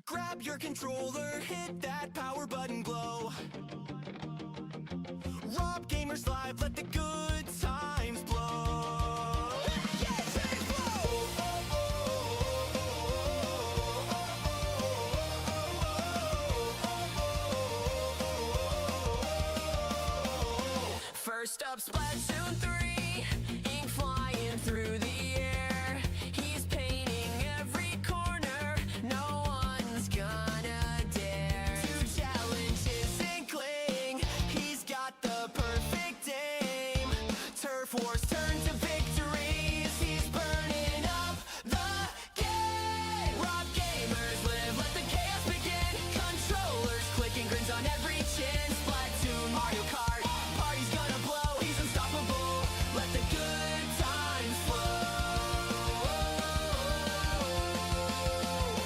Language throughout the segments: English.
Grab your controller, hit that power button glow. Rob Gamers Live, let the good times blow. Yeah, take blow! First up, Splatoon 3, ink flying through the air. He's painting every corner, no one's gonna dare to challenge his inkling. He's got the perfect aim. Turf wars turn to victories. He's burning up the game. Rob Gamers Live, let the chaos begin. Controllers clicking, grins on every chin. Splatoon, Mario Kart, party's gonna blow. He's unstoppable, let the good times flow.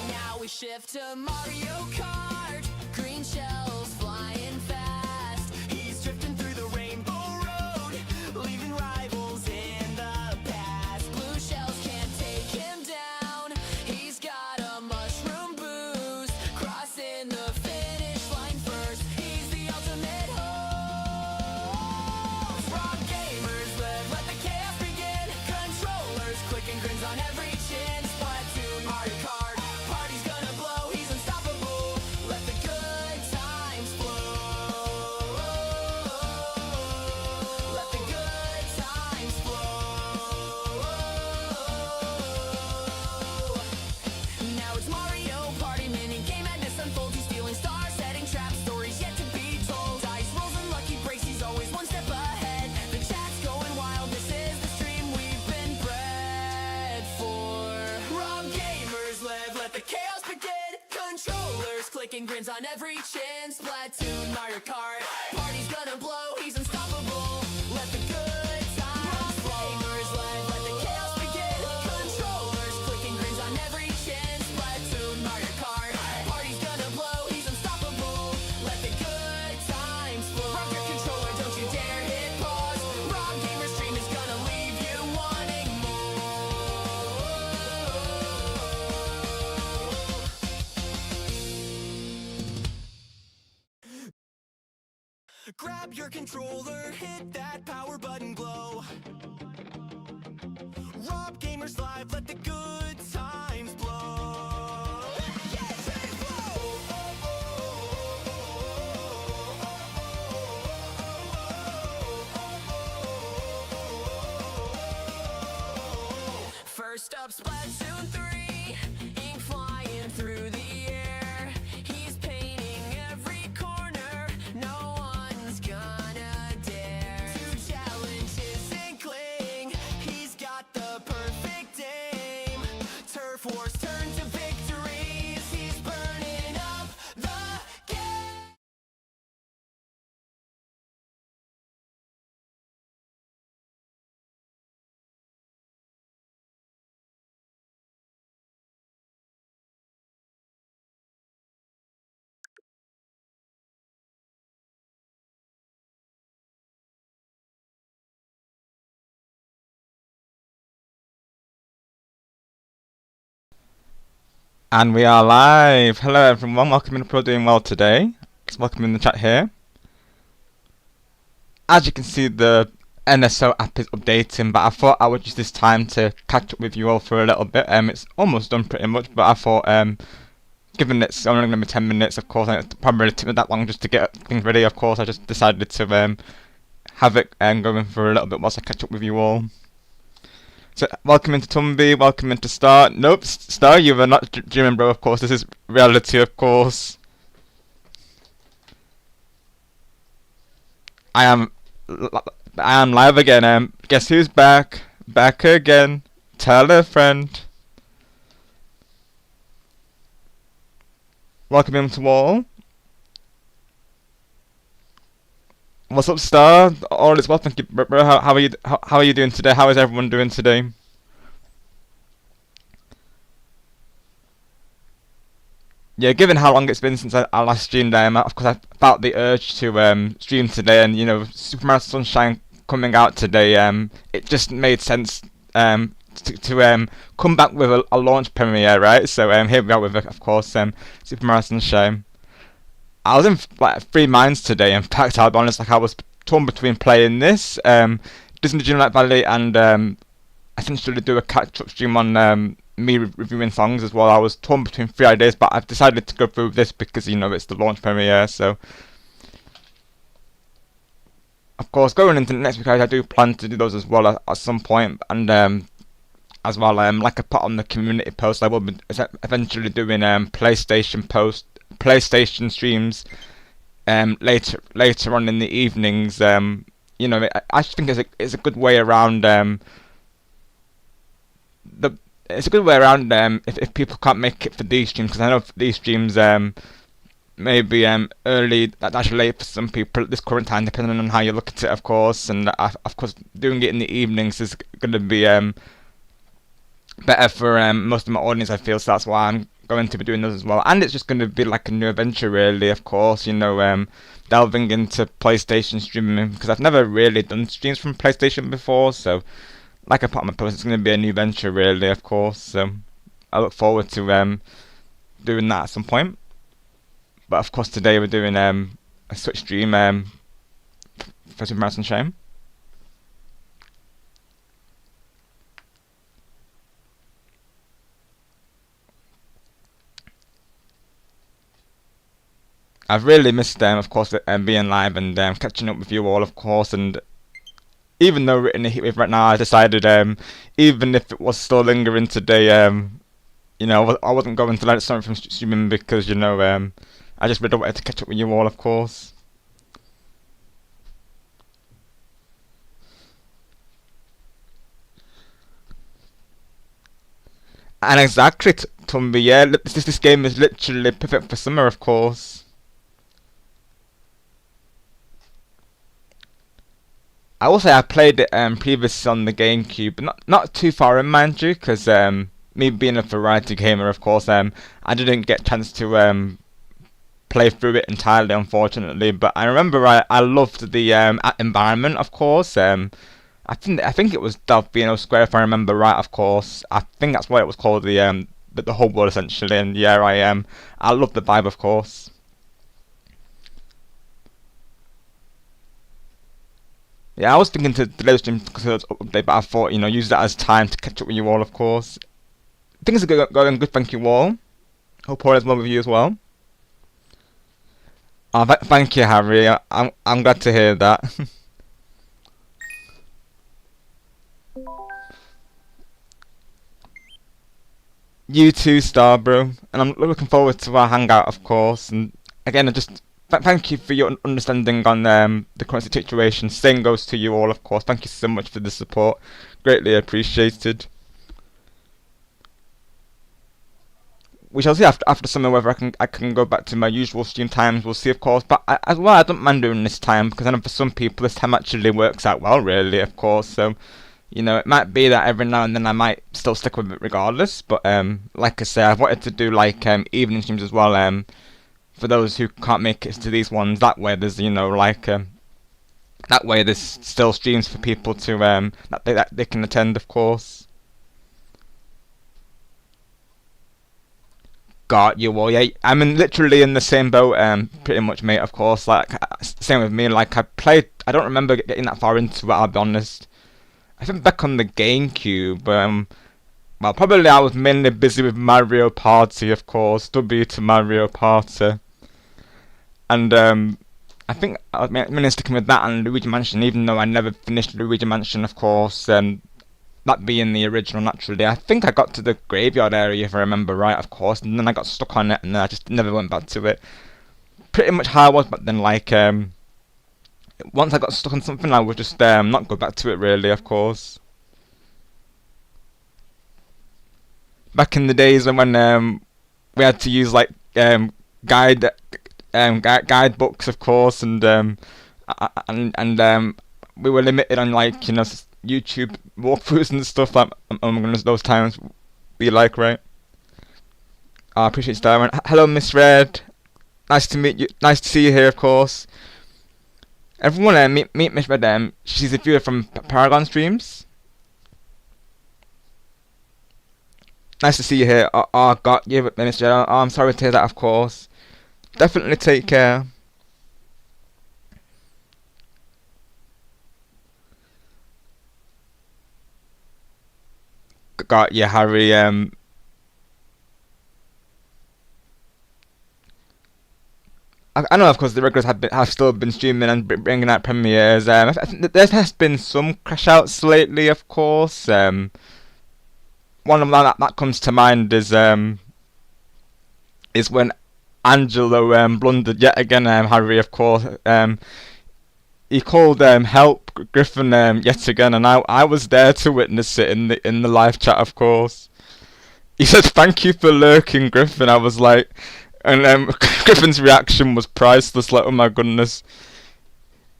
Now we shift to Mario Kart. Green shells flying fast. He's drifting through the rainbow road, leaving rivals in the past. Blue shells can't take him down. He's got a mushroom boost, crossing the finish line first. He's the ultimate host. Rob Gamers Live, let the chaos begin. Controllers clicking, grins on every chin. Splatoon, Mario Kart, party's gonna blow. He's unstoppable, let the good times flow. Let the good times flow. Now it's Mario Party, mini game madness unfolds. He's stealing stars, setting traps, stories yet to be told. Dice rolls and lucky breaks, he's always one step ahead. The chat's going wild, this is the stream we've been bred for. Rob Gamers Live, let the chaos begin. Controllers clicking, grins on every chin. Splatoon, Mario Kart, party's gonna blow. He's unstoppable, let the good times flow. Gamers Live, let the chaos begin. Controllers clicking, grins on every chin. Splatoon, Mario Kart, party's gonna blow. He's unstoppable, let the good times flow. Rock your controller, don't you dare hit pause. Rob Gamer's stream is gonna leave you wanting more. Grab your controller, hit that power button glow. Rob Gamers Live, let the good times blow. Yeah, take blow! First up, Splatoon 3, ink flying through the air. He's painting every corner, no one's gonna dare to challenge his inkling. He's got the perfect aim. Turf wars turn to victories. He's burning up the game. And we are live. Hello everyone, welcome in. Pro doing well today. Welcome in the chat here. As you can see, the NSO app is updating, but I thought I would use this time to catch up with you all for a little bit. It's almost done pretty much, but I thought, given it's only going to be 10 minutes, of course, and it's probably really took me that long just to get things ready. Of course, I just decided to have it going for a little bit whilst I catch up with you all. So, welcome into Tumby, welcome into Star. Nope, Star, you were not dreaming, bro, of course. This is reality, of course. I am live again. Guess who's back? Back again. Tell a friend. Welcome into all. What's up, Star? All is well, thank you, bro. How are you doing today? How is everyone doing today? Yeah, given how long it's been since I last streamed, of course I felt the urge to stream today, and Super Mario Sunshine coming out today, it just made sense to to come back with a launch premiere, right? So here we are with, of course, Super Mario Sunshine. I was in like three minds today. In fact, I'll be honest, like I was torn between playing this, Disney Dreamlight Valley, and essentially do a catch-up stream on me reviewing songs as well. I was torn between three ideas, but I've decided to go through with this because it's the launch premiere. So, of course, going into the next week, I do plan to do those as well at some point, and as well, like I put on the community post, I will be eventually doing PlayStation streams later on in the evenings. I just think it's a good way around it's a good way around if people can't make it for these streams, because I know for these streams maybe early, that's late for some people at this current time, depending on how you look at it, of course. And of course, doing it in the evenings is going to be better for most of my audience, I feel. So that's why I'm going to be doing those as well. And it's just going to be like a new adventure, really. Of course, delving into PlayStation streaming, because I've never really done streams from PlayStation before. So, like I put on my post, it's going to be a new venture, really. Of course, so I look forward to doing that at some point. But of course, today we're doing a Switch stream for Super Mario Sunshine. I've really missed of course, being live and catching up with you all, of course. And even though we're in a heatwave right now, I decided even if it was still lingering today, I wasn't going to let it start from streaming, because I just really wanted to catch up with you all, of course. And exactly, Tumby, yeah, this game is literally perfect for summer, of course. I will say I played it previously on the GameCube, but not too far in, mind you, because me being a variety gamer, of course, I didn't get a chance to play through it entirely, unfortunately. But I remember I loved the environment, of course. I think it was Delfino Square, if I remember right. Of course, I think that's what it was called, the whole world essentially. And yeah, I love the vibe, of course. Yeah, I was thinking to delay the stream because it was update, but I thought use that as time to catch up with you all, of course. Things are going good, thank you all. Hope all is well with you as well. Oh, thank you, Harry. I'm glad to hear that. You too, Star Bro, and I'm looking forward to our hangout, of course. And again, I just thank you for your understanding on the current situation. Same goes to you all, of course. Thank you so much for the support, greatly appreciated. We shall see after summer whether I can go back to my usual stream times. We'll see, of course. But as well, I don't mind doing this time, because I know for some people this time actually works out well, really, of course. So, it might be that every now and then I might still stick with it regardless. But like I say, I've wanted to do like evening streams as well. For those who can't make it to these ones, that way there's that way there's still streams for people to that they can attend, of course. Got you all, yeah. I'm literally in the same boat, pretty much, mate. Of course, like same with me. Like I don't remember getting that far into it. I'll be honest. I think back on the GameCube, well, probably I was mainly busy with Mario Party, of course. W to Mario Party, and I think I was mainly sticking with that and Luigi Mansion, even though I never finished Luigi Mansion, of course. That being the original, naturally. I think I got to the graveyard area, if I remember right, of course, and then I got stuck on it, and then I just never went back to it. Pretty much how I was back then, like, once I got stuck on something, I would just not go back to it, really, of course. Back in the days when we had to use, like, guidebooks, of course, and we were limited on, like, YouTube walkthroughs and stuff. I'm gonna those times be like, right? I appreciate you, Darren. Hello, Miss Red. Nice to meet you. Nice to see you here, of course. Everyone, meet Miss Red. She's a viewer from Paragon Streams. Nice to see you here. Oh, got you, Mr. Oh, I'm sorry to hear that, of course. Definitely take care. Got you, Harry. I know, of course, the regulars have still been streaming and bringing out premieres. I think there has been some crash outs lately, of course. One of them that comes to mind is when Angelo blundered yet again. Harry, of course. He called help Griffin yet again, and I was there to witness it in the live chat, of course. He said, "Thank you for lurking, Griffin." I was like, and Griffin's reaction was priceless. Like, oh my goodness.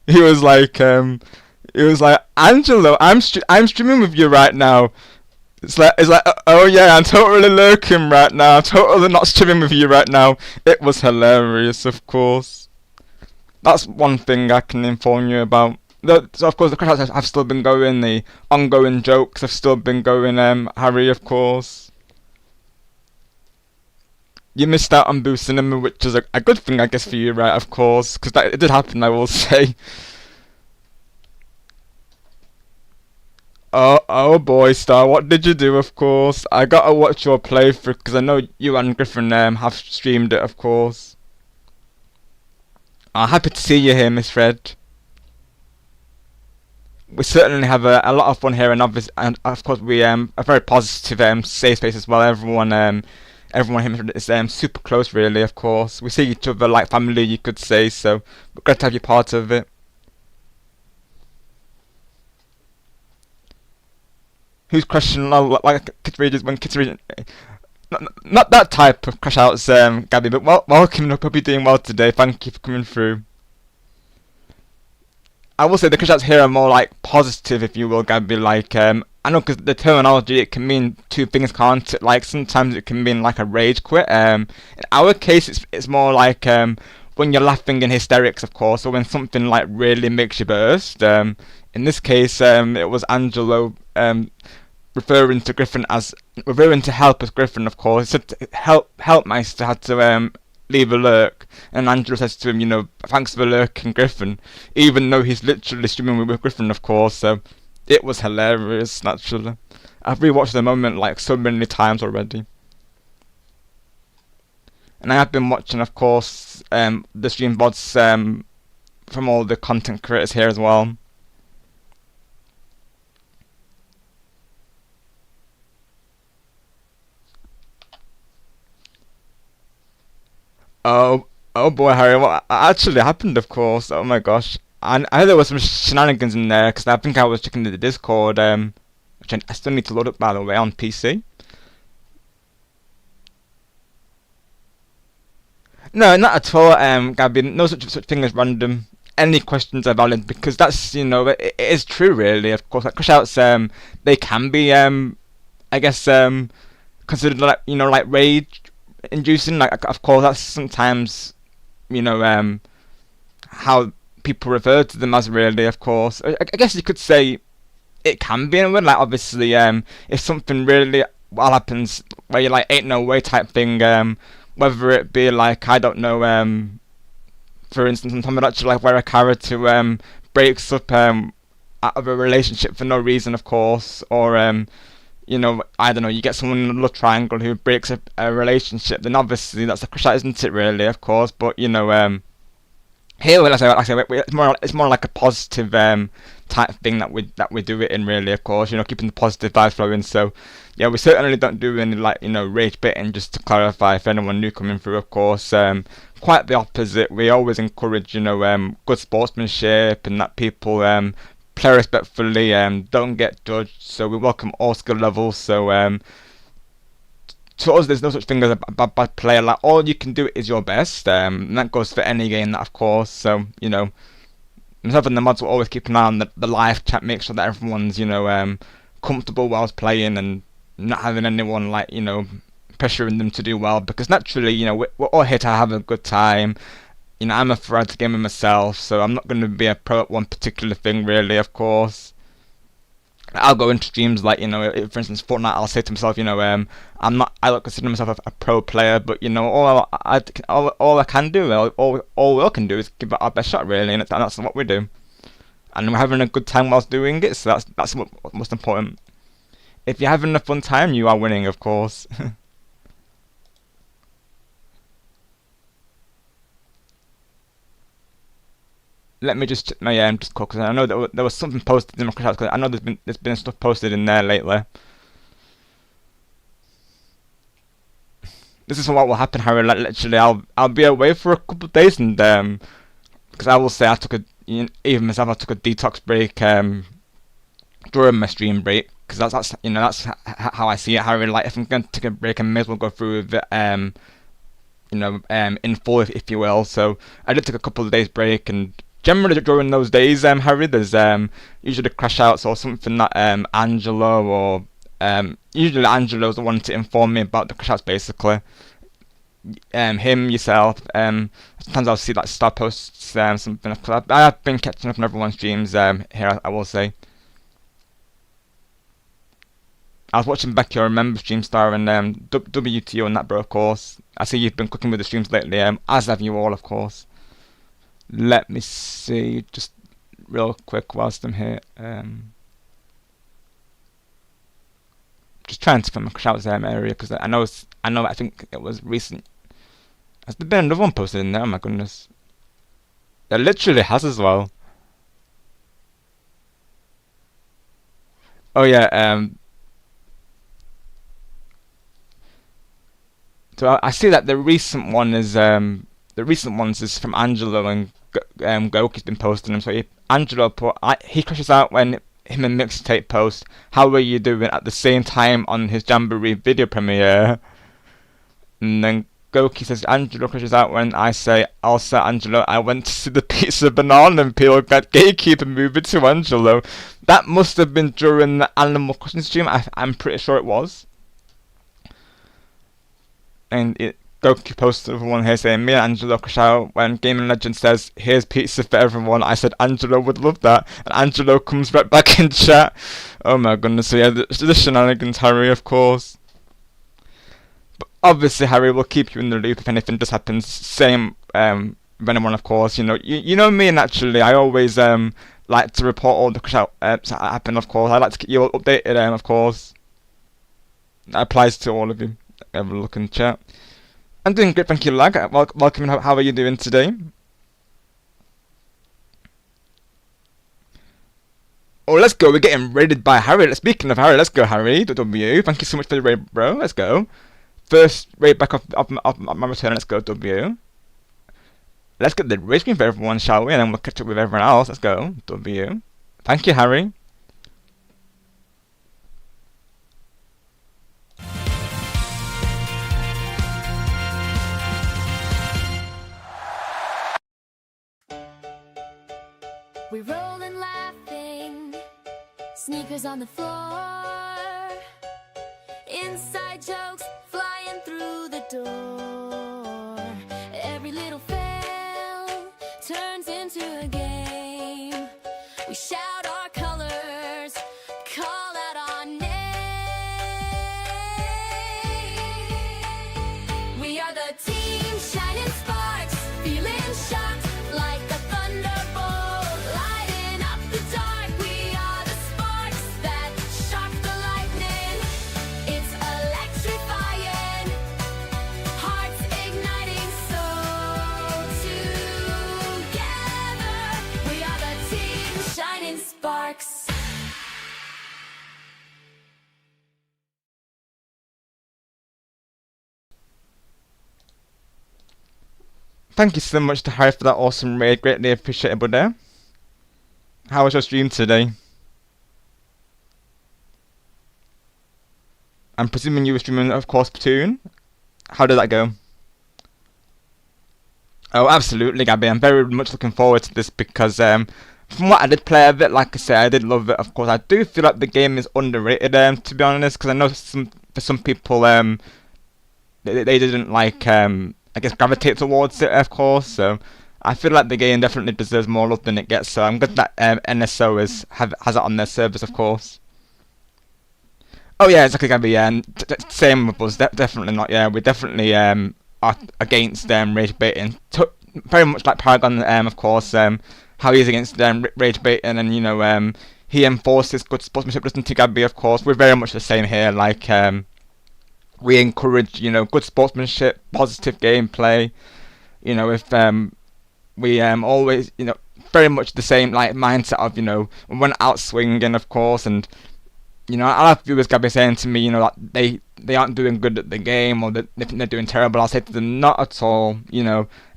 He was like, Angelo, I'm streaming with you right now. It's like, oh yeah, I'm totally lurking right now. I'm totally not streaming with you right now. It was hilarious, of course. That's one thing I can inform you about. So of course the crash outs have still been going. The ongoing jokes have still been going. Harry, of course. You missed out on Boo Cinema, which is a good thing, I guess, for you, right? Of course, because it did happen, I will say. Oh boy, Star, what did you do? Of course, I gotta watch your playthrough because I know you and Griffin have streamed it, of course. Happy to see you here, Miss Fred. We certainly have a lot of fun here, and of course we a very positive safe space as well. Everyone here is super close, really. Of course, we see each other like family, you could say. So we're glad to have you part of it. Who's crashing like kids readers when kids read? Not that type of crash outs, Gabby. But welcome. Hope you're doing well today. Thank you for coming through. I will say the crash outs here are more like positive, if you will, Gabby. Like I know because the terminology it can mean two things, can't it? Like sometimes it can mean like a rage quit. In our case, it's more like when you're laughing in hysterics, of course, or when something like really makes you burst. In this case, it was Angelo referring to help as Griffin, of course. He said help Meister had to leave a lurk, and Angelo says to him, thanks for lurking, Griffin, even though he's literally streaming with Griffin, of course. So it was hilarious, naturally. I've rewatched the moment like so many times already. And I have been watching, of course, the stream VODs from all the content creators here as well. Oh boy, Harry, what actually happened, of course? Oh my gosh. I know there was some shenanigans in there, because I think I was checking the Discord, which I still need to load up, by the way, on PC. No, not at all, Gabby. No such thing as random. Any questions are valid, because that's, it is true, really. Of course, like crash outs, they can be, I guess, considered like, like rage inducing. Like, of course, that's sometimes, how people refer to them as, really. Of course, I guess you could say it can be in a way. Like, obviously, if something really well happens where you're like ain't no way type thing, whether it be like, I don't know, for instance, in Tomodachi, like where a character breaks up out of a relationship for no reason, of course, or I don't know, you get someone in a love triangle who breaks up a relationship, then obviously that's a crush out, isn't it, really, of course. But here, like I say, it's more like a positive type thing that we do it in, really, of course. Keeping the positive vibes flowing. So yeah, we certainly don't do any like rage baiting. Just to clarify, if anyone new coming through, of course, quite the opposite. We always encourage good sportsmanship and that people play respectfully, don't get judged. So we welcome all skill levels. So to us, there's no such thing as a bad player. Like, all you can do is your best, and that goes for any game, that, of course. So myself and the mods will always keep an eye on the live chat, make sure that everyone's comfortable whilst playing, and not having anyone like pressuring them to do well, because naturally we're all here to have a good time. I'm a thread gamer myself, so I'm not going to be a pro at one particular thing, really, of course. I'll go into streams like, for instance, Fortnite. I'll say to myself, I don't consider myself a pro player, but all I can do, all we all can do is give it our best shot, really, and that's what we do. And we're having a good time whilst doing it, so that's what's most important. If you're having a fun time, you are winning, of course. Let me just check my Discord, because I know there was something posted in my chat, because I know there's been stuff posted in there lately. This is what will happen, Harry. Like, literally, I'll be away for a couple of days, and because I will say I took even myself, I took a detox break during my stream break, because that's how I see it, Harry. Like, if I'm going to take a break, I may as well go through with it in full, if you will. So I did take a couple of days break, and generally during those days, Harry, there's usually crash outs or something that Angelo or usually Angelo's the one to inform me about the crash outs, basically. Him, yourself, sometimes I'll see like star posts, something. I have been catching up on everyone's streams here, I will say. I was watching back your Remember stream star, and WTO and that, bro, of course. I see you've been cooking with the streams lately, as have you all, of course. Let me see, just real quick whilst I'm here. Just trying to find my shout area, because I think it was recent. Has there been another one posted in there? Oh my goodness. It literally has as well. Oh yeah, so I see that the recent ones is from Angelo, and Goki's been posting them. So Angelo he crashes out when him and Mixtape post "How are you doing?" at the same time on his Jamboree video premiere, and then Goki says Angelo crashes out when I say, "Also, Angelo, I went to see the pizza banana and peel that gatekeeper movie to Angelo." That must have been during the Animal Crossing stream. I'm pretty sure it was. And Goki posted everyone here saying, "Me and Angelo crash out when Gaming Legend says, 'Here's pizza for everyone.'" I said Angelo would love that, and Angelo comes right back in chat. Oh my goodness, so yeah, the shenanigans, Harry, of course. But obviously, Harry will keep you in the loop if anything does happen. Same with anyone, of course. You know me, naturally, I always like to report all the crash out that happen, of course. I like to keep you all updated, of course. That applies to all of you. Have a look in chat. I'm doing great, thank you, Lag. Welcome. How are you doing today? Oh, let's go. We're getting raided by Harry. Speaking of Harry, let's go, Harry. W. Thank you so much for the raid, bro. Let's go. First raid back off my return. Let's go, W. Let's get the raid screen for everyone, shall we? And then we'll catch up with everyone else. Let's go, W. Thank you, Harry. We rollin' laughing, sneakers on the floor, inside jokes flying through the door. Every little fail turns into a game. We shout our colors, call out our name. We are the team, shining sparks, feeling shocked like a thunderbolt, lighting up the dark. We are the sparks that shock the lightning. It's electrifying, hearts igniting, so together we are the team, shining sparks. Thank you so much to Harry for that awesome raid. Greatly appreciable there. How was your stream today? I'm presuming you were streaming, of course, Platoon. How did that go? Oh, absolutely, Gabby. I'm very much looking forward to this because from what I did play of it, like I said, I did love it. Of course, I do feel like the game is underrated, to be honest, because I know for some people they didn't like I guess gravitate towards it, of course. So I feel like the game definitely deserves more love than it gets. So I'm glad that NSO has it on their service, of course. Oh yeah, exactly, Gabby. Yeah, and same with us. Definitely not. Yeah, we definitely are against rage baiting. Very much like Paragon, of course. How he's against rage baiting, and he enforces good sportsmanship, doesn't he, Gabby? Of course, we're very much the same here. Like we encourage good sportsmanship, positive gameplay. If we always very much the same like mindset of we went out swinging, of course, and I have viewers Gabby saying to me that they aren't doing good at the game, or that they think they're doing terrible. I'll say to them, not at all.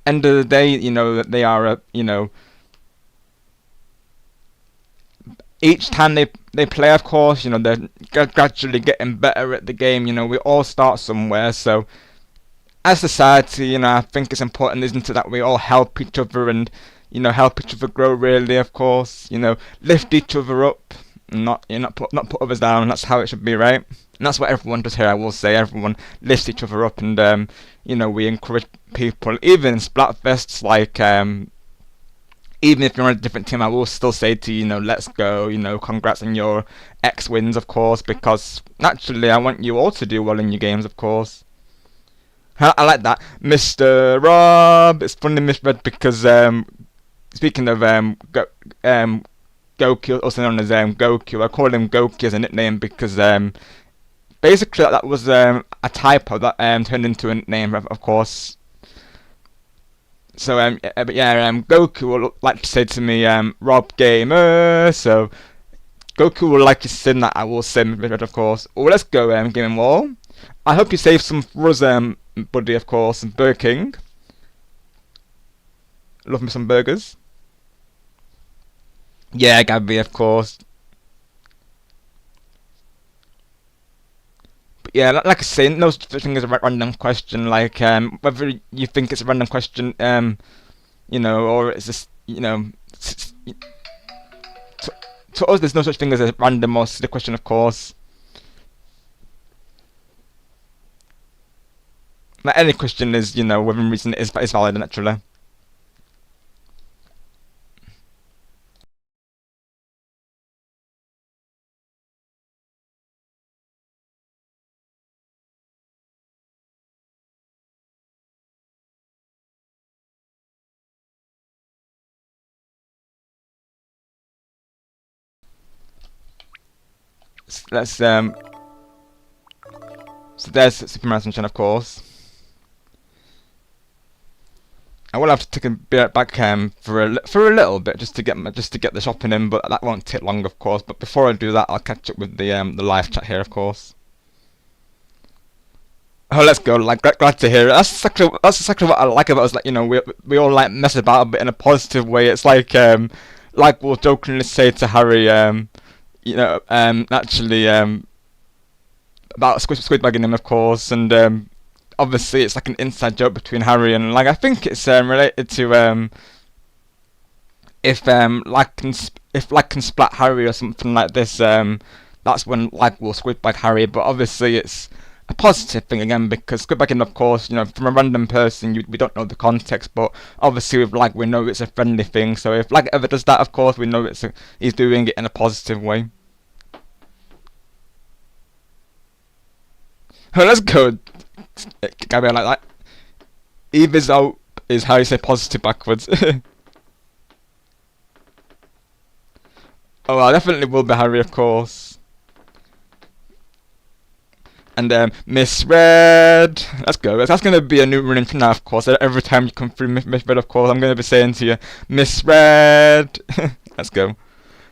End of the day, that they are each time they play, of course, they're gradually getting better at the game. We all start somewhere, so as society, I think it's important, isn't it, that we all help each other and help each other grow. Really, of course, lift each other up, and not put others down. That's how it should be, right? And that's what everyone does here. I will say everyone lifts each other up, and we encourage people, even in Splatfests, like even if you're on a different team, I will still say to you, let's go, congrats on your X wins, of course, because naturally I want you all to do well in your games, of course. I like that, Mr. Rob. It's funny misread because speaking of Goku, also known as Goku, I call him Goku as a nickname because basically that was a typo that turned into a name, of course. So but yeah, Goku will like to say to me, Rob Gamer. So Goku will like to sing that. I will sing, of course. Oh, let's go, Gaming Wall. I hope you save some for us, buddy, of course, and Burger King. Love me some burgers. Yeah, Gabby, of course. But yeah, like I say, no such thing as a random question. Like whether you think it's a random question, or it's just, to us, there's no such thing as a random or silly question, of course. Like any question is, within reason, is valid, naturally. Let's so there's Superman Sunshine, of course. I will have to take a bit back for a little bit just to get the shopping in, but that won't take long, of course. But before I do that, I'll catch up with the live chat here, of course. Oh, let's go! Like, glad to hear it. That's exactly what I like about us. Like, we all like mess about a bit in a positive way. It's like we'll jokingly say to Harry, actually, about squid bagging him, of course, and obviously it's like an inside joke between Harry and, like, I think it's related to if like can splat Harry or something like this. That's when like will squid bag Harry, but obviously it's a positive thing again, because squid bagging, of course, from a random person, we don't know the context, but obviously with like we know it's a friendly thing. So if like ever does that, of course, we know he's doing it in a positive way. Oh, let's go, Gabby. I like that. Eve is out is how you say positive backwards. Oh, I definitely will be Harry, of course. And Miss Red, let's go. That's gonna be a new running for now, of course. Every time you come through Miss Red, of course, I'm gonna be saying to you, Miss Red. Let's go.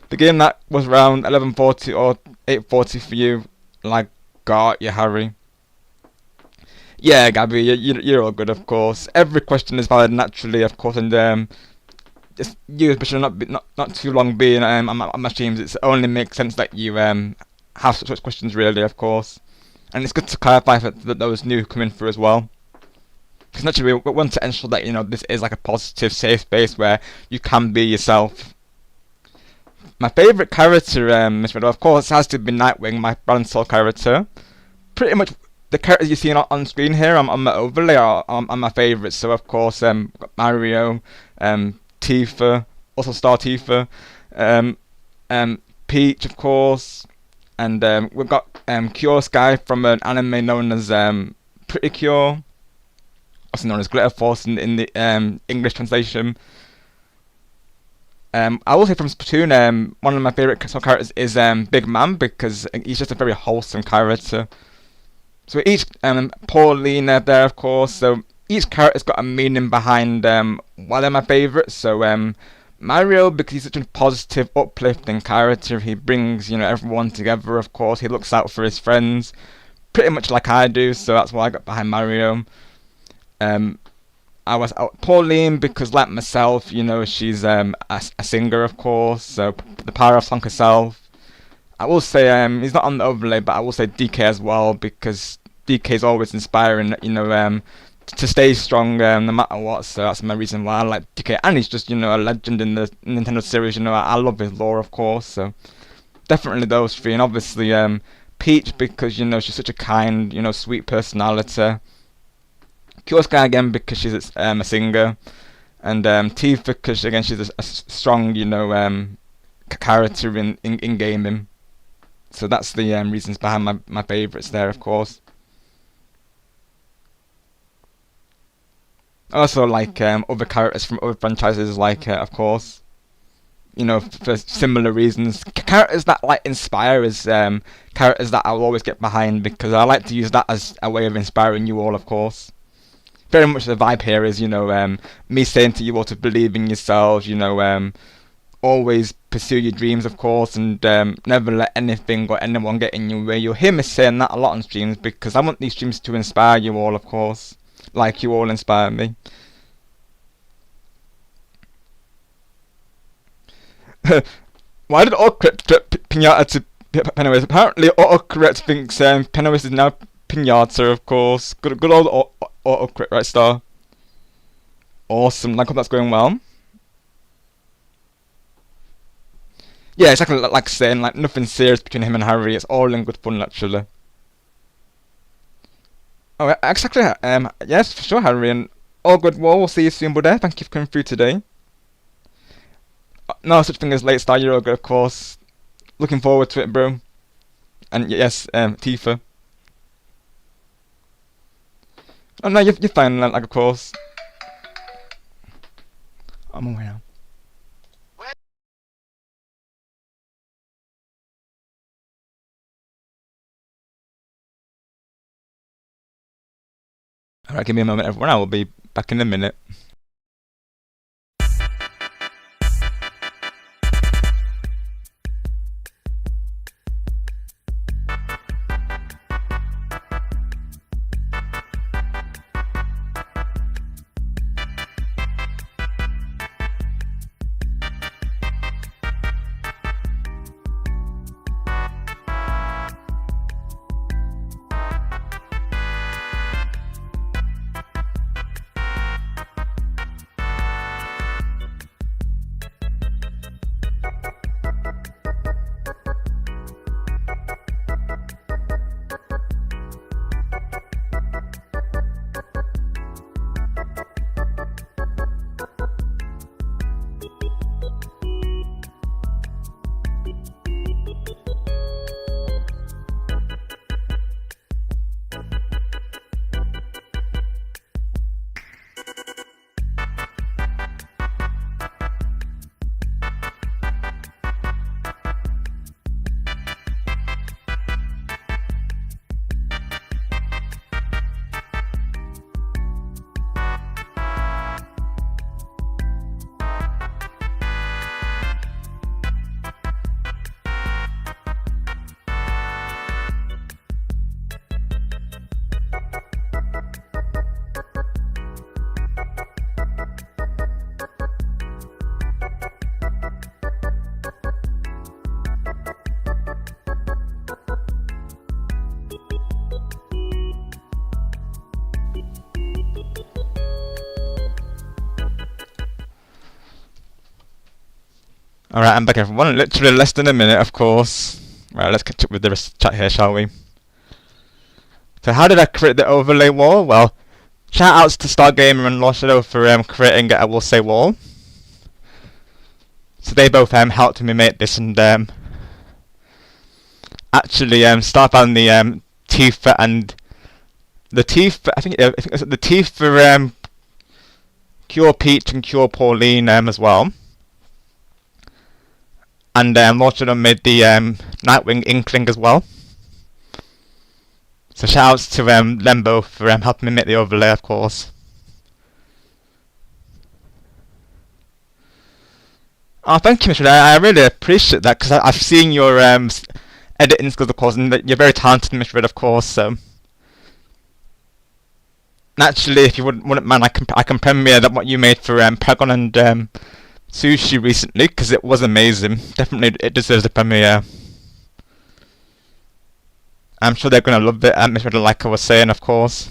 The game that was around 11:40 or 8:40 for you, like, got you, Harry. Yeah, Gabby, you're all good, of course. Every question is valid, naturally, of course, and just you, especially not too long being on my streams, it only makes sense that you have such questions, really, of course. And it's good to clarify that those new coming through as well, because naturally we want to ensure that this is like a positive, safe space where you can be yourself. My favourite character, Miss Riddle, of course, has to be Nightwing, my brand soul character. Pretty much the characters you see on screen here on my overlay are my favourites. So of course, got Mario, Tifa, also Star Tifa, Peach, of course, And we've got Cure Sky from an anime known as Pretty Cure, also known as Glitter Force in the English translation. I will say from Splatoon, one of my favourite characters is Big Man, because he's just a very wholesome character. So each Paulina there, of course. So each character's got a meaning behind why they're my favourite. So Mario, because he's such a positive, uplifting character, he brings everyone together. Of course, he looks out for his friends, pretty much like I do. So that's why I got behind Mario. I was Pauline because, like myself, she's a singer, of course. So the power of song herself. I will say he's not on the overlay, but I will say DK as well, because DK is always inspiring. To stay strong no matter what. So that's my reason why I like DK, and he's just a legend in the Nintendo series. I love his lore, of course. So definitely those three, and obviously Peach, because she's such a kind, sweet personality. Cure Sky again because she's a singer, and Tifa because again she's a strong character in gaming. So that's the reasons behind my favourites there, of course. I also like other characters from other franchises, like of course, for similar reasons. Characters that inspire is characters that I'll always get behind, because I like to use that as a way of inspiring you all, of course. Very much the vibe here is, me saying to you all to believe in yourselves, always pursue your dreams, of course, and never let anything or anyone get in your way. You'll hear me saying that a lot on streams, because I want these streams to inspire you all, of course, like you all inspire me. Why did autocorrect Pinata to Pennywise? Apparently autocorrect thinks Pennywise is now Pinata, of course. Good old autocorrect, right, Star? Awesome, I hope that's going well. Yeah, exactly like saying, nothing serious between him and Harry. It's all in good fun, literally. Oh, exactly. Yes, for sure, Harry, and all good. Well, we'll see you soon, buddy. Thank you for coming through today. No such thing as late, Star. You're all good, of course. Looking forward to it, bro. And yes, Tifa. Oh no, you're fine, of course. I'm away now. Alright, give me a moment, everyone. I will be back in a minute. Alright, I'm back, everyone. Literally less than a minute, of course. Right, let's catch up with the rest of the chat here, shall we? So how did I create the overlay wall? Well, shout outs to Stargamer and Lost Shadow for creating a will say wall. So they both helped me make this, and actually Star found the teeth and the teeth. I think it's the teeth for Cure Peach and Cure Pauline as well. And also made the Nightwing Inkling as well. So shout outs to them both for helping me make the overlay, of course. Oh, thank you, Mr. I really appreciate that, because I've seen your editing skills, of course, and you're very talented, Mr. Red, of course. So naturally, if you wouldn't mind, I can premiere that what you made for Paragon and Sushi recently, because it was amazing. Definitely, it deserves a premiere. I'm sure they're going to love it, Mr. Red, like I was saying, of course.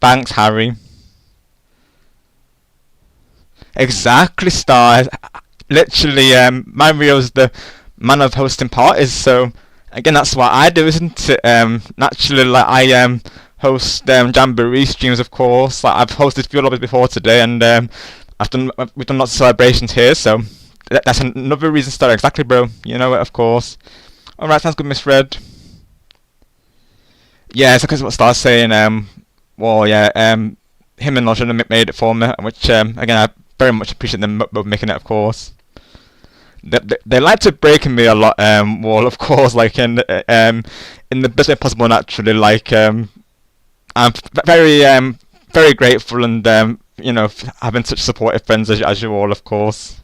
Thanks, Harry. Exactly, Star. Literally, Mario's the man of hosting parties, so again, that's what I do, isn't it? Naturally, like I host Jamboree streams, of course. Like I've hosted a few lobbies before today, and we've done lots of celebrations here, so that's another reason to start. Exactly, bro. You know it, of course. All right, sounds good, Miss Red. Yeah, it's because what Star's saying. Well, yeah, him and Lotion made it for me, which again, I very much appreciate them both making it, of course. They like to break me a lot, well, of course, like in the best way possible, naturally. Like I'm very grateful, and you know, having such supportive friends as you all, of course.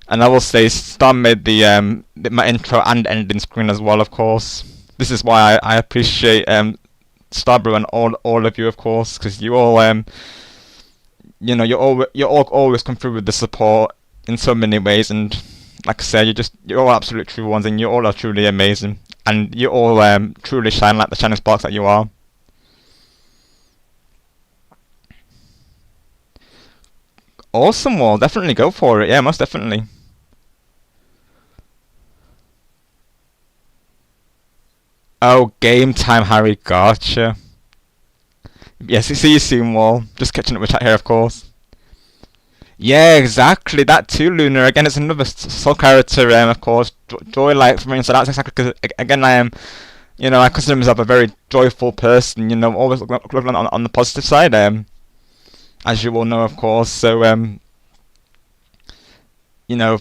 And I will say, Star made the my intro and ending screen as well, of course. This is why I appreciate Starbrew and all of you, of course, because you all you know, you all always come through with the support in so many ways, and like I said, you're all absolute true ones, and you all are truly amazing, and you all truly shine like the shining sparks that you are. Awesome, well, definitely go for it. Yeah, most definitely. Oh, game time, Harry. Gotcha. Yes, see you soon, Wall. Just catching up with chat here, of course. Yeah, exactly. That too, Luna. Again, it's another soul character, of course. Joy, like, for me, so that's exactly because, again, I am, you know, I consider myself a very joyful person, you know, always looking on the positive side, as you all know, of course. So, you know,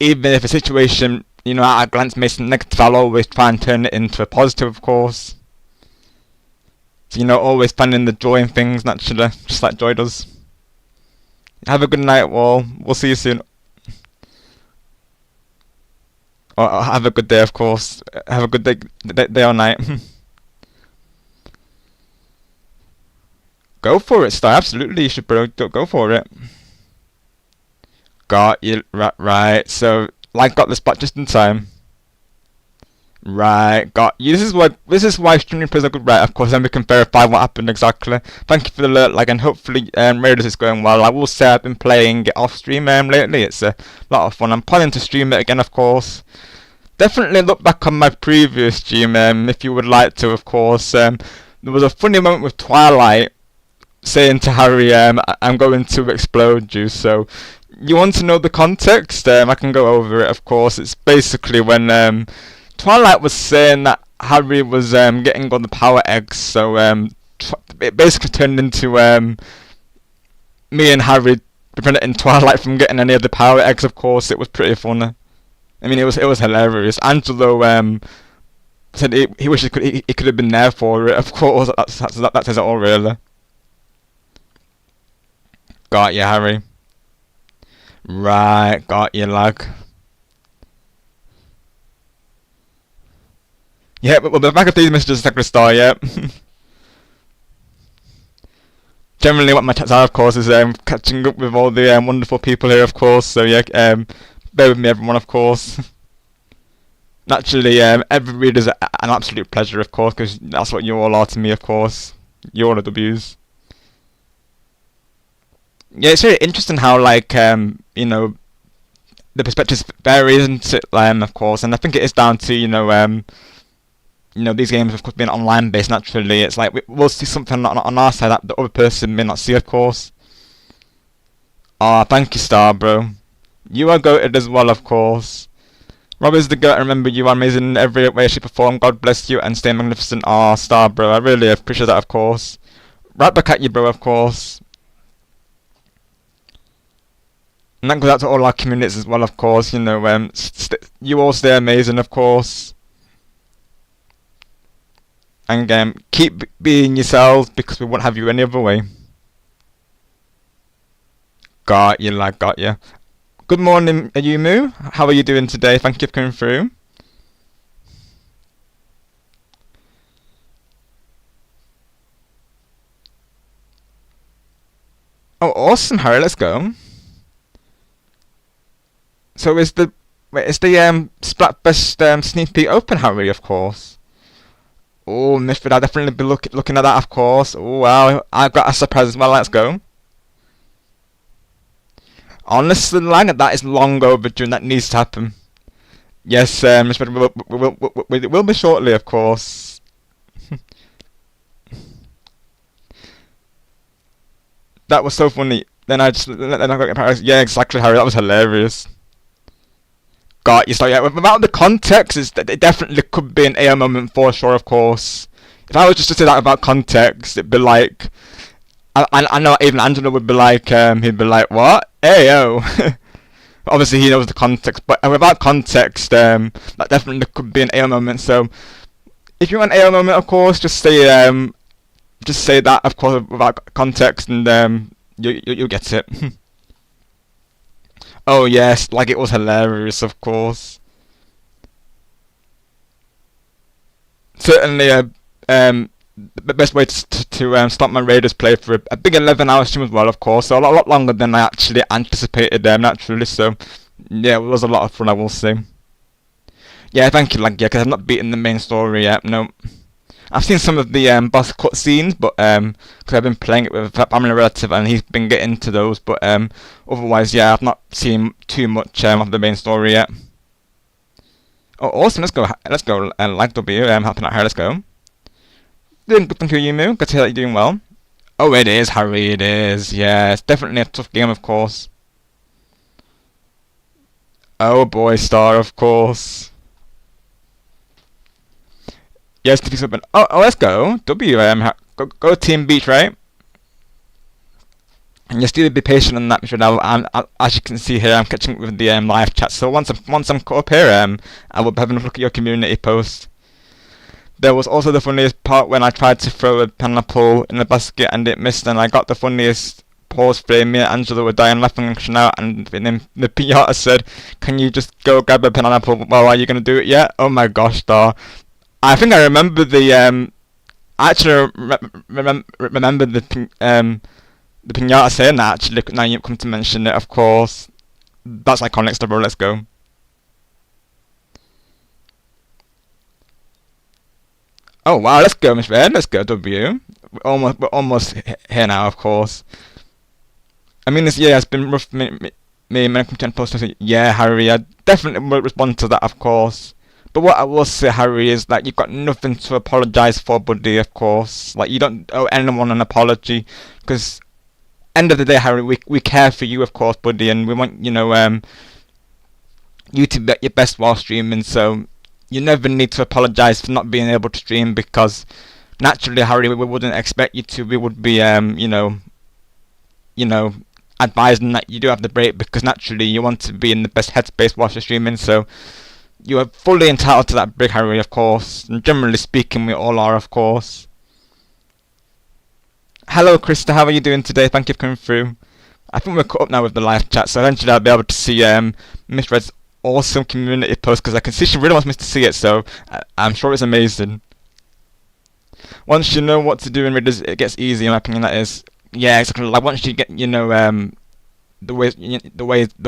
even if a situation, you know, at a glance may seem negative, I'll always try and turn it into a positive, of course. So, you know, always finding the joy in things, naturally, just like Joy does. Have a good night, Wall. We'll see you soon. Or have a good day, of course. Have a good day or night. Go for it, Star. Absolutely, you should, bro. Go for it. Got you. Right. So, like, got the spot just in time. Right, got you. This is why streaming plays are good, right? Of course, then we can verify what happened exactly. Thank you for the alert, like, and hopefully Raiders is going well. I will say I've been playing it off stream lately. It's a lot of fun. I'm planning to stream it again, of course. Definitely look back on my previous stream if you would like to, of course. There was a funny moment with Twilight saying to Harry, I'm going to explode you. So you want to know the context? I can go over it, of course. It's basically when Twilight was saying that Harry was getting all the power eggs, so it basically turned into me and Harry preventing Twilight from getting any of the power eggs. Of course, it was pretty funny. I mean, it was hilarious. Angelo said he wished he could have been there for it. Of course, that says it all, really. Got you, Harry. Right, got you, lag. Yeah, well, the back of these messages is like a star, yeah. Generally, what my chats are, of course, is catching up with all the wonderful people here, of course. So yeah, bear with me, everyone, of course. Naturally, every reader is an absolute pleasure, of course, because that's what you all are to me, of course. You all are W's. Yeah, it's really interesting how, like, you know, the perspectives vary, isn't it? Of course, and I think it is down to, you know, these games, of course, being online based, naturally, it's like we'll see something on our side that the other person may not see, of course. Ah, thank you, Star, bro. You are goated as well, of course. Rob is the goat. I remember you are amazing in every way, shape, or form. God bless you and stay magnificent. Ah, star, bro. I really appreciate that, of course. Right back at you, bro, of course. And that goes out to all our communities as well, of course. You know, you all stay amazing, of course. And keep being yourselves because we won't have you any other way. Got you, lad, got you. Good morning, Ayumu. How are you doing today? Thank you for coming through. Oh, awesome, Harry. Let's go. So is the Splatfest sneak peek open, Harry? Of course. Oh, Mishford, I'll definitely be looking at that, of course. Oh wow, I've got a surprise as well. Let's go. Honestly, like that is long overdue. And that needs to happen. Yes, Mishford, we will be shortly, of course. That was so funny. Then I got embarrassed. Yeah, exactly, Harry. That was hilarious. Got you. So yeah, without the context, it definitely could be an AO moment for sure. Of course, if I was just to say that without context, it'd be like, I know even Angela would be like, he'd be like, what? AO. Obviously, he knows the context, but without context, that definitely could be an AO moment. So, if you want an AO moment, of course, just say that, of course, without context, and you'll get it. Oh yes, like it was hilarious, of course. Certainly, the best way to start my Raiders play for a big 11-hour stream as well, of course. So a lot longer than I actually anticipated, naturally. So yeah, it was a lot of fun, I will say. Yeah, thank you, like yeah, because I've not beaten the main story yet. No. I've seen some of the boss cutscenes, but because I've been playing it with a family relative and he's been getting to those, but otherwise, yeah, I've not seen too much of the main story yet. Oh, awesome! Let's go. Like W, helping out here. Let's go. Doing good, thank you, Yumu. Good to hear that you're doing well. Oh, it is, Harry. It is. Yeah, it's definitely a tough game, of course. Oh boy, Star, of course. Yes, to be something. Oh, let's go. W, go Team Beach, right? And you still be patient on that because now, as you can see here, I'm catching up with the live chat. So once I'm caught up here, I will be having a look at your community post. There was also the funniest part when I tried to throw a pineapple in the basket and it missed, and I got the funniest pause frame. Me and Angela were dying laughing and crashing out, and then the PR said, "Can you just go grab a pineapple? Well, are you gonna do it yet?" Oh my gosh, Star. I think I remember the I actually remember the pinata saying that actually. Now you come to mention it, of course. That's iconic stuff, bro. Let's go. Oh wow, let's go, Miss Red. Let's go, W. We're almost here now, of course. I mean, this year has been rough. Me when I come to post, yeah, Harry. I definitely will respond to that, of course. But what I will say, Harry, is that you've got nothing to apologise for, buddy, of course. Like, you don't owe anyone an apology. Because, end of the day, Harry, we care for you, of course, buddy. And we want, you to be at your best while streaming. So, you never need to apologise for not being able to stream. Because, naturally, Harry, we wouldn't expect you to. We would be, advising that you do have the break. Because, naturally, you want to be in the best headspace whilst you're streaming. So, you are fully entitled to that break, Harry, of course. And generally speaking, we all are, of course. Hello, Krista. How are you doing today? Thank you for coming through. I think we're caught up now with the live chat, so eventually I'll be able to see Miss Red's awesome community post, because I can see she really wants me to see it, so I'm sure it's amazing. Once you know what to do in Ridders, it gets easy, in my opinion, that is. Yeah, exactly. Like, once you get, the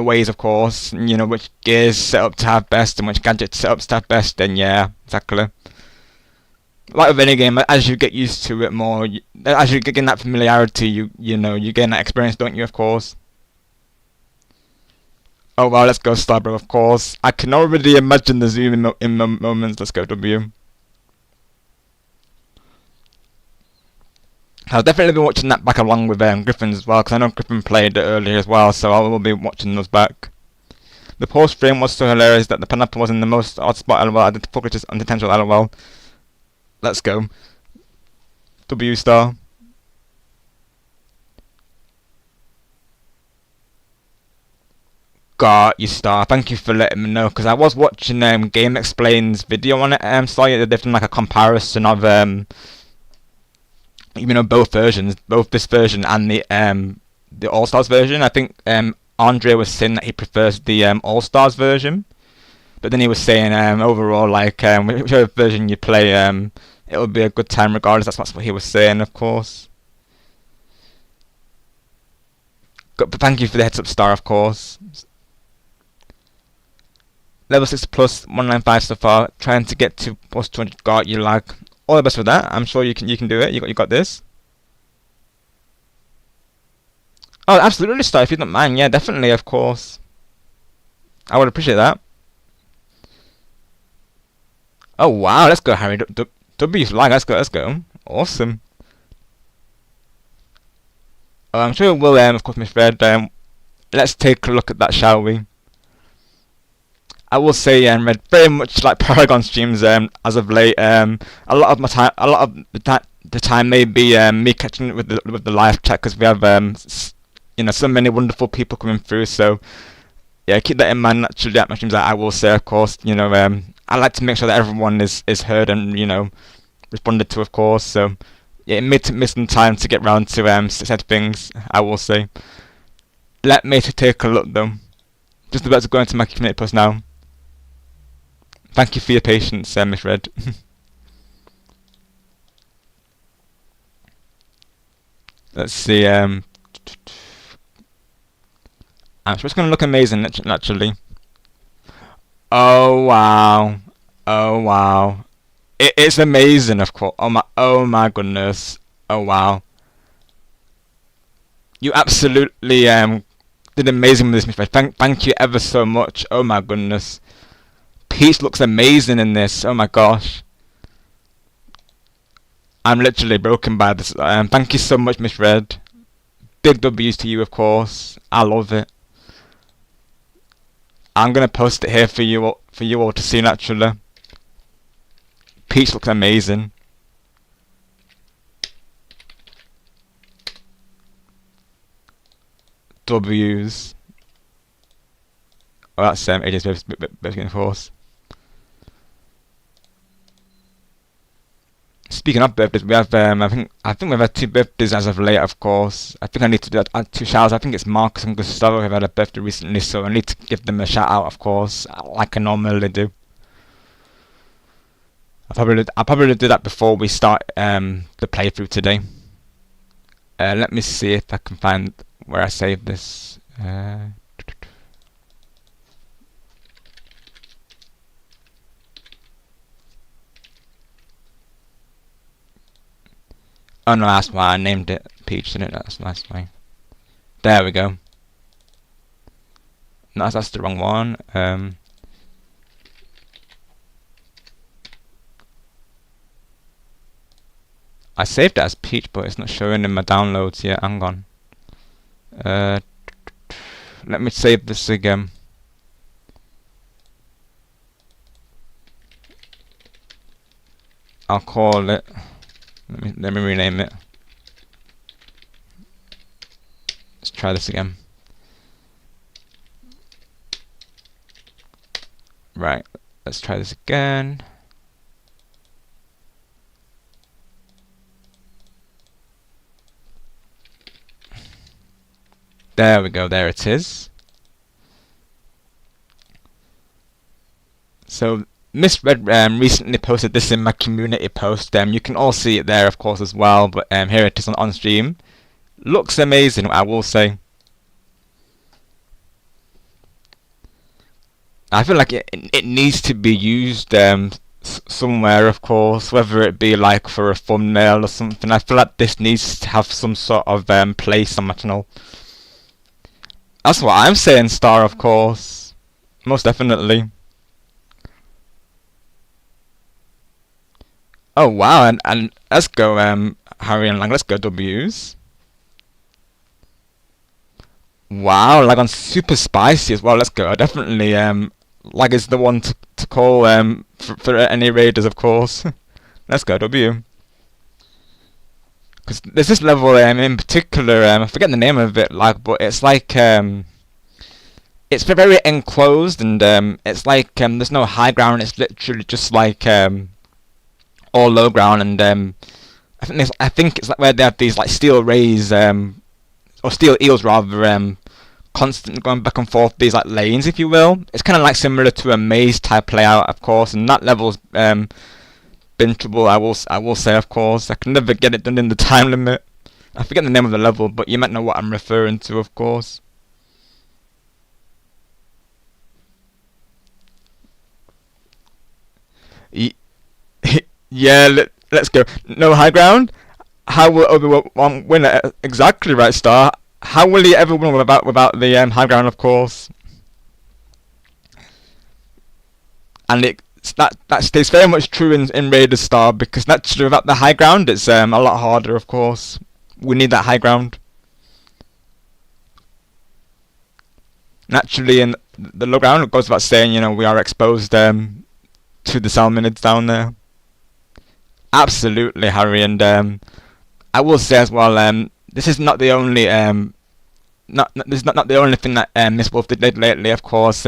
ways, of course, which gears set up to have best and which gadgets set up to have best, then yeah, exactly. Like with any game, as you get used to it more, as you gain that familiarity, you gain that experience, don't you, of course. Oh wow, let's go Starbro, of course. I can already imagine the zoom in moments. Let's go W. I'll definitely be watching that back along with Griffin as well, because I know Griffin played it earlier as well, so I will be watching those back. The post frame was so hilarious that the pineapple was in the most odd spot. LOL. I did focus on potential. LOL. Let's go. W star. Got you, star. Thank you for letting me know, because I was watching Game Explain's video on it. So yeah, they've done like a comparison of both versions, both this version and the All Stars version. I think Andre was saying that he prefers the All Stars version, but then he was saying overall, like whichever version you play, it'll be a good time regardless. That's what he was saying, of course. But thank you for the heads up, star, of course. Level 6 plus 195 so far. Trying to get to plus 200. Got you, lag. All the best with that. I'm sure you can do it. You got this. Oh, absolutely, star. If you don't mind, yeah, definitely, of course. I would appreciate that. Oh wow, let's go, Harry. W's lag. Let's go. Awesome. Oh, I'm sure we'll of course, Miss Red. Let's take a look at that, shall we? I will say, Red, very much like Paragon streams as of late. A lot of the time may be me catching it with the live chat, because we have so many wonderful people coming through. So yeah, keep that in mind. Naturally, at my streams, I will say, of course, I like to make sure that everyone is heard and responded to, of course. So yeah, it may take me some time to get round to set things. I will say. Let me take a look though. Just about to go into my community post now. Thank you for your patience, Miss Red. Let's see. I'm sure it's going to look amazing, naturally. Oh wow! Oh wow! It's amazing, of course. Oh my goodness! Oh wow! You absolutely did amazing with this, Miss Red. Thank you ever so much. Oh my goodness! Peach looks amazing in this. Oh my gosh. I'm literally broken by this. Thank you so much, Miss Red. Big W's to you, of course. I love it. I'm gonna post it here for you all to see, naturally. Peach looks amazing. W's. Oh, that's AJ's birthday, of course. Speaking of birthdays, we have I think we've had 2 birthdays as of late, of course. I think I need to add 2 shout outs. I think it's Marcus and Gustavo who have had a birthday recently, so I need to give them a shout out, of course, like I normally do. I'll probably do that before we start the playthrough today. Let me see if I can find where I saved this. Oh no, that's why I named it Peach, didn't it? That's why. There we go. No, that's the wrong one. I saved it as Peach, but it's not showing in my downloads yet. Hang on. Let me save this again. I'll call it. Let me rename it. Let's try this again. Right, let's try this again. There we go, there it is. So Miss Red recently posted this in my community post. You can all see it there, of course, as well. But here it is on stream. Looks amazing, I will say. I feel like it needs to be used somewhere, of course, whether it be like for a thumbnail or something. I feel like this needs to have some sort of place on my channel. That's what I'm saying, Star, of course. Most definitely. Oh wow, and let's go Harry and Lang, let's go W's. Wow, lag on super spicy as well. Let's go. Definitely, lag is the one to call for any raiders, of course. Let's go, W. Because there's this level in particular, I forget the name of it, like, but it's like it's very enclosed, and it's like there's no high ground. It's literally just like all low ground, and I think it's like where they have these like steel rays, or steel eels rather, constantly going back and forth these like lanes, if you will. It's kind of like similar to a maze type layout, of course, and that level's been trouble. I will say, of course. I can never get it done in the time limit. I forget the name of the level, but you might know what I'm referring to, of course. Yeah, let's go. No high ground. How will Obi-Wan win it? Exactly right, Star. How will he ever win without the high ground, of course? And that stays very much true in Raiders Star, because naturally without the high ground, it's a lot harder, of course. We need that high ground. Naturally, in the low ground, it goes without saying, we are exposed to the salmonids down there. Absolutely, Harry, and I will say as well, this is not the only this is not the only thing that Miss Wolf did lately. Of course,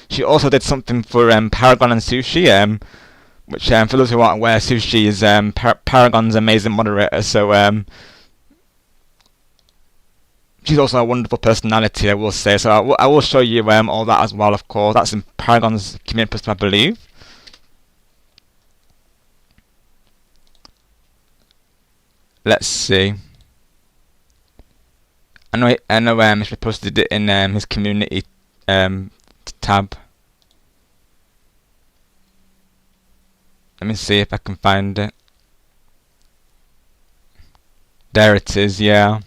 she also did something for Paragon and Sushi, which for those who aren't aware, Sushi is Paragon's amazing moderator. So she's also a wonderful personality, I will say. So I will show you all that as well. Of course, that's in Paragon's community post, I believe. Let's see. I know. He posted it in his community tab. Let me see if I can find it. There it is. Yeah.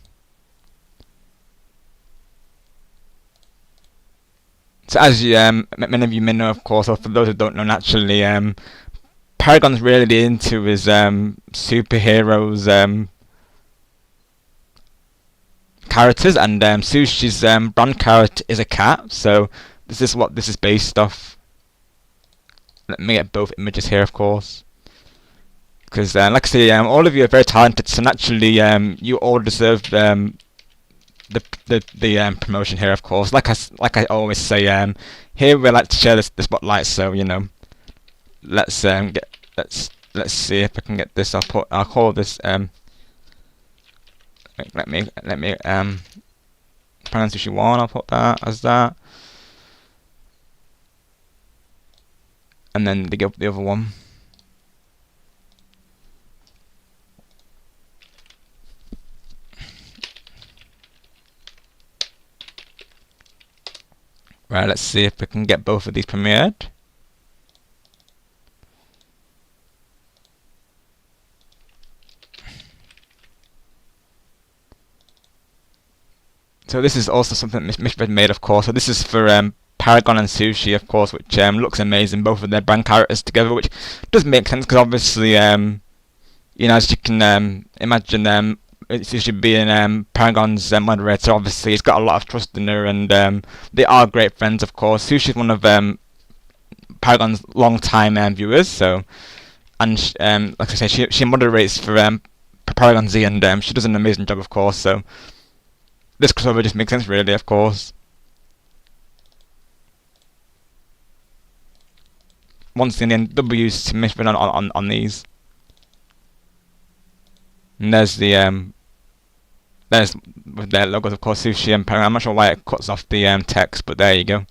So as you, many of you may know, of course, or for those who don't know, naturally, Paragon's really into his superheroes characters, and Sushi's brand character is a cat. So this is what this is based off. Let me get both images here, of course, because like I say, all of you are very talented. So naturally, you all deserve the promotion here, of course. Like I always say, here we like to share the spotlight. So let's see if I can get this. I'll call this let me pronunciation 1. I'll put that as that, and then the other one. Right, let's see if we can get both of these premiered. So this is also something Mishbed made, of course. So this is for Paragon and Sushi, of course, which looks amazing. Both of their brand characters together, which does make sense because obviously, as you can imagine, Sushi being Paragon's moderator, obviously he's got a lot of trust in her, and they are great friends, of course. Sushi's one of Paragon's long-time viewers, so, and like I say, she moderates for Paragon Z, and she does an amazing job, of course. So this crossover just makes sense, really, of course. Once again, W's to Mishbed on these. And there's the there's with their logos, of course, Sushi and Paragon. I'm not sure why it cuts off the text, but there you go.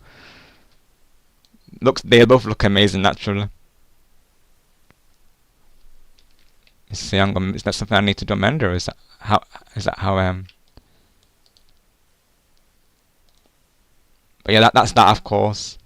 They both look amazing, naturally. Let's see, is that something I need to do amend, or is that how But yeah, that's that, of course.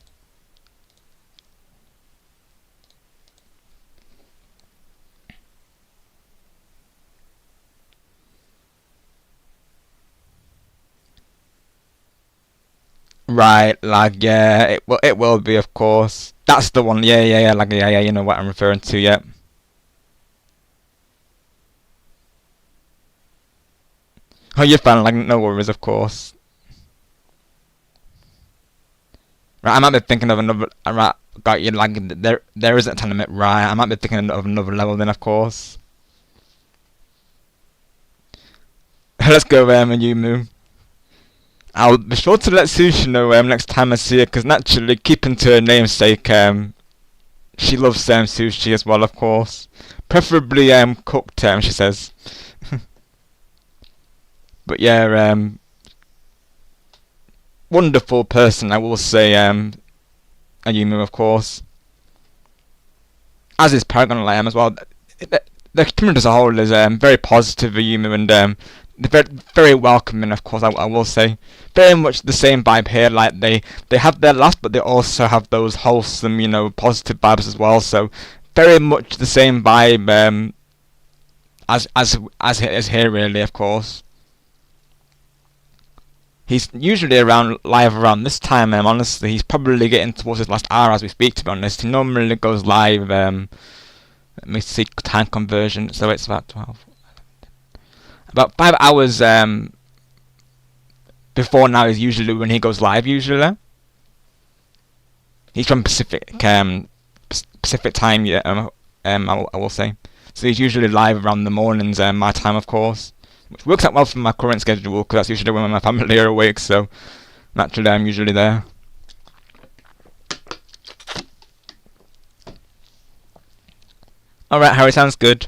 Right, lag, yeah, it will be, of course. That's the one, yeah, lag, yeah, you know what I'm referring to, yeah. Oh, you're fine, like, no worries, of course. Right, I might be thinking of another. Right, got you. Like there isn't a tournament. Right, I might be thinking of another level then, of course. Let's go, Ayumu. I'll be sure to let Sushi know next time I see her, because naturally, keeping to her namesake, she loves sushi as well, of course. Preferably cooked, she says. But yeah, wonderful person, I will say, Ayumu, of course. As is Paragon Lamb as well. The community as a whole is very positive, Ayumu, and they're very welcoming, of course, I will say. Very much the same vibe here, like they have their laughs, but they also have those wholesome, positive vibes as well, so very much the same vibe as it is here, really, of course. He's usually live around this time, honestly. He's probably getting towards his last hour as we speak, to be honest. He normally goes live, let me see time conversion, so it's about 12. About 5 hours before now is usually when he goes live, usually. He's from Pacific time, yeah, I will say. So he's usually live around the mornings, my time, of course. Which works out well for my current schedule, because that's usually when my family are awake, so naturally I'm usually there. Alright, Harry, sounds good.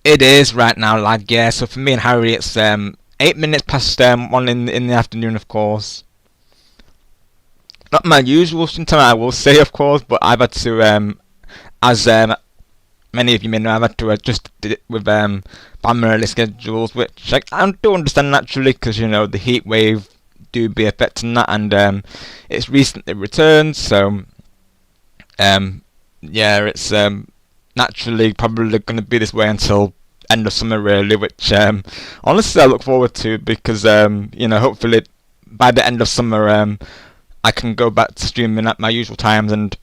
It is right now, lad, yeah, so for me and Harry it's 8 minutes past 1 in the afternoon, of course. Not my usual stream time, I will say, of course, but I've had to, as many of you may know, I've had to adjust it with family schedules, which I do understand naturally, because the heat wave do be affecting that, and it's recently returned, so yeah, it's naturally probably going to be this way until end of summer, really, which honestly I look forward to, because hopefully by the end of summer I can go back to streaming at my usual times, and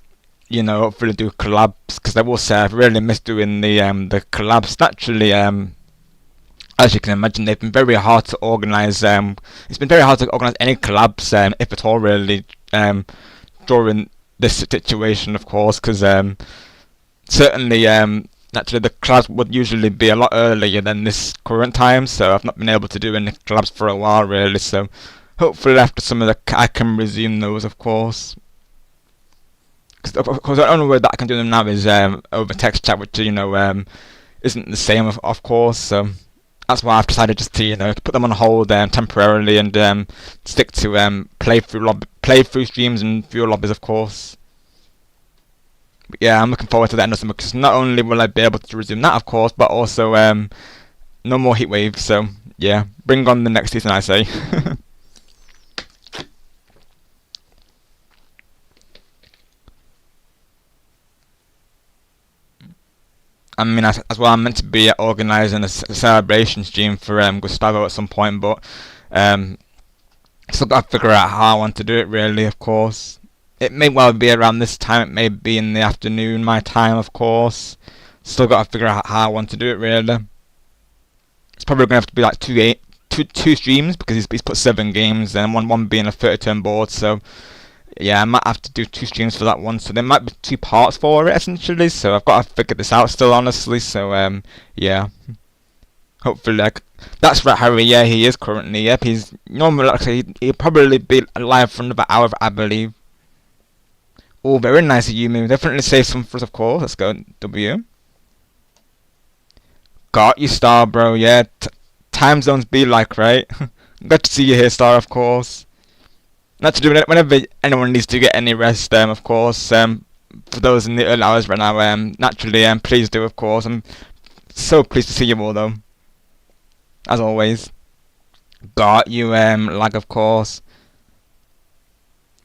hopefully do collabs, because I will say I've really missed doing the collabs. Naturally, as you can imagine, they've been very hard to organise. It's been very hard to organise any collabs, if at all, really, during this situation, of course, because certainly, naturally, the collabs would usually be a lot earlier than this current time, so I've not been able to do any collabs for a while, really, so hopefully after summer I can resume those, of course. Because the only way that I can do them now is over text chat, which isn't the same, of course. So that's why I've decided just to put them on hold temporarily, and stick to playthrough streams and fewer lobbies, of course. But yeah, I'm looking forward to the end of summer, because not only will I be able to resume that, of course, but also no more heat waves. So yeah, bring on the next season, I say. I mean, as well, I'm meant to be organising a celebration stream for Gustavo at some point, but still got to figure out how I want to do it, really, of course. It may well be around this time, it may be in the afternoon, my time, of course. Still got to figure out how I want to do it, really. It's probably going to have to be like two streams, because he's put 7 games, and one being a 30-turn board, so yeah, I might have to do 2 streams for that one, so there might be 2 parts for it, essentially, so I've got to figure this out still, honestly, so yeah. Hopefully, that's right, Harry, yeah, he is currently, yep, he's normally, he'll probably be live for another hour, I believe. Oh, very nice of you, Moo. Definitely save some for us, of course. Let's go, W. Got you, Star, bro, yeah, time zones be like, right? Good to see you here, Star, of course. Not to do it whenever anyone needs to get any rest, of course. For those in the early hours right now, naturally, please do, of course. I'm so pleased to see you all, though. As always. Got you, lag, of course.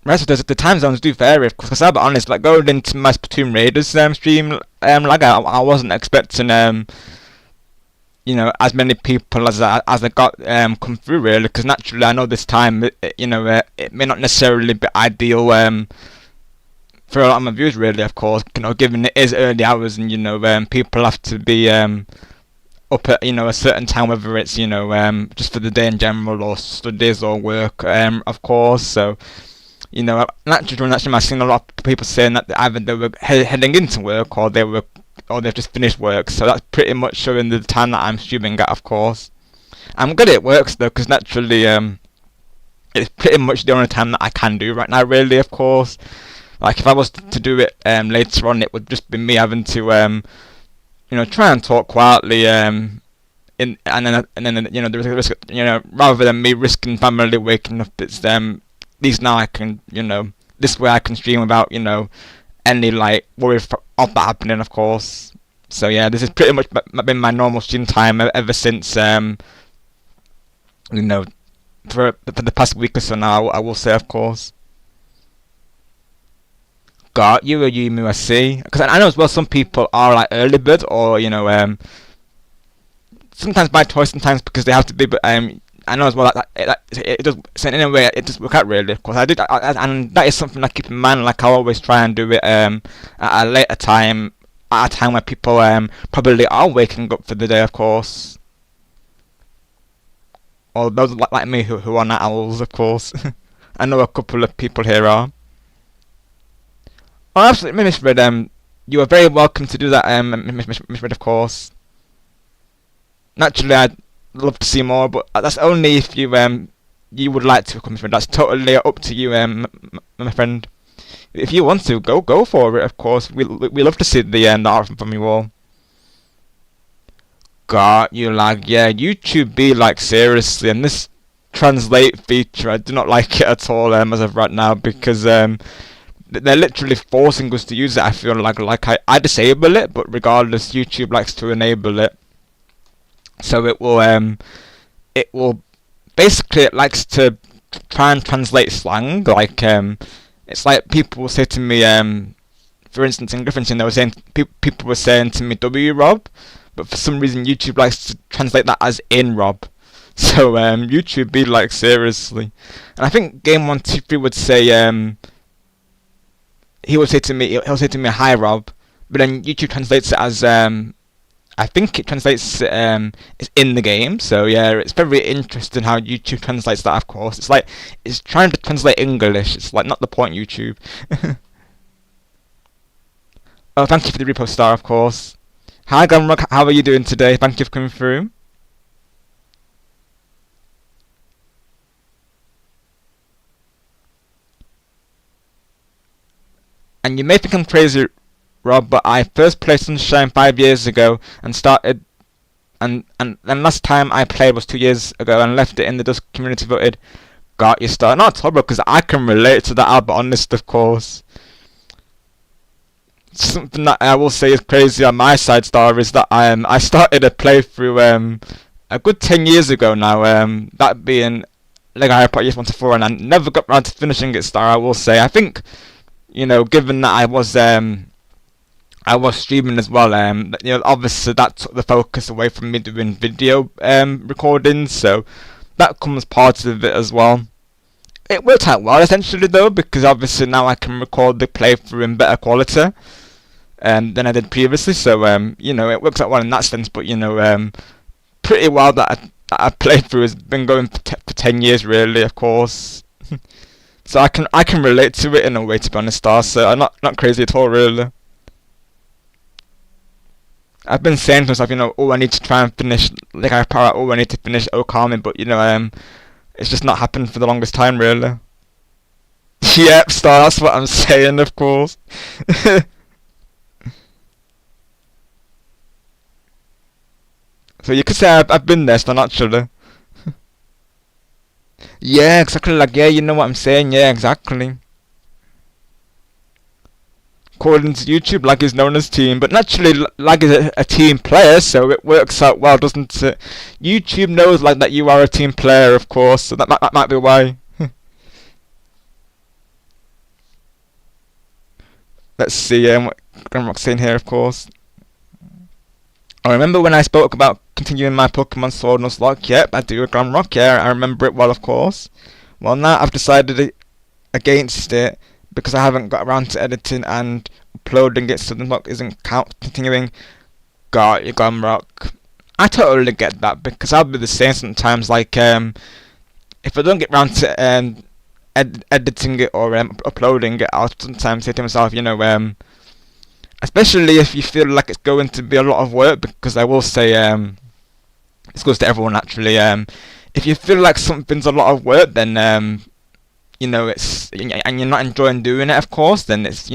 Rest of the time zones do vary, of course. Because I'll be honest, like going into my Splatoon Raiders stream, lag, I wasn't expecting as many people as I got come through, really, because naturally I know this time it may not necessarily be ideal for a lot of my viewers, really, of course, given it is early hours, and people have to be up at a certain time, whether it's just for the day in general or studies or work, of course. So You know, naturally during that stream, I've seen a lot of people saying that either they were heading into work or they've just finished work. So that's pretty much showing the time that I'm streaming at, of course. I'm glad it works though, because naturally, it's pretty much the only time that I can do right now, really, of course. Like, if I was to do it later on, it would just be me having to, try and talk quietly, and then there's a risk, rather than me risking family waking up. It's at least now I can, this way I can stream without, any like worry of that happening, of course. So yeah, this has pretty much been my normal stream time ever since, for the past week or so now, I will say, of course. Got you, Yumu, I see. Because I know as well some people are like early bird, or sometimes by choice, sometimes because they have to be. But I know as well that it does. So in a way, it does work out really. Of course, and that is something I keep in mind. Like I always try and do it at a later time, at a time where people probably are waking up for the day, of course. Or those like me who are night owls, of course. I know a couple of people here are. Oh, absolutely, Miss Red. You are very welcome to do that, Miss Red, of course. Naturally, I'd love to see more, but that's only if you would like to come, Miss Red. That's totally up to you, my friend. If you want to, go for it. Of course, we love to see the art from you all. Got you, lag. Yeah, YouTube be like seriously, and this translate feature, I do not like it at all as of right now, because they're literally forcing us to use it. I feel like I disable it, but regardless, YouTube likes to enable it. So it will basically, it likes to try and translate slang. Like it's like people will say to me, for instance, in Griffin, they were saying people were saying to me W-Rob, but for some reason YouTube likes to translate that as in Rob. So YouTube be like seriously, and I think Game123 would say he'll say to me hi Rob, but then YouTube translates it as I think it translates it's in the game. So yeah, it's very interesting how YouTube translates that. Of course, it's like it's trying to translate English. It's like not the point, YouTube. Oh, thank you for the repost star, of course. Hi Glamrock, how are you doing today? Thank you for coming through. And you may think I'm crazy, Rob, but I first played Sunshine 5 years ago and started, and then last time I played was 2 years ago and left it in the Dusk community voted. Got you start. Not at all, because I can relate to that. I'll be honest, of course. Something that I will say is crazy on my side, Star, is that I started a playthrough a good 10 years ago now. That being Lego Harry Potter Years 1 to 4, and I never got around to finishing it, Star. I will say. I think, given that I was streaming as well, obviously that took the focus away from me doing video recordings, so that comes part of it as well. It worked out well essentially though, because obviously now I can record the playthrough in better quality than I did previously, so it works out well in that sense. But pretty well that a playthrough has been going for 10 years really, of course. So I can relate to it in a way, to be honest, Star. So I'm not crazy at all really. I've been saying to myself, I need to try and finish like I need to finish Okami, but it's just not happened for the longest time really. Yep, Star, that's what I'm saying, of course. So you could say I've been there, Star, naturally. Yeah, exactly, like, yeah, you know what I'm saying, yeah, exactly. According to YouTube, Lag is known as team, but naturally Lag is a team player, so it works out well, doesn't it? YouTube knows like that you are a team player, of course, so that might be why. Let's see what Glamrock's saying here, of course. I remember when I spoke about continuing my Pokemon Sword and Nuzlocke. Yep, I do, Glamrock, yeah, I remember it well, of course. Well, now I've decided against it, because I haven't got around to editing and uploading it, so the Nuzlocke isn't continuing. Got you, Glamrock. I totally get that, because I'll be the same sometimes, like, if I don't get around to editing it or uploading it, I'll sometimes say to myself, especially if you feel like it's going to be a lot of work, because I will say, this goes to everyone actually, if you feel like something's a lot of work, then it's, and you're not enjoying doing it, of course, then it's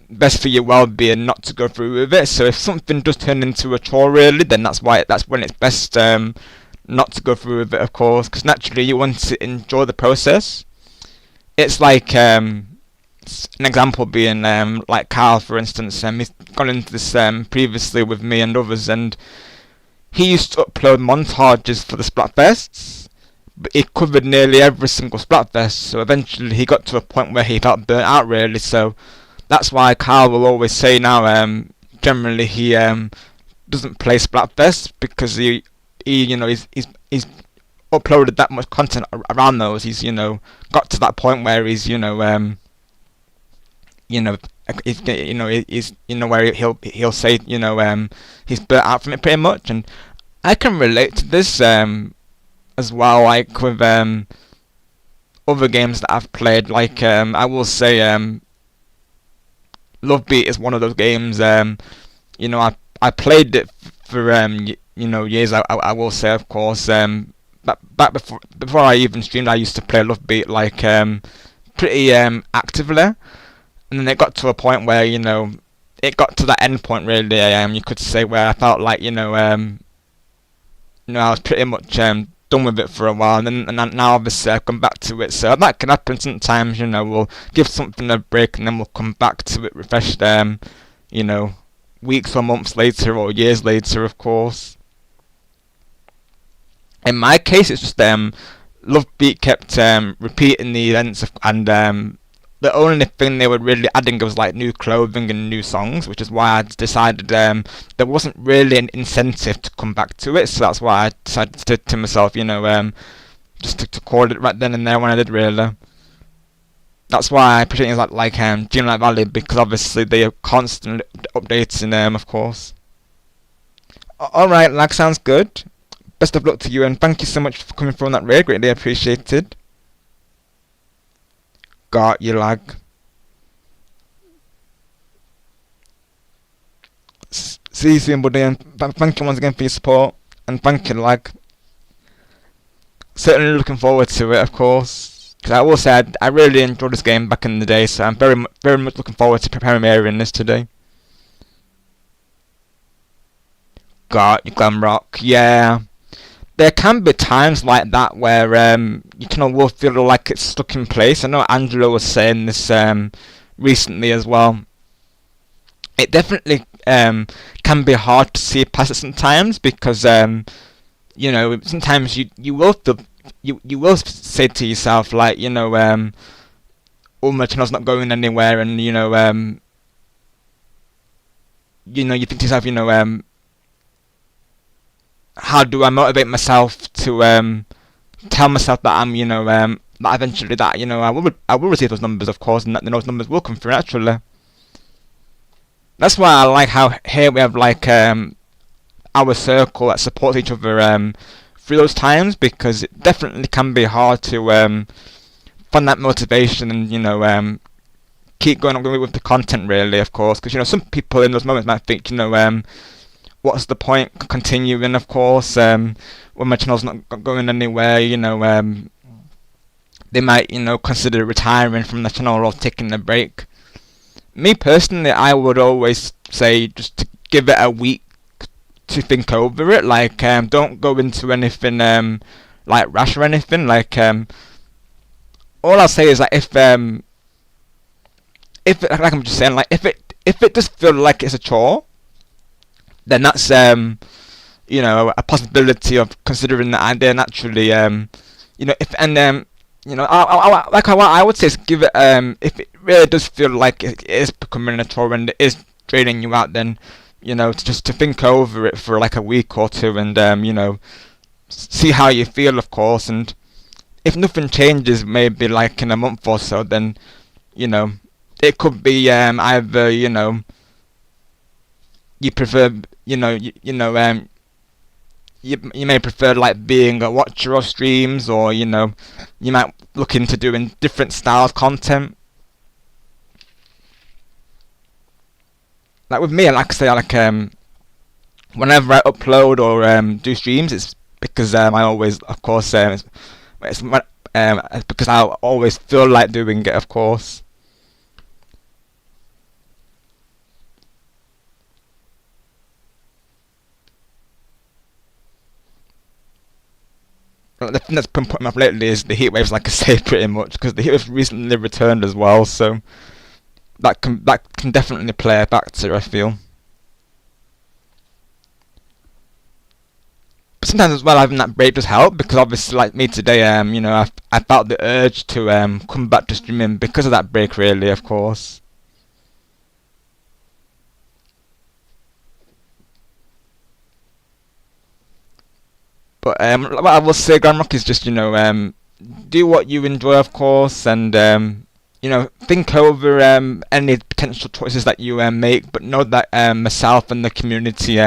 best for your well-being not to go through with it. So if something does turn into a chore, really, then that's when it's best not to go through with it, of course, because naturally you want to enjoy the process. It's like an example being like Carl, for instance. He's gone into this previously with me and others, and he used to upload montages for the Splatfests, but he covered nearly every single Splatfest, so eventually he got to a point where he felt burnt out, really. So that's why Carl will always say now, generally he doesn't play Splatfest, because he's uploaded that much content around those. He's got to that point where he's where he'll say he's burnt out from it pretty much. And I can relate to this as well, like with other games that I've played. Like I will say Love Beat is one of those games. I played it for years. I will say, of course. Back before I even streamed, I used to play Love Beat like pretty actively, and then it got to a point where it got to that end point, really. You could say, where I felt like I was pretty much done with it for a while, and now obviously I've come back to it. So that can happen sometimes. We'll give something a break, and then we'll come back to it refreshed. Weeks or months later, or years later, of course. In my case, it's just Love Beat kept repeating the events, and the only thing they were really adding was like new clothing and new songs, which is why I decided there wasn't really an incentive to come back to it. So that's why I decided to myself, just to call it right then and there when I did, really. That's why I appreciate things like Dreamlight Valley, because obviously they are constantly updating them, of course. Alright, lag sounds good. Best of luck to you, and thank you so much for coming through on that raid, greatly appreciated. Got you, lag. See you soon, buddy, and thank you once again for your support, and thank you, lag. Certainly looking forward to it, of course, because I will say I really enjoyed this game back in the day, so I'm very much looking forward to preparing my area in this today. Got you, Glamrock, yeah. There can be times like that where you will feel like it's stuck in place. I know Angelo was saying this recently as well. It definitely can be hard to see past it sometimes, because sometimes you will feel, you will say to yourself like oh, my channel's not going anywhere, and you think to yourself how do I motivate myself to tell myself that I'm that eventually that I will receive those numbers, of course, and that those numbers will come through naturally. That's why I like how here we have like our circle that supports each other through those times, because it definitely can be hard to find that motivation and keep going on with the content, really, of course, because some people in those moments might think what's the point continuing, of course, when my channel's not going anywhere. They might consider retiring from the channel or taking a break. Me personally, I would always say just to give it a week to think over it. Like don't go into anything like rash or anything. Like all I'll say is that if like I'm just saying, like if it does feel like it's a chore, then that's a possibility of considering that idea naturally. If like I would say is give it if it really does feel like it is becoming a chore and it is draining you out, then just to think over it for like a week or two, and see how you feel, of course. And if nothing changes, maybe like in a month or so, then it could be either you prefer you may prefer like being a watcher of streams, or you might look into doing different styles of content. Like with me, like I say, like whenever I upload or do streams, it's because I always, of course, it's because I always feel like doing it, of course. The thing that's been putting me off lately is the heat waves, like I say, pretty much, because the heat waves recently returned as well, so that can definitely play a factor, I feel. But sometimes as well, having that break does help, because obviously, like me today, I felt the urge to come back to streaming because of that break, really, of course. But what I will say, Glamrock, is just do what you enjoy, of course, and think over any potential choices that you make, but know that myself and the community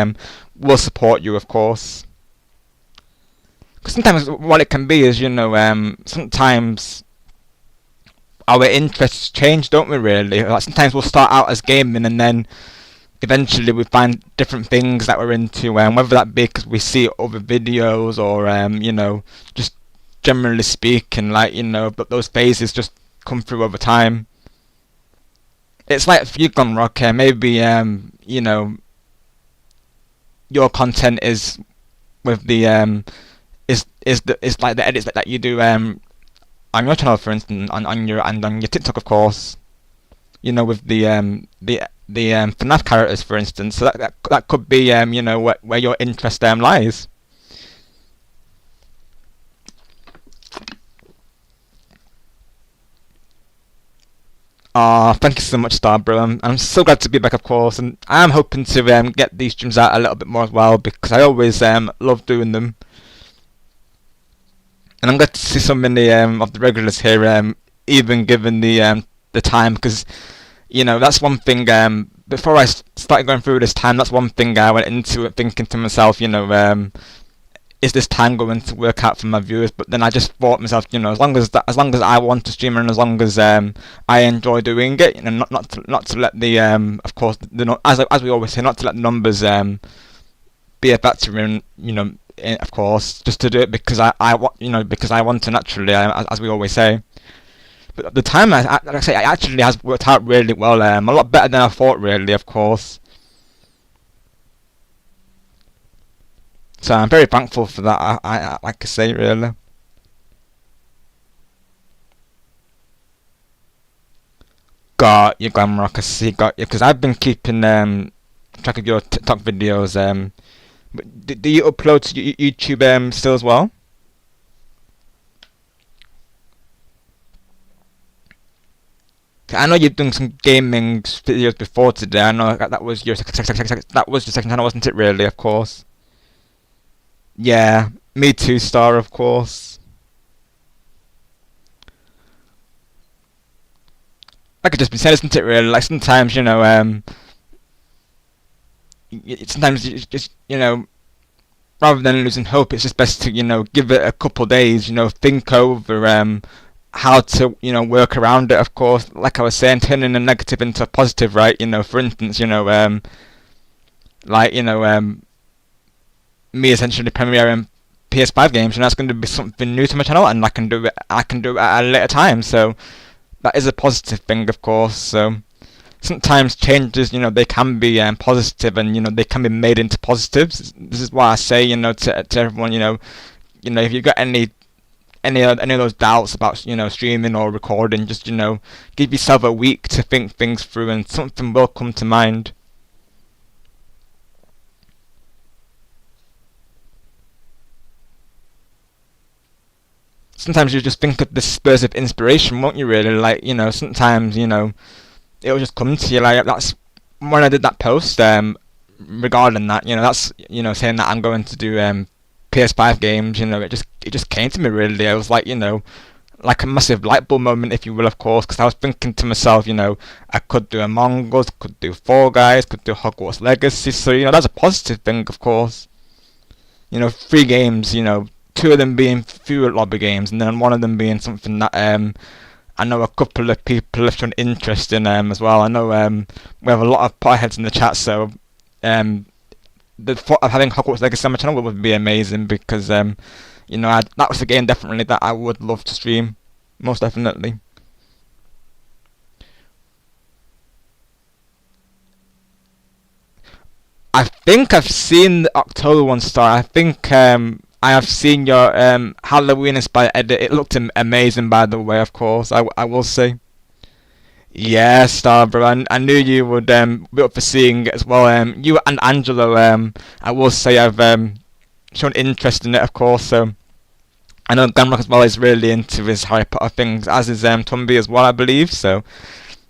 will support you, of course. Because sometimes what it can be is, sometimes our interests change, don't we? Really, like sometimes we'll start out as gaming, and then eventually we find different things that we're into, whether that be because we see other videos or just generally speaking, like but those phases just come through over time. It's like for you, Glamrock, maybe your content is with the is like the edits that you do on your channel, for instance, on your TikTok, of course. With the FNAF characters, for instance. So that could be where your interest lies. Thank you so much, Starbro. I'm so glad to be back, of course, and I am hoping to get these streams out a little bit more as well, because I always love doing them. And I'm glad to see so many of the regulars here, even given the time, because that's one thing. Before I started going through this time, that's one thing I went into it thinking to myself, is this time going to work out for my viewers? But then I just thought to myself, as long as I want to stream and as long as I enjoy doing it, not to let the of course as we always say, not to let the numbers be a factor in, of course, just to do it because I want because I want to naturally, as we always say. But at the time, like I say, it actually has worked out really well, a lot better than I thought, really, of course. So I'm very thankful for that. I like I say, really. Got you, Glamrock. I see, got you. Because I've been keeping track of your TikTok videos. But do you upload to YouTube still as well? I know you've done some gaming videos before today. I know that was your second channel, wasn't it? Really, of course. Yeah, me too, Star, of course. Like I just been saying, isn't it? Really, like sometimes sometimes you just rather than losing hope, it's just best to give it a couple days. Think over how to work around it. Of course, like I was saying, turning a negative into a positive, right? For instance, like me essentially premiering PS5 games, and that's going to be something new to my channel, and I can do it. I can do it at a later time, so that is a positive thing, of course. So sometimes changes, they can be positive, and they can be made into positives. This is why I say, to everyone, if you've got any of those doubts about streaming or recording, just give yourself a week to think things through, and something will come to mind. Sometimes you just think of the spurs of inspiration, won't you? Really, like sometimes it'll just come to you. Like that's when I did that post regarding that. That's saying that I'm going to do PS5 games. It just came to me, really. I was like like a massive light bulb moment, if you will, of course, because I was thinking to myself, I could do Among Us, could do Fall Guys, could do Hogwarts Legacy. So that's a positive thing, of course. 3 games, two of them being fewer lobby games, and then one of them being something that I know a couple of people have shown interest in as well. I know we have a lot of pieheads in the chat, so the thought of having Hogwarts Legacy on my channel would be amazing, because that was a game definitely that I would love to stream, most definitely. I think I've seen the October one, Star. I think I have seen your Halloween inspired edit. It looked amazing, by the way. Of course, I will say. Yeah, Star, bro. I knew you would be up for seeing it as well. You and Angelo, I will say, I've shown interest in it, of course. So I know Gamrock as well is really into his Harry Potter things, as is Tumby as well, I believe. So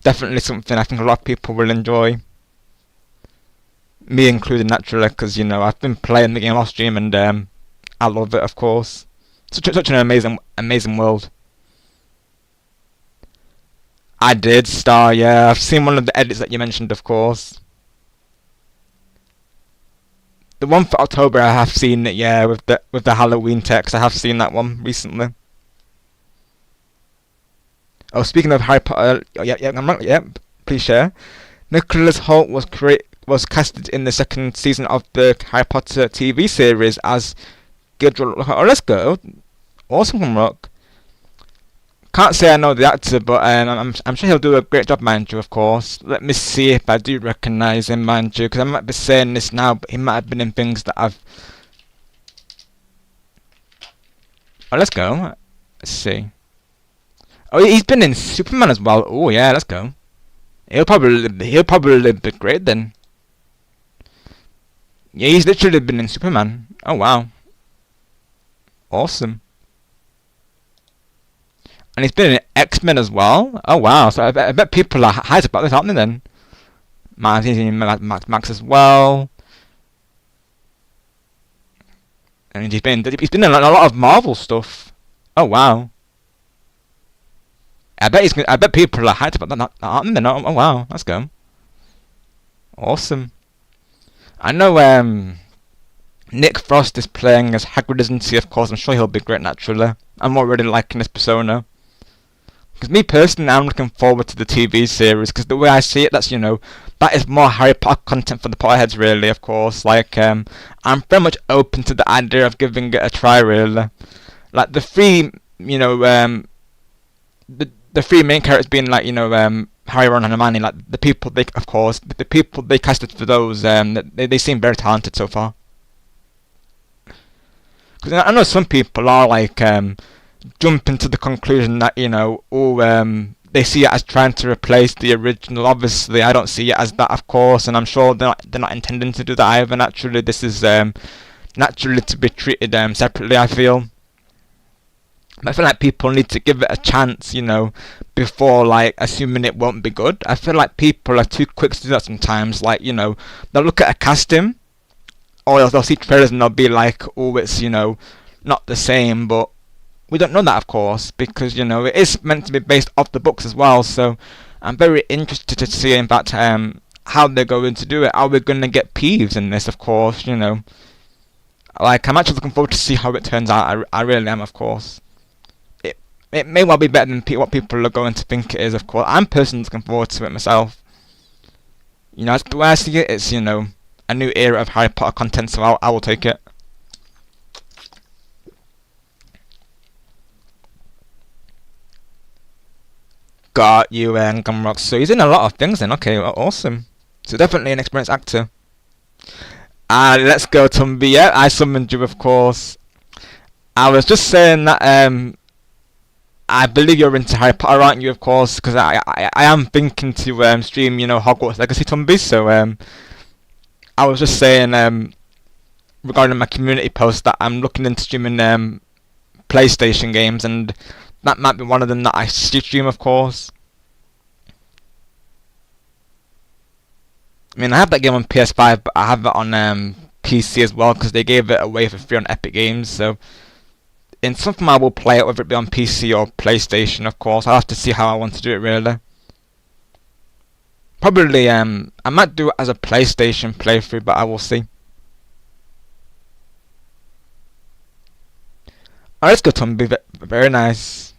definitely something I think a lot of people will enjoy. Me included, naturally, because I've been playing the game off stream, and I love it, of course. Such an amazing world. I did, Star. Yeah, I've seen one of the edits that you mentioned, of course. The one for October, I have seen it. Yeah, with the Halloween text, I have seen that one recently. Oh, speaking of Harry Potter, yeah, please share. Nicholas Hoult was casted in the second season of the Harry Potter TV series as Gilderoy. Oh, let's go. Awesome, Rock. Can't say I know the actor, but I'm sure he'll do a great job, mind you, of course. Let me see if I do recognise him, mind you, because I might be saying this now, but he might have been in things that I've... Oh, let's go. Let's see. Oh, he's been in Superman as well. Oh, yeah, let's go. He'll probably be great then. Yeah, he's literally been in Superman. Oh, wow. Awesome. And he's been in X-Men as well. Oh, wow. So I bet people are hyped about this, aren't they, then? He's in Max as well. And he's been in a lot of Marvel stuff. Oh, wow. I bet people are hyped about that, aren't they? Oh, wow. Let's go. Awesome. I know Nick Frost is playing as Hagrid, isn't he? Of course, I'm sure he'll be great, naturally. I'm already liking his persona. Because me personally, I'm looking forward to the TV series, because the way I see it, that is more Harry Potter content for the Potterheads, really, of course. Like, I'm very much open to the idea of giving it a try, really. Like, the three, the three main characters being, like, Harry, Ron, and Hermione, like, the people they casted for those, they seem very talented so far. Because I know some people are, like, jumping to the conclusion that, they see it as trying to replace the original. Obviously, I don't see it as that, of course, and I'm sure they're not intending to do that either. Naturally, this is naturally to be treated separately, I feel. I feel like people need to give it a chance, before, like, assuming it won't be good. I feel like people are too quick to do that sometimes. Like, they'll look at a casting, or they'll see trailers and they'll be like, oh, it's, not the same, but we don't know that, of course, because, it is meant to be based off the books as well, so I'm very interested to see, in fact, how they're going to do it. Are we going to get Peeves in this, of course, Like, I'm actually looking forward to see how it turns out. I really am, of course. It may well be better than what people are going to think it is, of course. I'm personally looking forward to it myself. That's the way I see it. It's, a new era of Harry Potter content, so I will take it. Got you, Gamrock. So he's in a lot of things then. Okay, awesome. So definitely an experienced actor. Let's go, Tumby. Yeah, I summoned you, of course. I was just saying that I believe you're into Harry Potter, aren't you? Of course, because I am thinking to stream, Hogwarts Legacy, Tumby. So I was just saying regarding my community post that I'm looking into streaming PlayStation games, and that might be one of them that I stream, of course. I mean, I have that game on PS5, but I have it on PC as well, because they gave it away for free on Epic Games. So in some form I will play it, whether it be on PC or PlayStation, of course. I'll have to see how I want to do it, really. Probably, I might do it as a PlayStation playthrough, but I will see. Oh, that's good, Tom. Very nice.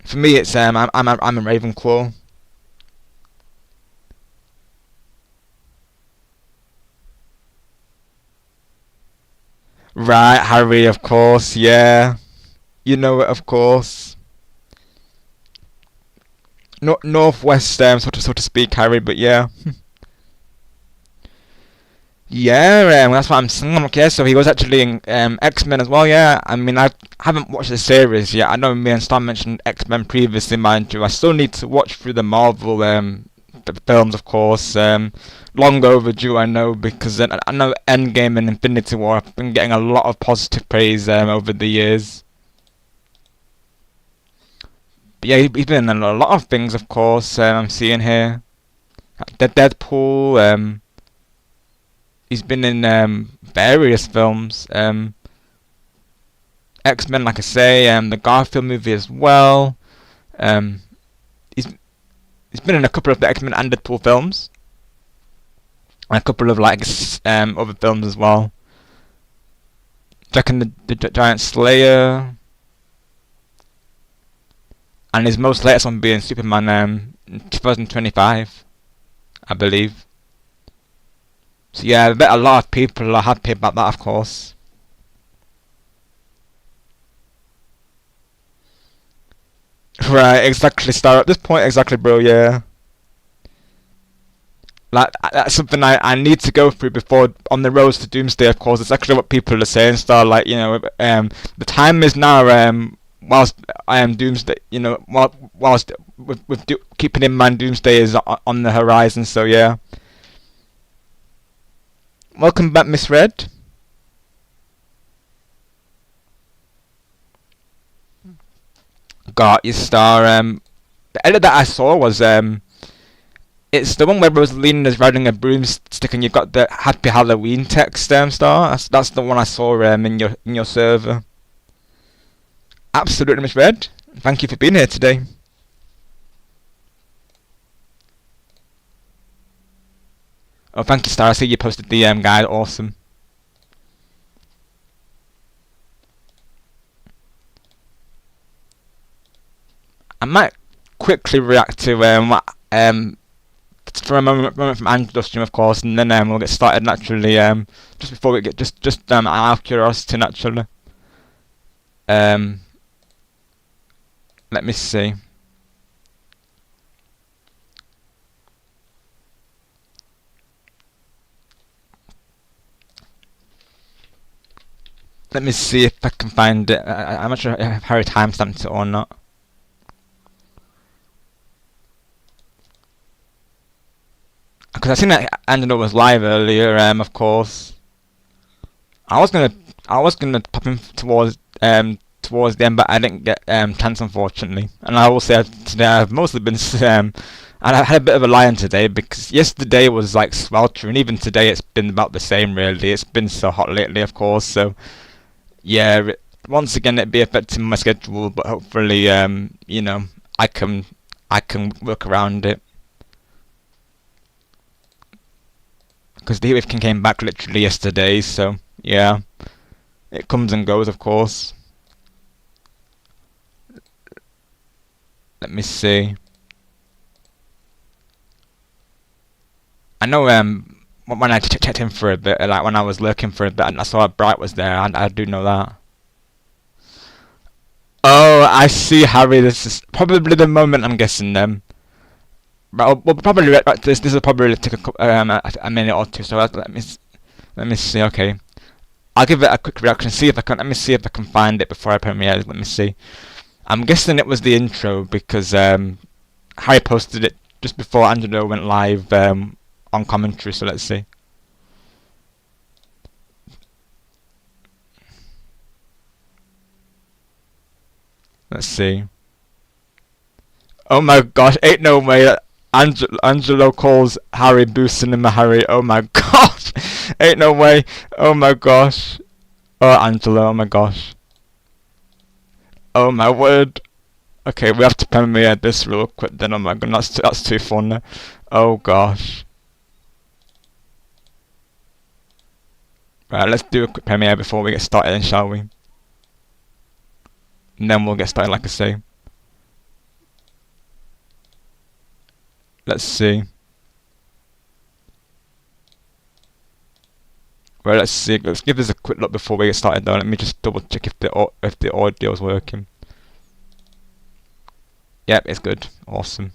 For me, it's I'm a Ravenclaw. Right, Harry, of course. Yeah, you know it, of course. No, northwest, so to speak, Harry. But yeah. Yeah, that's what I'm saying. Okay, so he was actually in X-Men as well. Yeah, I mean, I haven't watched the series yet. I know me and Stan mentioned X-Men previously, mind you. I still need to watch through the Marvel films, of course. Long overdue, I know, because I know Endgame and Infinity War have been getting a lot of positive praise over the years. But yeah, he's been in a lot of things, of course. I'm seeing here, Deadpool. He's been in various films. X-Men, like I say, the Garfield movie as well. Um, he's he's been in a couple of the X-Men and Deadpool films, and a couple of like other films as well. Jack and the Giant Slayer, and his most latest one being Superman in 2025, I believe. So yeah, I bet a lot of people are happy about that, of course. Right, exactly, Star. At this point, exactly, bro. Yeah, like that's something I need to go through before on the road to Doomsday. Of course, it's actually what people are saying, Star. Like the time is now. Whilst I am Doomsday, whilst keeping in mind Doomsday is on the horizon. So yeah, welcome back, Miss Red. Got your Star. The edit that I saw was it's the one where Rosalina is riding a broomstick and you've got the Happy Halloween text, Star. That's the one I saw in your server. Absolutely, Miss Red. Thank you for being here today. Oh, thank you, Star. I see you posted the guide. Awesome. I might quickly react to for a moment from Angela's stream, of course, and then we'll get started naturally. Just before we get just out of curiosity, naturally. Let me see. Let me see if I can find it. I'm not sure if Harry timestamped it or not. Because I seen that Angela was live earlier. Of course. I was gonna pop in towards the end, but I didn't get chance, unfortunately. And I will say today I've mostly been and I had a bit of a lie-in today because yesterday was like sweltering. Even today it's been about the same, really. It's been so hot lately, of course. So yeah, once again it'd be affecting my schedule, but hopefully I can work around it. Because the heat came back literally yesterday, so yeah, it comes and goes, of course. Let me see. I know when I checked in for a bit, like when I was lurking for a bit, and I saw Bright was there, and I do know that. Oh, I see, Harry. This is probably the moment, I'm guessing then. Well, probably this will probably take a minute or two. So let me see. Okay, I'll give it a quick reaction. See if I can. Let me see if I can find it before I premiere. Let me see. I'm guessing it was the intro because Harry posted it just before Angelo went live on commentary. So let's see. Let's see. Oh my gosh! Ain't no way. Angelo calls Harry Boo Cinema Harry. Oh my gosh! Ain't no way. Oh my gosh. Oh, Angelo. Oh my gosh. Oh my word. Okay, we have to premiere this real quick then. Oh my god, that's too funny. Oh gosh. Right, let's do a quick premiere before we get started then, shall we? And then we'll get started, like I say. Let's see. Well, let's see. Let's give this a quick look before we get started though. Let me just double check if the audio is working. Yep, it's good. Awesome.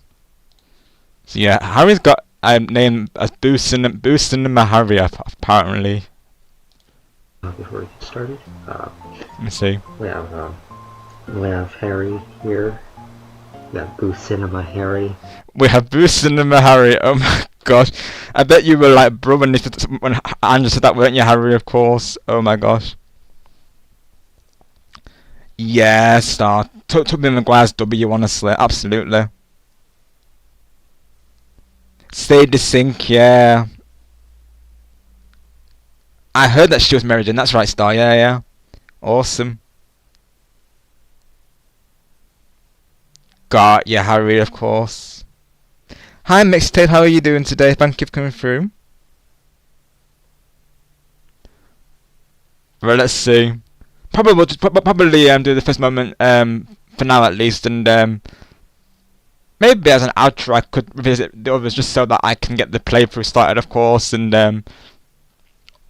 So yeah, Harry's got name as Boo Cinema Harry apparently. Before we get started, Let me see. we have Harry here. We have Boo Cinema Harry. We have Boo Cinema Harry. Oh my gosh, I bet you were like bro when Andrew said that, weren't you, Harry? Of course. Oh my gosh. Yeah, star. Tubby Maguire's W, honestly, absolutely. Stay the Sink, yeah. I heard that she was married in. That's right, Star. Yeah, yeah. Awesome. Got you, Harry, of course. Hi, Mixtape. How are you doing today? Thank you for coming through. Right, let's see. Probably we'll just probably do the first moment for now at least, and maybe as an outro I could revisit the others just so that I can get the playthrough started, of course, and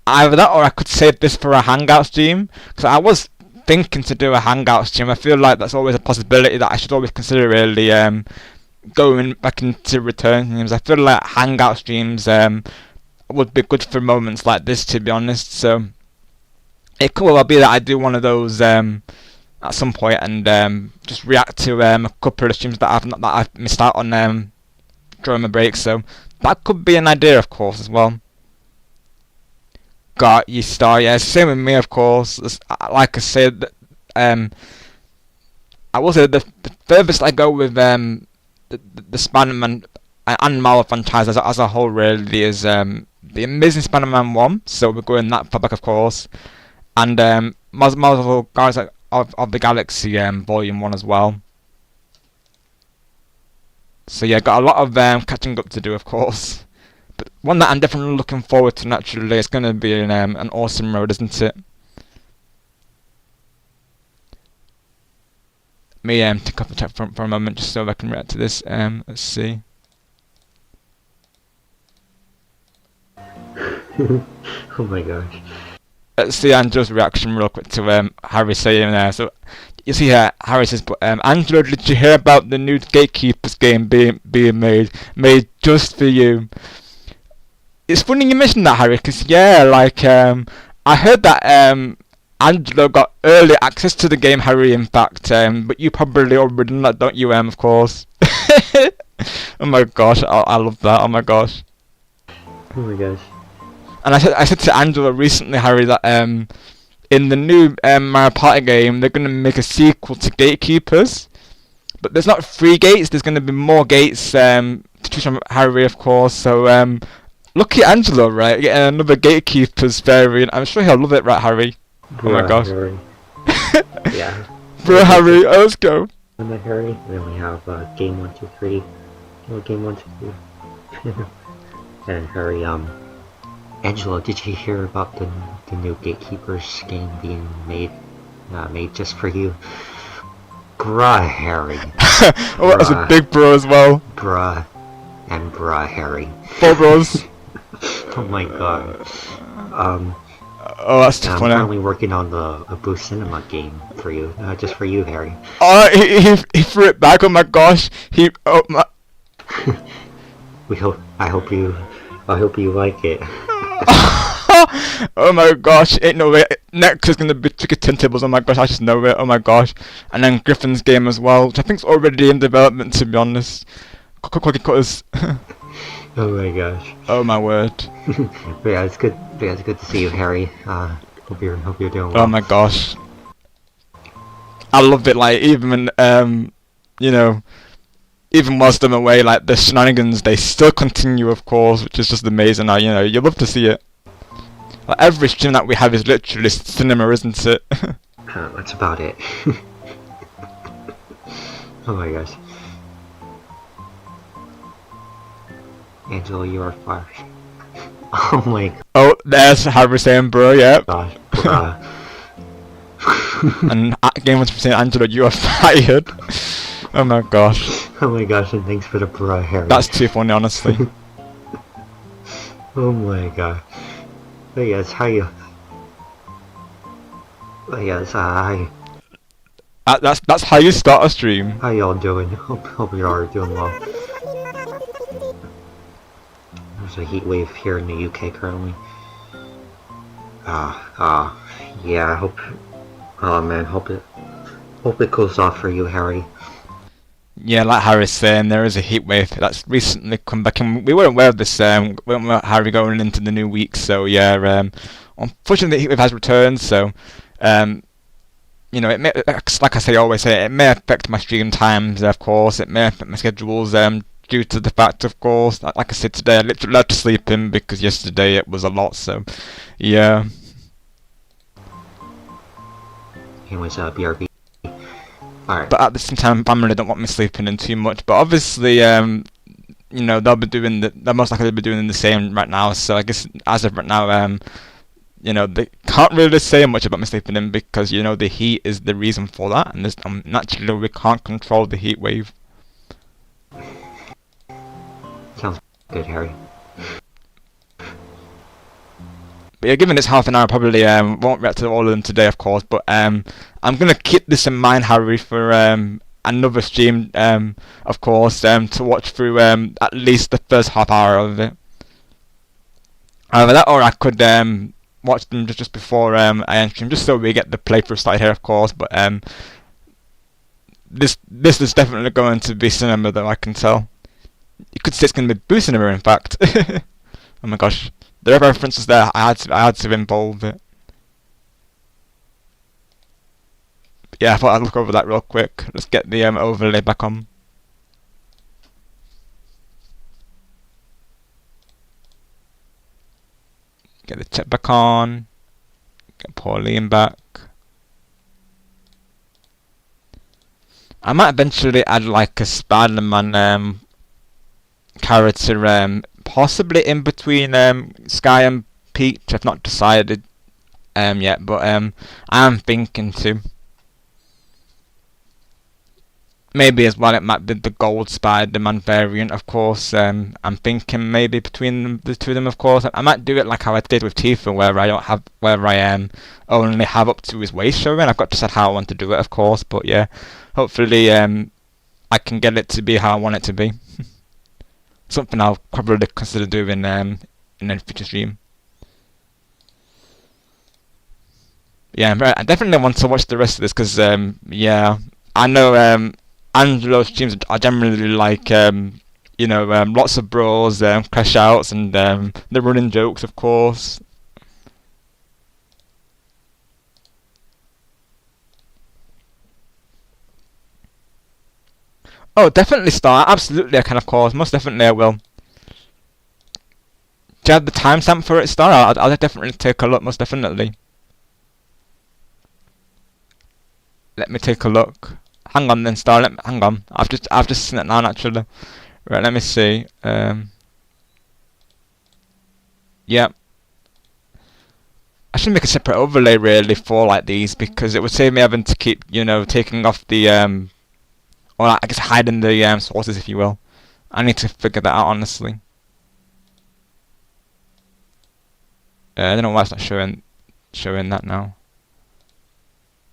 either that or I could save this for a hangout stream, because I was thinking to do a hangout stream. I feel like that's always a possibility that I should always consider, really, going back into return games. I feel like hangout streams would be good for moments like this, to be honest. So it could well be that I do one of those at some point and just react to a couple of streams that I've missed out on during my break. So that could be an idea, of course, as well. Got you, Star. Yeah, same with me, of course. Like I said, I will say the furthest I go with the Spider-Man and Marvel franchise as a whole really is the Amazing Spider-Man 1. So we're going that far back, of course, and Marvel Guardians of the Galaxy Volume 1 as well. So yeah, got a lot of catching up to do, of course. But one that I'm definitely looking forward to, naturally. It's going to be an awesome road, isn't it? Let me take off the chat for a moment just so I can react to this. Let's see. Oh my gosh. Let's see Angela's reaction real quick to Harry saying there. So you see here, Harry says, "But Angela, did you hear about the new Gatekeepers game being made just for you?" It's funny you mentioned that, Harry, because yeah, like I heard that Angelo got early access to the game, Harry, in fact, but you probably already know that, don't you, of course? Oh my gosh, I love that, oh my gosh. Oh my gosh. And I said to Angelo recently, Harry, that in the new Mario Party game, they're going to make a sequel to Gatekeepers, but there's not 3 gates, there's going to be more gates to choose from, Harry, of course, so lucky Angelo, right, getting another Gatekeepers variant. I'm sure he'll love it, right, Harry? Oh my gosh. Harry. Yeah. Bro, Harry, let's go. And Harry, we only have game 1, 2, 3. Oh, game 1, 2, 3. And Harry, Angelo, did you hear about the new Gatekeepers game being made just for you? Bruh, Harry. Oh, that's a big bro as well. Bruh. And bruh, Harry. 4 bros. Oh my god. Oh, that's too I'm funny. currently working on a Boo Cinema game for you, just for you, Harry. Oh, he threw it back. Oh my gosh. Oh my. I hope you like it. Oh my gosh, ain't no way. Next is gonna be Tricky Turntables. Oh my gosh, I just know it. Oh my gosh. And then Griffin's game as well, which I think's already in development, to be honest. Cookie Cutters. Oh my gosh. Oh my word. But yeah, it's good. Yeah, it's good to see you, Harry. Hope you're doing well. Oh my gosh. I love it. Like even you know, even whilst I'm away, like the shenanigans they still continue, of course, which is just amazing. Now you know you love to see it. Like every stream that we have is literally cinema, isn't it? That's about it. Oh my gosh. Angela, you are fire. Oh my Oh, there's Harry saying bro, yep. gosh, bruh. And Game was saying, Angela, you are fired. Oh my gosh. Oh my gosh, and thanks for the bruh, Harry. That's too funny, honestly. Oh my god. But yes, how you... But yes, hi. That's how you start a stream. How y'all doing? Hope you are doing well. There's a heat wave here in the UK currently. Yeah, I hope... Oh man, hope it goes off for you, Harry. Yeah, like Harry's saying, there is a heat wave that's recently come back, and we weren't aware of this. We weren't aware of Harry going into the new week, so yeah. Unfortunately, the heat wave has returned. So, you know, it may, like I say, always say, it may affect my stream times. Of course, it may affect my schedules. Due to the fact, of course, like I said today, I literally had to sleep in because yesterday it was a lot. So, yeah. Anyways, BRB. Alright. But at the same time, family don't want me sleeping in too much. But obviously, you know, they'll most likely be doing the same right now. So I guess as of right now, you know, they can't really say much about me sleeping in because, you know, the heat is the reason for that, and naturally we can't control the heat wave. Sounds good, Harry. But yeah, given it's half an hour, I probably won't react to all of them today, of course. But I'm gonna keep this in mind, Harry, for another stream, of course, to watch through at least the first half hour of it. Either that, or I could watch them just before I end stream, just so we get the playthrough started here, of course. But this is definitely going to be cinema, though, I can tell. You could say it's going to be Boo Cinema, in fact. Oh my gosh. There are references there. I had to involve it. Yeah, I thought I'd look over that real quick. Let's get the overlay back on. Get the chat back on. Get Pauline back. I might eventually add like a Spider-Man character, possibly in between Sky and Peach. I've not decided yet, but I'm thinking to. Maybe as well it might be the Gold Spider-Man variant, of course. I'm thinking maybe between the two of them, of course. I might do it like how I did with Tifa, where I only have up to his waist showing. I've got to decide how I want to do it, of course. But yeah, hopefully I can get it to be how I want it to be. Something I'll probably consider doing in a future stream. Yeah, I definitely want to watch the rest of this because yeah, I know Angelo's streams are generally like you know, lots of brawls, crash outs, and the running jokes, of course. Oh, definitely start. Absolutely, I can, of course. Most definitely, I will. Do you have the timestamp for it, Star? I'll definitely take a look. Most definitely. Let me take a look. Hang on, then, Star. Hang on. I've just seen it now, actually. Right. Let me see. Yeah. I should make a separate overlay really for like these because it would save me having to keep, you know, taking off the or I guess hiding the sources, if you will. I need to figure that out, honestly. I don't know why it's not showing that now.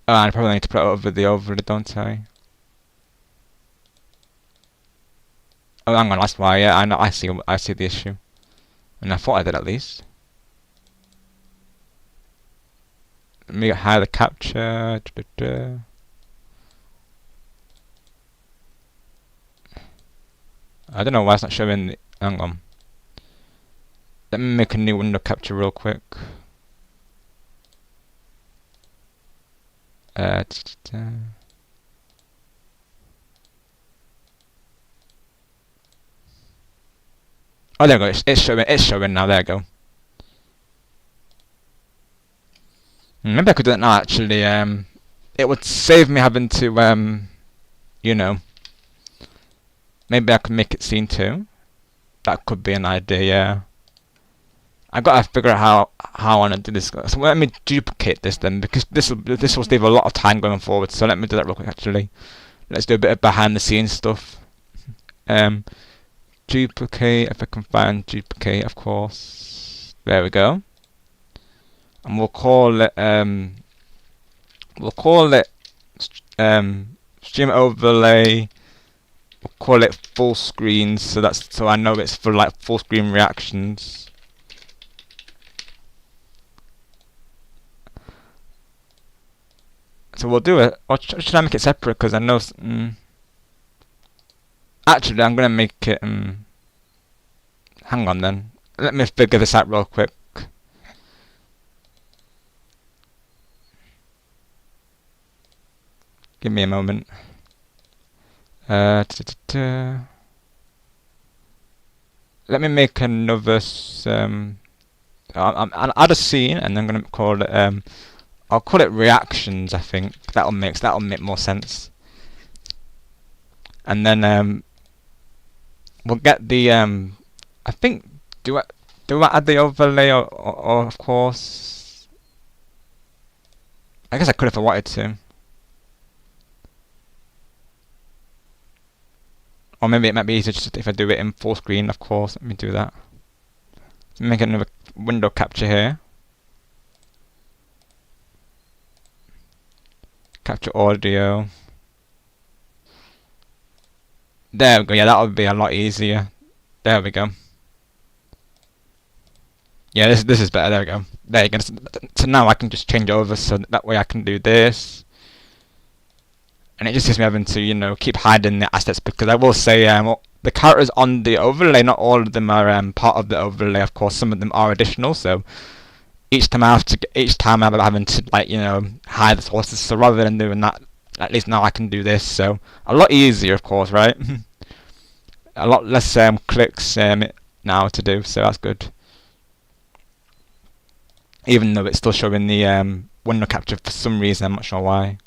Oh, I probably need to put it over the overlay, don't I? Oh, hang on, that's why. Yeah, I know. I see the issue, and I thought I did at least. Let me hide the capture. I don't know why it's not showing. Hang on. Let me make a new window capture real quick. Oh, there we go. It's showing. It's showing now. There we go. Maybe I could do that now. Actually, it would save me having to, you know. Maybe I could make it scene 2. That could be an idea. Yeah. I gotta figure out how I want to do this. So let me duplicate this then, because this will save a lot of time going forward. So let me do that real quick. Actually, let's do a bit of behind the scenes stuff. Duplicate, if I can find duplicate, of course. There we go. And we'll call it stream overlay. We'll call it full screen, so I know it's for like full screen reactions. So we'll do it. Or should I make it separate? Because I know. Actually, I'm gonna make it. Hang on then. Let me figure this out real quick. Give me a moment. Let me make another. I'll add a scene, and I'm gonna call it. I'll call it reactions. I think that'll make more sense. And then we'll get the. I think do I add the overlay or of course. I guess I could if I wanted to. Or maybe it might be easier just if I do it in full screen, of course. Let me do that. Make another window capture here. Capture audio. There we go. Yeah, that would be a lot easier. There we go. Yeah, this is better. There we go. There you go. So now I can just change over, so that way I can do this. And it just gives me having to, keep hiding the assets, because I will say, the characters on the overlay, not all of them are part of the overlay. Of course, some of them are additional. So each time I'm having to hide the sources. So rather than doing that, at least now I can do this. So a lot easier, of course, right? A lot less clicks now to do. So that's good. Even though it's still showing the window capture for some reason, I'm not sure why.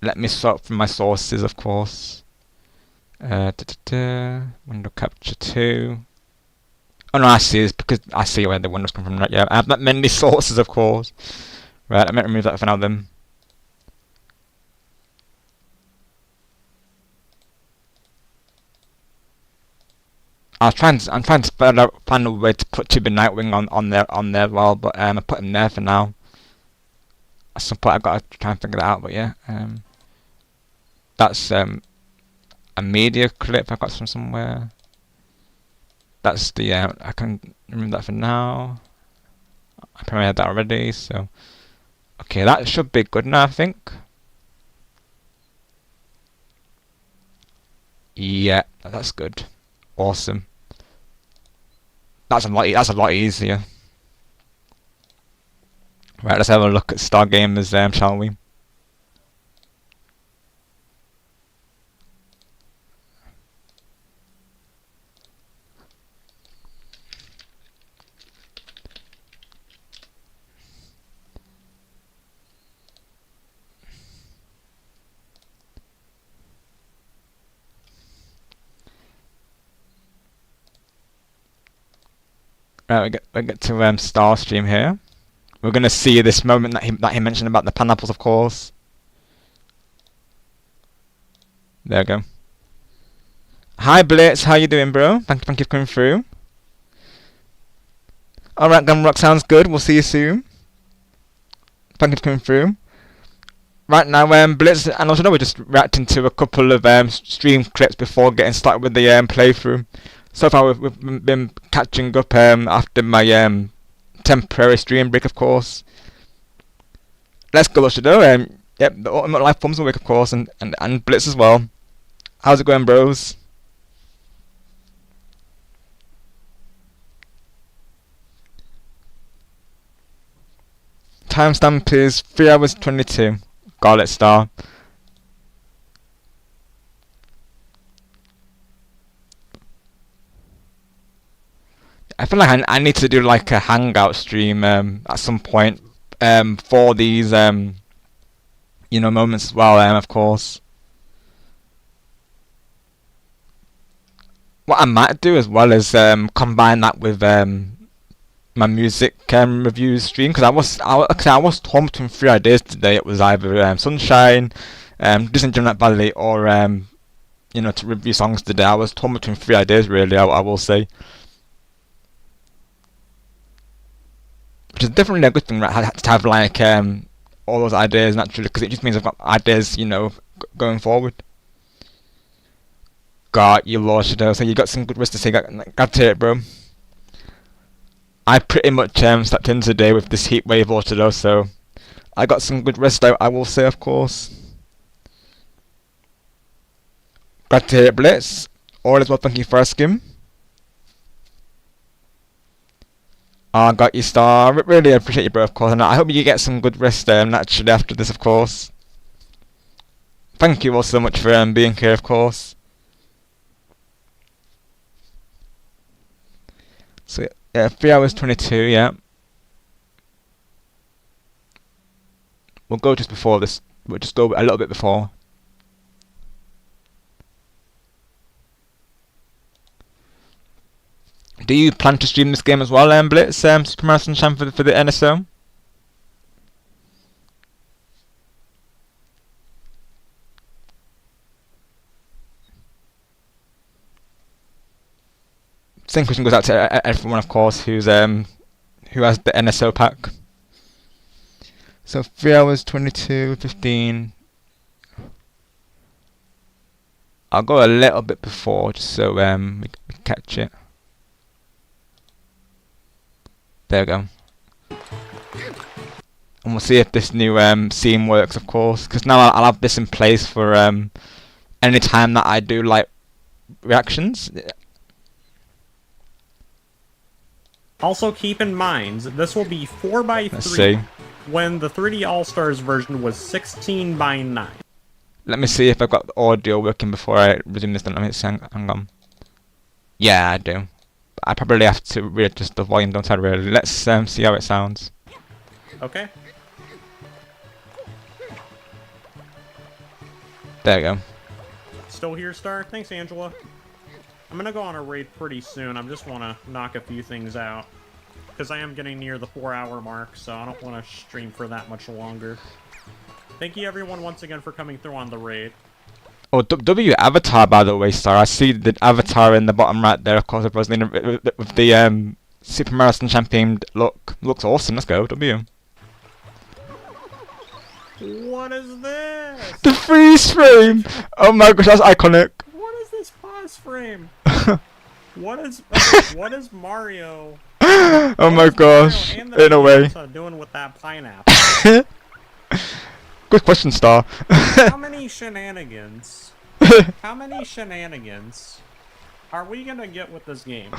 Let me sort from my sources, of course. Window capture 2. Oh no, I see. It's because I see where the windows come from. Right? Yeah, I have that many sources, of course. Right, I'm going to remove that for now then. I'm trying to find a way to put Chibi Nightwing on there well, but I put him there for now. At some point I've got to try and figure that out, but yeah. That's a media clip I got from somewhere. That's the I can remove that for now. I probably had that already, so okay, that should be good now, I think. Yeah, that's good. Awesome. That's a lot easier. Right, let's have a look at Star Gamers, shall we? Right, we get to Star Stream here. We're gonna see this moment that he mentioned about the pineapples, of course. There we go. Hi Blitz, how you doing, bro? Thank you for coming through. Alright, Gunrock, sounds good. We'll see you soon. Thank you for coming through. Right now, Blitz and also we're just reacting to a couple of stream clips before getting started with the playthrough. So far, we've been catching up after my temporary stream break, of course. Let's go, Lushido. Yep, the Ultimate Life Forms Awake, of course, and Blitz as well. How's it going, bros? Timestamp is 3 hours 22. Got it, Star. I feel like I need to do like a hangout stream at some point for these moments as well, of course. What I might do as well is combine that with my music reviews stream, because I was torn between three ideas today. It was either Sunshine, Disney Dreamlight Valley, or to review songs today. I was torn between three ideas really. I will say, which is definitely a good thing, right? To have like all those ideas naturally, because it just means I've got ideas, going forward. God, you lost it. So you got some good words to say. Got to it, bro. I pretty much slept in today with this heat wave water though, so I got some good rest. I will say, of course. Glad to hear it, Blitz. All is well, thank you for asking. I got you, Star. Really appreciate you, bro, of course. And I hope you get some good rest naturally after this, of course. Thank you all so much for being here, of course. So, yeah, 3 hours 22, yeah. We'll go just before this. We'll just go a little bit before. Do you plan to stream this game as well, Blitz? Super Mario Sunshine for the NSO? Same question goes out to everyone, of course, who has the NSO pack. So 3 hours 22, 15. I'll go a little bit before, just so we catch it. There we go. And we'll see if this new scene works, of course, because now I'll have this in place for any time that I do like reactions. Also keep in mind, this will be 4x3 Let's see. when the 3D All-Stars version was 16:9. Let me see if I've got the audio working before I resume this. Let me hang on. Yeah, I do. I probably have to readjust the volume, don't I really? Let's see how it sounds. Okay. There we go. Still here, Star? Thanks, Angela. I'm gonna go on a raid pretty soon. I just want to knock a few things out. Because I am getting near the 4-hour mark, so I don't want to stream for that much longer. Thank you everyone once again for coming through on the raid. Oh, W avatar, by the way, Star. I see the avatar in the bottom right there, of course, with the Super Mario Sunshine themed look. Looks awesome. Let's go, W. What is this? The freeze frame! Oh my gosh, that's iconic. What is this pause frame? What is Mario? Oh my gosh, in a way. Doing with that pineapple? Good question, Star. How many shenanigans? How many shenanigans are we gonna get with this game?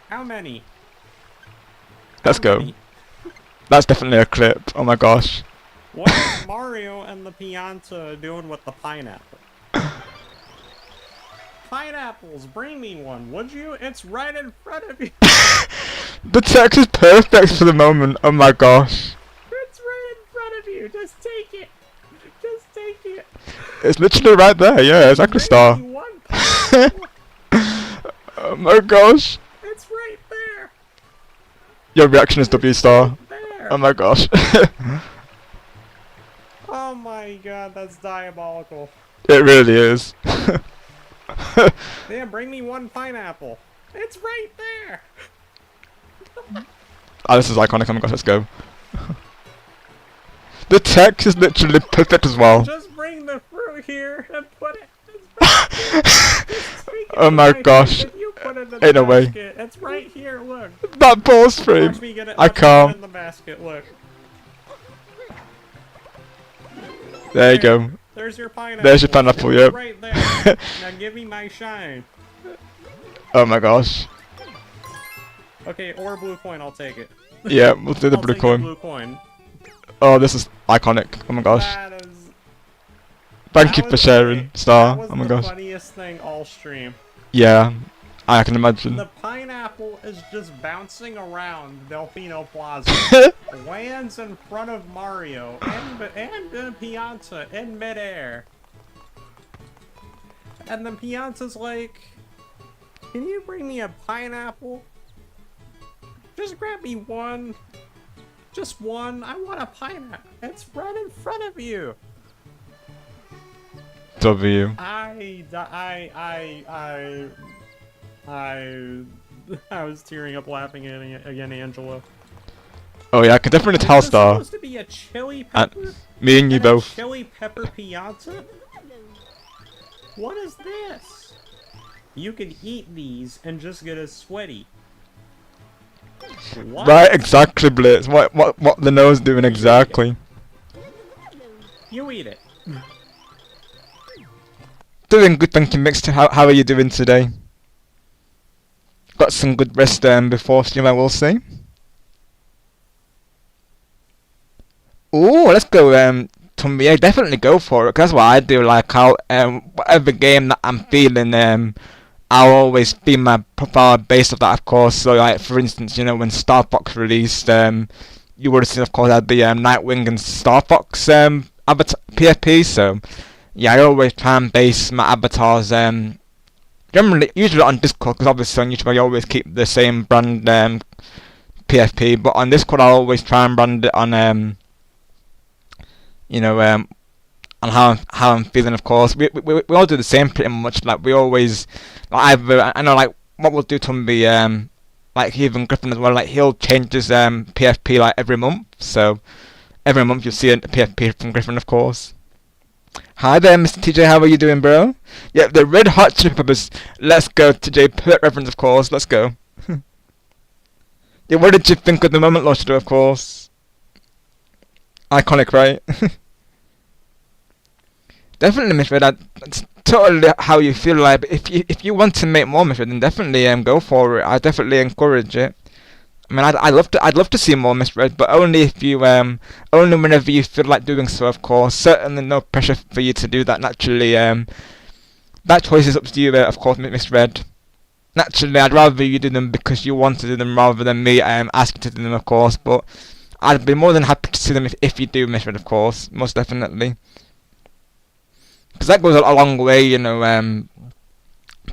How many? Let's go. That's definitely a clip. Oh my gosh. What is Mario and the Pianta doing with the pineapple? Pineapples, bring me one, would you? It's right in front of you. The text is perfect for the moment. Oh my gosh. It's right in front of you. Just take it. Just take it. It's literally right there. Yeah, exactly, Star. Bring me one pineapple. Oh my gosh. It's right there. Your reaction is W, Star. There. Oh my gosh. Oh my god, that's diabolical. It really is. Damn, bring me one pineapple. It's right there. Oh, this is iconic. Oh my gosh, let's go. The text is literally perfect as well. Just bring the fruit here and put it. Just take it Oh my right gosh. here, and you put it in the Ain't no way. basket. It's right here, look. That pause frame. Watch me get it. I Watch me get it can't. in the basket, look. There you go. There's your pineapple. There's your pineapple, yep. Right there. Now give me my shine. Oh my gosh. Okay, or blue coin, I'll take it. Yeah, we'll do the I'll blue take coin. blue coin. Oh, this is iconic. Oh my gosh. That is... Thank that you for was sharing, great. Star. That was Oh my the gosh. funniest thing all stream. Yeah, I can imagine. The pineapple is just bouncing around Delfino Plaza. Lands in front of Mario and Pianta in midair. And then Pianta's like, Can you bring me a pineapple? Just grab me one. Just one. I want a pineapple. It's right in front of you. W. I was tearing up laughing again, Angela. Oh yeah, I can definitely tell, Is this Star. supposed to be a chili pepper? Me and you And both. a chili pepper piazza? What is this? You could eat these and just get as sweaty. What? Right, exactly, Blitz. What the nose doing exactly? You eat it. Doing good, thank you, Mixed. How are you doing today? Got some good rest before stream, I will say. Ooh, let's go, Tumby. Yeah, definitely go for it. 'Cause that's what I do. Like, how whatever game that I'm feeling, I'll always be my profile based off that, of course. So, like, for instance, you know, when Star Fox released, you would have seen, of course, I had the Nightwing and Star Fox avatar PFP. So, yeah, I always try and base my avatars generally, usually on Discord, because obviously on YouTube I always keep the same brand PFP. But on Discord, I always try and brand it on you know, on how I'm feeling. Of course, we all do the same pretty much. Like we always, like I know, like what we'll do to him be like even Griffin as well. Like he'll change his PFP like every month. So every month you'll see a PFP from Griffin, of course. Hi there, Mr. TJ. How are you doing, bro? Yeah, the Red Hot Chili Peppers. Let's go, TJ. Perfect reference, of course. Let's go. Yeah, what did you think of the moment, Loster? Of course. Iconic, right? Definitely, Mr. That's totally how you feel. Like, if you want to make more, Mr. then definitely go for it. I definitely encourage it. I mean, I'd love to see more, Mr. Red, but only if you only whenever you feel like doing so. Of course, certainly no pressure for you to do that. Naturally, that choice is up to you, of course, Mr. Red. Naturally, I'd rather you do them because you want to do them rather than me asking to do them, of course. But I'd be more than happy to see them if you do, Mr. Red, of course, most definitely. Because that goes a long way, you know.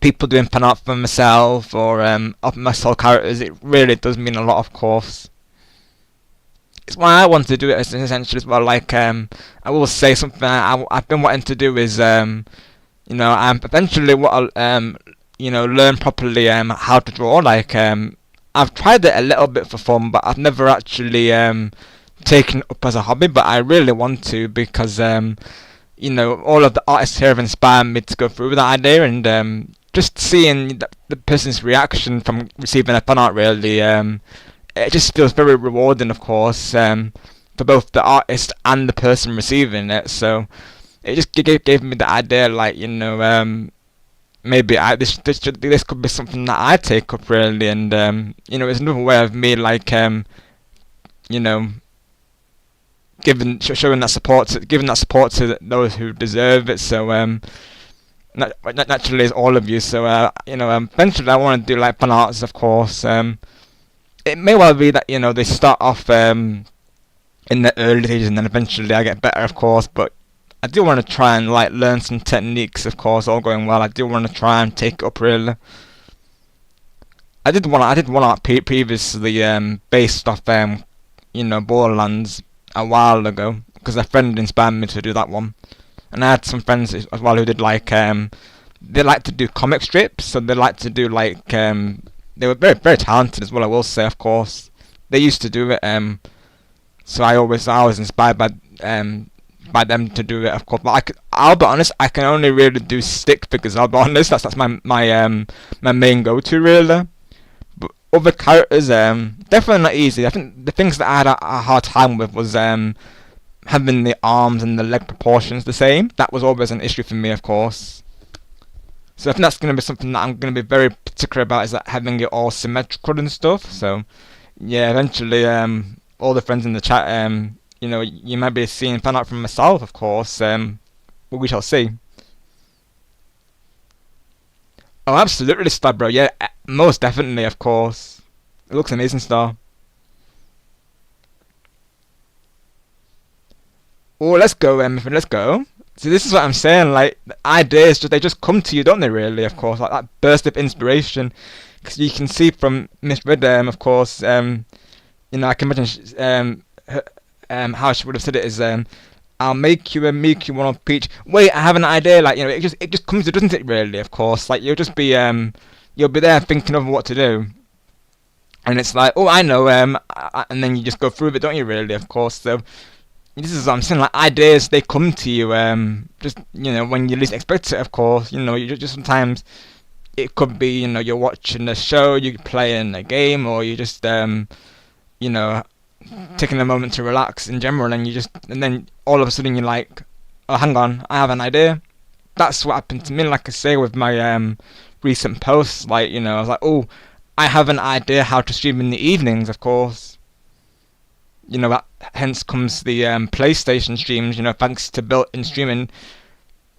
People doing fan art for myself or of my soul characters, it really does mean a lot, of course. It's why I want to do it essentially as well. Like, I will say something I've been wanting to do is, you know, eventually what I'll, you know, learn properly how to draw. Like, I've tried it a little bit for fun, but I've never actually taken it up as a hobby. But I really want to because, you know, all of the artists here have inspired me to go through with that idea, and just seeing the person's reaction from receiving a fan art really, it just feels very rewarding, of course, for both the artist and the person receiving it. So it just gave me the idea, like, you know, maybe this could be something that I take up really, and you know, it's another way of me, like, you know, showing that support, giving that support to those who deserve it. So naturally, it's all of you. So you know, eventually I want to do like fan arts, of course. It may well be that, you know, they start off in the early stages and then eventually I get better, of course. But I do want to try and like learn some techniques, of course. All going well, I do want to try and take it up really. I did one art previously based off you know, Borderlands a while ago because a friend inspired me to do that one. And I had some friends as well who did like they like to do comic strips, so they like to do like they were very talented as well, I will say, of course. They used to do it, so I was inspired by them to do it, of course. But I'll be honest, I can only really do stick figures. I'll be honest, that's my main go-to really. But other characters, definitely not easy. I think the things that I had a hard time with was having the arms and the leg proportions the same. That was always an issue for me, of course. So I think that's going to be something that I'm going to be very particular about, is that having it all symmetrical and stuff. So yeah, eventually all the friends in the chat, you know, you might be seeing fan art from myself, of course, but we shall see. Oh, absolutely, Star, bro. Yeah, most definitely, of course. It looks amazing, Star. Oh, let's go, let's go. So this is what I'm saying, like, the ideas, they just come to you, don't they, really, of course, like that burst of inspiration. Because you can see from Miss Red, of course, you know, I can imagine how she would have said it is, I'll make you a Mickey one of peach. Wait, I have an idea, like, you know, it just comes to, doesn't it, really, of course, like, you'll be there thinking of what to do. And it's like, oh, I know, and then you just go through with it, don't you, really, of course, so... This is what I'm saying, like, ideas, they come to you, just, you know, when you least expect it, of course, you know, you just sometimes, it could be, you know, you're watching a show, you're playing a game, or you just, you know, taking a moment to relax in general, and and then all of a sudden you're like, oh, hang on, I have an idea. That's what happened to me, like I say, with my, recent posts, like, you know, I was like, oh, I have an idea how to stream in the evenings, of course. You know, hence comes the PlayStation streams, you know, thanks to built-in streaming.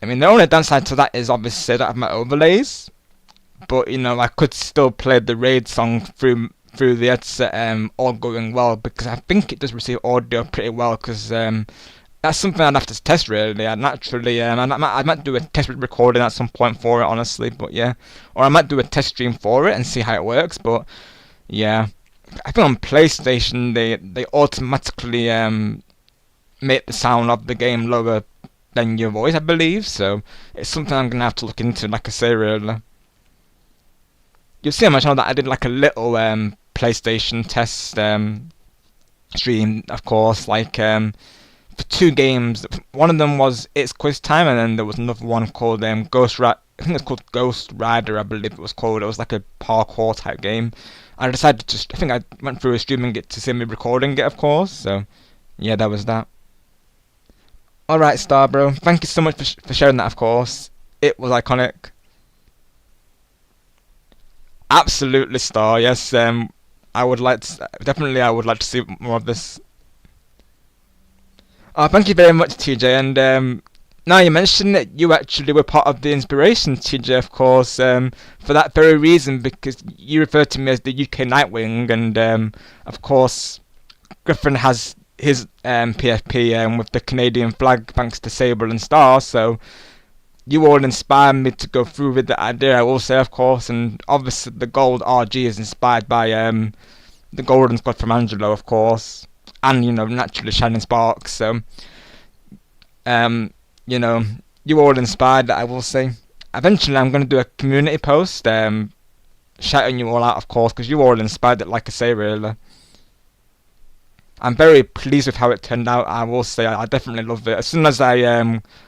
I mean, the only downside to that is obviously I don't have my overlays, but, you know, I could still play the raid song through the headset, all going well, because I think it does receive audio pretty well, because that's something I'd have to test, really. I'd naturally, I might do a test recording at some point for it, honestly, but yeah. Or I might do a test stream for it and see how it works, but yeah. I think on PlayStation they automatically make the sound of the game lower than your voice, I believe. So it's something I'm gonna have to look into. Like I say, really. You'll see on my channel that I did like a little PlayStation test stream, of course. Like for 2 games. One of them was It's Quiz Time, and then there was another one called Ghost Rider. I think it's called Ghost Rider, I believe it was called. It was like a parkour type game. I decided to I think I went through a streaming it to see me recording it, of course. So, yeah, that was that. Alright, Star Bro. Thank you so much for sharing that, of course. It was iconic. Absolutely, Star. Yes, I would like to... Definitely, I would like to see more of this. Oh, thank you very much, TJ. And, now you mentioned that you actually were part of the inspiration, TJ, of course, for that very reason, because you referred to me as the UK Nightwing, and of course, Griffin has his PFP with the Canadian flag, thanks to Sable and Star, so you all inspired me to go through with the idea, I will say, of course, and obviously the gold RG is inspired by the Golden Squad from Angelo, of course, and, you know, naturally Shining Sparks, so, you know, you all inspired that, I will say. Eventually, I'm going to do a community post, shouting you all out, of course, because you all inspired it, like I say, really. I'm very pleased with how it turned out, I will say. I definitely love it. As soon as I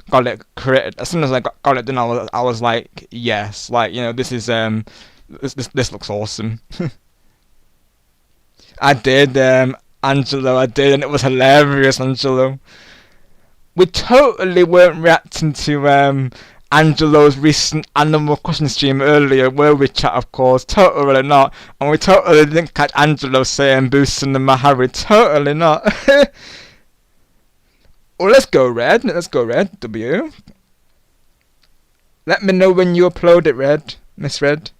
got it created, as soon as I got it done, I was like, yes, like, you know, this is, this looks awesome. I did, Angelo, I did, and it was hilarious, Angelo. We totally weren't reacting to Angelo's recent Animal Crossing stream earlier, were we, chat, of course? Totally not. And we totally didn't catch Angelo saying boosting the Mahari. Totally not. Well, let's go Red. Let's go Red. W. Let me know when you upload it, Red. Miss Red.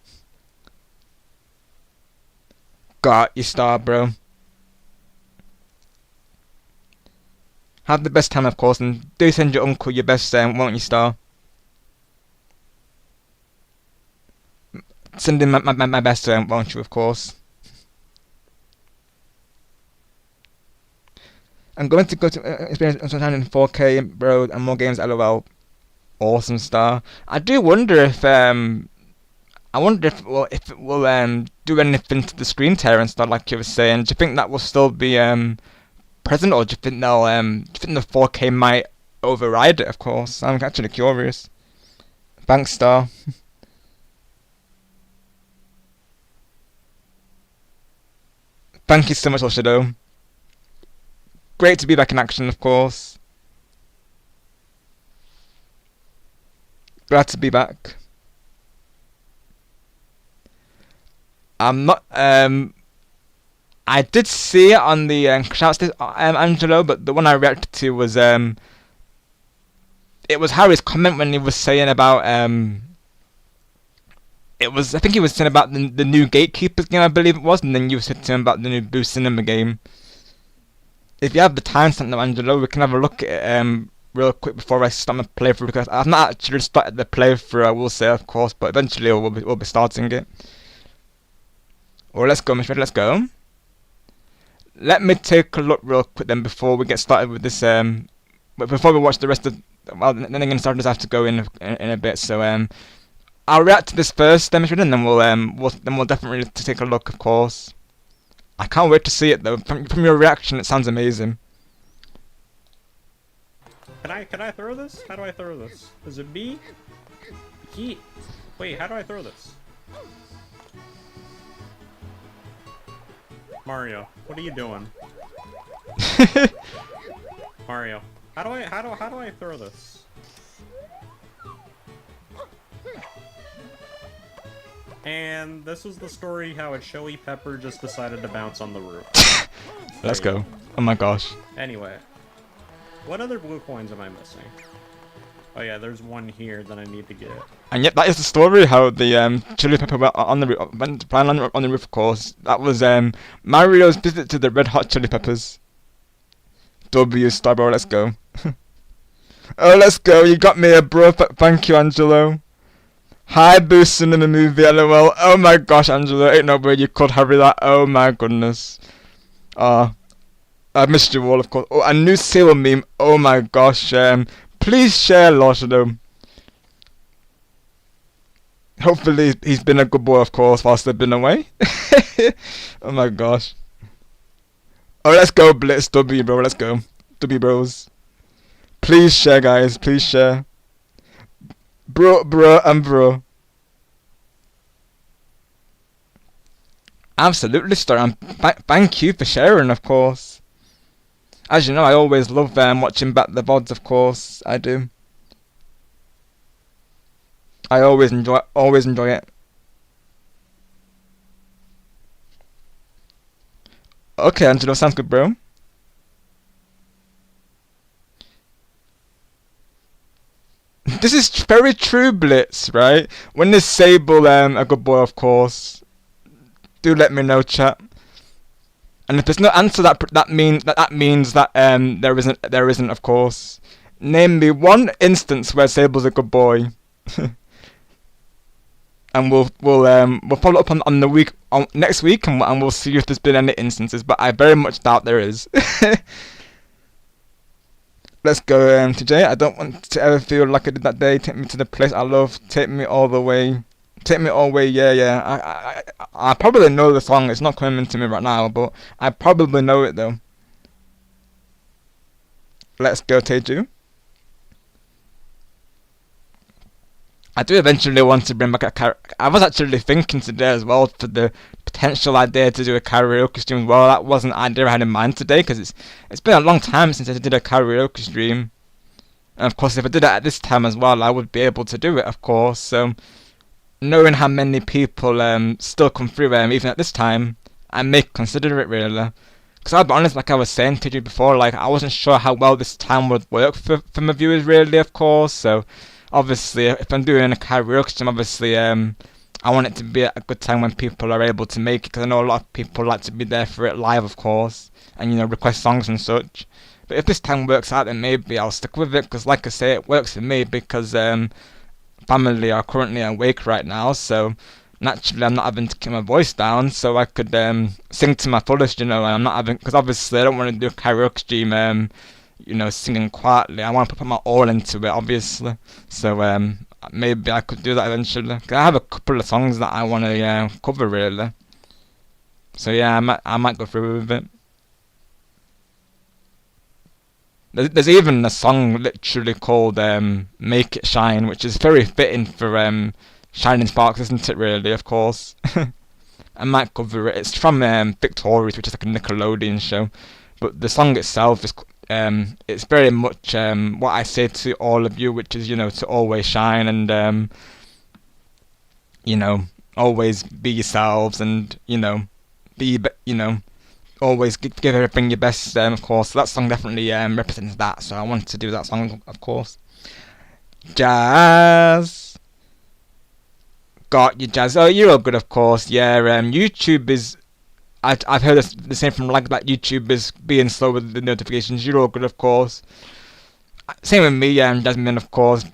Got you, Star, bro. Have the best time, of course, and do send your uncle your best, won't you, Star? Send him my best, won't you, of course? I'm going to go to experience sometime in 4K, bro, and more games, lol. Awesome, Star. I do wonder if, I wonder if it will do anything to the screen tear and stuff, like you were saying. Do you think that will still be, present, or do you think they'll do you think the 4K might override it? Of course, I'm actually curious. Thanks, Star. Thank you so much, Shadow. Great to be back in action, of course. Glad to be back. I'm not I did see it on the shouts to Angelo, but the one I reacted to was it was Harry's comment when he was saying about it was, I think he was saying about the new Gatekeepers game, I believe it was, and then you said to him about the new Boo Cinema game. If you have the timestamp now, Angelo, we can have a look at it real quick before I start my playthrough, because I've not actually started the playthrough, I will say, of course, but eventually we'll be starting it. Well, let's go, Miss Red, let's go. Let me take a look real quick then before we get started with this, but before we watch the rest of, well, then again, starters have to go in a bit, so, I'll react to this first, Miss Red, and then we'll definitely take a look, of course. I can't wait to see it, though. From your reaction, it sounds amazing. Can I throw this? How do I throw this? Is it B? He. Wait, how do I throw this? Mario, what are you doing? Mario, how do I throw this? And this was the story how a chili pepper just decided to bounce on the roof. Let's go. Oh my gosh. Anyway, what other blue coins am I missing? Oh yeah, there's one here that I need to get. And yet, that is the story how the chili pepper went on the roof, went flying on the roof. Of course, that was Mario's visit to the Red Hot Chili Peppers. W star, bro. Let's go. Oh, let's go. You got me a bro. Thank you, Angelo. Hi, boosting in the movie. LOL. Oh my gosh, Angelo. Ain't no way you could hurry that. Oh my goodness. I missed you all, of course. Oh, a new Sailor meme. Oh my gosh. Please share, Loshido. Hopefully he's been a good boy, of course, whilst they've been away. Oh my gosh. Oh, let's go, Blitz. W, bro. Let's go. W, bros. Please share, guys. Please share. Bro, and bro. Absolutely, Star. And thank you for sharing, of course. As you know, I always love watching back the VODs, of course. I do. I always enjoy it. Okay, Angelo, sounds good, bro. This is very true, Blitz, right? When is Sable a good boy, of course? Do let me know, chat. And if there's no answer, that means that there isn't, of course. Name me one instance where Sable's a good boy. And we'll follow up on the week next week, and we'll see if there's been any instances. But I very much doubt there is. Let's go, TJ. I don't want to ever feel like I did that day. Take me to the place I love. Take me all the way. Take me all the way. Yeah. I probably know the song. It's not coming into me right now, but I probably know it though. Let's go, Teju. I do eventually want to bring back a karaoke. I was actually thinking today as well for the potential idea to do a karaoke stream as well. That wasn't an idea I had in mind today, because it's been a long time since I did a karaoke stream. And of course, if I did it at this time as well, I would be able to do it, of course. So, knowing how many people still come through even at this time, I may consider it really. Because I'll be honest, like I was saying to you before, like I wasn't sure how well this time would work for my viewers really, of course. So, obviously, if I'm doing a karaoke stream, obviously, I want it to be a good time when people are able to make it, because I know a lot of people like to be there for it live, of course, and, you know, request songs and such. But if this time works out, then maybe I'll stick with it, because like I say, it works for me, because family are currently awake right now, so naturally I'm not having to keep my voice down, so I could sing to my fullest, you know, and I'm not having, because obviously I don't want to do a karaoke stream, you know, singing quietly. I want to put my all into it, obviously. So maybe I could do that eventually. 'Cause I have a couple of songs that I want to cover really. So yeah, I might go through with it. There's even a song literally called "Make It Shine," which is very fitting for Shining Sparks, isn't it? Really, of course. I might cover it. It's from Victorious, which is like a Nickelodeon show. But the song itself is it's very much what I say to all of you, which is, you know, to always shine and you know, always be yourselves, and, you know, you know, always give everything your best, of course. So that song definitely represents that, so I wanted to do that song, of course. Jazz, got you, Jazz. Oh, you're all good, of course. Yeah, YouTube is, I've heard the same from like that YouTube is being slow with the notifications. You're all good, of course. Same with me, Jasmine, of course.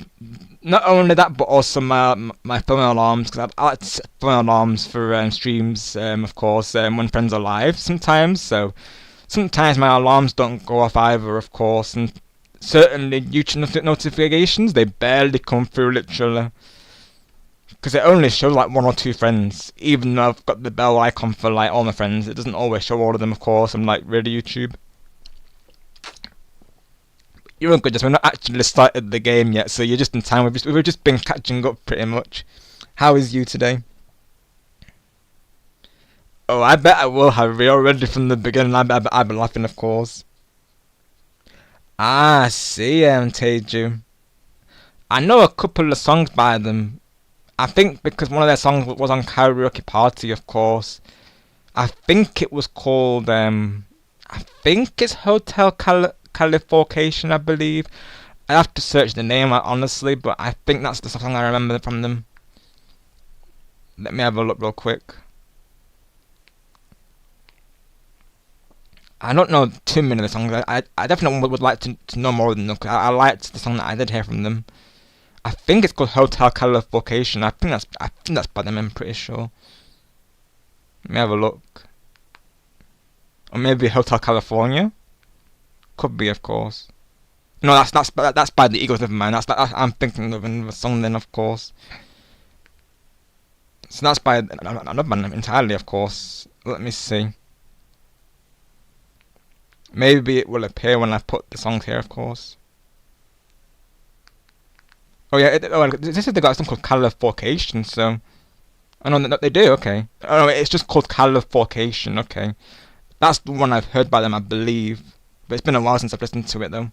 Not only that, but also my phone alarms, because I like to set phone alarms for streams, of course, when friends are live sometimes. So sometimes my alarms don't go off either, of course, and certainly YouTube notifications, they barely come through, literally. Because it only shows like 1 or 2 friends, even though I've got the bell icon for like all my friends. It doesn't always show all of them, of course. I'm like, really, YouTube? You're good, just we're not actually started the game yet, so you're just in time. We've just been catching up pretty much. How is you today? Oh, I bet I will have already from the beginning. I've been laughing, of course. Ah, I see, Teju. I know a couple of songs by them. I think because one of their songs was on Karaoke Party, of course. I think it was called, I think it's Hotel Califorcation, I believe. I have to search the name, honestly, but I think that's the song I remember from them. Let me have a look real quick. I don't know too many of the songs. I definitely would like to know more of them, because I liked the song that I did hear from them. I think it's called Hotel Califorcation. I think that's by them, I'm pretty sure. Let me have a look. Or maybe Hotel California? Could be, of course. No, that's by the Eagles, never mind. I'm thinking of another song then, of course. So that's by another band entirely, of course. Let me see. Maybe it will appear when I put the songs here, of course. Oh yeah, this is they got something called Califorcation, so... Oh no, they do, okay. Oh no, it's just called Califorcation, okay. That's the one I've heard by them, I believe. But it's been a while since I've listened to it, though.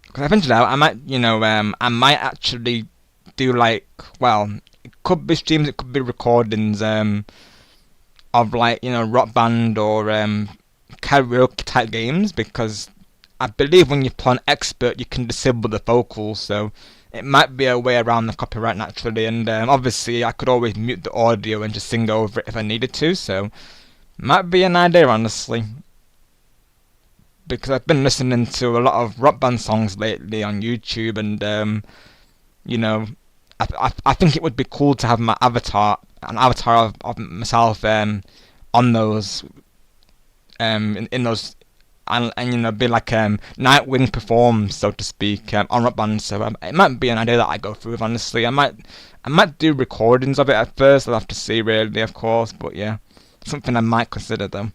Because eventually I might, I might actually do like, well, it could be streams, it could be recordings, of like, rock band or karaoke type games, because I believe when you play on expert you can disable the vocals, so it might be a way around the copyright naturally, and obviously I could always mute the audio and just sing over it if I needed to, so might be an idea, honestly. Because I've been listening to a lot of rock band songs lately on YouTube, and I think it would be cool to have an avatar of myself on those in those, and be like Nightwing performs, so to speak, on rock band. So it might be an idea that I go through with, honestly. I might do recordings of it at first. I'll have to see, really, of course, but yeah, something I might consider though.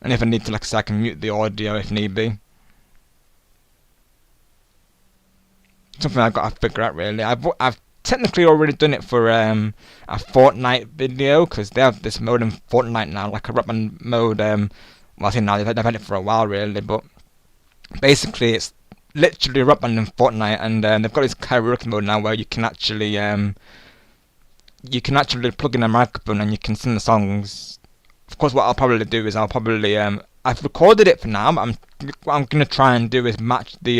And if I need to, like I say, I can mute the audio if need be. Something I've got to figure out, really. I've technically already done it for a Fortnite video, because they have this mode in Fortnite now, like a rock band mode. Well, I think now they've had it for a while, really, but basically it's literally rock band in Fortnite, and they've got this karaoke mode now where you can actually plug in a microphone and you can sing the songs. Of course, what I'll probably do is I've recorded it for now, but what I'm gonna try and do is match the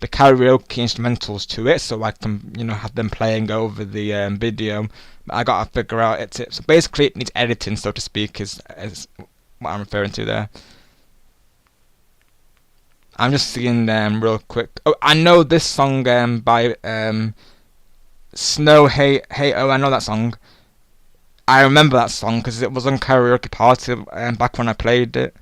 karaoke instrumentals to it, so I can have them playing over the video. But I gotta figure out so basically it needs editing, so to speak, is what I'm referring to there. I'm just seeing real quick. Oh, I know this song by Snow Hey Hey Oh. I know that song. I remember that song because it was on Karaoke Party back when I played it.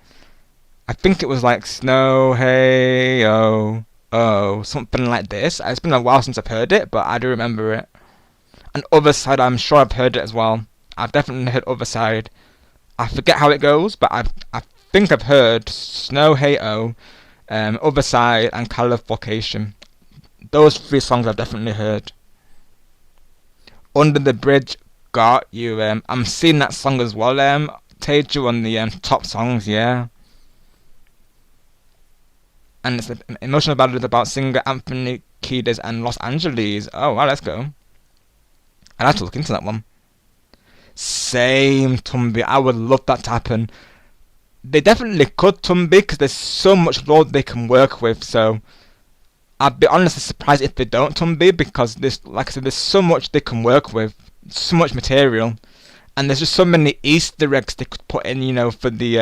I think it was like Snow Hey Oh Oh, something like this. It's been a while since I've heard it, but I do remember it. And Other Side, I'm sure I've heard it as well. I've definitely heard Other Side. I forget how it goes, but I think I've heard Snow Hey Oh, Other Side, and Califorcation. Those 3 songs I've definitely heard. Under the Bridge, Got You. I'm seeing that song as well, Teju, on the top songs, yeah. And it's an emotional ballad about singer Anthony Kiedis and Los Angeles. Oh, wow, let's go. I'd have to look into that one. Same, Tumby. I would love that to happen. They definitely could, Tumby, because there's so much lore they can work with, so I'd be honestly surprised if they don't, Tumby, because like I said, there's so much they can work with, so much material, And there's just so many Easter eggs they could put in, for the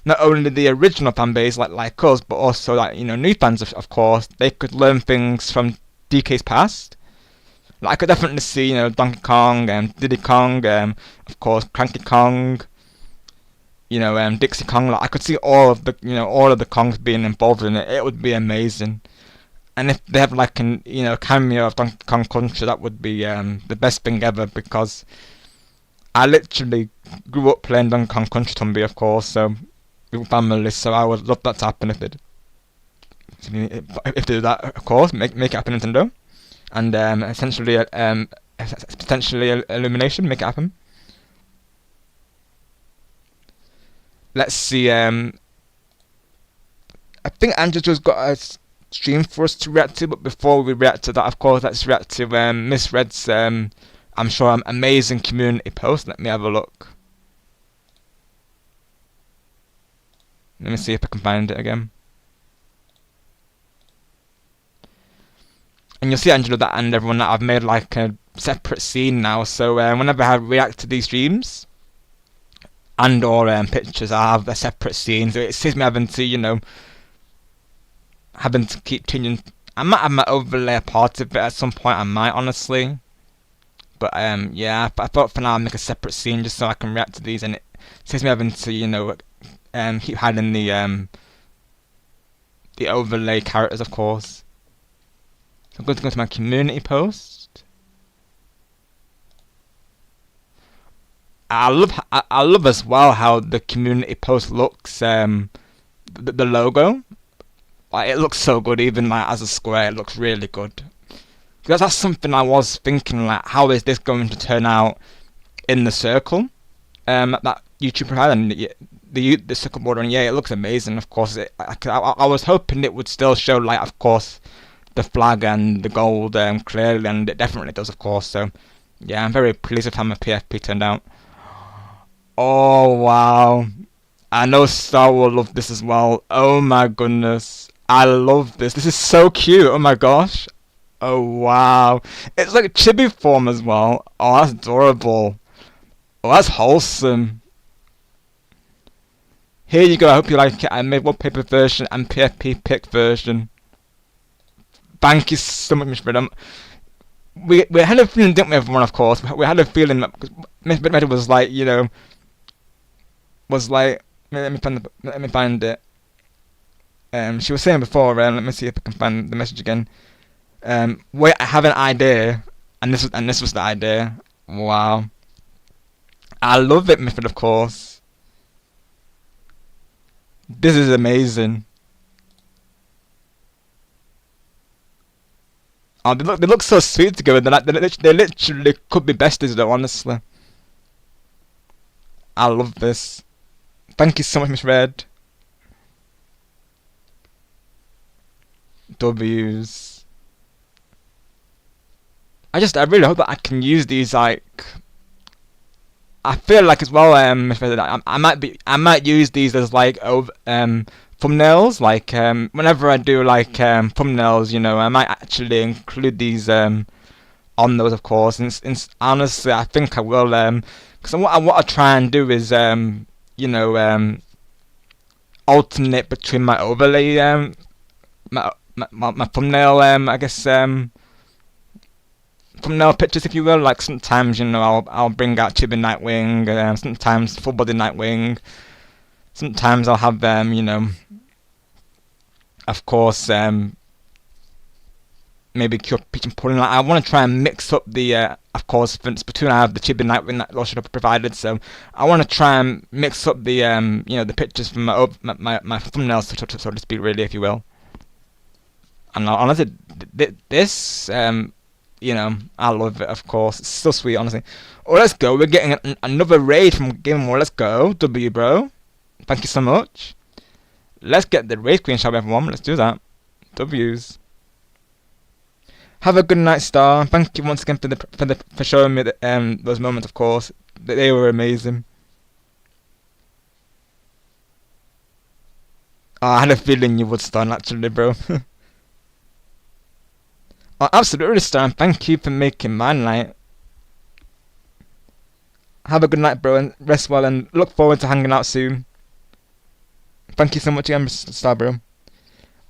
not only the original fan base like us, but also new fans of course. They could learn things from DK's past. I could definitely see Donkey Kong and Diddy Kong, of course Cranky Kong, Dixie Kong. I could see all of the Kongs being involved in it. It would be amazing. And if they have cameo of Donkey Kong Country, that would be the best thing ever, because I literally grew up playing Donkey Kong Country Tumby, of course, so with family. So I would love that to happen if they do that, of course. Make it happen, Nintendo, and essentially potentially Illumination, make it happen. Let's see. I think Angela's got a stream for us to react to, but before we react to that, of course, let's react to Miss Red's I'm sure amazing community post. Let me have a look. Let me see if I can find it again. And you'll see, Angela, that and everyone, that I've made like a separate scene now. So whenever I react to these streams and or pictures, I have a separate scene. So it saves me having to, having to keep changing. I might have my overlay part of it at some point. I might, honestly. But yeah, I thought for now I'll make a separate scene just so I can react to these, and it saves me having to keep hiding the overlay characters, of course. So I'm going to go to my community post. I love as well how the community post looks. The logo, it looks so good, even as a square. It looks really good. Because that's something I was thinking, how is this going to turn out in the circle that YouTube provided, and the circle border, and yeah, it looks amazing. Of course, I was hoping it would still show, of course, the flag and the gold clearly, and it definitely does, of course. So yeah, I'm very pleased with how my PFP turned out. Oh wow, I know Star will love this as well. Oh my goodness, I love this. This is so cute. Oh my gosh. Oh wow, it's like chibi form as well. Oh, that's adorable. Oh, that's wholesome. Here you go, I hope you like it. I made wallpaper version and PFP pick version. Thank you so much, Miss Freedom. We had a feeling, didn't we, everyone, of course? We had a feeling that Miss Freedom was like, let me find it. She was saying before, let me see if I can find the message again. Wait, I have an idea, and this was the idea. Wow, I love it, Mifford, of course. This is amazing. Oh, they look so sweet together. They literally could be besties, though. Honestly, I love this. Thank you so much, Miss Red. W's. I really hope that I can use these, I feel like as well, I might use these as thumbnails, whenever I do thumbnails, I might actually include these on those, of course. And honestly, I think I will, because what I want to try and do is alternate between my overlay, my thumbnail, I guess, thumbnail pictures, if you will. Like sometimes, I'll bring out Chibi Nightwing, sometimes full body Nightwing, sometimes I'll have of course, maybe Cure Peach and Pudding. I want to try and mix up the, of course, between I have the Chibi Nightwing that Lotion provided, so I want to try and mix up the, the pictures from my thumbnails, so to speak, really, if you will. And honestly, this, I love it, of course. It's so sweet, honestly. Oh, let's go. We're getting another raid from Game More. Let's go. W, bro. Thank you so much. Let's get the raid queen, shall we, everyone? Let's do that. W's. Have a good night, Star. Thank you once again for showing me those moments, of course. They were amazing. Oh, I had a feeling you would, Star, naturally, bro. Oh, absolutely, Star. Thank you for making my night. have a good night, bro, and rest well, and look forward to hanging out soon. Thank you so much again, Mr. Star, bro.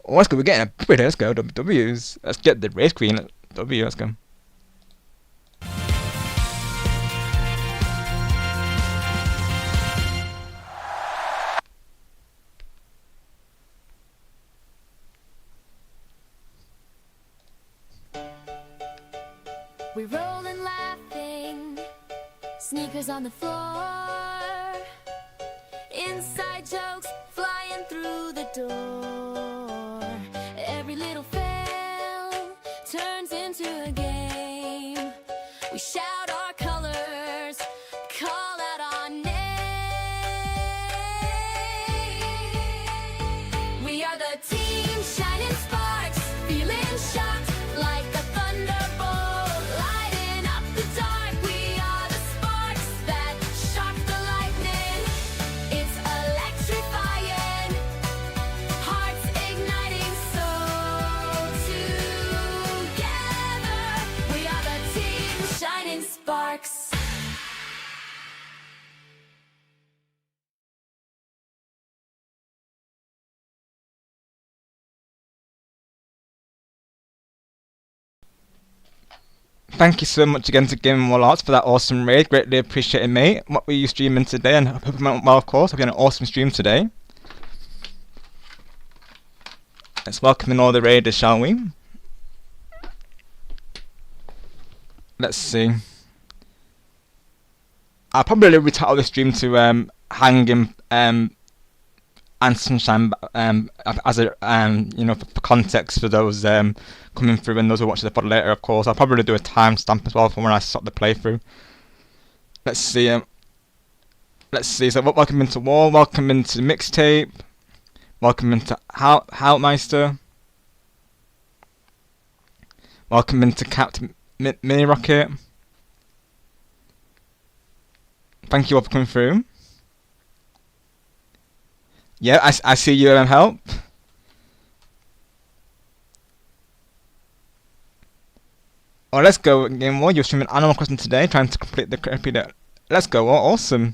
Oh, let's go. We're getting a pretty. Let's go. W's. Let's get the race queen. W. Let's go. We rollin' laughing, sneakers on the floor, inside jokes flying through the door. Every little fail turns into a game. We shout our colors, call out our name. We are the team, shining sparks, feeling shocked like a thunderbolt, lighting up the dark. We are the sparks that shock the lightning. It's electrifying, hearts igniting, so together we are the team, shining sparks. Thank you so much again to Gaming Wall Arts for that awesome raid. Greatly appreciated, mate. What were you streaming today? And hope it went well, of course. Hope you had an awesome stream today. Let's welcome in all the raiders, shall we? Let's see. I'll probably retitle the stream to hanging and Sunshine as a you know, for context for those coming through and those who watch the pod later, of course. I'll probably do a timestamp as well for when I stop the playthrough. Let's see. So welcome into Wall, welcome into Mixtape, welcome into Houtmeister, welcome into Captain Mini Rocket. Thank you all for coming through. Yeah, I see you, Help. Oh, let's go, Game War. You're streaming Animal Crossing today, trying to complete the repeater. Let's go, awesome.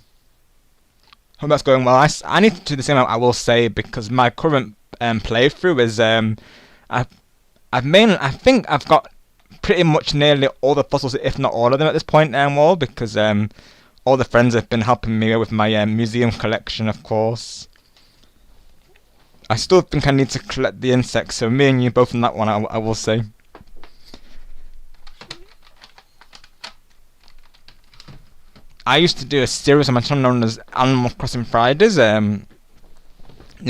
Hope that's going well. I need to do the same, I will say, because my current playthrough is, I think I've got pretty much nearly all the puzzles, if not all of them at this point, Wall, because all the friends have been helping me with my museum collection, of course. I still think I need to collect the insects, so me and you both on that one, I will say. I used to do a series on my channel known as Animal Crossing Fridays. You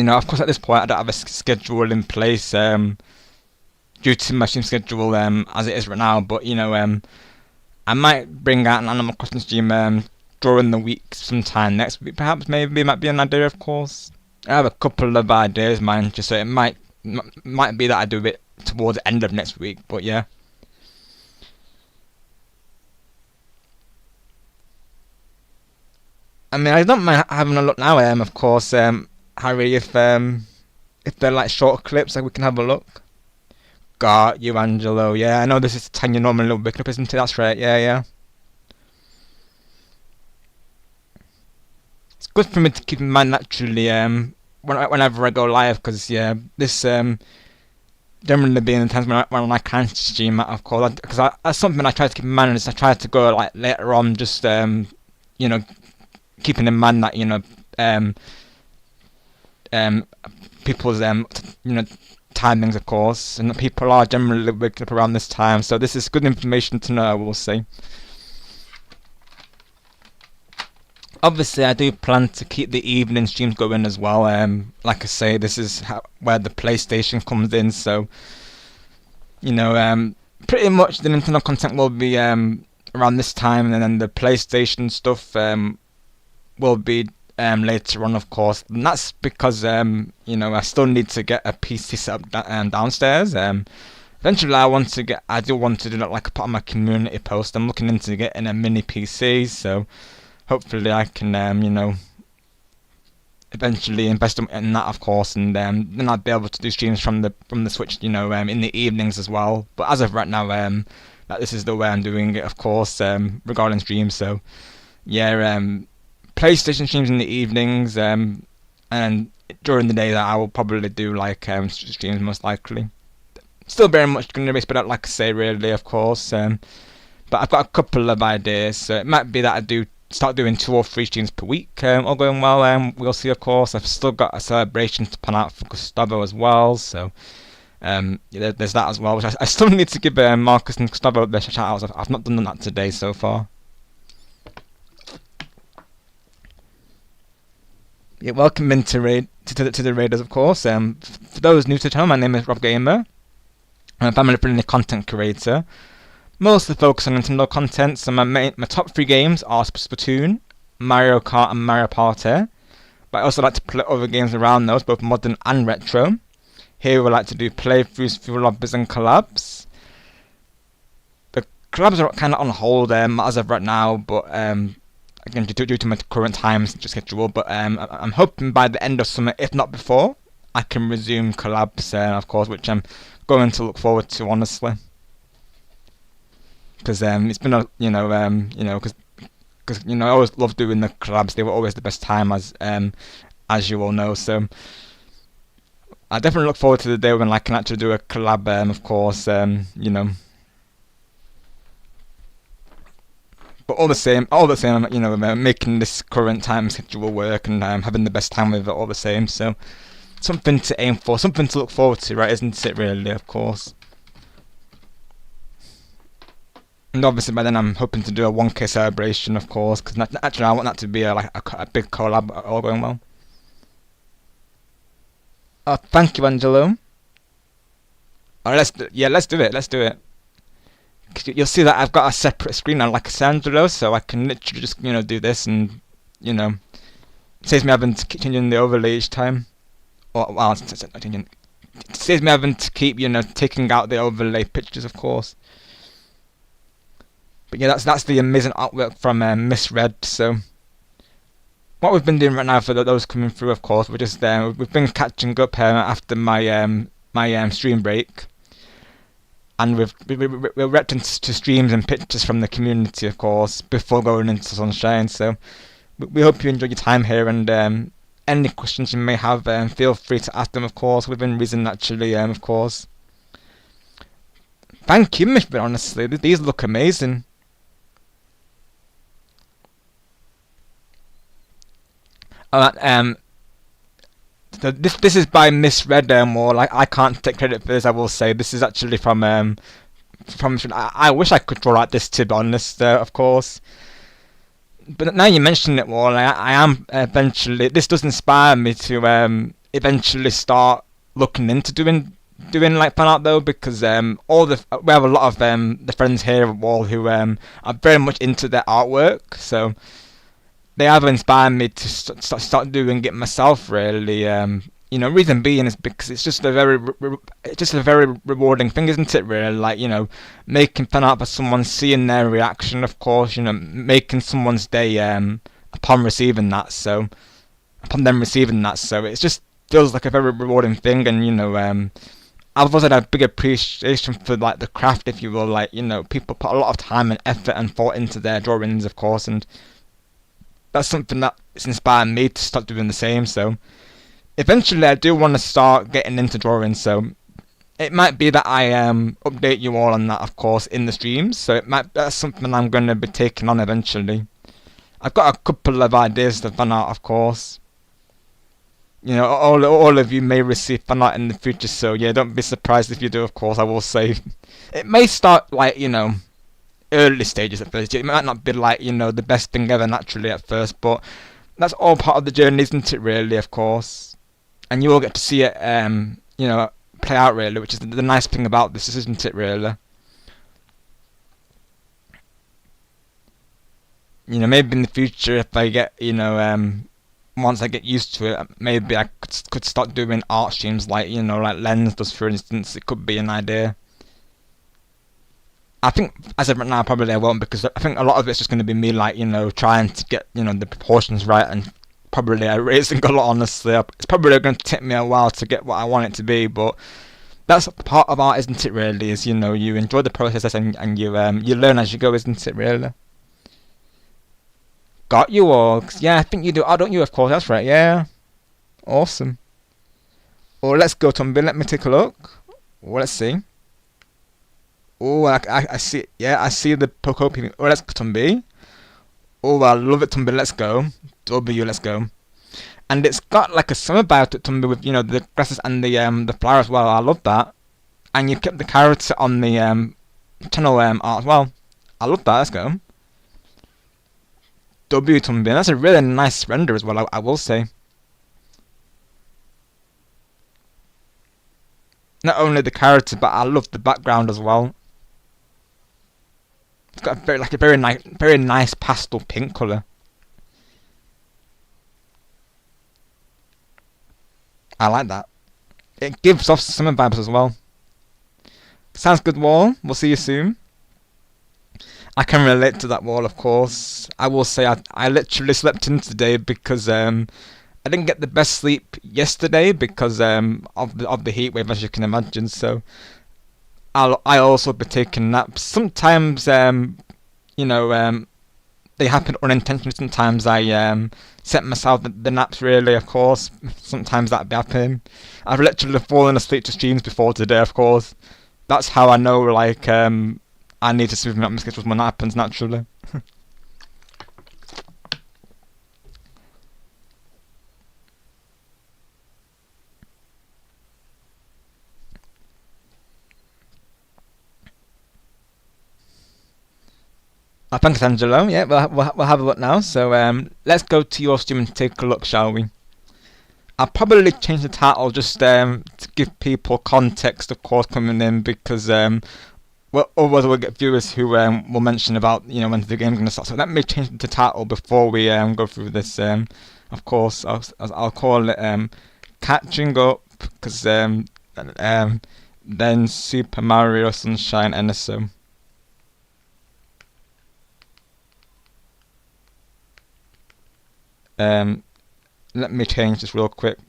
know, of course at this point I don't have a schedule in place due to my stream schedule as it is right now, but you know, I might bring out an Animal Crossing stream during the week sometime next week, perhaps, maybe. It might be an idea, of course. I have a couple of ideas, mind you, so it might be that I do it towards the end of next week, but yeah. I mean, I don't mind having a look now, of course, Harry, if they're like short clips, like we can have a look. Got you, Angelo. Yeah, I know this is the time you normally look big up, isn't it? That's right, yeah. It's good for me to keep in mind naturally whenever I go live, because yeah, this generally being the times when I can stream, of course, because that's something I try to keep in mind. Is I try to go like later on, just you know, keeping in mind that, you know, people's you know, timings, of course, and people are generally waking up around this time, so this is good information to know, I will say. Obviously, I do plan to keep the evening streams going as well. Like I say, this is where the PlayStation comes in, so you know, pretty much the Nintendo content will be around this time, and then the PlayStation stuff will be later on, of course. And that's because you know, I still need to get a PC set up downstairs. Eventually, I do want to do that like a part of my community post. I'm looking into getting a mini PC, so hopefully I can, you know, eventually invest in that, of course, and then I'll be able to do streams from the Switch, you know, in the evenings as well. But as of right now, that this is the way I'm doing it, of course, regarding streams. So yeah, PlayStation streams in the evenings, and during the day that I will probably do like streams most likely. Still very much going to be spread out, like I say, really, of course. But I've got a couple of ideas, so it might be that I do start doing 2 or 3 streams per week. All going well, we'll see, of course. I've still got a celebration to plan out for Gustavo as well, so yeah, there's that as well. Which I still need to give Marcus and Gustavo their shout outs. I've not done that today so far. Yeah, welcome into the Raiders, of course. For those new to the channel, my name is Rob Gamer. I'm a family-friendly content creator. Mostly focus on Nintendo content, so my top 3 games are Splatoon, Mario Kart and Mario Party. But I also like to play other games around those, both modern and retro. Here we like to do playthroughs through lobbies and collabs. The collabs are kind of on hold as of right now, but again due to my current time schedule. But I'm hoping by the end of summer, if not before, I can resume collabs, of course, which I'm going to look forward to, honestly. Because it's been a because I always love doing the collabs. They were always the best time, as you all know. So I definitely look forward to the day when I can actually do a collab. Of course, But all the same, making this current time schedule work and having the best time with it all the same. So something to aim for, something to look forward to, right? Isn't it? Really, of course. And obviously by then I'm hoping to do a 1K celebration, of course, because actually I want that to be a big collab, all going well. Oh, thank you, Angelo. Oh, let's do it. You'll see that I've got a separate screen now, like Angelo, so I can literally just do this, and saves me having to keep changing the overlay each time. It saves me having to keep taking out the overlay pictures, of course. But yeah, that's the amazing artwork from Misread. So what we've been doing right now for those coming through, of course, we've been catching up after my my stream break, and we're reacting to streams and pictures from the community, of course, before going into Sunshine. So we hope you enjoy your time here, and any questions you may have, feel free to ask them, of course, within reason, actually, of course. Thank you, Misread. Honestly, these look amazing. This is by Misread, or like I can't take credit for this. I will say this is actually from. I wish I could draw like this, to be honest. Of course, but now you mention it, Wall, I am eventually. This does inspire me to eventually start looking into doing like fan art, though, because we have a lot of the friends here at Wall who are very much into their artwork, so. They have inspired me to start doing it myself, really. Reason being is because it's just a very rewarding thing, isn't it? Really, like making fan art for someone, seeing their reaction, of course. Making someone's day upon them receiving that. So it just feels like a very rewarding thing, and I've also had a big appreciation for like the craft, if you will. Like people put a lot of time and effort and thought into their drawings, of course, and that's something that's inspired me to start doing the same. So eventually I do want to start getting into drawing, so it might be that I update you all on that, of course, in the streams. So that's something I'm going to be taking on eventually. I've got a couple of ideas to fan art, of course. All of you may receive fan art in the future, so yeah, don't be surprised if you do, of course. I will say it may start like early stages at first. It might not be like the best thing ever naturally at first, but that's all part of the journey, isn't it? Really, of course, and you will get to see it play out, really, which is the nice thing about this, isn't it? Really, maybe in the future, if I get once I get used to it, maybe I could start doing art streams like like Lens does, for instance. It could be an idea. I think as of right now, probably I won't, because I think a lot of it's just going to be me, like trying to get the proportions right, and probably erasing a lot. Honestly, it's probably going to take me a while to get what I want it to be, but that's part of art, isn't it? Really, is you enjoy the process, and you learn as you go, isn't it? Really. got you all. Yeah, I think you do. Oh, don't you? Of course, that's right. Yeah. Awesome. Oh, let's go, Tumby. Let me take a look. Oh, let's see. Oh, I see. Yeah, I see the Poco people. Oh, let's go, Tumby. Oh, I love it, Tumby. Let's go. W, let's go. And it's got like a summer vibe to it, Tumby, with the grasses and the flower as well. I love that. And you kept the character on the channel art as well. I love that. Let's go. W, Tumby. And that's a really nice render as well. I will say. Not only the character, but I love the background as well. It's got a very nice pastel pink colour. I like that. It gives off summer vibes as well. Sounds good, Wall. We'll see you soon. I can relate to that, Wall, of course. I will say I literally slept in today because I didn't get the best sleep yesterday because of the heat wave, as you can imagine. So I also be taking naps. Sometimes they happen unintentionally. Sometimes I set myself the naps, really, of course. Sometimes that be happening. I've literally fallen asleep to streams before today, of course. That's how I know, like, I need to smooth my schedule when that happens naturally. Thanks, Angelo. Yeah, we'll have a look now. So let's go to your stream and take a look, shall we? I'll probably change the title just to give people context, of course, coming in, because well, otherwise we'll get viewers who will mention about when's the game going to start. So let me change the title before we go through this. Of course, I'll call it Catching Up, because then Super Mario Sunshine NSO. Let me change this real quick.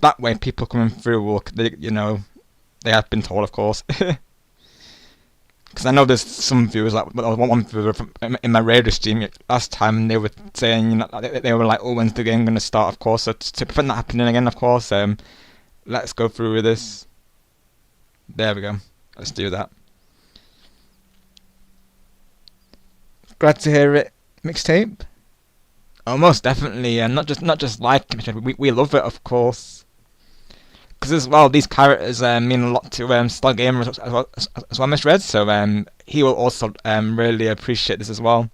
That way, people coming through will, they have been told, of course. Because I know there's some viewers, like one viewer in my radio stream last time, and they were saying, they were like, "Oh, when's the game going to start?" Of course, so to prevent that happening again, of course, let's go through with this. There we go. Let's do that. Glad to hear it. Mixtape. Oh, most definitely, and not just like we love it, of course. Because as well, these characters mean a lot to Star Gamer as well, Miss Red. So he will also really appreciate this as well.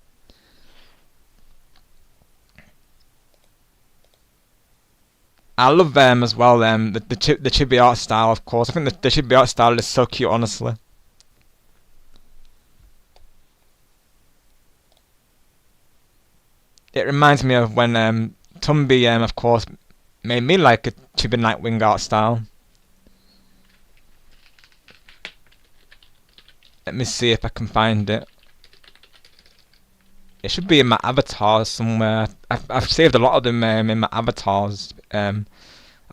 I love them as well. The chibi art style, of course. I think the chibi art style is so cute, honestly. It reminds me of when Tumby, of course, made me like a Chibi Nightwing art style. Let me see if I can find it. It should be in my avatars somewhere. I've saved a lot of them in my avatars. I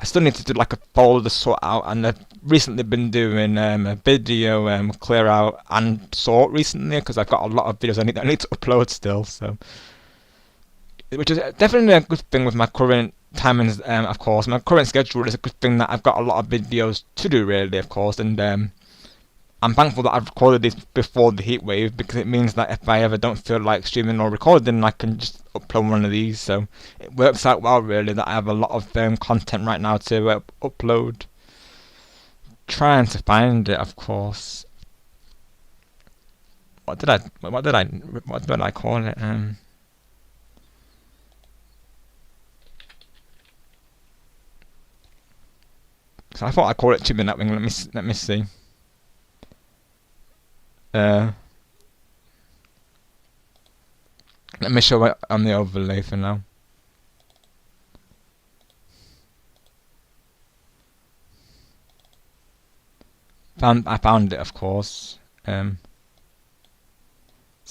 still need to do like a folder sort out, and I've recently been doing a video clear out and sort recently, because I've got a lot of videos I need to upload still. So. Which is definitely a good thing with my current timings, of course. My current schedule is a good thing that I've got a lot of videos to do, really, of course. And I'm thankful that I've recorded these before the heat wave, because it means that if I ever don't feel like streaming or recording, I can just upload one of these. So it works out well, really, that I have a lot of content right now to upload. Trying to find it, of course. What did I call it? So I thought I called it Chibi Nightwing. Let me see. Let me show it on the overlay for now. I found it, of course. So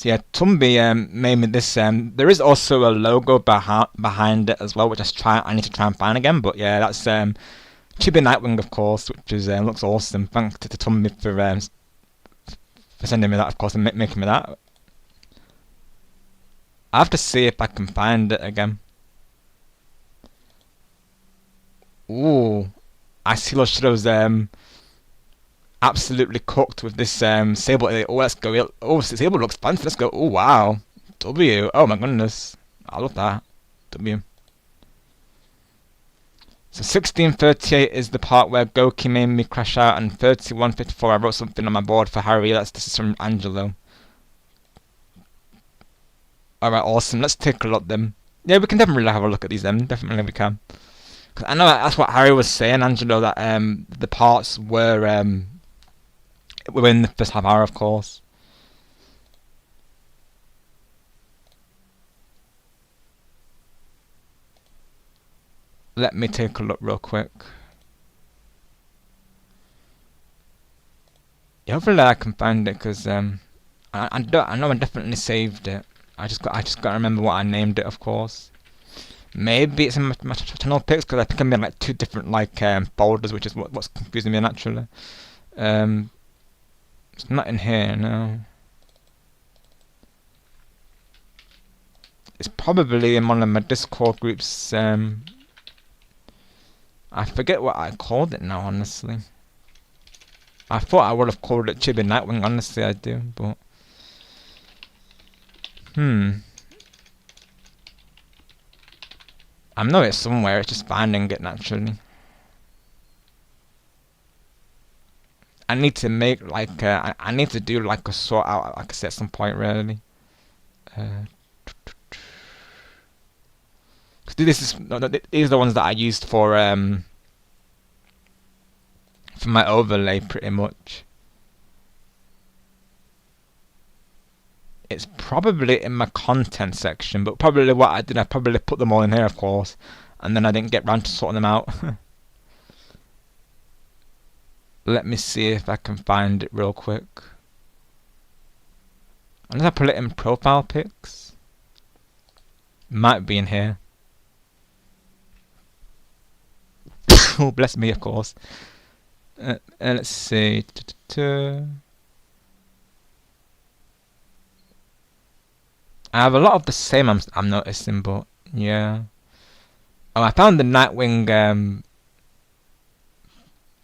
yeah, Tumby made me this. There is also a logo behind it as well, which I need to try and find again. But yeah, that's Chibi Nightwing, of course, which is looks awesome. Thanks to Tumby for sending me that, of course, and making me that. I have to see if I can find it again. Ooh, I see those shadows absolutely cooked with this Sable. Oh, let's go. Oh, Sable looks fancy. Let's go. Oh, wow. W. Oh my goodness. I love that. W. So 1638 is the part where Goki made me crash out, and 3154 I wrote something on my board for Harry. This is from Angelo. Alright, awesome. Let's take a look then. Yeah, we can definitely have a look at these then. Definitely we can. Cause I know that's what Harry was saying, Angelo, that the parts were in the first half hour, of course. Let me take a look real quick. Yeah, hopefully I can find it, because I know I definitely saved it. I just got to remember what I named it, of course. Maybe it's in my channel pics, because I think I'm in like 2 different like folders, which is what's confusing me naturally. It's not in here, no. It's probably in one of my Discord groups. I forget what I called it now, honestly. I thought I would have called it Chibi Nightwing, honestly I do, but... I know it's somewhere, it's just finding it naturally. I need to make like, I need to do like a sort out, like I said, at some point, really. These are the ones that I used for my overlay, pretty much. It's probably in my content section, but probably what I did, I probably put them all in here, of course, and then I didn't get round to sorting them out. Let me see if I can find it real quick. Unless I put it in profile pics. Might be in here. Oh, bless me, of course. Let's see. I have a lot of the same I'm noticing, but yeah. Oh, I found the Nightwing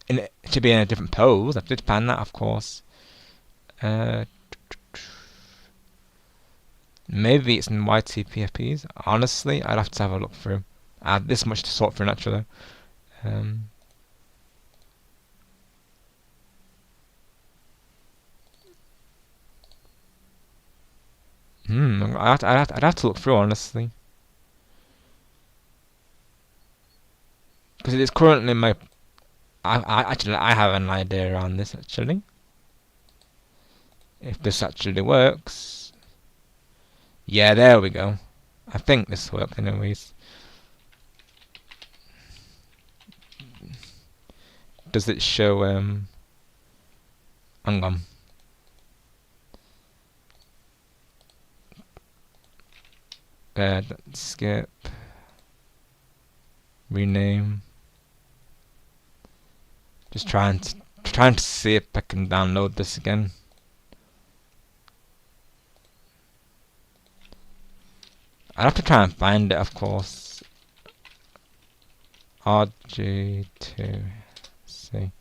it should be in a different pose. I did find that, of course. Maybe it's in YTPFPs. Honestly, I'd have to have a look through. I have this much to sort through naturally. I'd have to look through, honestly. Because it is currently my... I have an idea around this, actually. If this actually works. Yeah, there we go. I think this worked anyways. Does it show, hang on. Skip. Rename. Just trying to see if I can download this again. I'd have to try and find it, of course. RG2. See.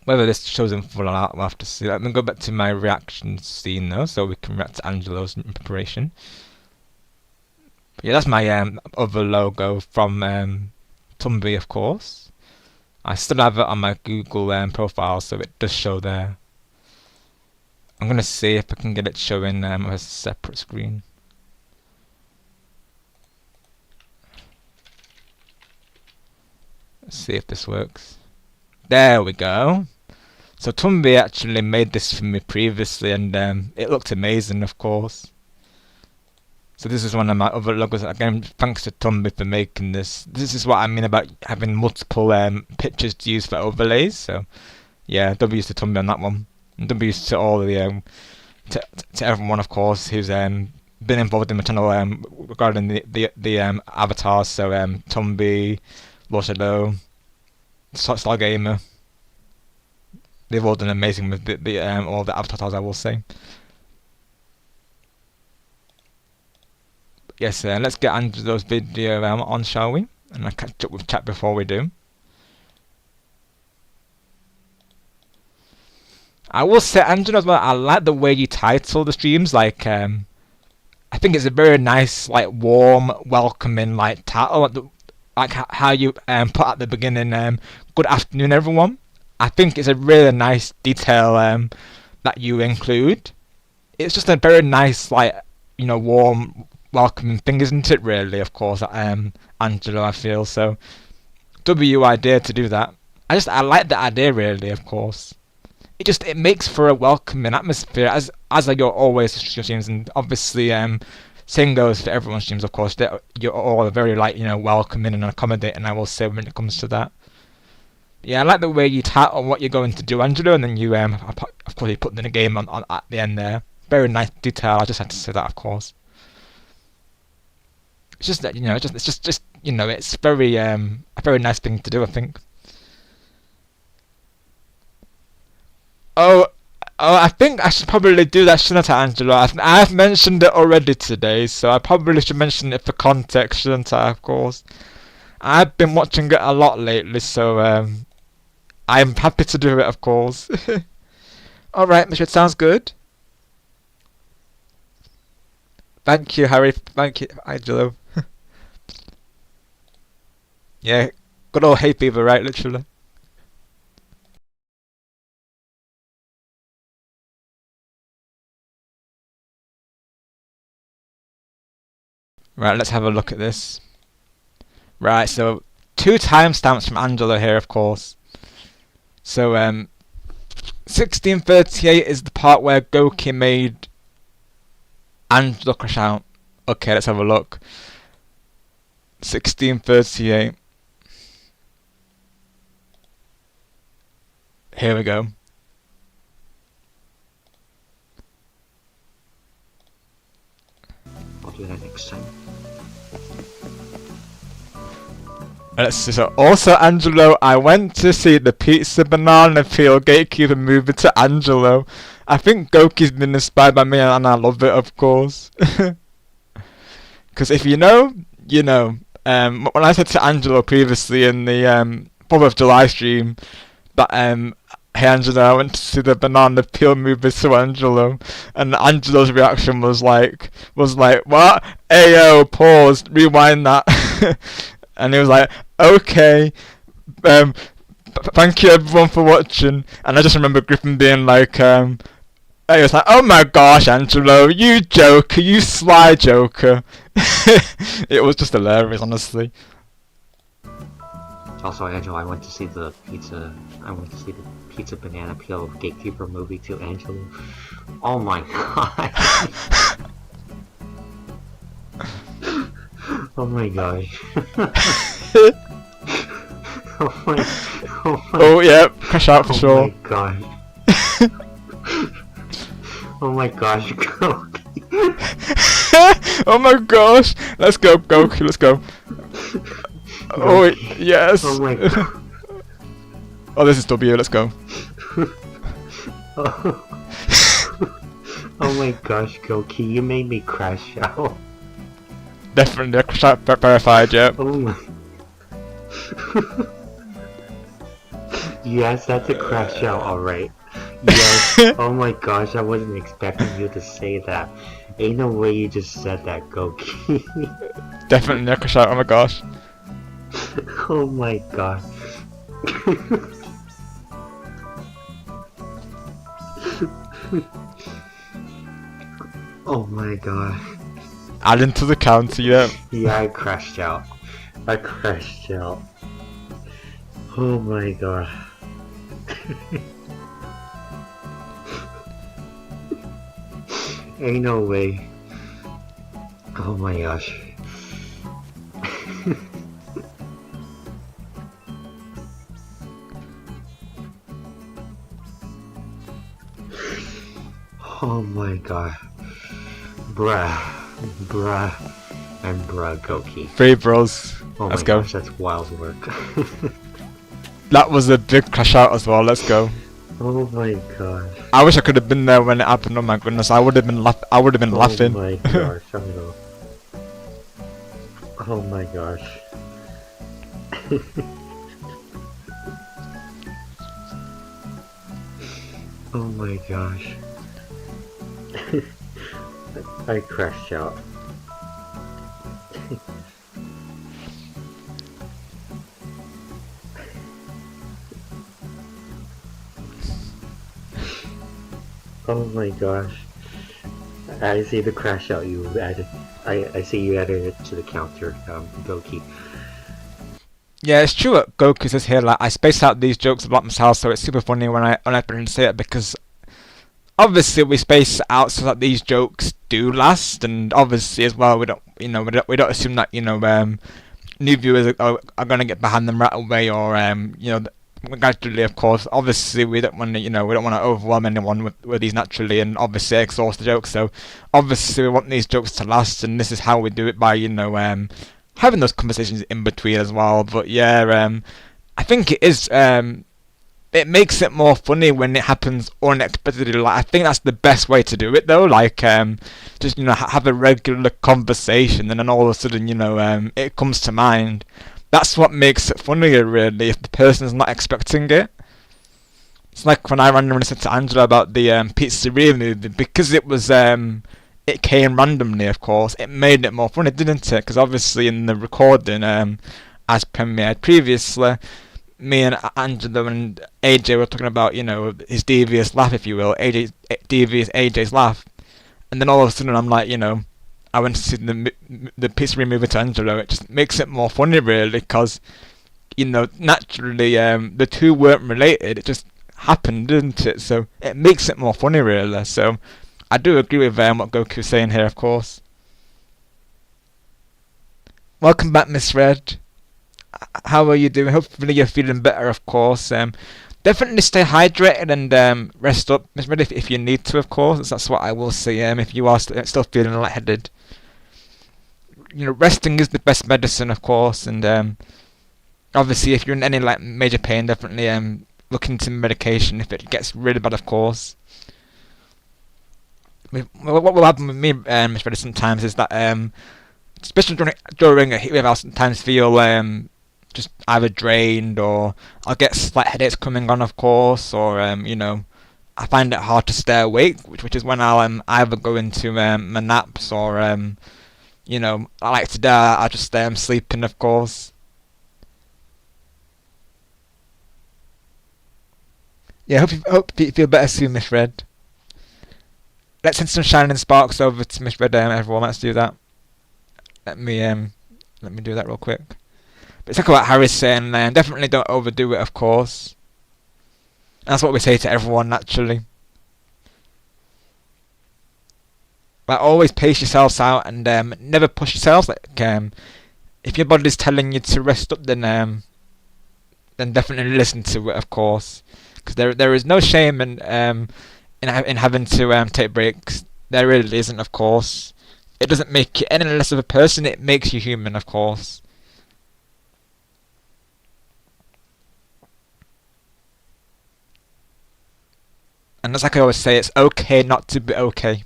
Whether this shows in full or not, we'll have to see. Let me go back to my reaction scene though, so we can react to Angelo's in preparation. But yeah, that's my other logo from Tumblr, of course. I still have it on my Google profile, so it does show there. I'm gonna see if I can get it showing on a separate screen. Let's see if this works. There we go. So Tumblr actually made this for me previously, and it looked amazing, of course. So this is one of my other logos. Again, thanks to Tumblr for making this. This is what I mean about having multiple pictures to use for overlays. So yeah, W's to Tumblr on that one. And W's to all the to everyone, of course, who's been involved in my channel regarding the avatars. So Tumblr, Lord Shadow, Star Gamer. They've all done amazing with the all the avatars, I will say. Yes, let's get Angelo's video on, shall we? And I'll catch up with chat before we do. I will say, Angelo, as well, I like the way you title the streams. Like, I think it's a very nice, like, warm, welcoming, like, title. Like how you put at the beginning, good afternoon, everyone. I think it's a really nice detail that you include. It's just a very nice, like, you know, warm, welcoming thing, isn't it? Really, of course, Angelo, I feel so. W idea to do that. I like the idea, really, of course. It makes for a welcoming atmosphere, as are your always streams, and obviously same goes for everyone's streams, of course. You're all very, like, you know, welcoming and accommodating, I will say, when it comes to that. Yeah, I like the way you title what you're going to do, Angelo, and then you of course you put in the game on at the end there. Very nice detail. I just had to say that, of course. It's just that, you know, it's just you know, it's very a very nice thing to do, I think. Oh, I think I should probably do that, shouldn't I, Angelo? I've mentioned it already today, so I probably should mention it for context, shouldn't I, of course? I've been watching it a lot lately, so I'm happy to do it, of course. Alright, Michelle, sounds good. Thank you, Harry. Thank you, Angelo. Yeah, good old hay fever, right, literally. Right, let's have a look at this. Right, so 2 timestamps from Angelo here, of course. So 1638 is the part where Goki made Angelo crash out. Okay, let's have a look. 1638. Here we go. I'll do that next time. Let's see. So also, Angelo, I went to see the Pizza Banana Peel Gatekeeper movie to Angelo. I think Goki's been inspired by me, and I love it, of course. Because if you know, you know. When I said to Angelo previously in the 4th of July stream that hey Angelo, I went to see the Banana Peel movie to Angelo, and Angelo's reaction was like what? Ayo, pause, rewind that. And he was like, okay, thank you everyone for watching. And I just remember Griffin being like, he was like, oh my gosh, Angelo, you joker, you sly joker. It was just hilarious, honestly. Also, Angelo, I went to see the Pizza Banana Peel Gatekeeper movie to Angelo. Oh my god. Oh my gosh. Oh yeah, crash out for sure. Oh my gosh. Oh my gosh, Goki. Oh my gosh, let's go, Goki, let's go. Oh yes. Oh my god. Oh, this is W, let's go. Oh. Oh my gosh, Goki, you made me crash out. Definitely, crash out verified, yeah. Oh my. Yes, that's a crash out, alright. Yes. Oh my gosh, I wasn't expecting you to say that. Ain't no way you just said that, Goki. Definitely a crash out, oh my gosh. Oh my god. Oh my god. Add into the counter, yeah. Yeah, I crashed out. I crashed out. Oh my god. Ain't no way. Oh my gosh. Oh my god. Bruh. Bruh. And bruh, Goki. 3 bros. Oh Let's my go. gosh, that's wild work. That was a big crash out as well, let's go. Oh my gosh. I wish I could have been there when it happened, oh my goodness, I would have been laughing. Oh my gosh, I know. Oh my gosh. Oh my gosh. I crashed out. Oh my gosh. I see the crash out you added. I see you added it to the counter, Goki. Yeah, it's true what Goku says here, like, I space out these jokes a lot myself, so it's super funny when I say it, because obviously we space out so that these jokes do last, and obviously as well, we don't assume that, new viewers are going to get behind them right away, or, gradually, of course. Obviously, we don't want to, we don't want to overwhelm anyone with these naturally, and obviously exhaust the jokes. So, obviously, we want these jokes to last, and this is how we do it by, having those conversations in between as well. But yeah, I think it is. It makes it more funny when it happens unexpectedly. Like, I think that's the best way to do it, though. Like, just have a regular conversation, and then all of a sudden, it comes to mind. That's what makes it funnier, really, if the person's not expecting it. It's like when I randomly said to Angela about the pizzeria movie, because it was it came randomly, of course. It made it more funny, didn't it? Because obviously in the recording, as premiered previously, me and Angela and AJ were talking about, his devious laugh, if you will, devious AJ's laugh, and then all of a sudden I'm like, I went to see the pizzeria movie to Angelo. It just makes it more funny, really, because naturally the two weren't related. It just happened, didn't it? So it makes it more funny, really. So I do agree with what Goku's saying here, of course. Welcome back, Miss Red. How are you doing? Hopefully you're feeling better, of course. Definitely stay hydrated and rest up, Miss Red, if you need to, of course. That's what I will say. If you are still feeling lightheaded, resting is the best medicine, of course. And obviously, if you're in any major pain, definitely look into medication if it gets really bad, of course. What will happen with me, Miss Red, sometimes is that especially during a heatwave, I'll sometimes feel just either drained, or I'll get slight headaches coming on, of course, or I find it hard to stay awake, which is when I'll either go into my naps, or I like today I'll just stay sleeping, of course. Yeah, hope you feel better soon, Miss Red. Let's send some shining sparks over to Miss Red, everyone. Let's do that. Let me do that real quick. But talk about Harry's saying, definitely don't overdo it, of course. That's what we say to everyone, naturally. But always pace yourselves out, and never push yourselves. Like, if your body's telling you to rest up, then definitely listen to it, of course. Because there is no shame in having to take breaks. There really isn't, of course. It doesn't make you any less of a person. It makes you human, of course. And that's like I always say, it's okay not to be okay.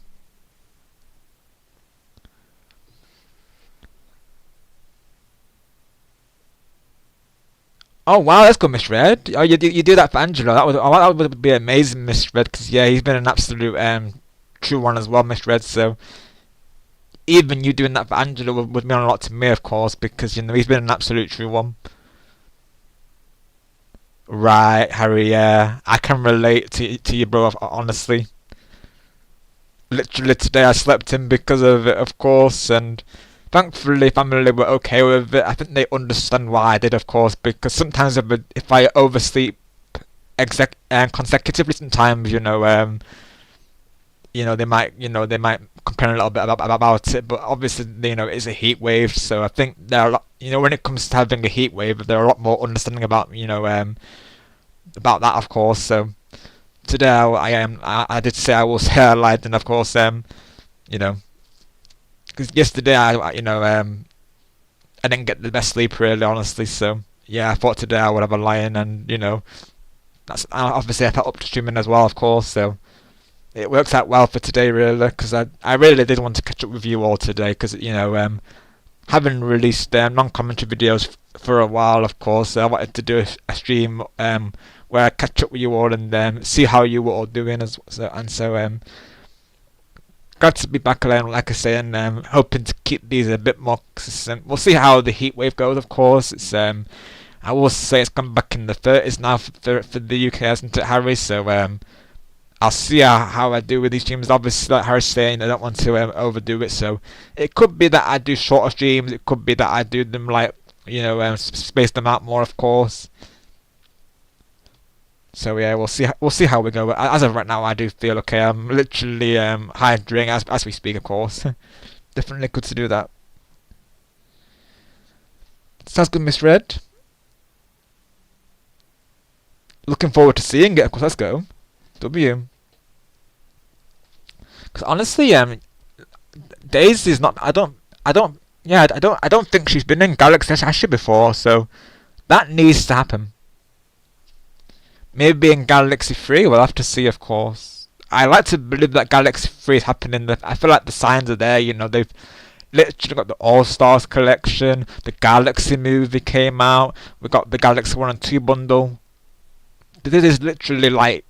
Oh wow, that's good, Miss Red. Oh, you do that for Angelo. That would be amazing, Miss Red. Because yeah, he's been an absolute true one as well, Miss Red. So even you doing that for Angelo would mean a lot to me, of course, because he's been an absolute true one. Right, Harry, yeah. I can relate to you, bro, honestly. Literally today I slept in because of it, of course, and thankfully family were okay with it. I think they understand why I did, of course, because sometimes if I oversleep consecutively, sometimes, they might complain a little bit about it, but obviously, it's a heat wave, so I think there are a lot, when it comes to having a heat wave, they're a lot more understanding about, about that, of course. So today I did say I will say I lied, and of course, because yesterday I didn't get the best sleep, really, honestly. So yeah, I thought today I would have a lion, and that's obviously I felt up to streaming as well, of course. So it works out well for today, really, because I really did want to catch up with you all today, because haven't released non-commentary videos for a while, of course. So I wanted to do a stream where I catch up with you all and see how you were all doing, so glad to be back alone, like I say, and hoping to keep these a bit more consistent. We'll see how the heat wave goes, of course. It's I will say it's come back in the 30s now for the UK, hasn't it, Harry? So I'll see how I do with these streams. Obviously, like Harry's saying, I don't want to overdo it, so it could be that I do shorter streams. It could be that I do them like, space them out more, of course. So yeah, we'll see how we go. As of right now, I do feel okay. I'm literally hydrating as we speak, of course. Definitely good to do that. Sounds good, Miss Red. Looking forward to seeing it. Of course, let's go. W. Because honestly, Daisy's not. I don't think she's been in Galaxy Asher before. So that needs to happen. Maybe in Galaxy 3, we'll have to see, of course. I like to believe that Galaxy 3 is happening. I feel like the signs are there, they've literally got the All-Stars collection, the Galaxy movie came out, we got the Galaxy 1 and 2 bundle. This is literally like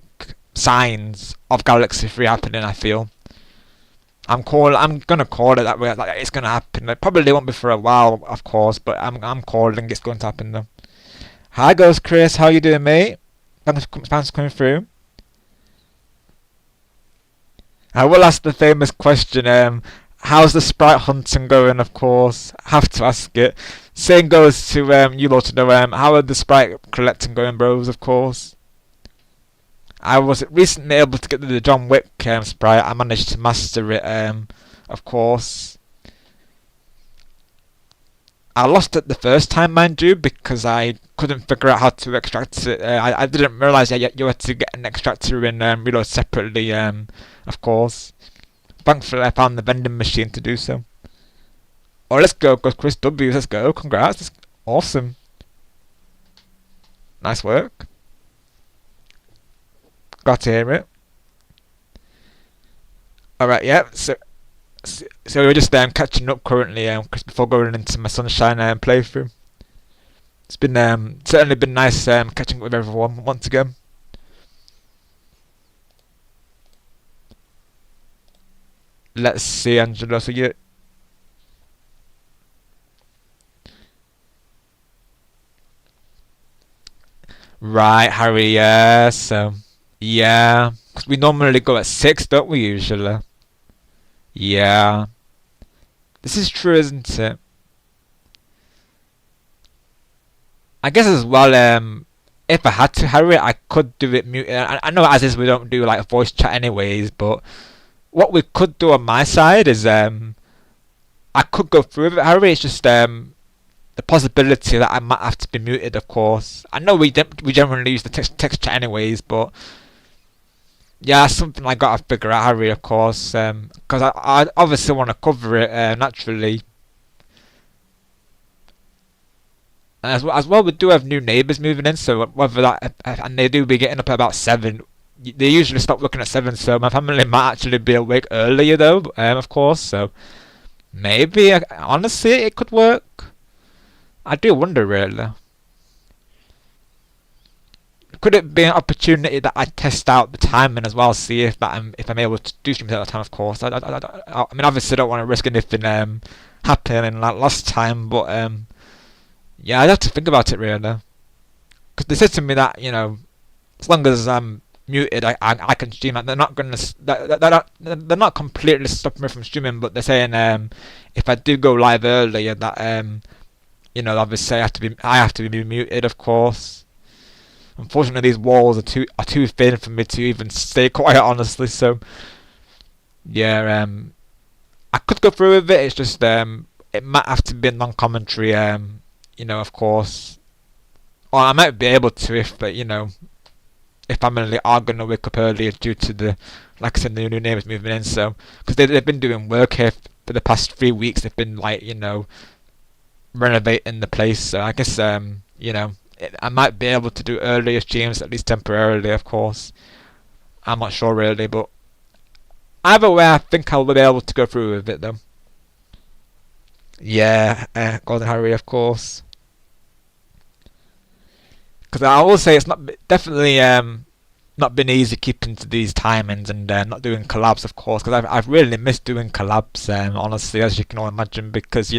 signs of Galaxy 3 happening, I feel. I'm gonna call it that way, like it's gonna happen. It probably won't be for a while, of course, but I'm calling it's going to happen though. Hi, Ghost Chris, how you doing, mate? Thanks for coming through. I will ask the famous question, how's the sprite hunting going, of course. Have to ask it. Same goes to you lot to know, how are the sprite collecting going, bros, of course. I was recently able to get the John Wick sprite. I managed to master it, of course. I lost it the first time, mind you, because I couldn't figure out how to extract it. I didn't realise you had to get an extractor in Reload separately, of course. Thankfully, I found the vending machine to do so. Oh, let's go, Chris W. Let's go. Congrats. That's awesome. Nice work. Glad to hear it. Alright, yeah, so we're just catching up currently before going into my Sunshine playthrough. It's been certainly been nice catching up with everyone once again. Let's see, Angela. So you. Right, Harry. Yeah. So yeah, 'cause we normally go at 6, don't we? Usually. Yeah. This is true, isn't it? I guess as well, if I had to, Harry, I could do it muted. I know as is we don't do like voice chat anyways, but what we could do on my side is I could go through with it, Harry. It's just the possibility that I might have to be muted, of course. I know we generally use the text chat anyways, but yeah, that's something I gotta figure out, Harry, of course, because I obviously want to cover it naturally. And as well, we do have new neighbours moving in, so whether that, and they do be getting up at about 7. They usually stop looking at 7, so my family might actually be awake earlier though, of course, so maybe, honestly, it could work. I do wonder, really. Could it be an opportunity that I test out the timing as well, see if I'm able to do streams at that time, of course. I mean, obviously, I don't want to risk anything happening like last time, but yeah, I'd have to think about it, really. Because they said to me that, as long as I'm muted, I can stream. They're not they're not completely stopping me from streaming, but they're saying if I do go live earlier, that obviously I have to be muted, of course. Unfortunately, these walls are too thin for me to even stay quiet, honestly. So yeah, I could go through with it. It's just it might have to be a non-commentary, of course. Or I might be able to if family are gonna wake up earlier due to the, like I said, the new neighbours moving in. So because they've been doing work here for the past 3 weeks, they've been like renovating the place. So I guess I might be able to do earlier streams, at least temporarily, of course. I'm not sure really, but either way, I think I'll be able to go through with it though. Yeah, Golden Harry, of course. Because I will say it's not definitely not been easy keeping to these timings and not doing collabs, of course. Because I've really missed doing collabs, honestly, as you can all imagine. Because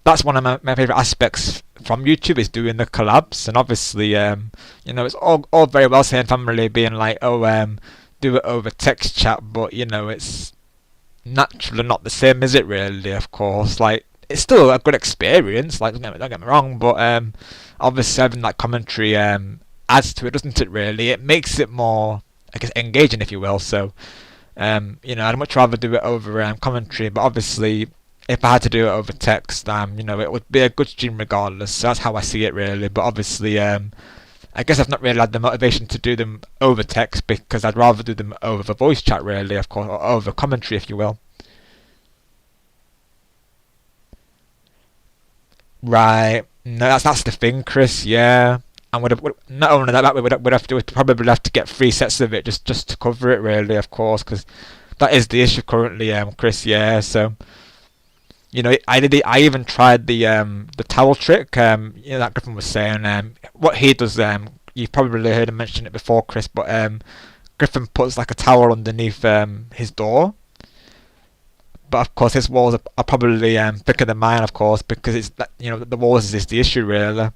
that's one of my favorite aspects from YouTube is doing the collabs, and obviously it's all very well saying family being like, oh, do it over text chat, but it's naturally not the same, is it? Really, of course, like it's still a good experience. Like don't get me wrong, but obviously having that commentary adds to it, doesn't it? Really, it makes it more, I guess, engaging, if you will. So I'd much rather do it over commentary, but obviously if I had to do it over text, it would be a good stream regardless. So that's how I see it, really. But obviously, I guess I've not really had the motivation to do them over text because I'd rather do them over the voice chat, really, of course, or over commentary, if you will. Right. No, that's the thing, Chris. Yeah. And not only that, we'd probably have to get 3 sets of it just to cover it, really, of course, because that is the issue currently, Chris. Yeah. So I even tried the towel trick. That Griffin was saying. What he does. You've probably heard him mention it before, Chris. But Griffin puts like a towel underneath his door. But of course, his walls are probably thicker than mine, of course, because it's the walls is the issue, really.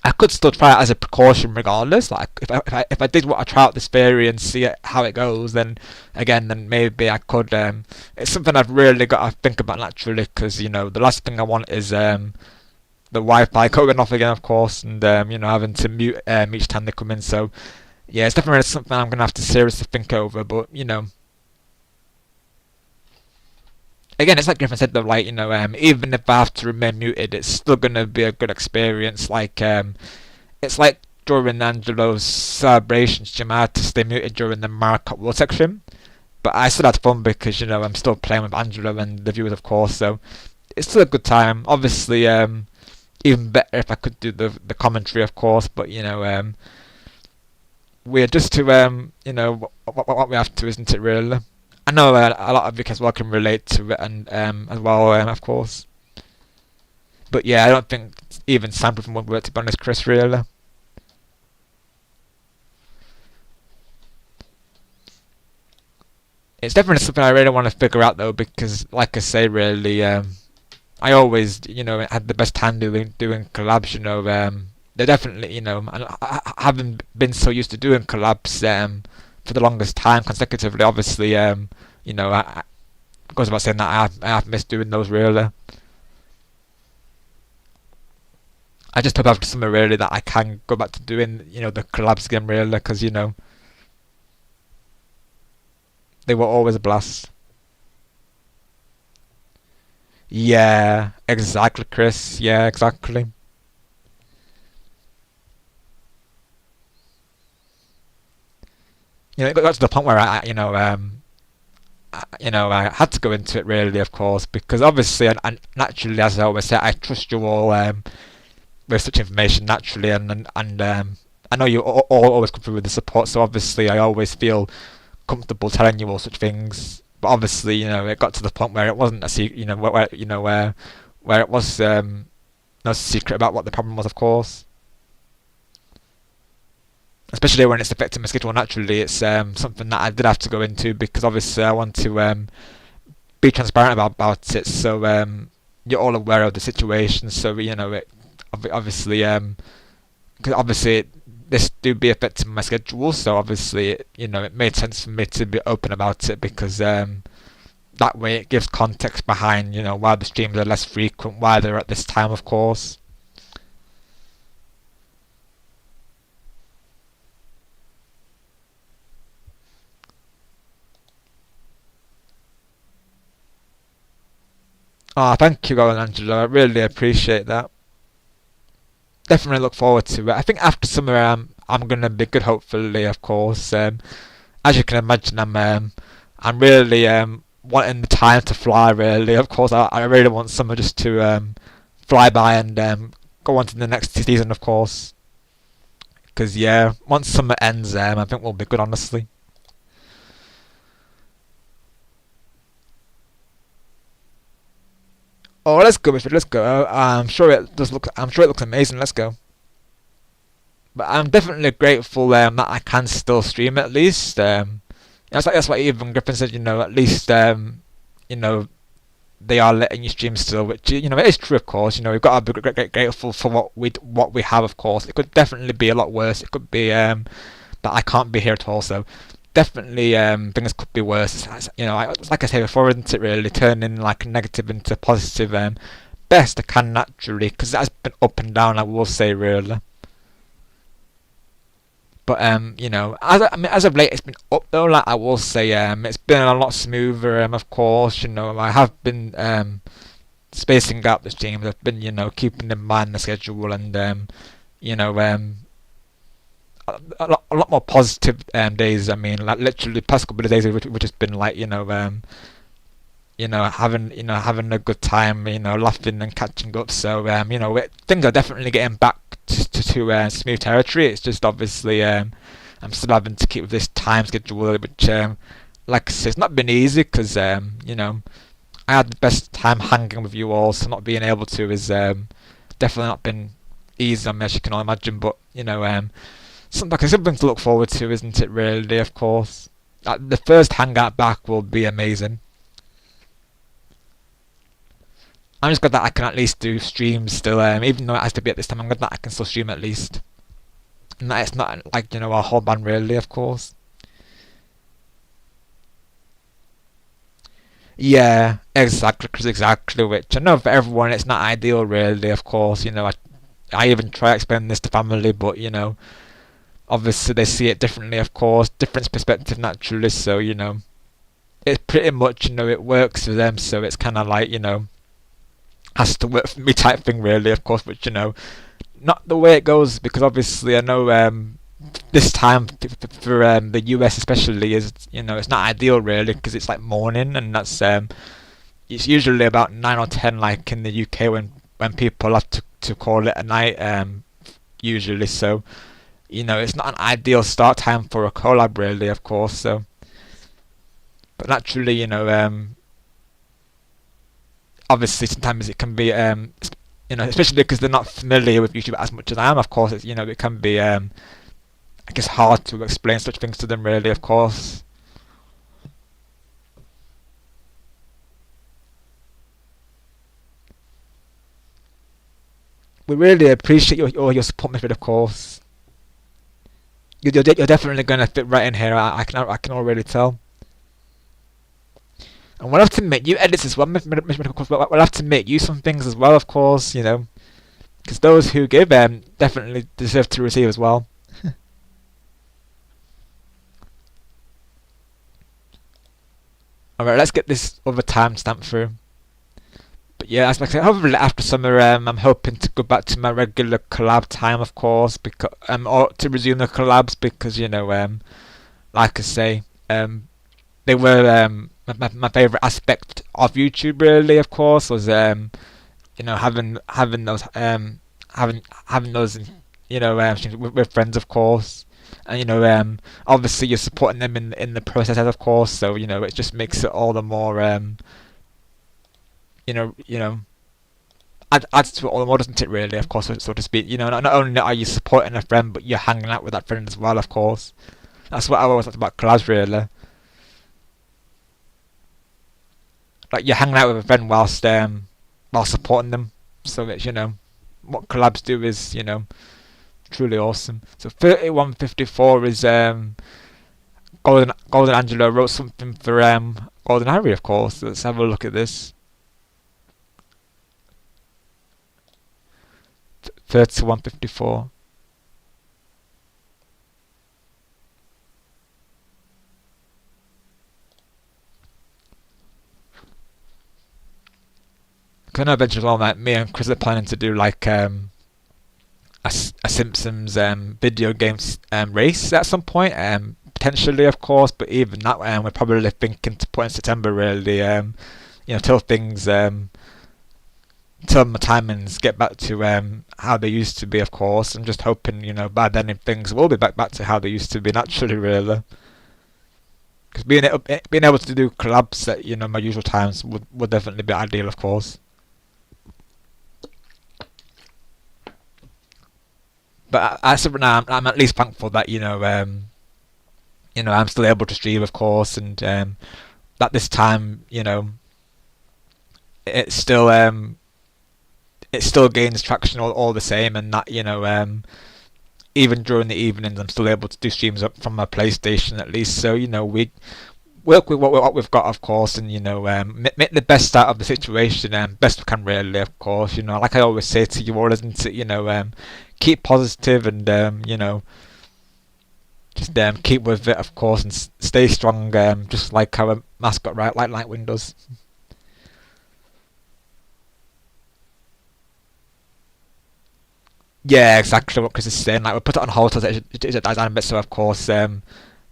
I could still try it as a precaution regardless. Like if I did want to try out this theory and see how it goes, then maybe I could. It's something I've really got to think about naturally, because the last thing I want is the Wi-Fi going off again, of course, and having to mute each time they come in. So yeah, it's definitely something I'm gonna have to seriously think over. But again, it's like Griffin said though, like even if I have to remain muted, it's still gonna be a good experience. Like it's like during Angelo's celebrations, Jim, I had to stay muted during the Mark World section, but I still had fun because I'm still playing with Angelo and the viewers, of course. So it's still a good time. Obviously, even better if I could do the commentary, of course. But we're just to what we have to, isn't it? Really. I know a lot of you as well can relate to it, and as well, of course. But yeah, I don't think even soundproofing would work, to be honest, Chris. Really. It's definitely something I really want to figure out though, because, like I say, really, I always, had the best time doing collabs. They're definitely, and I haven't been so used to doing collabs for the longest time consecutively. Obviously, I goes without saying that I have missed doing those, really. I just hope after summer, really, that I can go back to doing the collabs again, really, because they were always a blast. Yeah, exactly, Chris. Yeah, exactly. It got to the point where I had to go into it, really, of course, because obviously, and naturally, as I always say, I trust you all with such information naturally, and I know you all always come through with the support, so obviously, I always feel comfortable telling you all such things. But obviously, it got to the point where it wasn't a secret, where it was no secret about what the problem was, of course. Especially when it's affecting my schedule naturally, it's something that I did have to go into, because obviously I want to be transparent about it, so you're all aware of the situation. So it obviously, because obviously this do be affecting my schedule, so obviously it made sense for me to be open about it, because that way it gives context behind why the streams are less frequent, why they're at this time, of course. Oh, thank you, Roland Angelo. I really appreciate that. Definitely look forward to it. I think after summer, I'm gonna be good. Hopefully, of course. As you can imagine, I'm really wanting the time to fly. Really, of course, I really want summer just to fly by and go on to the next season, of course. Because yeah, once summer ends, I think we'll be good. Honestly. Oh, let's go, Richard. Let's go. I'm sure it does look. I'm sure it looks amazing. Let's go. But I'm definitely grateful that I can still stream at least. That's what even Griffin said. At least you know, they are letting you stream still, which it is true, of course. We've got to be grateful for what we have, of course. It could definitely be a lot worse. It could be that I can't be here at all. So definitely things could be worse. Like I said before, isn't it really turning like negative into positive? Best I can naturally, because that's been up and down. I will say really. But as of late, it's been up though. Like I will say, it's been a lot smoother. Of course, I have been spacing out the streams. I've been, keeping in mind the schedule, and a lot more positive days. I mean, like literally, past couple of days, which has been like, having a good time, laughing and catching up. So, things are definitely getting back to smooth territory. It's just obviously I'm still having to keep with this time schedule, which, like I said, it's not been easy because, I had the best time hanging with you all, so not being able to is definitely not been easy, as you can all imagine. But, something to look forward to, isn't it, really, of course. The first hangout back will be amazing. I'm just glad that I can at least do streams still, even though it has to be at this time. I'm glad that I can still stream at least, and that it's not like a whole band really, of course. Yeah, exactly. Which I know for everyone it's not ideal, really. Of course, I even try explaining this to family, but obviously they see it differently. Of course, different perspective naturally. So it's pretty much it works for them. So it's kind of like has to work for me type thing, really, of course, which not the way it goes, because obviously I know this time for the US especially is it's not ideal really, because it's like morning, and that's it's usually about 9 or 10 like in the UK when people have to call it a night usually. So it's not an ideal start time for a collab really, of course. So but naturally obviously sometimes it can be especially because they're not familiar with YouTube as much as I am, of course. It can be I guess hard to explain such things to them really, of course. We really appreciate your support, Method, of course. You're definitely going to fit right in here. I can already tell. And we'll have to make you edits as well, of course. We'll have to make you some things as well, of course, because those who give definitely deserve to receive as well. Alright, let's get this other timestamp through. But yeah, as I said, hopefully after summer, I'm hoping to go back to my regular collab time, of course, because or to resume the collabs, because like I say, they were my favourite aspect of YouTube really, of course, was having those having those with friends, of course, and obviously you're supporting them in the process, of course. So it just makes it all the more adds to it all the more, doesn't it, really, of course, so to speak. Not only are you supporting a friend, but you're hanging out with that friend as well, of course. That's what I always thought about collabs, really. Like you're hanging out with a friend whilst supporting them. So that what collabs do is truly awesome. So 3154 is Golden Angelo wrote something for Golden Harry, of course. Let's have a look at this. 3154. I know eventually, well, like me and Chris are planning to do like a Simpsons video games race at some point, potentially, of course. But even that, we're probably thinking to put in September, really. Till things till my timings get back to how they used to be, of course. I'm just hoping by then if things will be back to how they used to be naturally, really. Because being able to do collabs at my usual times would definitely be ideal, of course. But as of now, I'm at least thankful that I'm still able to stream, of course, and at this time, it's still it still gains traction all the same, and that even during the evenings, I'm still able to do streams up from my PlayStation at least. So we work with what we've got, of course, and make the best out of the situation, best we can, really, of course. Like I always say to you all, isn't it? Keep positive, and just keep with it, of course, and stay strong, just like our mascot, right, like Lightwing does. Yeah, exactly what Chris is saying. Like, we'll put it on hold until it dies down a bit. So, of course,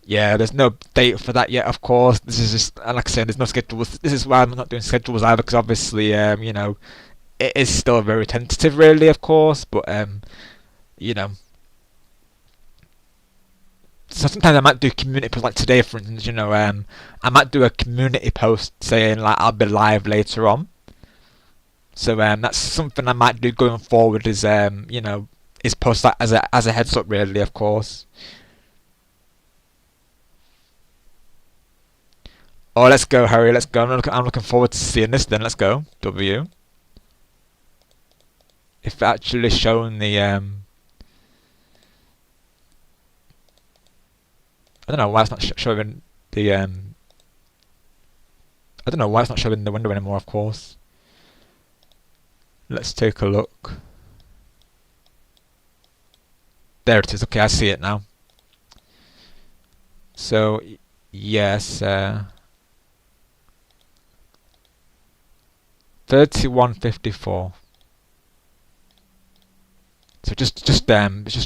yeah, there's no date for that yet. Of course, this is just, like I said, there's no schedules. This is why I'm not doing schedules either, because obviously, it is still very tentative, really, of course. But you know, so sometimes I might do community posts, like today, for instance. I might do a community post saying like I'll be live later on. So that's something I might do going forward. Is post that as a heads up, really, of course. Oh, let's go, Harry. Let's go. I'm looking forward to seeing this. Then let's go. W. If actually showing the I don't know why it's not showing the I don't know why it's not showing the window anymore. Of course. Let's take a look. There it is. Okay, I see it now. So yes, 31:54. So just it's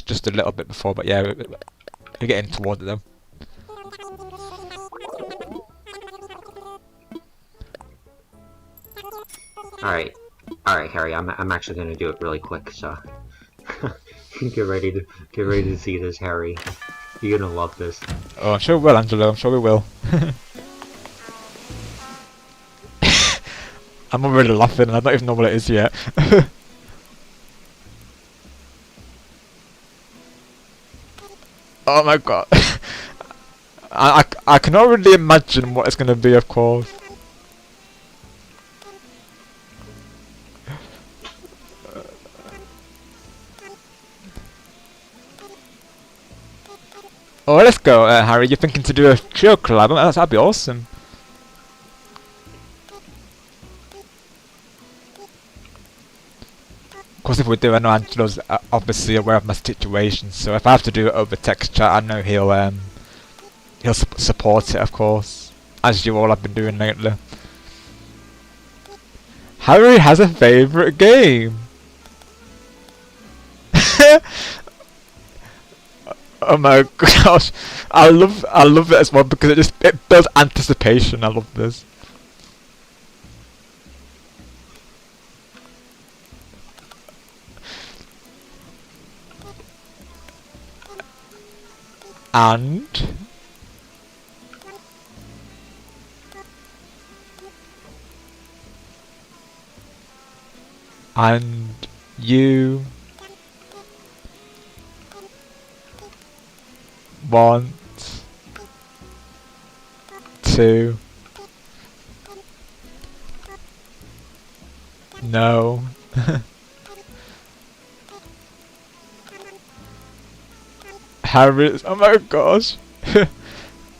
just a little bit before, but yeah, we're getting towards it though. Alright, Harry. I'm actually gonna do it really quick. So get ready to see this, Harry. You're gonna love this. Oh, I'm sure we will, Angelo. I'm sure we will. I'm already laughing, and I don't even know what it is yet. Oh my god. I can already imagine what it's gonna be, of course. Oh, let's go, Harry. You're thinking to do a trio collab? That'd be awesome. Of course, if we do, I know Angelo's obviously aware of my situation, so if I have to do it over text chat, I know he'll support it, of course, as you all have been doing lately. Harry has a favourite game. Oh my gosh, I love it as well because it builds anticipation. I love this. And you want to know Harry's, oh my gosh.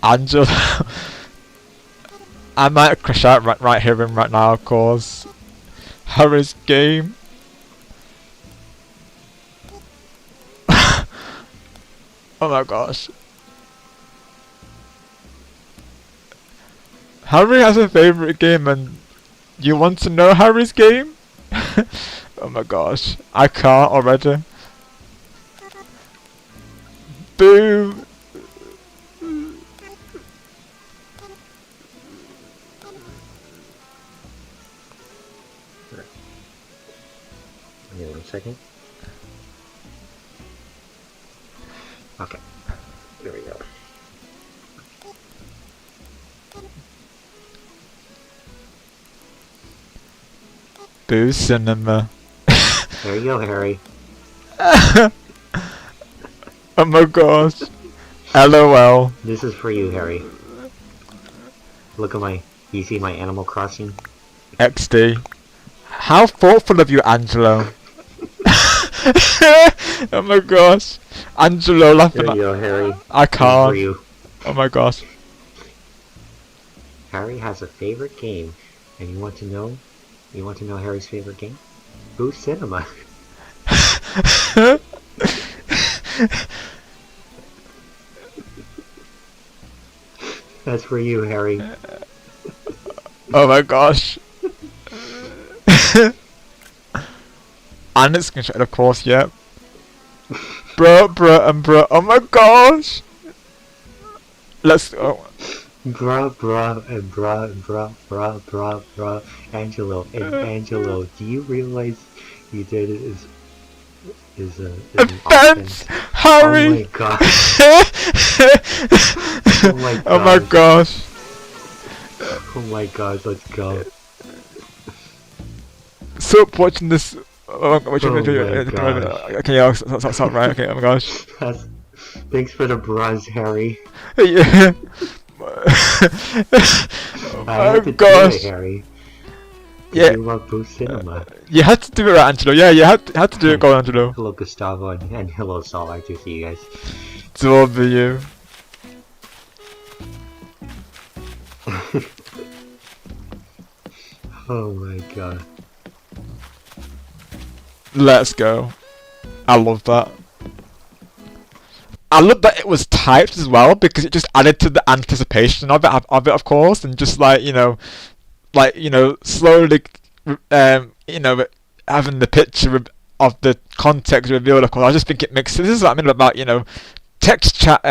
Angela. I might crash out right here and right now, of course. Harry's game. Oh my gosh. Harry has a favourite game and you want to know Harry's game? Oh my gosh. I can't already. Boo! Give me 1 second. Okay. There we go. Boo cinema. There you go, Harry. Oh my gosh. LOL. This is for you, Harry. Look at my... You see my Animal Crossing? XD. How thoughtful of you, Angelo. Oh my gosh. Angelo laughing There you at... go, Harry. I This is for can't. you. Oh my gosh. Harry has a favorite game, and you want to know? You want to know Harry's favorite game? Boo Cinema. That's for you, Harry. Oh my gosh. And it's screenshot, of course, yeah. Bro. Oh my gosh. Let's go. Bruh, Angelo, and Angelo, do you realize you did it is an Offense! offense? Harry! Oh my god. Oh my god. Oh my gosh. Oh my god, let's go. Stop watching this. Oh, watching Oh the my gosh. Okay, yeah, that's not right. Okay, oh my gosh. That's, thanks for the bras, Harry. Yeah. I had to Oh gosh. do it, Harry. Yeah. You love Boo Cinema. You had to do it right, Angelo. Yeah, you had to do it, go on, Angelo. Hello, Gustavo, and hello, Saul. I do see you guys. It's all for you. Oh my god. Let's go. I love that. I love that it was typed as well because it just added to the anticipation of it, of course, and just like slowly, having the picture of the context revealed. Of course, I just think it makes. This is what I mean about text chat.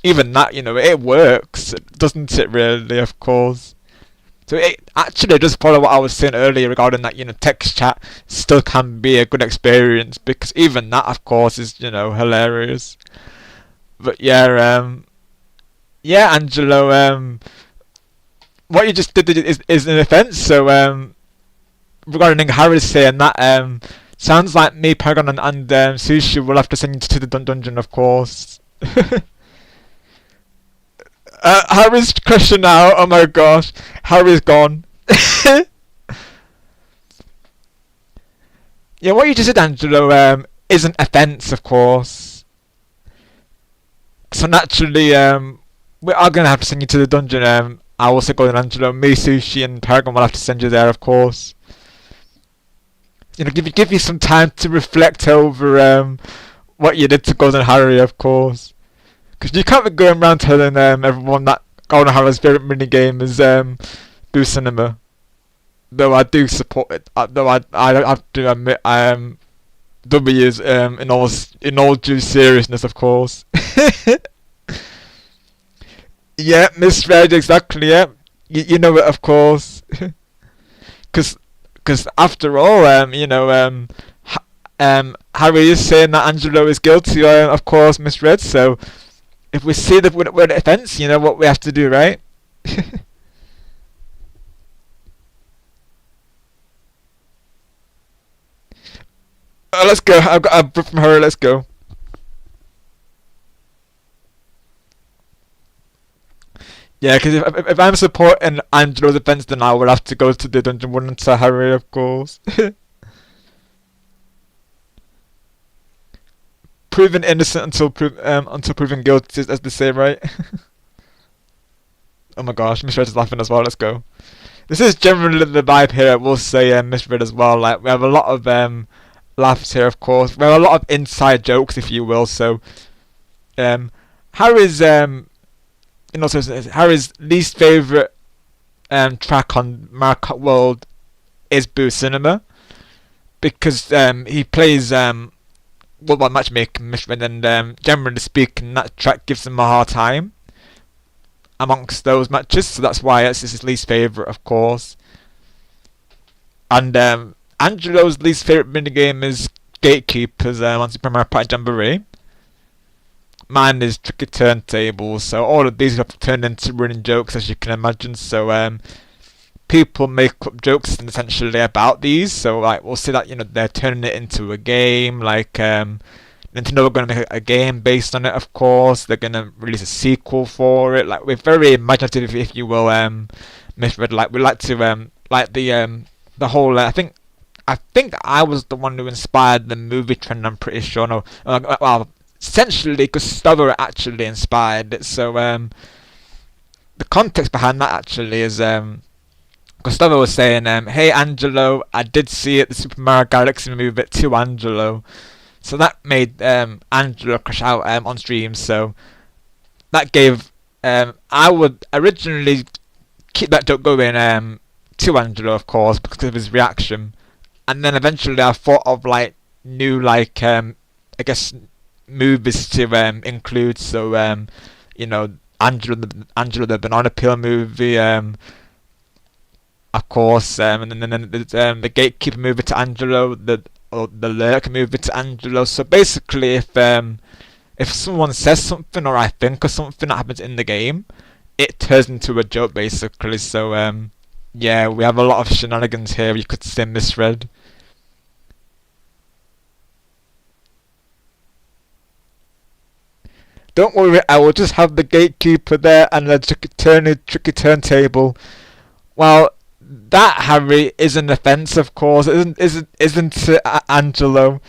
Even that it works, doesn't it? Really, of course. So it actually does follow what I was saying earlier regarding that, text chat still can be a good experience because even that, of course, is, hilarious. But yeah, Angelo, what you just did is an offence. So regarding Harry saying that, sounds like me, Paragon, and Sushi will have to send you to the dungeon, of course. Harry's crashing out. Oh my gosh, Harry's gone. Yeah, what you just said, Angelo, is an offence, of course. So naturally, we are gonna have to send you to the dungeon. I also go to Angelo, me, Sushi, and Paragon will have to send you there, of course. Give you some time to reflect over what you did to Golden Harry, of course. Because you can't be going around telling everyone that Golden Harry's favourite minigame is Boo Cinema. Though I do support it. Though I have to admit W is in all due seriousness, of course. Yeah, misread, exactly, yeah. You know it, of course. Because after all, Harry is saying that Angelo is guilty, of course, misread, so if we see the word offence, you know what we have to do, right? Let's go. I've got a brief from her. Let's go. Yeah, because if I'm supporting Angelo's offence, then I will have to go to the dungeon one and to Harry, of course. Proven innocent until proven guilty, as they say, right? Oh my gosh, Miss Red is laughing as well. Let's go. This is generally the vibe here. I will say, Miss Red as well. Like we have a lot of laughs here, of course. We have a lot of inside jokes, if you will. So, Harry's Harry's least favorite track on Mario Kart World is Boo Cinema because he plays World Wide Matchmaking mission, and generally speaking, that track gives him a hard time amongst those matches. So that's why it's his least favorite, of course. And Angelo's least favorite minigame is Gatekeepers on Super Mario Party Jamboree. Mine is Tricky Turntables. So all of these have turned into running jokes, as you can imagine. So people make up jokes essentially about these. So like we'll see that they're turning it into a game. Like Nintendo are going to make a game based on it, of course. They're going to release a sequel for it. Like, we're very imaginative, if you will, Misread. Like, we like to like the whole. I think I was the one who inspired the movie trend. I'm pretty sure. No, well, essentially, Gustavo actually inspired it. So the context behind that actually is Gustavo was saying, "Hey Angelo, I did see it, the Super Mario Galaxy movie to Angelo." So that made Angelo crash out on stream. So that gave I would originally keep that joke going to Angelo, of course, because of his reaction, and then eventually I thought of like new like I guess movies to include. So Angelo the Banana Peel movie, of course, and then there's, the Gatekeeper movie to Angelo, the Lurk movie to Angelo. So basically, if someone says something or I think of something that happens in the game, it turns into a joke basically. So yeah, we have a lot of shenanigans here. You could say Misread. Don't worry, I will just have the Gatekeeper there and the tricky turntable. Well, that, Harry, is an offence, of course, isn't it, Angelo?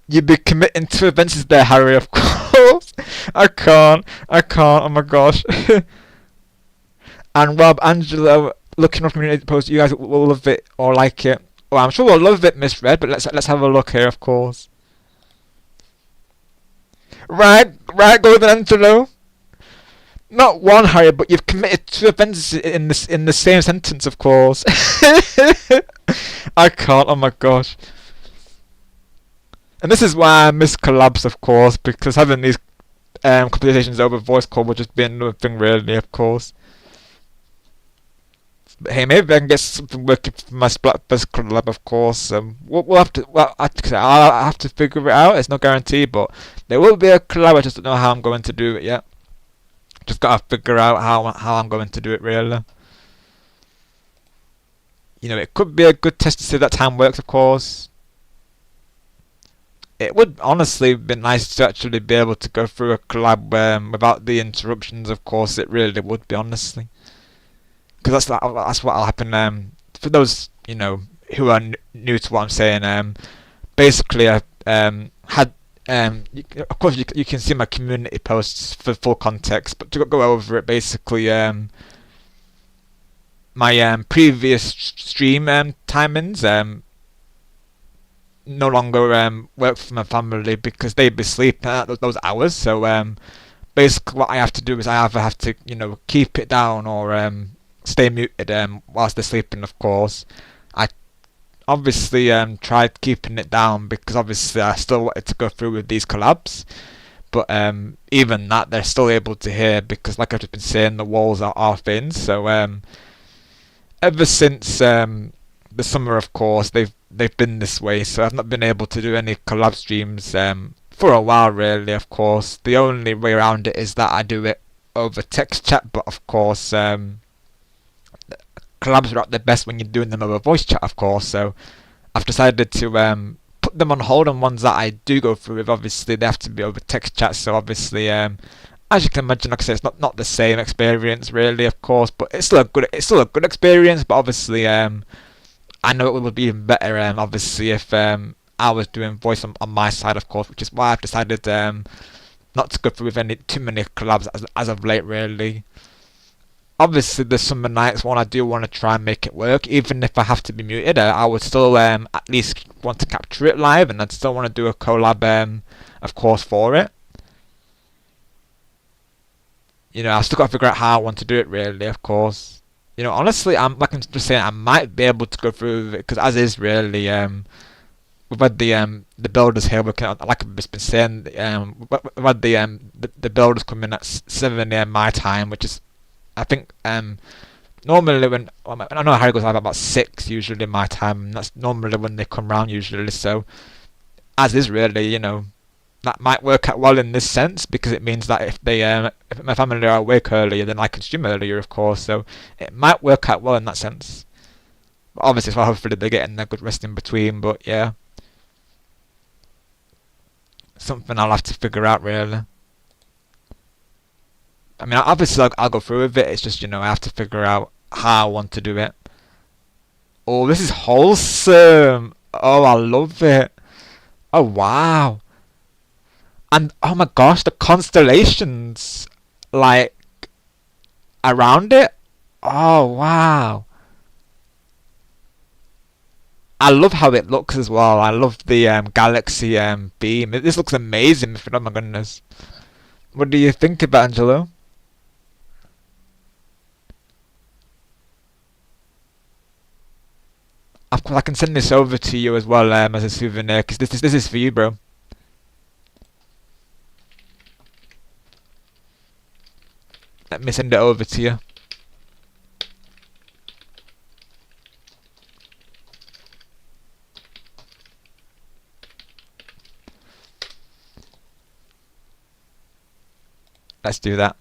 You'd be committing to offences there, Harry, of course. I can't, oh my gosh. And Rob, Angelo, looking up community post, you guys will love it or like it. Well, I'm sure we'll love it, Misread, but let's have a look here, of course. Right, Golden Angelo. Not one, Harry, but you've committed two offences in the same sentence, of course. I can't. Oh my gosh. And this is why I miss collabs, of course, because having these conversations over voice call would just be another thing, really, of course. But hey, maybe I can get something working for my Splatfest collab, of course. We'll have to. Well, I'll have to figure it out. It's no guarantee, but there will be a collab. I just don't know how I'm going to do it yet. Just gotta figure out how I'm going to do it, really. It could be a good test to see if that time works, of course. It would honestly be nice to actually be able to go through a collab without the interruptions, of course. It really would be, honestly. Because that's what'll happen. For those who are new to what I'm saying, basically I had of course you can see my community posts for full context, but to go over it, basically my previous stream timings no longer work for my family because they'd be sleeping at those hours. So basically what I have to do is I either have to keep it down or stay muted whilst they're sleeping, of course. I obviously tried keeping it down because obviously I still wanted to go through with these collabs, but even that they're still able to hear because, like I've just been saying, the walls are thin. So ever since the summer, of course, they've been this way, so I've not been able to do any collab streams for a while, really. Of course, the only way around it is that I do it over text chat, but of course collabs are at their best when you're doing them over voice chat, of course. So I've decided to put them on hold, and ones that I do go through with, obviously they have to be over text chat. So obviously as you can imagine, like I say, it's not the same experience, really, of course, but it's still a good experience. But obviously I know it would be even better obviously if I was doing voice on my side, of course, which is why I've decided not to go through with too many collabs as of late, really. Obviously, the summer nights one, I do want to try and make it work. Even if I have to be muted, I would still at least want to capture it live, and I'd still want to do a collab, of course, for it. I've still got to figure out how I want to do it, really, of course. Honestly, I'm just saying, I might be able to go through with it, because as is, really, we've had the builders here working on, like I've just been saying, we've had the builders come in at 7 AM my time, which is, I think normally when I know Harry goes live about 6 usually my time, and that's normally when they come round usually. So as is, really, that might work out well in this sense, because it means that if my family are awake earlier, then I can stream earlier, of course. So it might work out well in that sense. But obviously, hopefully they're getting a good rest in between. But yeah. something I'll have to figure out really. I mean, obviously I'll go through with it. It's just, you know, I have to figure out how I want to do it. Oh, this is wholesome. Oh, I love it. Oh, wow. And oh my gosh, the constellations like around it. Oh, wow. I love how it looks as well. I love the galaxy beam. This looks amazing. Oh my goodness. What do you think about Angelo? Of course, I can send this over to you as well as a souvenir, because this is for you, bro. Let me send it over to you. Let's do that.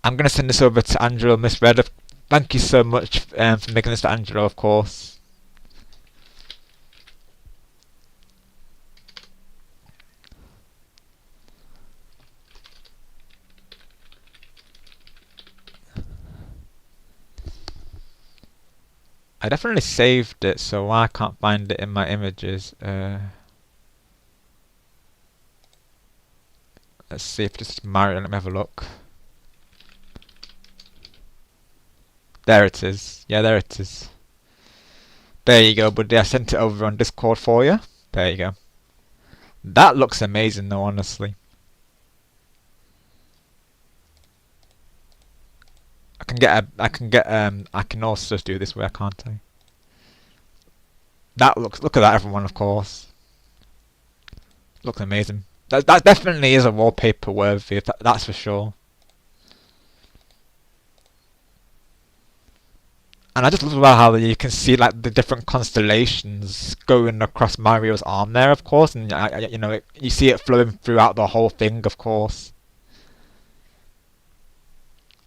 I'm going to send this over to Angelo Misread. Thank you so much for making this for Angelo, of course. I definitely saved it, so I can't find it in my images. Let's see if this is Mario. Let me have a look. There it is. Yeah, there it is. There you go, buddy. I sent it over on Discord for you. There you go. That looks amazing, though, honestly. I can also do this way, can't I? Look at that, everyone, of course. Looks amazing. That definitely is a wallpaper worthy, that's for sure. And I just love about how you can see like the different constellations going across Mario's arm there, of course, and you know you see it flowing throughout the whole thing, of course.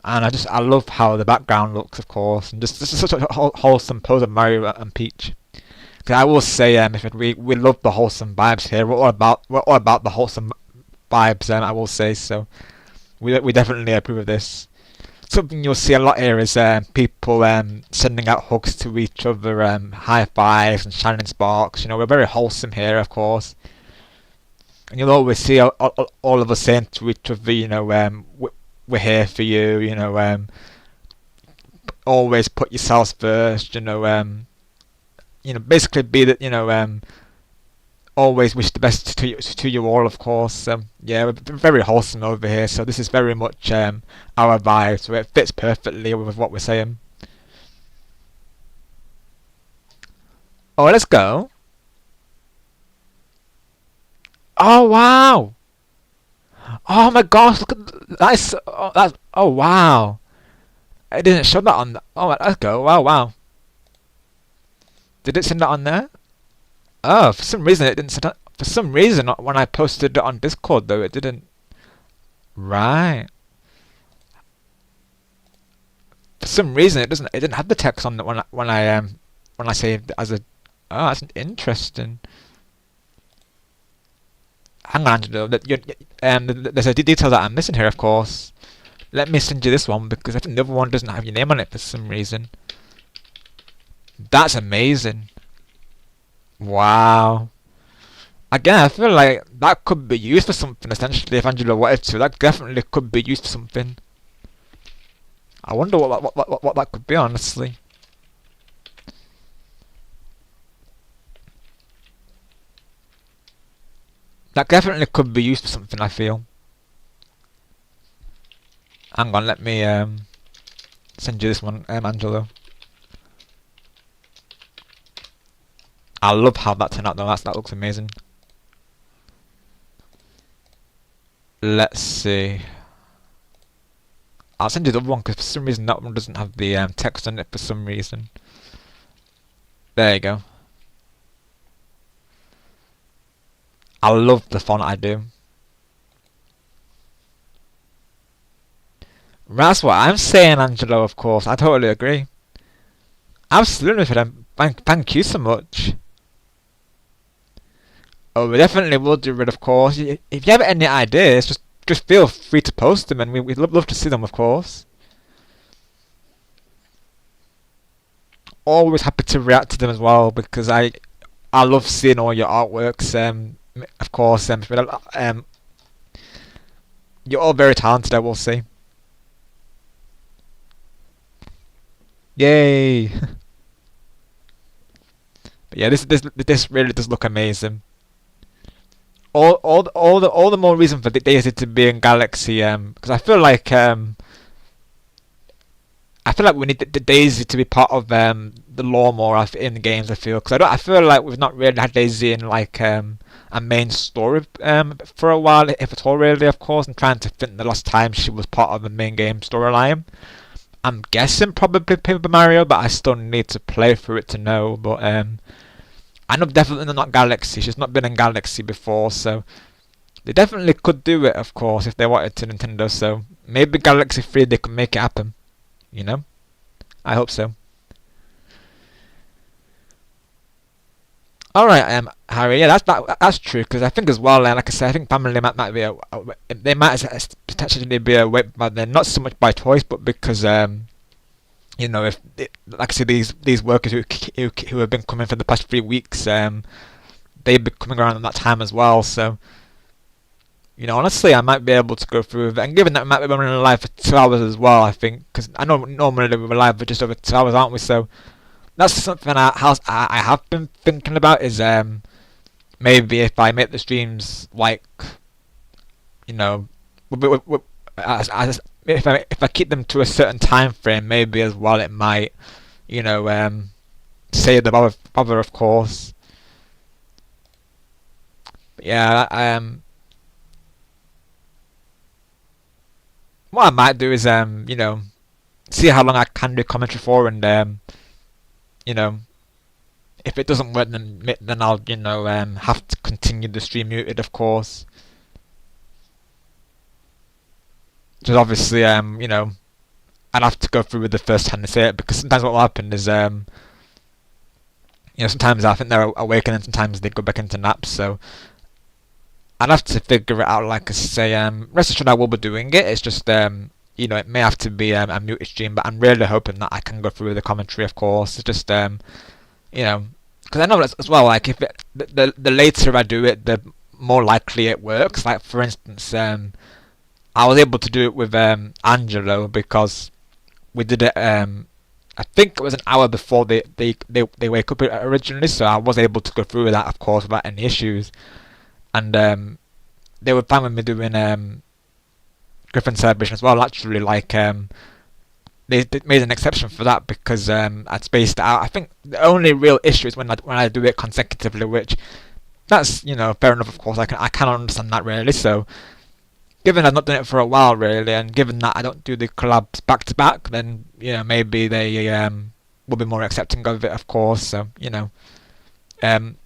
And I love how the background looks, of course, and just such a wholesome pose of Mario and Peach. Because I will say, we love the wholesome vibes here. We're all about the wholesome vibes, I will say so. We definitely approve of this. Something you'll see a lot here is people sending out hugs to each other, high fives and shining sparks. You know, we're very wholesome here, of course. And you'll always see all of us saying to each other, you know, we're here for you. You know, always put yourselves first. You know, basically be that. You know, always wish the best to you all, of course. Yeah, we're very wholesome over here, so this is very much our vibe, so it fits perfectly with what we're saying. Oh, let's go. Oh, wow. Oh my gosh, look at that's oh wow. It didn't show that on oh, let's go. Wow, wow. Did it send that on there? Oh, for some reason it didn't send that. For some reason, when I posted it on Discord, though, it didn't. Right. For some reason, it doesn't. It didn't have the text on it when I saved it as a. Oh, that's interesting. Hang on, Angelo. There's a detail that I'm missing here, of course. Let me send you this one because I think the other one doesn't have your name on it for some reason. That's amazing. Wow. Again, I feel like that could be used for something, essentially, if Angelo wanted to. That definitely could be used for something. I wonder what that could be, honestly. That definitely could be used for something, I feel. Hang on, let me send you this one, Angelo. I love how that turned out, though. That looks amazing. Let's see. I'll send you the other one because for some reason that one doesn't have the text on it for some reason. There you go. I love the font I do. That's what I'm saying, Angelo, of course. I totally agree. Absolutely, for them. Thank you so much. Oh, we definitely will do it, of course. If you have any ideas, just feel free to post them, and we'd love to see them, of course. Always happy to react to them as well, because I love seeing all your artworks. Of course, you're all very talented, I will say. Yay! But yeah, this really does look amazing. All the more reason for Daisy to be in Galaxy, because I feel like we need the Daisy to be part of the lore more in the games. Because I feel like we've not really had Daisy in like a main story for a while, if at all, really. Of course, I'm trying to think the last time she was part of the main game storyline. I'm guessing probably Paper Mario, but I still need to play through it to know. But I know definitely not Galaxy. She's not been in Galaxy before, so they definitely could do it, of course, if they wanted to, Nintendo. So maybe Galaxy 3 they could make it happen. You know, I hope so. All right, Harry. Yeah, that's true. Because I think as well, like I said, I think family might be they might potentially be awake, but they're not so much by choice, but because you know, if like I said, these workers who have been coming for the past 3 weeks, they've been coming around at that time as well. So, you know, honestly, I might be able to go through with it. And given that we might be running live for 2 hours as well, I think, because I know normally we're live for just over 2 hours, aren't we? So that's something I have been thinking about, is maybe if I make the streams like, you know, if I keep them to a certain time frame, maybe as well it might, you know, save the bother, of course. But yeah, what I might do is you know, see how long I can do commentary for, and you know, if it doesn't work, then I'll, you know, have to continue the stream muted, of course. Just obviously, you know, I'd have to go through with the first time they say it, because sometimes what will happen is, you know, sometimes I think they're awake and then sometimes they go back into naps, so I'd have to figure it out. Like I say, rest assured I will be doing it. It's just, you know, it may have to be a muted stream, but I'm really hoping that I can go through the commentary, of course. It's just, you know, because I know as well, like, if the later I do it, the more likely it works. Like, for instance, I was able to do it with Angelo, because we did it, I think it was an hour before they wake up originally, so I was able to go through that, of course, without any issues. And they were fine with me doing Griffin Celebration as well. Actually, like, they made an exception for that, because I'd spaced it out. I think the only real issue is when I do it consecutively, which that's, you know, fair enough. Of course, I can understand that, really. So, given I've not done it for a while, really, and given that I don't do the collabs back to back, then, you know, maybe they will be more accepting of it, of course. So, you know, I'm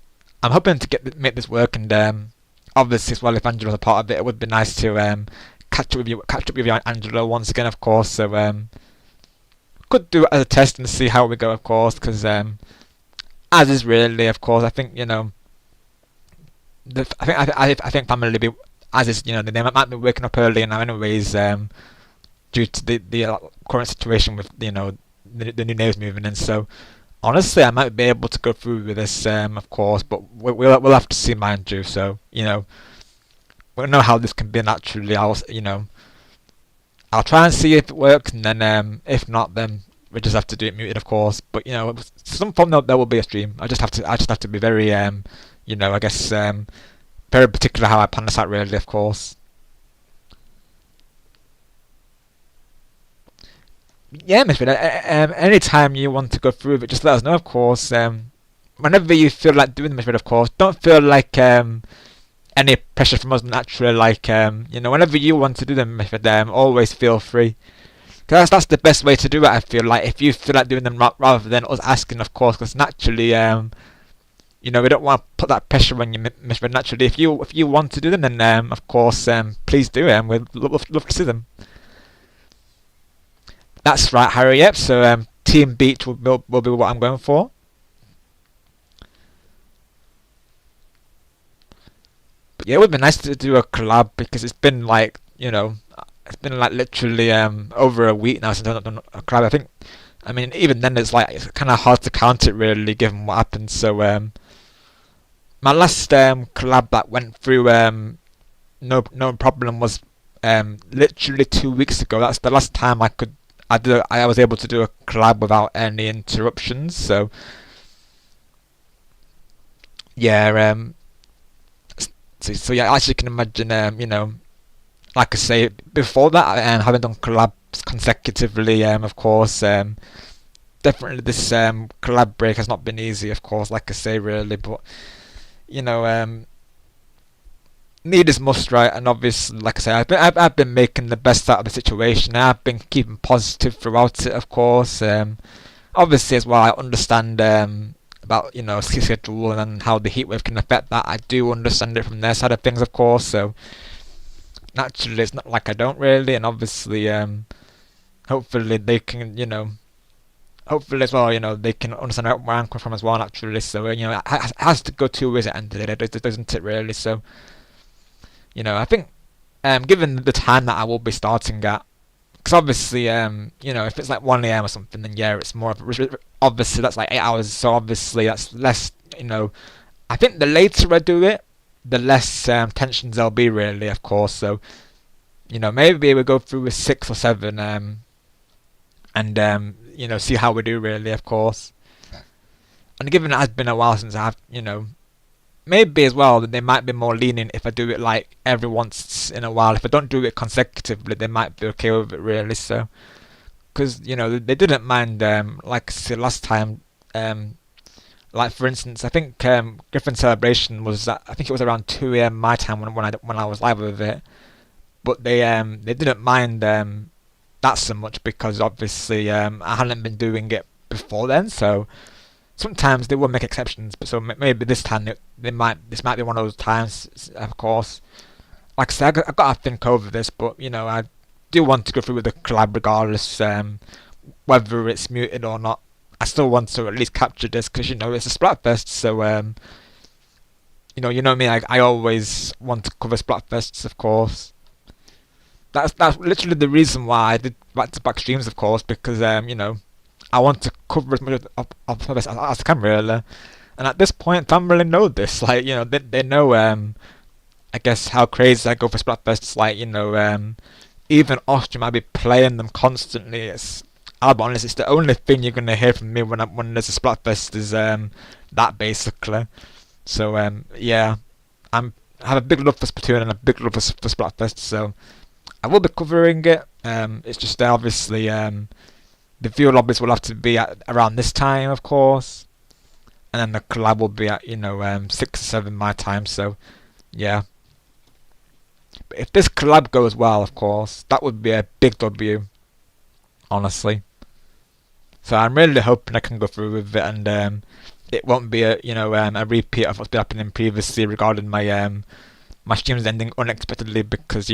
hoping to make this work, and obviously as well, if Angelo's a part of it, it would be nice to catch up with you, Angelo, once again, of course. So could do it as a test and see how we go, of course, because as is really, of course, I think, you know, I think family will be, as is, you know, they might be waking up early now anyways, due to the current situation with, you know, the new neighbours moving in. So honestly, I might be able to go through with this, of course, but we'll have to see, mind you. So, you know, we'll know how this can be naturally. You know, I'll try and see if it works, and then if not, then we just have to do it muted, of course. But, you know, some point there will be a stream. I just have to be very, you know, I guess, very particular how I plan this out, really, of course. Yeah, Miss Vida, anytime you want to go through it, just let us know, of course. Whenever you feel like doing them, Miss Vida, of course, don't feel like any pressure from us, naturally. Like, you know, whenever you want to do them, Miss Vida, always feel free. Because that's the best way to do it, I feel like, if you feel like doing them rather than us asking, of course, because naturally, you know, we don't want to put that pressure on you, Miss Vida. Naturally, if you want to do them, then, of course, please do it, and we'd love to see them. That's right, Harry. Yep. So Team Beach will be what I'm going for. yeah, it would be nice to do a collab because it's been like, it's been like literally over a week now since I've done a collab. I mean, even then it's like it's kind of hard to count it really, given what happened. So my last collab that went through no problem was literally 2 weeks ago. That's the last time I was able to do a collab without any interruptions. So yeah, so yeah, as you can imagine, like I say, before that, having done collabs consecutively, of course, definitely this collab break has not been easy, of course, like I say, really, but need is must, right? And obviously, like I say, I've been making the best out of the situation. I've been keeping positive throughout it, of course. Obviously, as well, I understand about schedule and how the heatwave can affect that. I do understand it from their side of things, of course. So naturally, it's not like I don't really. And obviously, hopefully they can, hopefully as well, they can understand where I'm coming from as well. Naturally, so it has to go 2 ways at the end of the day, doesn't it? Really, so. I think, given the time that I will be starting at, because obviously, if it's like 1 a.m. or something, then yeah, it's more of obviously that's like 8 hours, so obviously that's less, I think the later I do it, the less tensions there'll be, really, of course, so, maybe we'll go through with 6 or 7, and, see how we do, really, of course. And given it has been a while since I've, maybe as well that they might be more lenient if I do it like every once in a while. If I don't do it consecutively, they might be okay with it, really. So, because they didn't mind. Like I said last time, like for instance, I think Griffin Celebration was I think it was around 2 a.m. my time when I was live with it, but they didn't mind that so much because obviously I hadn't been doing it before then, so. Sometimes they will make exceptions, but so maybe this time this might be one of those times, of course. Like I said, I've got to think over this, but I do want to go through with the collab regardless, whether it's muted or not. I still want to at least capture this because it's a Splatfest, so you know me. I always want to cover Splatfests, of course. That's literally the reason why I did back-to-back streams, of course, because I want to cover as much of this as I can, really. And at this point, family know this. Like, they know, I guess, how crazy I go for Splatfests. Like, even Austria might be playing them constantly. I'll be honest, it's the only thing you're going to hear from me when there's a Splatfest is that, basically. So, yeah. I have a big love for Splatoon and a big love for Splatfest, so I will be covering it. It's just obviously... the viewer lobbies will have to be at around this time, of course, and then the collab will be at 6 or 7 my time. So, yeah. But if this collab goes well, of course, that would be a big W, honestly. So I'm really hoping I can go through with it, and it won't be a repeat of what's been happening previously regarding my my streams ending unexpectedly because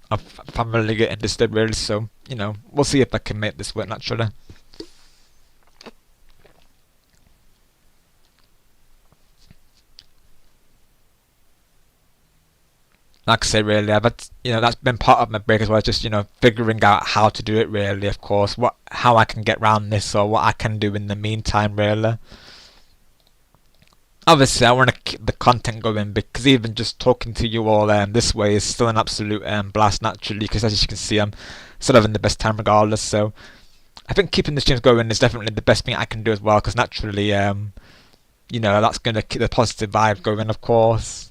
of family getting disturbed, really. So we'll see if I can make this work naturally. Like I say, really, I've had, that's been part of my break as well, just figuring out how to do it, really, of course, how I can get around this or what I can do in the meantime, really. Obviously, I want to keep the content going because even just talking to you all this way is still an absolute blast, naturally, because as you can see, I'm still having the best time regardless. So I think keeping the streams going is definitely the best thing I can do as well, because naturally, that's going to keep the positive vibe going, of course,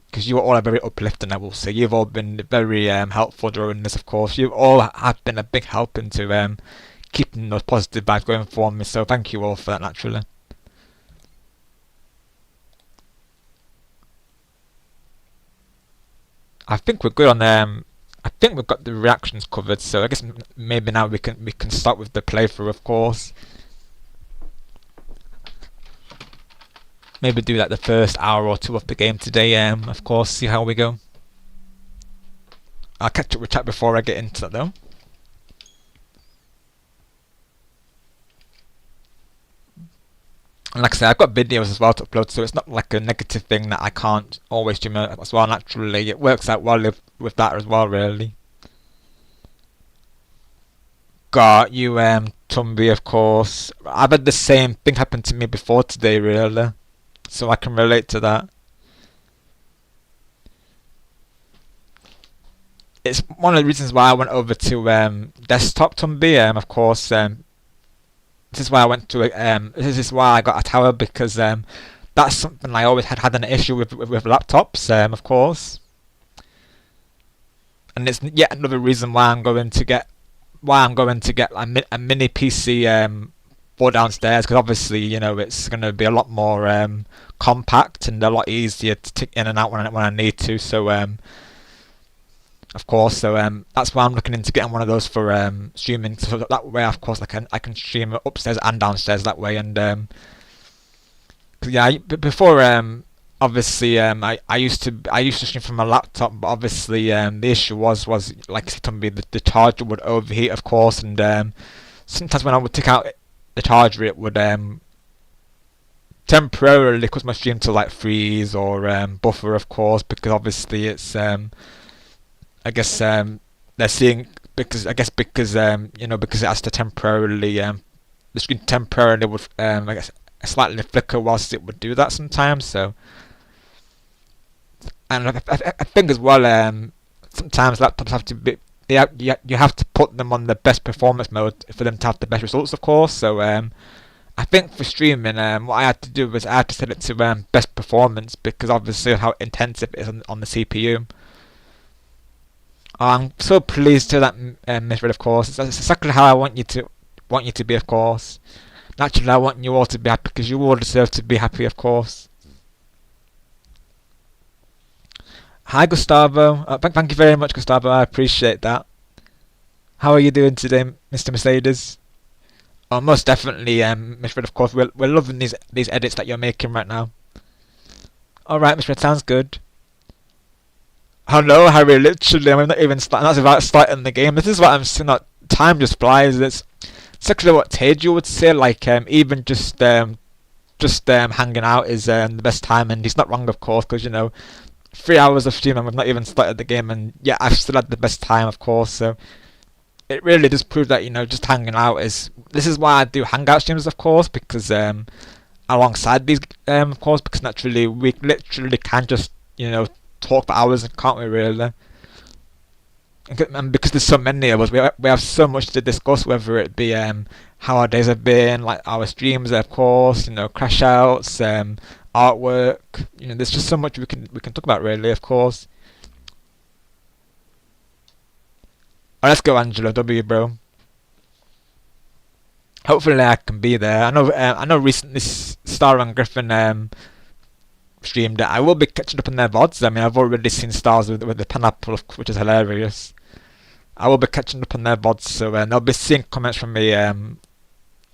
because you all are very uplifting, I will say. You've all been very helpful during this, of course. You all have been a big help into keeping those positive vibes going for me, so thank you all for that, naturally. I think we're good on I think we've got the reactions covered, so I guess maybe now we can start with the playthrough, of course. Maybe do like the first hour or two of the game today, of course, see how we go. I'll catch up with chat before I get into that though. And like I say, I've got videos as well to upload, so it's not like a negative thing that I can't always stream as well. Naturally, it works out well with that as well, really. Got you, Tumby, of course. I've had the same thing happen to me before today, really, so I can relate to that. It's one of the reasons why I went over to desktop, Tumby. Of course, this is why I went to this is why I got a tower, because that's something I always had an issue with laptops, of course. And it's yet another reason why I'm going to get a mini PC for downstairs, because obviously, you know, it's going to be a lot more compact and a lot easier to tick in and out when I need to. So of course, so that's why I'm looking into getting one of those for streaming. So that way, of course, I can stream upstairs and downstairs that way. And 'cause yeah, before obviously I used to stream from my laptop, but obviously the issue was like I said, the charger would overheat, of course, and sometimes when I would take out the charger, it would temporarily cause my stream to like freeze or buffer, of course, because obviously it's I guess they're seeing, because you know, because it has to temporarily the screen temporarily would I guess slightly flicker whilst it would do that sometimes. So, and I think as well sometimes laptops have to be, you have to put them on the best performance mode for them to have the best results, of course. So I think for streaming, what I had to do was I had to set it to best performance, because obviously how intensive it is on the CPU. I'm so pleased to that, Miss Red, of course. It's exactly how I want you to be, of course. Naturally, I want you all to be happy, because you all deserve to be happy, of course. Hi, Gustavo. Thank you very much, Gustavo. I appreciate that. How are you doing today, Mr. Mercedes? Oh, most definitely, Miss Red, of course. We're loving these edits that you're making right now. Alright, Miss Red, sounds good. Oh no, Harry, literally, I'm not even starting. That's about starting the game. This is what I'm saying, that time just flies. It's exactly what Teju would say, like, even just hanging out is the best time, and he's not wrong, of course, because, you know, 3 hours of stream and we've not even started the game, and yeah, I've still had the best time, of course, so it really does prove that, you know, just hanging out this is why I do hangout streams, of course, because alongside these, of course, because naturally we literally can just, you know, talk for hours, can't we, really? And because there's so many of us, we have so much to discuss, whether it be how our days have been, like our streams, of course, you know, crash outs, artwork, you know, there's just so much we can talk about, really, of course. Oh, let's go, Angelo W, bro. Hopefully I can be there. I know recently Star and Griffin streamed it. I will be catching up on their VODs. I mean, I've already seen Stars with the pineapple, which is hilarious. I will be catching up on their VODs, so they'll be seeing comments from me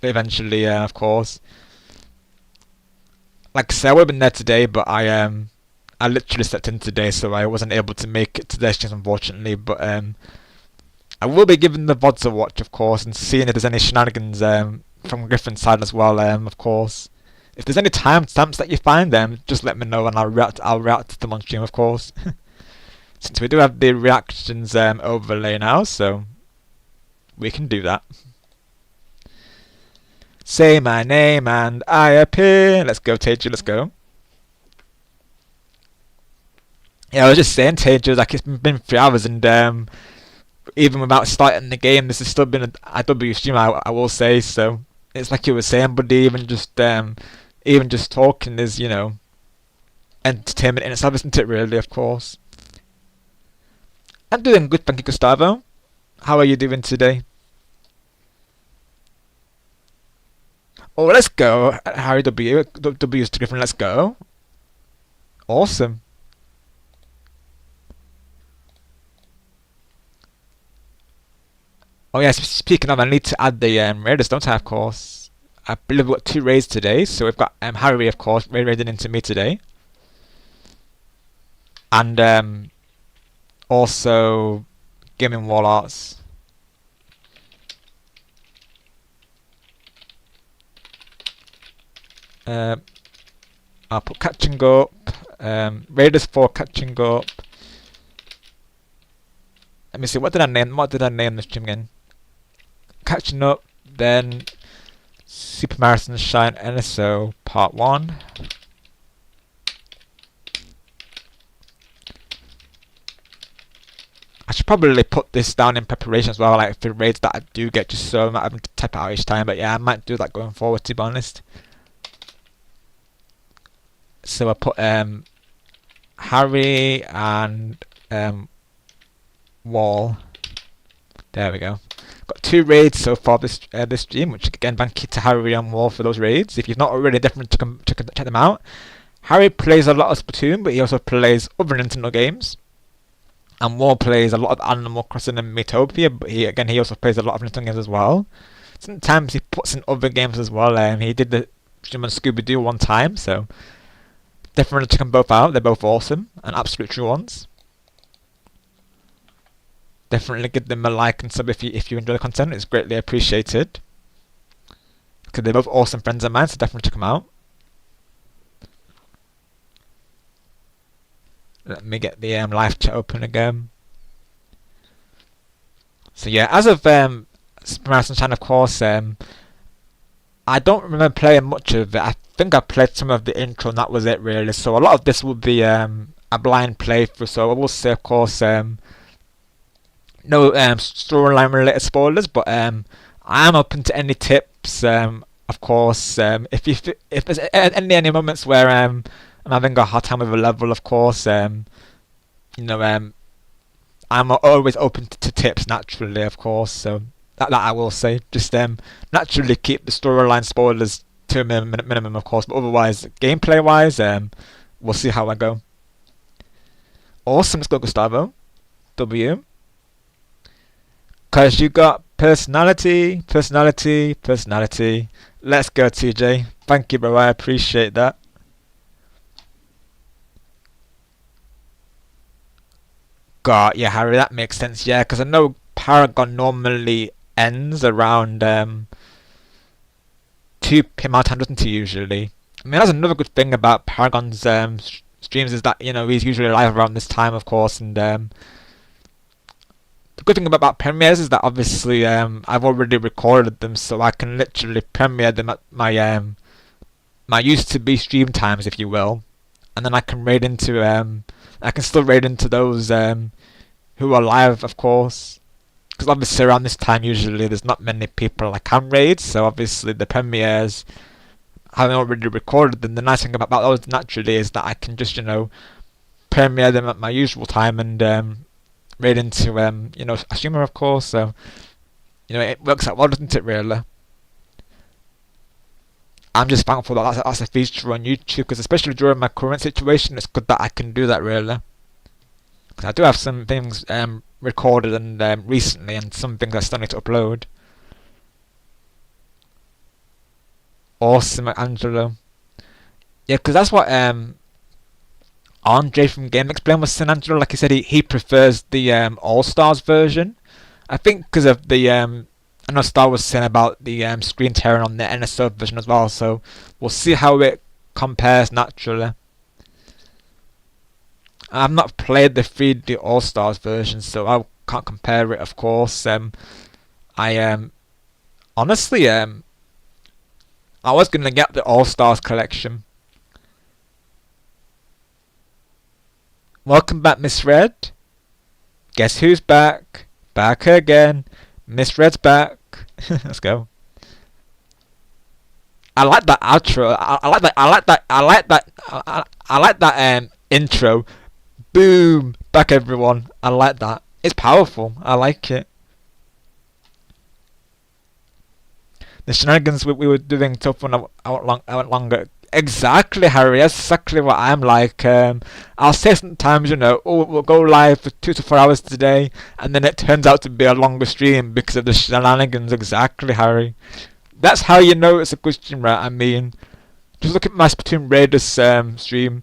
eventually, of course. Like I said, I would have been there today, but I literally stepped in today, so I wasn't able to make it to their streams, unfortunately. But I will be giving the VODs a watch, of course, and seeing if there's any shenanigans from Griffin's side as well, of course. If there's any timestamps that you find, just let me know, and I'll react to them on stream, of course. Since we do have the reactions overlay now, so we can do that. Say my name and I appear. Let's go, Teju, let's go. Yeah, I was just saying, Teju, like, it's been 3 hours, and even without starting the game, this has still been a IW stream, I will say. So it's like you were saying, buddy, even just talking is, you know, entertainment in itself, isn't it, really, of course. I'm doing good, thank you, Gustavo. How are you doing today? Oh, let's go, Harry W. W's to Griffin, let's go. Awesome. Oh yeah, speaking of, I need to add the raiders, don't I, of course. I believe we've got 2 raids today, so we've got Harry, of course, raiding into me today. And also Gaming Wall Arts. I'll put catching up. Raiders 4 catching up. Let me see. What did I name this stream again? Catching up. Then Super Mario Sunshine NSO Part 1. I should probably put this down in preparation as well, like for raids that I do get, just so I'm not having to type it out each time. But yeah, I might do that going forward, to be honest. So I put Harry and Wall. There we go. Got 2 raids so far this stream, which again, thank you to Harry and Wall for those raids. If you've not already, definitely check them out. Harry plays a lot of Splatoon, but he also plays other Nintendo games. And Wall plays a lot of Animal Crossing and Miitopia, but he also plays a lot of Nintendo games as well. Sometimes he puts in other games as well. He did the stream on Scooby-Doo one time, so definitely check them both out. They're both awesome and absolute true ones. Definitely give them a like and sub if you enjoy the content. It's greatly appreciated. Because they're both awesome friends of mine, so definitely check them out. Let me get the live chat open again. So yeah, as of Super Mario Sunshine, of course, I don't remember playing much of it. I think I played some of the intro and that was it really. So a lot of this will be a blind playthrough. So I will say, of course, no storyline related spoilers, but I am open to any tips. Of course, if there's any moments where I'm having a hard time with a level, of course, I'm always open to tips naturally, of course. So that I will say, just naturally keep the storyline spoilers to a minimum, of course. But otherwise, gameplay wise, we'll see how I go. Awesome, let's go Gustavo. W. Cause you got personality. Let's go, TJ. Thank you, bro. I appreciate that. God, yeah, Harry, that makes sense. Yeah, because I know Paragon normally ends around 2 p.m. our time, doesn't he, usually? I mean, that's another good thing about Paragon's streams is that, he's usually live around this time, of course, and the good thing about premieres is that obviously I've already recorded them, so I can literally premiere them at my used to be stream times, if you will, and then I can still raid into those who are live, of course, because obviously around this time usually there's not many people I can raid, so obviously the premieres, having already recorded them, the nice thing about those naturally is that I can just premiere them at my usual time and raid into a streamer, of course. So it works out well, doesn't it, really? I'm just thankful that that's a feature on YouTube, because especially during my current situation, it's good that I can do that, really. Because I do have some things recorded and recently, and some things I still need to upload. Awesome, Angelo. Yeah, because that's what Andre from Game Explain was saying, Angelo. Like he said, he prefers the All Stars version. I think because of the I know Star was saying about the screen tearing on the NSO version as well. So we'll see how it compares naturally. I've not played the 3D All Stars version, so I can't compare it, of course. I honestly I was gonna get the All Stars collection. Welcome back, Miss Red. Guess who's back? Back again. Miss Red's back. Let's go. I like that outro. I like that intro. Boom! Back everyone. I like that. It's powerful. I like it. The shenanigans we were doing took one out longer. Exactly, Harry. That's exactly what I'm like. I'll say sometimes, oh, we'll go live for 2 to 4 hours today, and then it turns out to be a longer stream because of the shenanigans. Exactly, Harry. That's how you know it's a good stream, right? I mean, just look at my Splatoon Raiders stream.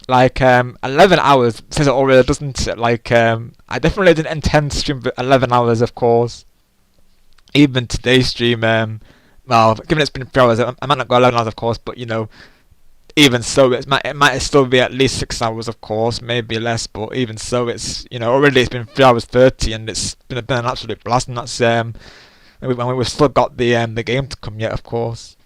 Like 11 hours says it already, doesn't it? Like I definitely didn't intend to stream for 11 hours, of course. Even today's stream, well, given it's been 3 hours, I might not go 11 hours, of course, but even so, it might still be at least 6 hours, of course, maybe less, but even so, it's already it's been 3 hours 30, and it's been an absolute blast, and that's when we've still got the game to come yet, of course.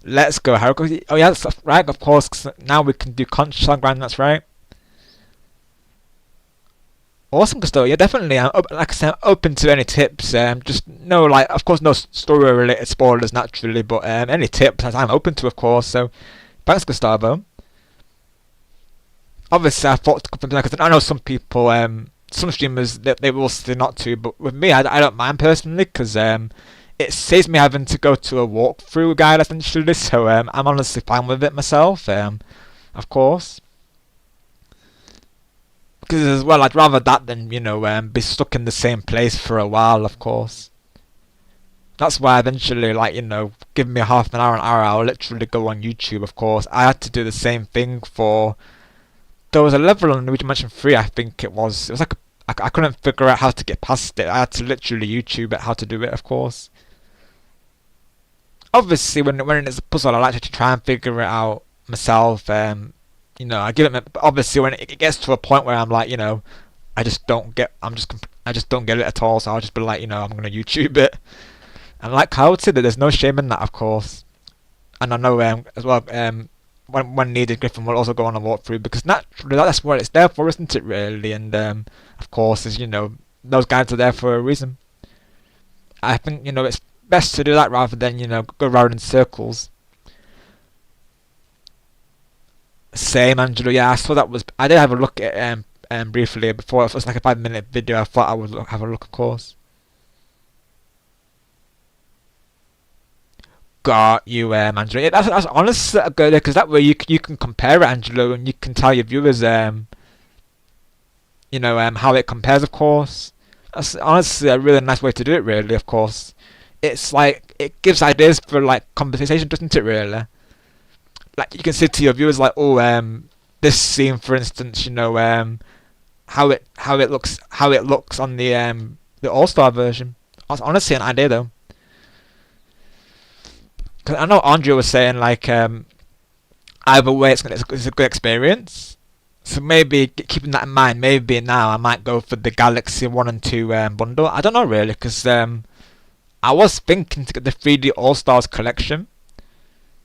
Let's go, Harry. Oh yeah, that's right, of course. 'Cause now we can do console grind. That's right. Awesome, Gusto. Yeah, definitely. Like I said, I'm open to any tips. Just no, like, of course, no story-related spoilers naturally, but any tips I'm open to, of course. So, thanks, Gustavo. Obviously, I thought to confirm because I know some people, some streamers, they will say not to, but with me, I don't mind personally because it saves me having to go to a walkthrough guide essentially. So I'm honestly fine with it myself. Of course. Because as well, I'd rather that than be stuck in the same place for a while. Of course, that's why eventually, like give me half an hour, I'll literally go on YouTube. Of course, I had to do the same thing for. There was a level on Luigi Mansion 3, I think it was. It was like I couldn't figure out how to get past it. I had to literally YouTube it how to do it. Of course, obviously when it's a puzzle, I like to try and figure it out myself. I give it. But obviously, when it gets to a point where I'm like, I just don't get. I just don't get it at all. So I'll just be like, I'm gonna YouTube it. And like Kyle said, that there's no shame in that, of course. And I know as well. When needed, Griffin will also go on a walkthrough because naturally that's what it's there for, isn't it? Really, and of course, as those guides are there for a reason. I think it's best to do that rather than go around in circles. Same, Angelo. Yeah, I saw that I did have a look at briefly before. It was like a 5-minute video. I thought I would have a look, of course. Got you, Angelo. Yeah, that's honestly good because that way you can compare it, Angelo, and you can tell your viewers, how it compares, of course. That's honestly a really nice way to do it, really, of course. It's like it gives ideas for like conversation, doesn't it? Really. Like you can say to your viewers like, oh, this scene, for instance, how it looks on the All-Star version. That's honestly an idea though. Cause I know Andrea was saying like, either way it's a good experience. So maybe keeping that in mind, maybe now I might go for the Galaxy 1 and 2 bundle. I don't know really, because I was thinking to get the 3D All-Stars collection.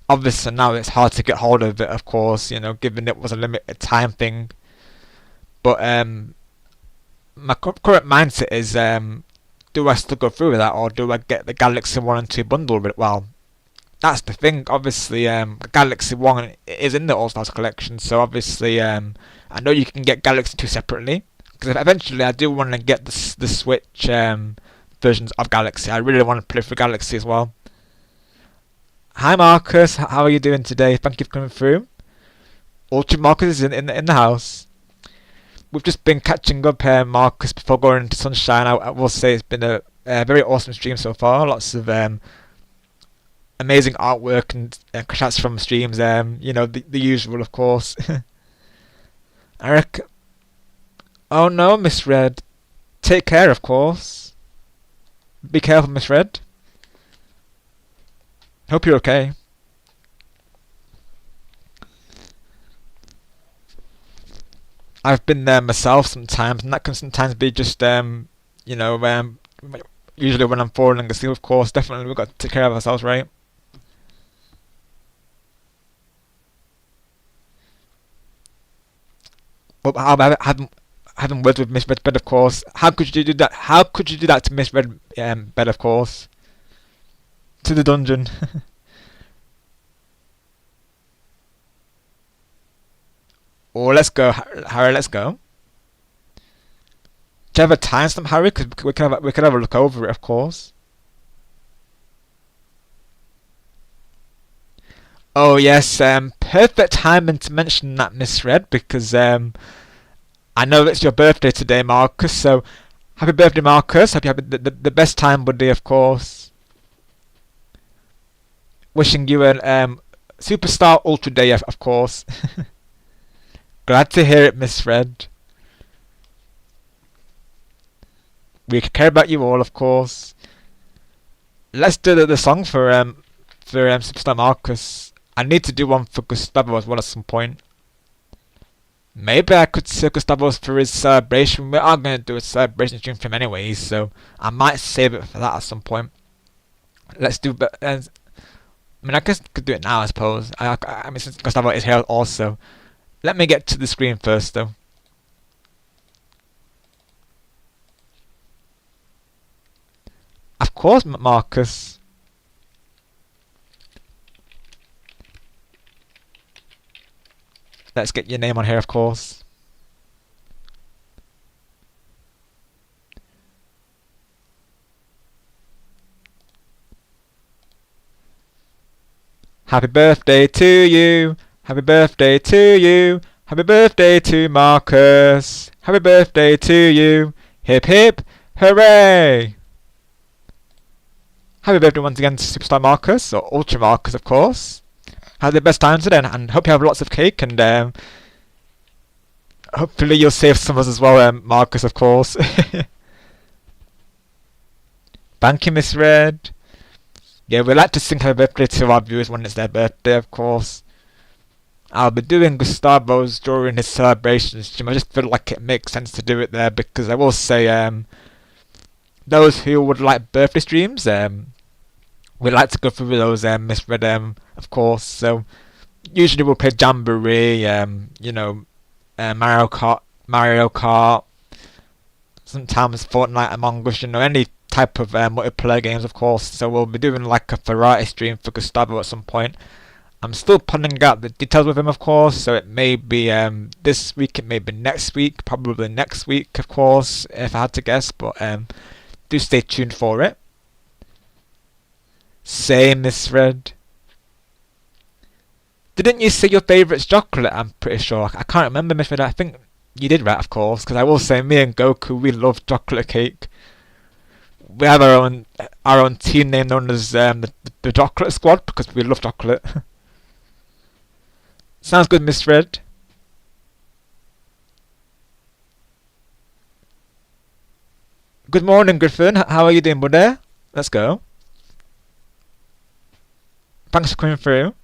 Obviously now it's hard to get hold of it, of course, given it was a limited time thing. But my current mindset is, do I still go through with that, or do I get the Galaxy 1 and 2 bundle? Well, that's the thing. Obviously, Galaxy 1 is in the All-Stars collection, so obviously I know you can get Galaxy 2 separately. Because eventually I do want to get the Switch versions of Galaxy. I really want to play for Galaxy as well. Hi Marcus, how are you doing today? Thank you for coming through. Ultra Marcus is in the house. We've just been catching up here, Marcus, before going into Sunshine. I will say it's been a very awesome stream so far. Lots of amazing artwork and chats from streams. The usual, of course. Eric. Oh no, Miss Red. Take care, of course. Be careful, Miss Red. Hope you're okay. I've been there myself sometimes, and that can sometimes be just usually when I'm falling asleep, of course. Definitely we've got to take care of ourselves, right? But having words with Miss Red Bed, of course. How could you do that? How could you do that to Miss Red Bed, of course? To the dungeon. Oh, let's go, Harry. Let's go. Do you have a timestamp, Harry? Because we could have a look over it, of course. Oh yes, perfect timing to mention that, Miss Red, because I know it's your birthday today, Marcus. So happy birthday, Marcus. Hope you have the best time, buddy, of course. Wishing you a superstar ultra day, of course. Glad to hear it, Miss Red. We care about you all, of course. let's do the song for Superstar Marcus. I need to do one for Gustavo as well at some point. Maybe I could see Gustavo for his celebration. We are going to do a celebration stream for him anyway, so I might save it for that at some point. Let's do. I mean, I guess I could do it now, I suppose. I mean, since Gustavo is here also. Let me get to the screen first, though. Of course, Marcus. Let's get your name on here, of course. Happy birthday to you. Happy birthday to you. Happy birthday to Marcus. Happy birthday to you. Hip hip hooray. Happy birthday once again to Superstar Marcus, or Ultra Marcus, of course. Have the best time today, and hope you have lots of cake, and hopefully you'll save some of us as well, Marcus, of course. Thank you, Miss Red. Yeah, we like to sing happy birthday to our viewers when it's their birthday, of course. I'll be doing Gustavo's during his celebration stream. I just feel like it makes sense to do it there, because I will say, those who would like birthday streams, we like to go through those, Miss Red, of course. So usually we'll play Jamboree, you know, Mario Kart, sometimes Fortnite, Among Us, you know, any type of multiplayer games, of course. So we'll be doing like a variety stream for Gustavo at some point. I'm still planning out the details with him, of course, so it may be this week, it may be next week, probably next week, of course, if I had to guess, but do stay tuned for it. Say, Miss Red. Didn't you say your favourite's chocolate? I'm pretty sure. I can't remember, Miss Red. I think you did, right, of course, because I will say me and Goku, we love chocolate cake. We have our own team name known as the Chocolate Squad, because we love chocolate. Sounds good, Miss Red. Good morning, Griffin. How are you doing, buddy? Let's go. Thanks for coming through.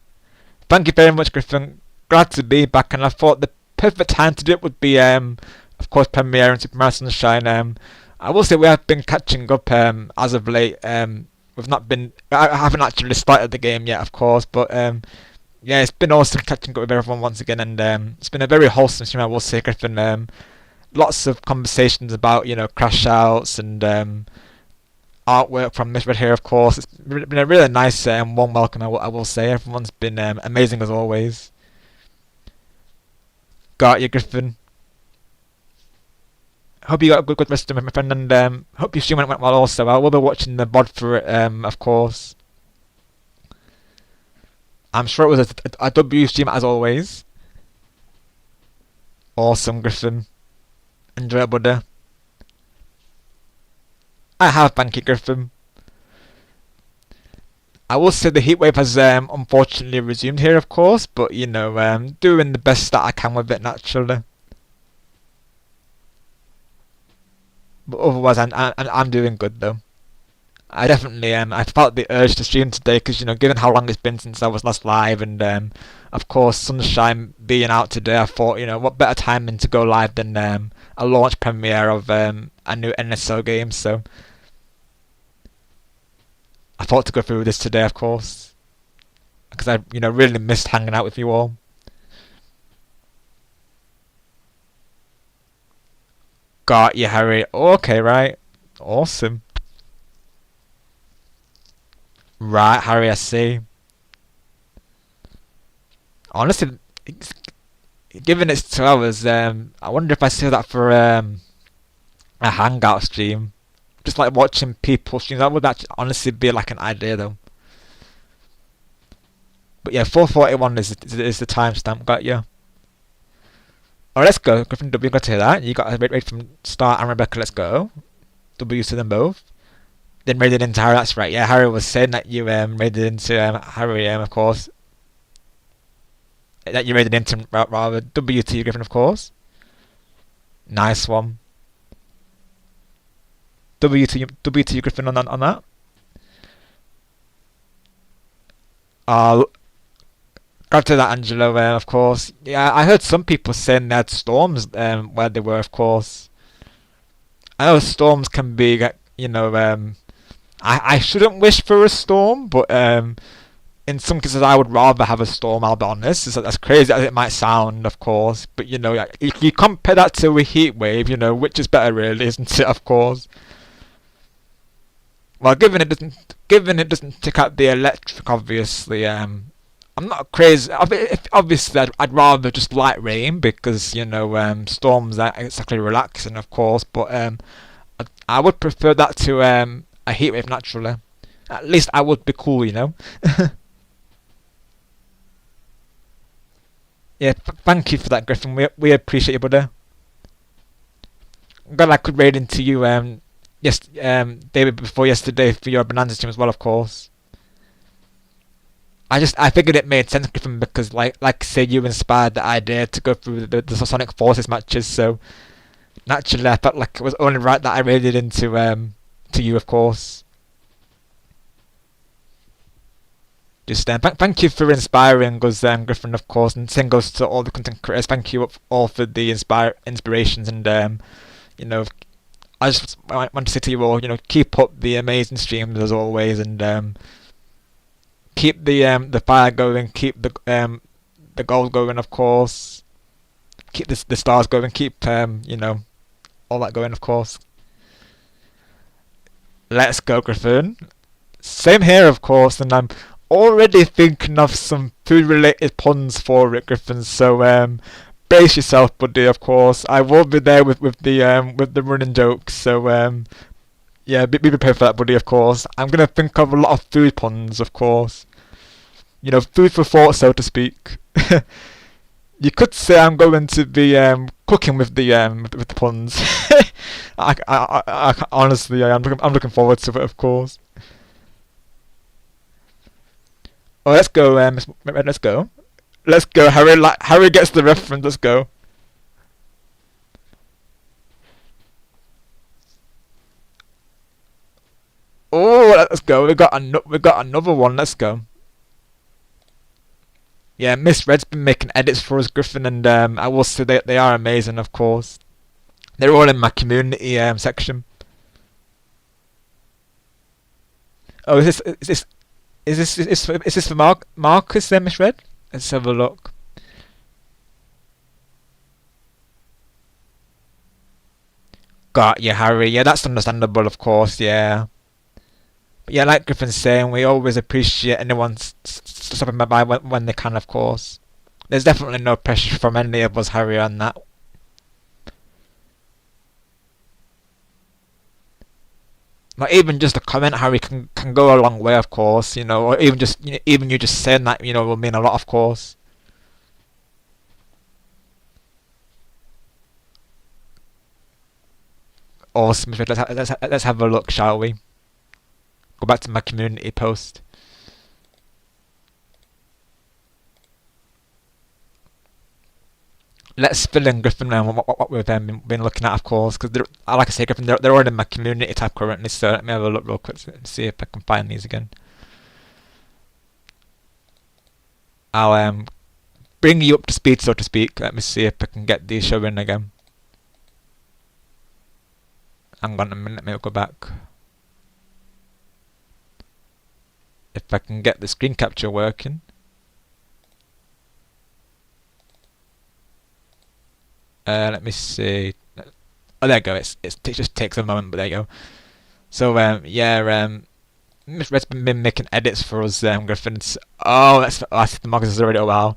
Thank you very much, Griffin. Glad to be back, and I thought the perfect time to do it would be, of course, premiere and Super Mario Sunshine. I will say we have been catching up as of late. We've not been. I haven't actually started the game yet, of course, but yeah, it's been awesome catching up with everyone once again, and it's been a very wholesome stream, I will say, Griffin. Lots of conversations about, you know, crash outs and artwork from Miss Red here, of course. It's been a really nice and warm welcome, I will say. Everyone's been amazing as always. Got you, Griffin. Hope you got a good rest of it, my friend, and hope your stream went well also. I will be watching the VOD for it, of course. I'm sure it was a W stream as always. Awesome, Griffin. Enjoy it, buddy. I have, thank you, Griffin. I will say the heatwave has unfortunately resumed here, of course, but you know, doing the best that I can with it naturally. But otherwise, I'm doing good though. I definitely I felt the urge to stream today because, you know, given how long it's been since I was last live, and of course Sunshine being out today, I thought, you know, what better timing to go live than a launch premiere of a new NSO game. So I thought to go through this today, of course, because I, you know, really missed hanging out with you all. Got you, Harry. Okay, right. Awesome. Right, Harry, I see. Honestly, given it's 2 hours, I wonder if I save that for a hangout stream. Just like watching people stream. That would actually honestly be like an idea though. But yeah, 4:41 is the timestamp. Got you. Alright, let's go. Griffin W, got to hear that. You got a rate from Star and Rebecca, let's go. W to them both. Then raided into Harry, that's right. Yeah, Harry was saying that you raided into Harry, of course. That you raided into rather W to you, Griffin, of course. Nice one. W to you, Griffin, on that. Uh, Got to that, Angelo. Of course, yeah. I heard some people saying they had storms where they were. Of course, I know storms can be, I shouldn't wish for a storm, but in some cases I would rather have a storm. I'll be honest. As crazy as it might sound, of course, but you compare that to a heat wave. Which is better, really, isn't it? Of course. Well, given it doesn't take out the electric, obviously. I'm not crazy. Obviously, I'd rather just light rain because storms are exactly relaxing, of course. But I would prefer that to a heat wave naturally. At least I would be cool. Yeah, thank you for that, Griffin. We appreciate you, brother. I'm glad I could raid into you David before yesterday for your Bonanza team as well, of course. I figured it made sense, Griffin, because like say you inspired the idea to go through the Sonic Forces matches, so naturally I felt like it was only right that I raided into to you, of course. Just thank you for inspiring us, Griffin, of course, and same goes to all the content creators. Thank you all for the inspirations, and I just want to say to you all, keep up the amazing streams as always, and keep the fire going, keep the goals going, of course, keep the stars going, keep all that going, of course. Let's go, Griffin. Same here, of course, and I'm already thinking of some food-related puns for it, Griffin. So brace yourself, buddy. Of course, I will be there with the running jokes. So yeah, be prepared for that, buddy. Of course, I'm gonna think of a lot of food puns. Of course, food for thought, so to speak. You could say I'm going to be cooking with the puns. I honestly, I'm looking forward to it, of course. Oh, let's go, let's go. Let's go, Harry. Harry gets the reference. Let's go. Oh, let's go. We got another one. Let's go. Yeah, Miss Red's been making edits for us, Griffin, and I will say they are amazing. Of course, they're all in my community section. Oh, is this for Marcus then, Miss Red? Let's have a look. Got you, Harry. Yeah, that's understandable, of course. Yeah. But yeah, like Griffin's saying, we always appreciate anyone stopping by when they can, of course. There's definitely no pressure from any of us, Harry, on that. Like even just a comment, Harry, can go a long way, of course. Or even you just saying that, will mean a lot, of course. Awesome. Let's have a look, shall we? Go back to my community post. Let's fill in Griffin now what we've been looking at, of course, because like I say, Griffin, they're already in my community tab currently. So let me have a look real quick and see if I can find these again. I'll bring you up to speed, so to speak. Let me see if I can get these showing again. Hang on a minute, let me go back. If I can get the screen capture working. Let me see. Oh, there you go. It just takes a moment, but there you go. So yeah, Miss Red's been making edits for us, Griffin. Oh, I see the Marcus is already. Oh wow.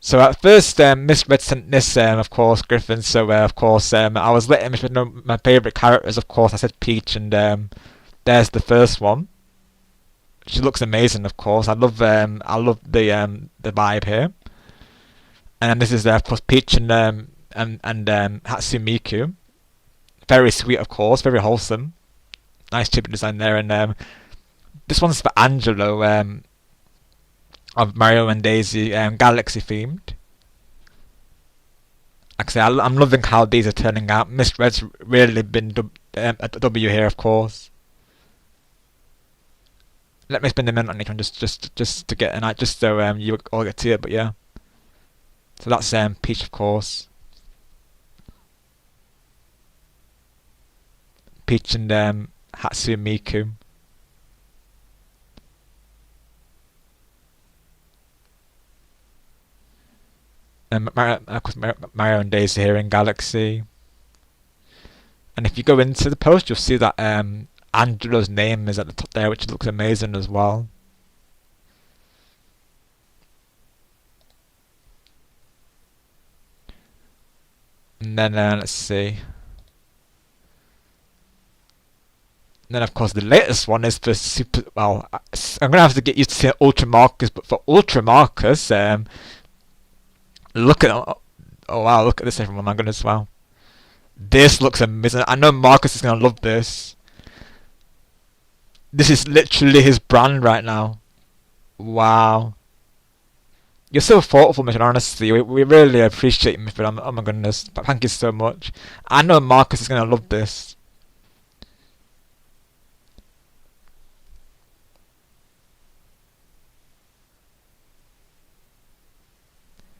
So at first, Miss Red sent this, of course, Griffin. So of course, I was letting Miss Red know my favourite characters. Of course, I said Peach, and there's the first one. She looks amazing, of course. I love the vibe here. And this is of course Peach and Hatsumiku. Very sweet, of course, very wholesome. Nice chibi design there, and this one's for Angelo, of Mario and Daisy, Galaxy themed. Like I say, I'm loving how these are turning out. Miss Red's really been a W here, of course. let me spend a minute on each one just to get an idea, just so you all get to it. But yeah, so that's Peach, of course. Peach and Hatsune Miku. And of course, Mario and Daisy here in Galaxy. And if you go into the post, you'll see that Angela's name is at the top there, which looks amazing as well. And then let's see. And then of course the latest one is for Super. Well, I'm gonna have to get used to saying Ultra Marcus, but for Ultra Marcus, look at oh wow, look at this everyone! My goodness, wow, this looks amazing. I know Marcus is gonna love this. This is literally his brand right now. Wow. You're so thoughtful, Mitchell, honestly. We really appreciate you, Mitchell. Oh my goodness. Thank you so much. I know Marcus is going to love this.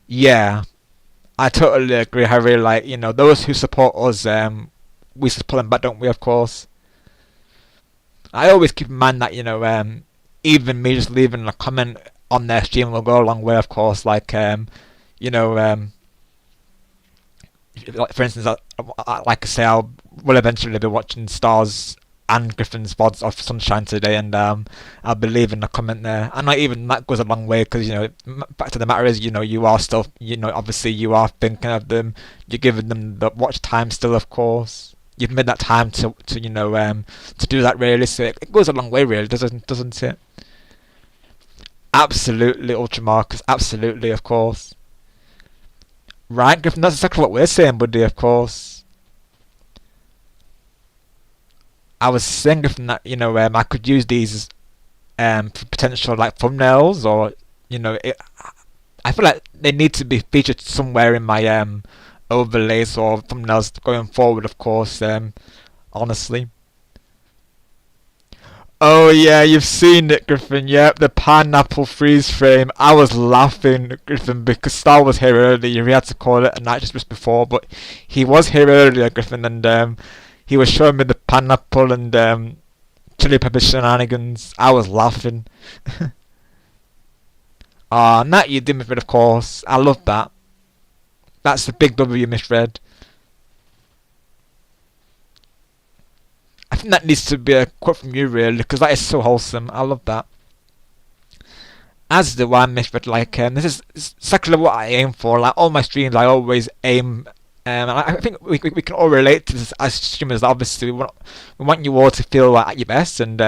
Yeah, I totally agree. I really like, those who support us, we support them back, don't we, of course? I always keep in mind that, even me just leaving a comment on their stream will go a long way, of course. Like, like for instance, like I say, I will eventually be watching Stars and Griffin's VODs of Sunshine today, and I'll be leaving a comment there. And not even that goes a long way, because back to the matter is, you are still, obviously you are thinking of them, you're giving them the watch time still, of course. You've made that time to do that, really. So it goes a long way, really, doesn't it? Absolutely, Ultramarcus. Absolutely, of course. Right, Griffin, that's exactly what we're saying, buddy, of course. I was saying, Griffin, that, I could use these for potential, like, thumbnails, or, I feel like they need to be featured somewhere in my overlays or thumbnails going forward, of course, honestly. Oh yeah, you've seen it, Griffin. Yep, the pineapple freeze frame. I was laughing, Griffin, because Star was here earlier. He had to call it a night just before, but he was here earlier, Griffin, and he was showing me the pineapple and chili pepper shenanigans. I was laughing. That you did, Misread, of course. I love that. That's the big W, Misread. I think that needs to be a quote from you, really, because that is so wholesome. I love that. As the one, Misread, like, this is exactly what I aim for. Like, all my streams, I always aim. I think we can all relate to this as streamers. Obviously, we want you all to feel like at your best, and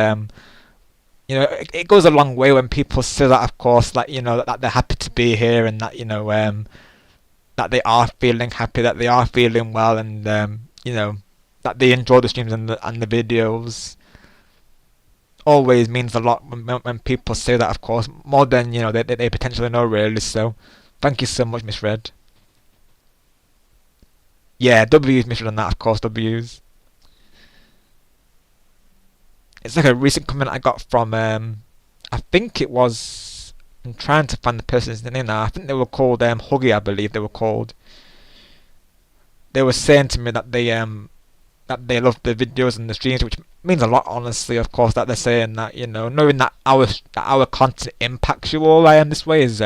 it goes a long way when people say that, of course, like, that they're happy to be here, and that that they are feeling happy, that they are feeling well, and that they enjoy the streams and the videos. Always means a lot when people say that, of course, more than they potentially know, really. So thank you so much, Miss Red. Yeah, W's, Miss Red, on that, of course. W's. It's like a recent comment I got from I think it was, I'm trying to find the person's name now. I think they were called Huggy, I believe they were called. They were saying to me that they love the videos and the streams, which means a lot, honestly, of course, that they're saying that, knowing that our content impacts you all this way is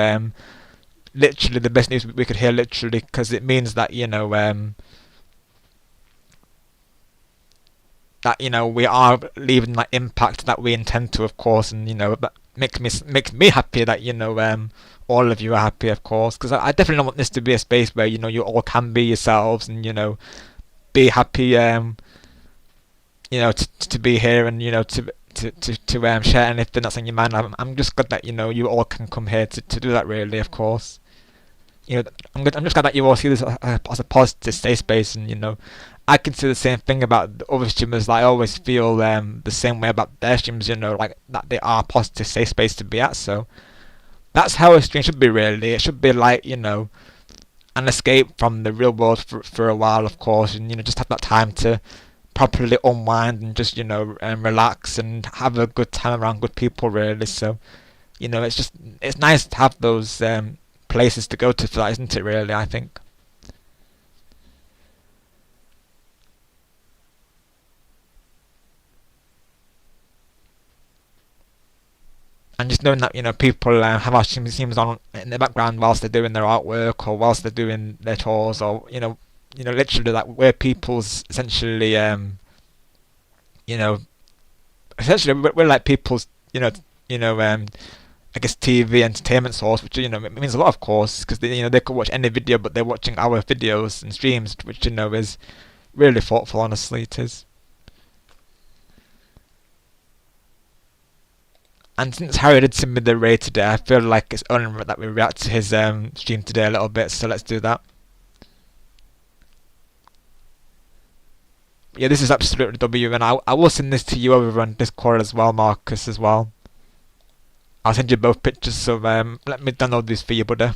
literally the best news we could hear, literally, because it means that, we are leaving that impact that we intend to, of course, and, that makes me happy that, all of you are happy, of course, because I definitely don't want this to be a space where, you all can be yourselves and, be happy, to be here and to share anything that's on your mind. I'm just glad that you all can come here to do that, really, of course. I'm just glad that you all see this as a positive safe space, and I can say the same thing about the other streamers. I always feel the same way about their streams, like that they are a positive safe space to be at. So that's how a stream should be, really. It should be like an escape from the real world for a while, of course, and just have that time to properly unwind and just relax and have a good time around good people really. So it's nice to have those places to go to for that, isn't it? Really, I think. And just knowing that people have our teams on in the background whilst they're doing their artwork or whilst they're doing their tours, or literally like we're people's essentially essentially we're like people's I guess TV entertainment source, which it means a lot, of course, because they could watch any video, but they're watching our videos and streams, which is really thoughtful. Honestly, it is. And since Harry did send me the raid today, I feel like it's only right that we react to his stream today a little bit. So let's do that. Yeah, this is absolutely W, and I will send this to you over on Discord as well, Marcus, as well. I'll send you both pictures, so let me download these for you, buddy.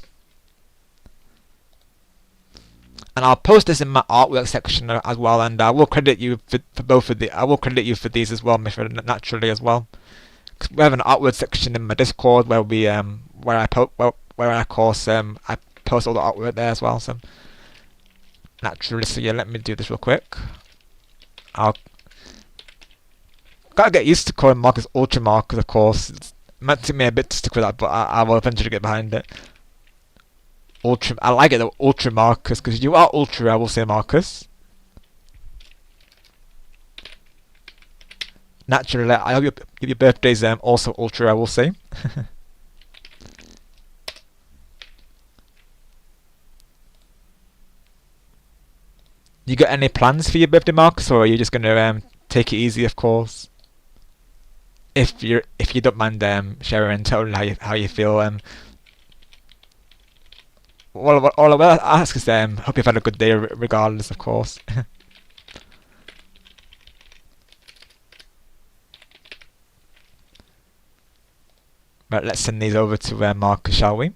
And I'll post this in my artwork section as well, and I will credit you for both of the. I will credit you for these as well, naturally as well. Cause we have an artwork section in my Discord where we where I post I post all the artwork there as well. So naturally, so yeah, let me do this real quick. I'll gotta get used to calling Marcus Ultra Marcus, of course. It might take me a bit to stick with that, but I will eventually get behind it. Ultra, I like it though, Ultra Marcus, because you are Ultra, I will say, Marcus. Naturally, I hope your birthday's also Ultra, I will say. You got any plans for your birthday, Marcus, or are you just gonna take it easy, of course? If you don't mind sharing and telling how you feel. All I will ask is hope you've had a good day regardless, of course. Right, let's send these over to Marcus, shall we?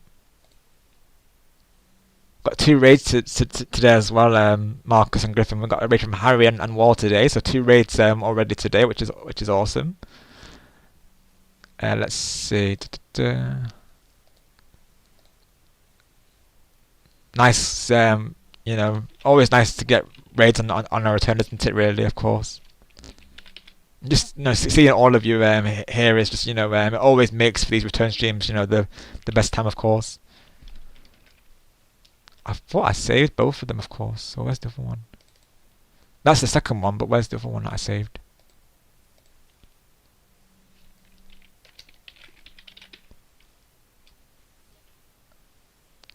Got 2 raids today as well, Marcus and Griffin. We've got a raid from Harry and Wall today, so 2 raids already today, which is awesome. Let's see. Nice, always nice to get raids on our return, isn't it? Really, of course. Just seeing all of you here is just it always makes for these return streams the best time, of course. I thought I saved both of them, of course. So where's the other one? That's the second one, but where's the other one that I saved?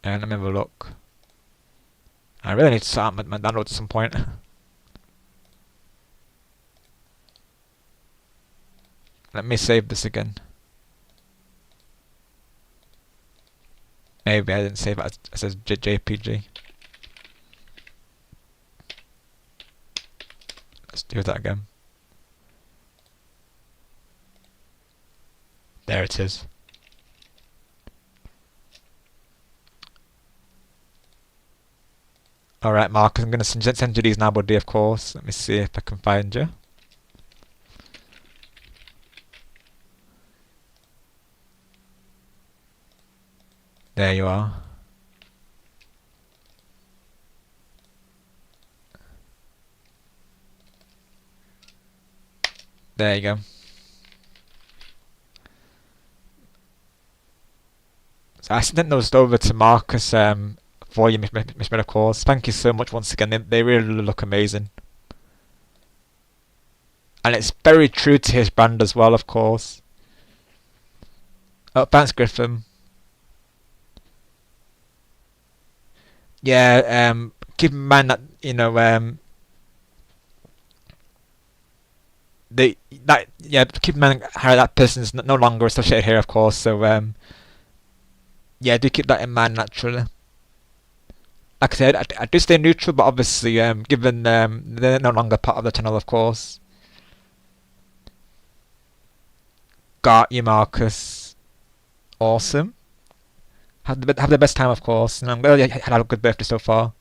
And let me have a look. I really need to start my download at some point. Let me save this again. Maybe I didn't save it as JPG. Let's do that again. There it is. Alright, Mark, I'm going to send you these now, buddy, of course. Let me see if I can find you. There you are. There you go. So I sent those over to Marcus for you, Miss of course. Thank you so much once again. They really look amazing. And it's very true to his brand as well, of course. Oh, thanks, Griffin. Yeah, keep in mind that keep in mind how that person's no longer associated here, of course. So yeah, do keep that in mind naturally. Like I said, I do stay neutral, but obviously, given they're no longer part of the channel, of course. Got you, Marcus. Awesome. Have the best time, of course, and I'm glad you had a good birthday so far.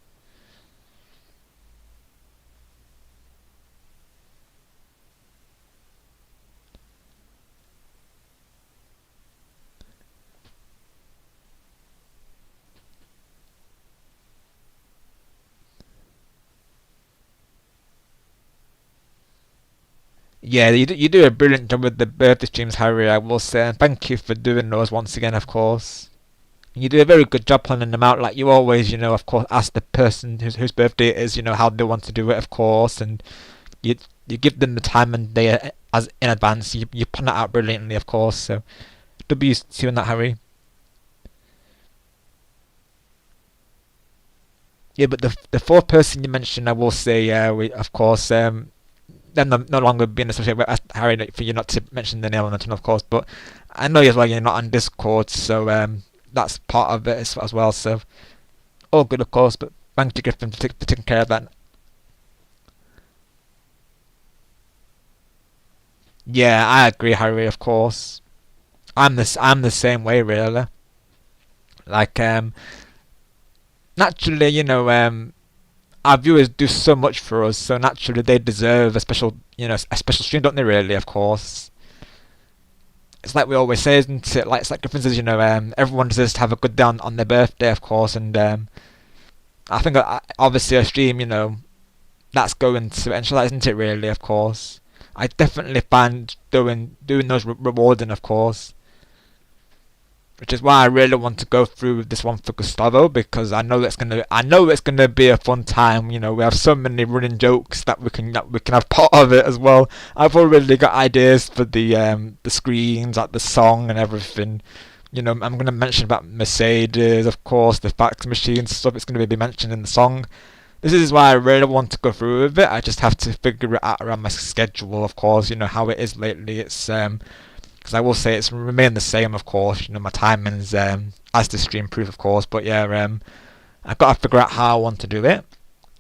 Yeah, you do a brilliant job with the birthday streams, Harry, I will say, and thank you for doing those once again, of course. You do a very good job planning them out, like you always, of course, ask the person whose birthday it is, how they want to do it, of course, and you give them the time and day as in advance. You plan it out brilliantly, of course. So, W to you on that, Harry. Yeah, but the fourth person you mentioned, I will say, we of course, them no longer being associated with Harry, for you not to mention the name on the ton, of course. But I know as well you're not on Discord, so that's part of it as well. So all good, of course. But thank you, Griffin, for taking care of that. Yeah, I agree, Harry. Of course, I'm the same way, really. Like naturally, our viewers do so much for us, so naturally they deserve a special stream, don't they? Really, of course. It's like we always say, isn't it? Like it's like Griffin says, everyone deserves to have a good day on their birthday, of course. And I think obviously a stream, that's going to ensure that, isn't it? Really, of course. I definitely find doing those rewarding, of course. Which is why I really want to go through with this one for Gustavo, because I know it's gonna be a fun time. We have so many running jokes that we can have part of it as well. I've already got ideas for the screens, like the song and everything. I'm gonna mention about Mercedes, of course, the fax machine stuff. It's gonna be mentioned in the song. This is why I really want to go through with it. I just have to figure it out around my schedule, of course. How it is lately. It's because I will say it's remained the same, of course. My timings as the stream proof, of course. But yeah, I've got to figure out how I want to do it.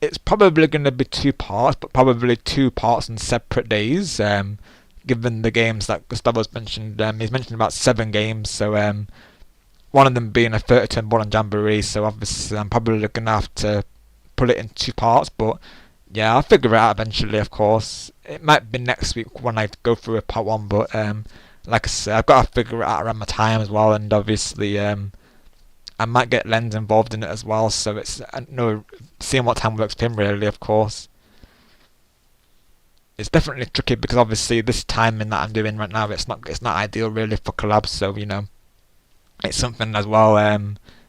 It's probably going to be 2 parts, but probably 2 parts on separate days. Given the games that Gustavo's mentioned, he's mentioned about 7 games. So one of them being a 30-turn ball on Jamboree. So obviously I'm probably going to have to put it in 2 parts. But yeah, I'll figure it out eventually, of course. It might be next week when I go through a part 1, but like I said, I've got to figure it out around my time as well, and obviously I might get Lens involved in it as well, so it's seeing what time works for him, really, of course. It's definitely tricky because obviously this timing that I'm doing right now, it's not ideal really for collabs, so it's something as well.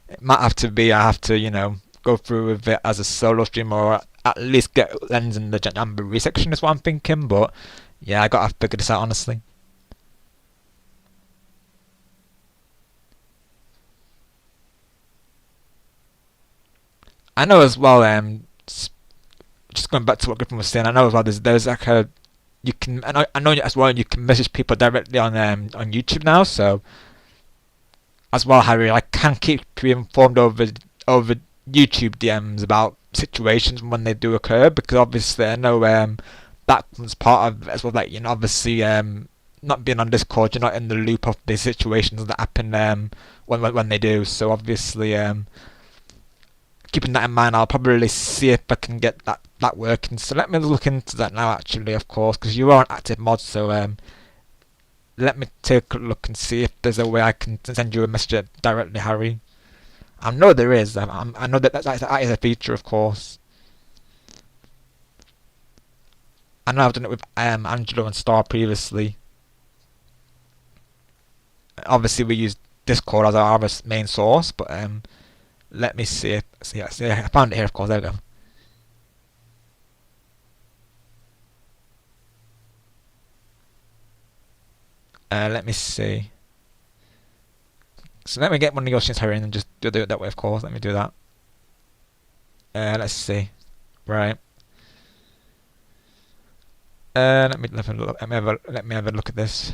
It might have to be I have to go through with it as a solo stream, or at least get Lens in the Jamboree section is what I'm thinking. But yeah, I got to figure this out, honestly. I know as well. Just going back to what Griffin was saying, I know as well. There's like you can. I know as well. You can message people directly on YouTube now. So as well, Harry, I can keep you informed over YouTube DMs about situations when they do occur, because obviously I know that comes part of it as well. Like obviously not being on Discord, you're not in the loop of the situations that happen when they do. So obviously keeping that in mind, I'll probably see if I can get that working. So let me look into that now, actually, of course, because you are an active mod. So let me take a look and see if there's a way I can send you a message directly, Harry. I know there is. I know that is a feature, of course. I know I've done it with Angelo and Star previously. Obviously, we use Discord as our main source, but let me see if I found it here, of course. There we go. Let me see. So let me get one of your streams, Harry, and just do it that way, of course. Let me do that. Let's see. Right. Let me have a look. Let me have a look at this.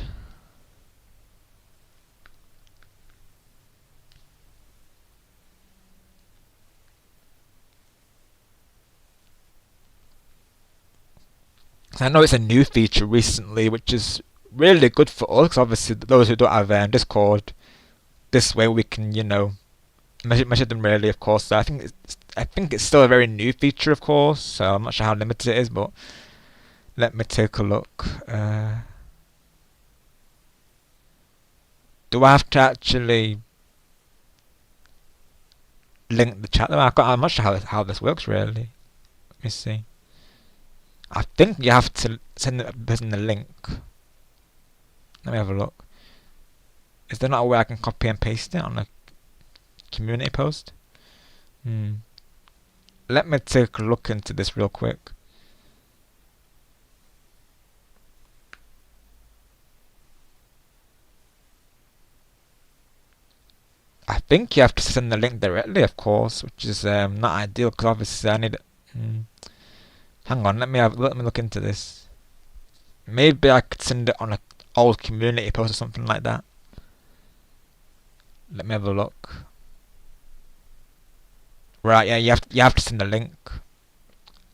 I know it's a new feature recently, which is really good for us. 'Cause obviously, those who don't have Discord, this way we can, measure them really, of course. So I think it's still a very new feature, of course. So I'm not sure how limited it is, but let me take a look. Do I have to actually link the chat? I'm not sure how this works really. Let me see. I think you have to send the person the link. Let me have a look. Is there not a way I can copy and paste it on a community post? Let me take a look into this real quick. I think you have to send the link directly, of course, which is not ideal because obviously I need it. Hang on, let me look into this. Maybe I could send it on a old community post or something like that. Let me have a look. Right, yeah, you have to send the link.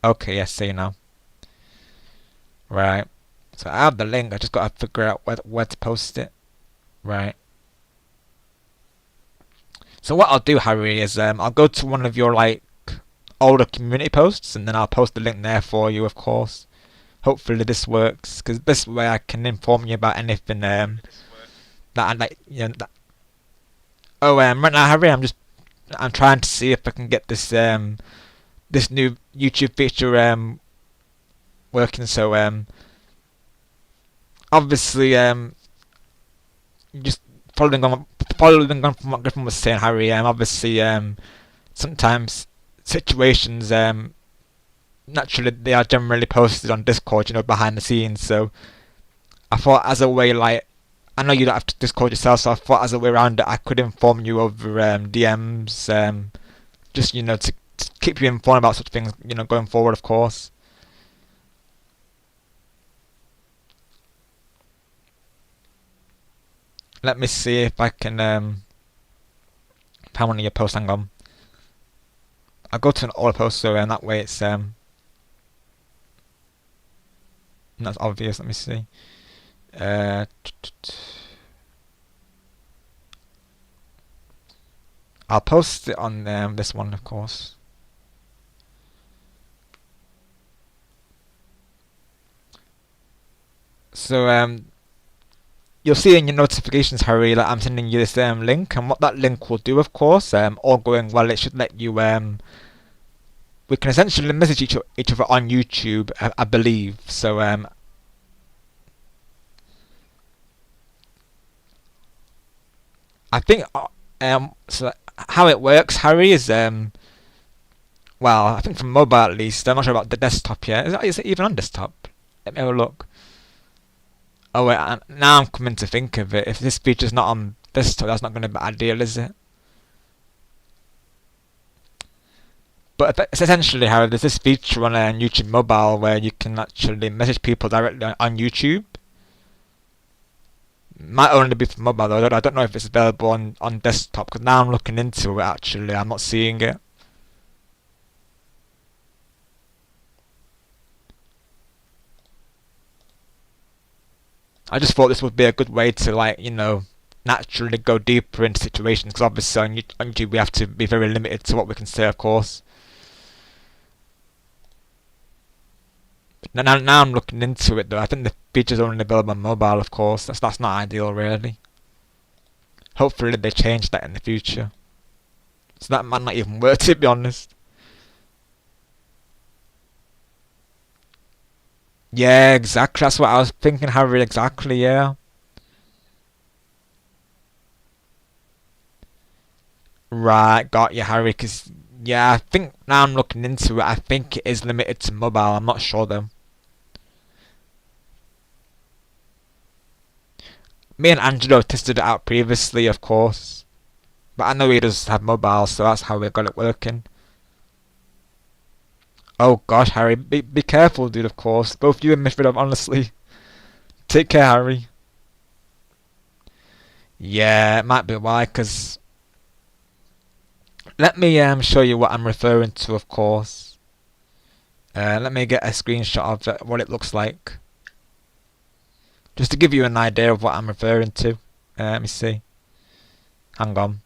Okay, yes, see now. Right, so I have the link. I just got to figure out where to post it. Right. So what I'll do, Harry, is I'll go to one of your like older community posts, and then I'll post the link there for you, of course. Hopefully this works, because this way I can inform you about anything that I like. Oh, right now, Harry, I'm trying to see if I can get this this new YouTube feature working. So obviously just following on from what Griffin was saying, Harry. Obviously sometimes situations naturally they are generally posted on Discord, behind the scenes. So I thought as a way, like, I know you don't have to Discord yourself, so I thought as a way around it I could inform you over DMs, just to keep you informed about such things, going forward, of course. Let me see if I can find one of your posts. Hang on. I'll go to an older post, so that way it's that's obvious. Let me see. I'll post it on this one, of course. So you'll see in your notifications, Harry, that I'm sending you this link, and what that link will do, of course, all going well, it should let you we can essentially message each other on YouTube, I believe. So I think so how it works, Harry, is well, I think from mobile at least. I'm not sure about the desktop yet. Is it even on desktop? Let me have a look. Oh wait, now I'm coming to think of it. If this feature's not on desktop, that's not going to be ideal, is it? But it's essentially how there's this feature on YouTube Mobile where you can actually message people directly on YouTube. Might only be for mobile though. I don't know if it's available on desktop, because now I'm looking into it, actually I'm not seeing it. I just thought this would be a good way to, like, naturally go deeper into situations, because obviously on YouTube we have to be very limited to what we can say, of course. Now I'm looking into it though. I think the feature's only available on mobile, of course. That's not ideal, really. Hopefully they change that in the future. So that might not even work, to be honest. Yeah, exactly. That's what I was thinking, Harry. Exactly, yeah. Right, got you, Harry. Because, yeah, I think now I'm looking into it, I think it is limited to mobile. I'm not sure, though. Me and Angelo tested it out previously, of course. But I know he does have mobile, so that's how we got it working. Oh gosh, Harry, be careful, dude, of course. Both you and Mithrid, honestly. Take care, Harry. Yeah, it might be why, because... Let me show you what I'm referring to, of course. Let me get a screenshot of what it looks like. Just to give you an idea of what I'm referring to. Let me see. Hang on.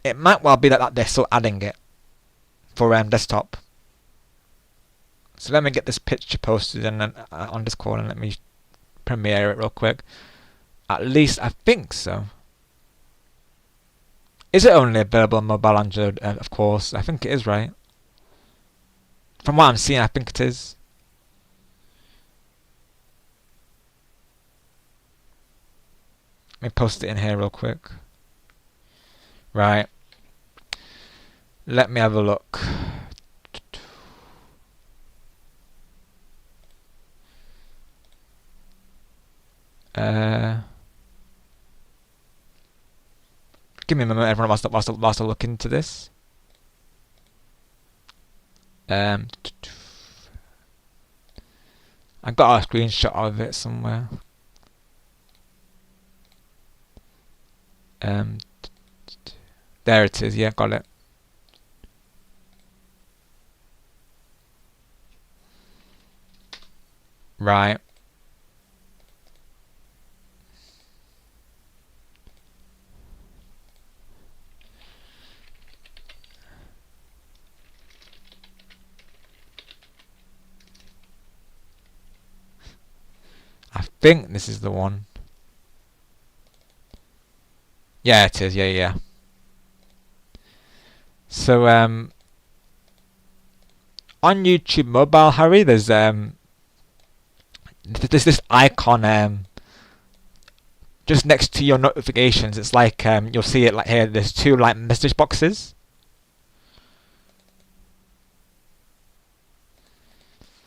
It might well be that they're still adding it for desktop. So let me get this picture posted on Discord, and let me premiere it real quick. At least I think so. Is it only available on mobile, Angelo? Of course. I think it is, right? From what I'm seeing, I think it is. Let me post it in here real quick. Right. Let me have a look. Give me a moment, everyone, whilst I look into this. I got a screenshot of it somewhere. There it is. Yeah, got it. Right. I think this is the one. Yeah, it is. Yeah. So on YouTube Mobile, Harry, there's this icon just next to your notifications. It's like you'll see it like here. There's two like message boxes.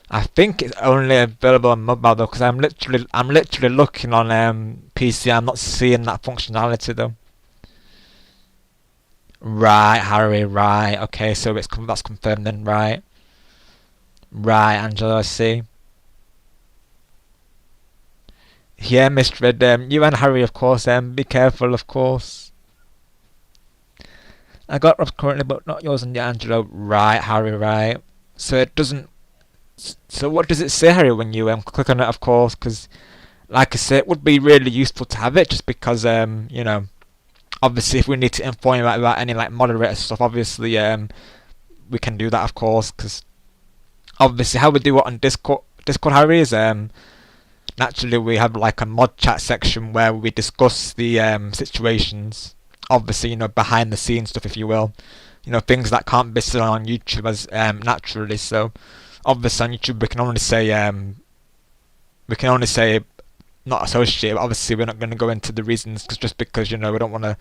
I think it's only available on mobile though, because I'm literally looking on PC. I'm not seeing that functionality though. Right, Harry. Right. Okay, so that's confirmed then. Right. Right, Angela. I see. Yeah, Mr. Red. You and Harry, of course. Be careful, of course. I got Rob's currently, but not yours and your Angelo. Right, Harry. Right. So it doesn't. So what does it say, Harry, when you click on it? Of course, because like I say, it would be really useful to have it, just because you know, obviously, if we need to inform you about any like moderator stuff, obviously we can do that, of course, because obviously how we do it on Discord, Harry, is naturally we have like a mod chat section where we discuss the situations, obviously, you know, behind the scenes stuff, if you will, you know, things that can't be seen on YouTube as naturally. So obviously on YouTube we can only say not associate, but obviously we're not going to go into the reasons, just because, you know, we don't want to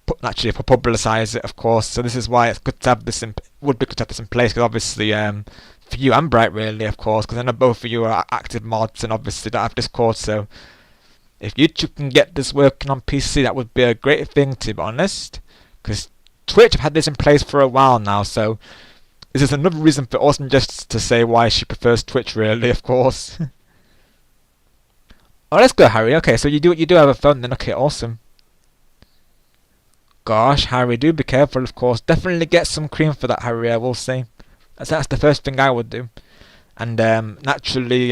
publicize it, of course. So this is why it's good to have this would be good to have this in place, because obviously for you and Bright, really, of course, because I know both of you are active mods and obviously don't have Discord. So if YouTube can get this working on PC, that would be a great thing, to be honest, because Twitch have had this in place for a while now. So this is another reason for Austin just to say why she prefers Twitch, really, of course. Oh, let's go, Harry. Okay, so you do have a phone then. Okay, awesome. Gosh, Harry, do be careful, of course. Definitely get some cream for that, Harry, I will say. That's the first thing I would do. And naturally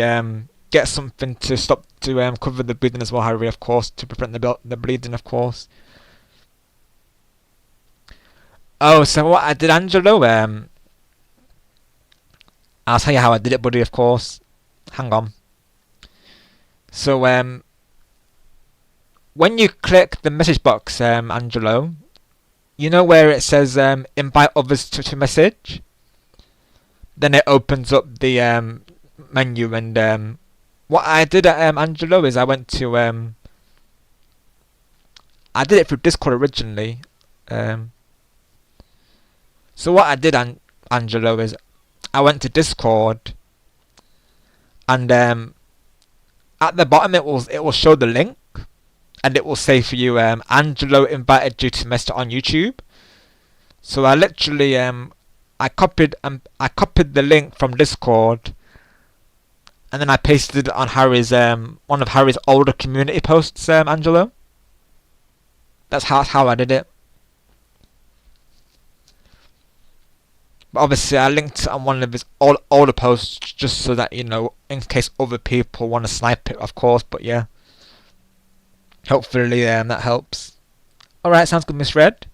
get something to stop to cover the bleeding as well, Harry, of course, to prevent the bleeding, of course. Oh, so what I did, Angelo, I'll tell you how I did it, buddy, of course. Hang on. So when you click the message box, Angelo, you know where it says invite others to message? Then it opens up the menu, and what I did at Angelo is I went to I did it through Discord originally. So what I did, Angelo, is I went to Discord, and at the bottom it will show the link, and it will say for you Angelo invited you to message on YouTube. So I literally I copied the link from Discord, and then I pasted it on Harry's one of Harry's older community posts, Angelo. That's how I did it. But obviously I linked it on one of his older posts, just so that, you know, in case other people want to snipe it, of course. But yeah, hopefully that helps. Alright, sounds good, Miss Red.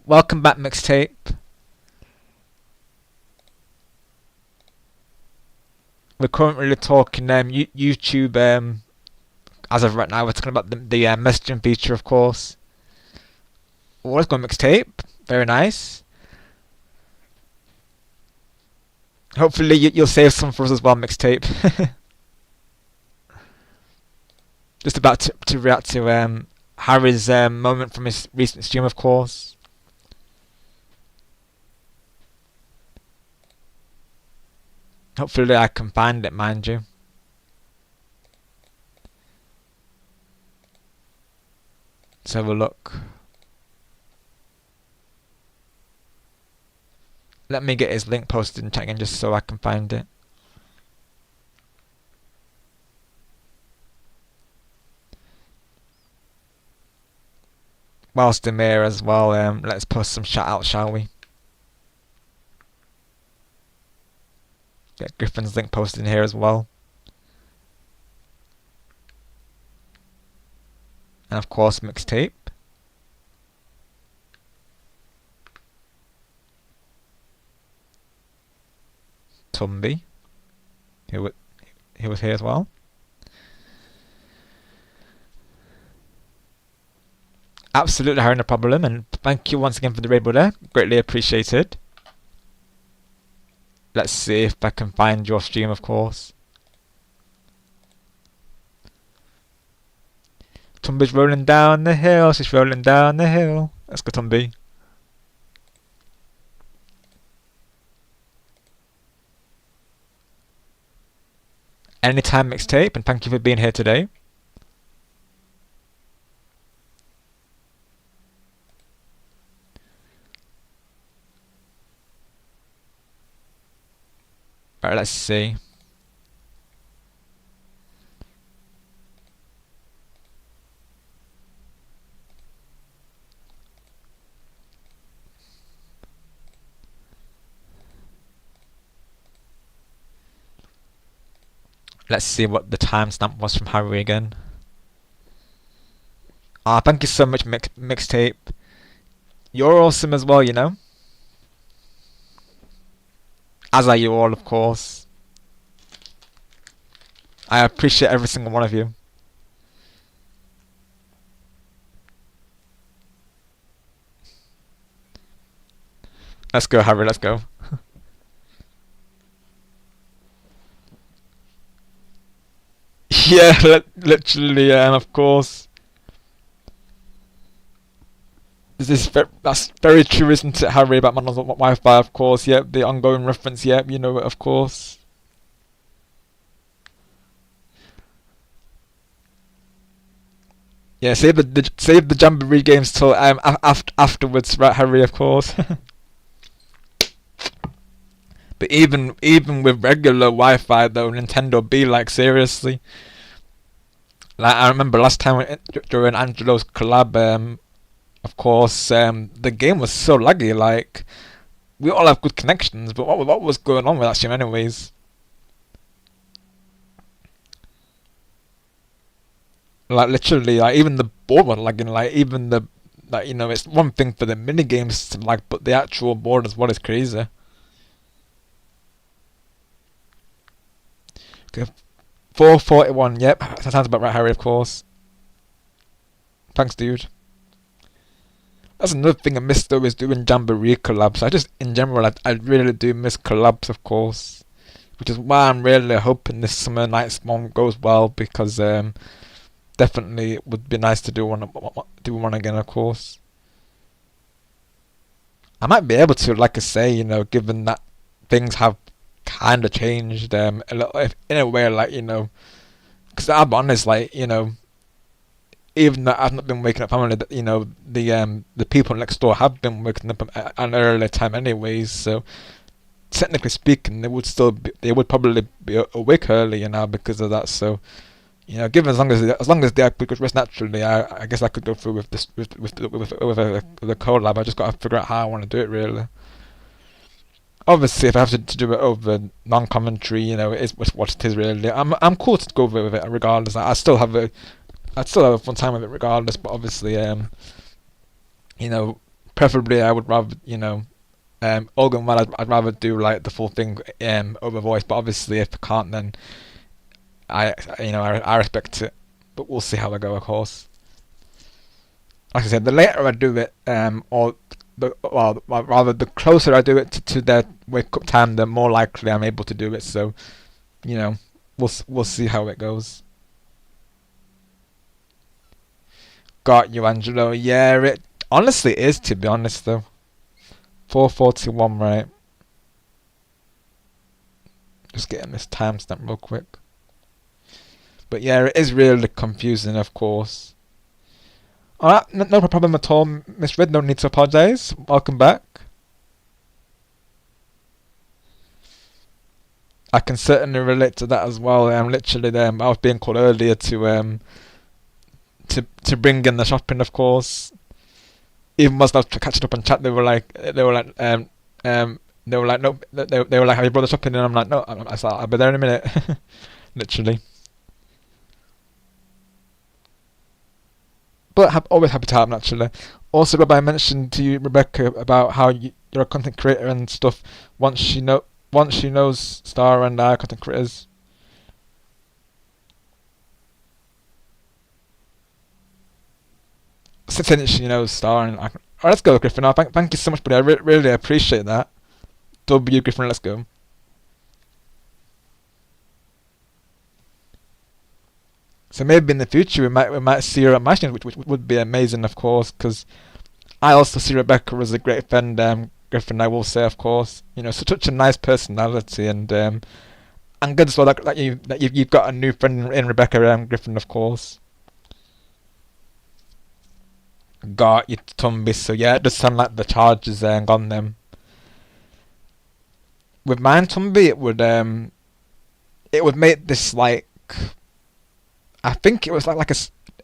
Welcome back, Mixtape. We're currently talking YouTube. As of right now, we're talking about the messaging feature, of course. Oh, let's go mixtape. Very nice. Hopefully you'll save some for us as well, mixtape. Just about to react to Harry's moment from his recent stream, of course. Hopefully I can find it, mind you. Let's have a look. Let me get his link posted in chat again just so I can find it. Whilst I'm here as well, let's post some shout outs, shall we? Get Griffin's link posted in here as well. And of course, mixtape. Tumby, who was here as well. Absolutely, Harry, no problem. And thank you once again for the raid, brother. Greatly appreciated. Let's see if I can find your stream, of course. Tumby's rolling down the hill. She's rolling down the hill. Let's go, Tumby. Anytime mixtape, and thank you for being here today. Alright, let's see. Let's see what the timestamp was from Harry again. Ah, thank you so much, mixtape. You're awesome as well, you know. As are you all, of course. I appreciate every single one of you. Let's go, Harry, let's go. Yeah, literally, of course. That's very true, isn't it, Harry, about my Wi-Fi, of course. Yep, the ongoing reference, yep, you know it, of course. Yeah, save the Jamboree games till afterwards, right, Harry, of course. But even with regular Wi-Fi though, Nintendo be like, seriously. Like, I remember last time during Angelo's collab, of course, the game was so laggy. Like, we all have good connections, but what was going on with that stream, anyways? Like, literally, like, even the board was lagging. Like, even the, like, you know, it's one thing for the mini games to lag, but the actual board as well is crazy. Okay, 441. Yep, that sounds about right, Harry. Of course. Thanks, dude. That's another thing I miss though, is doing Jamboree collabs. I just, in general, I really do miss collabs, of course. Which is why I'm really hoping this Summer Nights one goes well, because definitely it would be nice to do one again, of course. I might be able to, like I say, you know, given that things have kind of changed a little, in a way, like, you know, because I'll be honest, like, you know, even though I've not been waking up family, you know, the people next door have been waking up at an earlier time anyways, so technically speaking, they would probably be awake earlier now because of that. So, you know, given as long as they have good rest naturally, I guess I could go through with this with the collab. I just got to figure out how I want to do it, really. Obviously, if I have to do it over non-commentary, you know, it is what it is, really. I'm cool to go with it regardless. I'd still have a fun time with it regardless. But obviously, you know, preferably I would rather, you know, all going well, I'd rather do like the full thing over voice. But obviously, if I can't, then I respect it. But we'll see how I go, of course. like I said, the later I do it, or well, rather the closer I do it to their wake up time, the more likely I'm able to do it. So, we'll see how it goes. Got you, Angelo. Yeah, it honestly is, to be honest though. 4:41, right? Just getting this timestamp real quick. But yeah, it is really confusing, of course. Alright, no problem at all, Miss Red. No need to apologise. Welcome back. I can certainly relate to that as well. Literally, I was being called earlier to bring in the shopping, of course. Even whilst I was catching up on chat, they were like, no, they were like, have you brought the shopping? And I'm like, no. I said, I'll be there in a minute. Literally. But always happy to have them, actually. Also, Rabbi, I mentioned to you, Rebecca, about how you're a content creator and stuff. Once she knows Star and I are content creators. Since she knows Star and I. Alright, let's go, Griffin. Oh, thank you so much, buddy. I really appreciate that. W Griffin, let's go. So maybe in the future we might see her at my streams, which would be amazing, of course, because I also see Rebecca as a great friend. Griffin, I will say, of course, such a nice personality, and good as well that you've got a new friend in Rebecca, Griffin, of course. Got you, Tumby. So yeah, it does sound like the charges gone them. With mine, Tumby, it would make this like. I think it was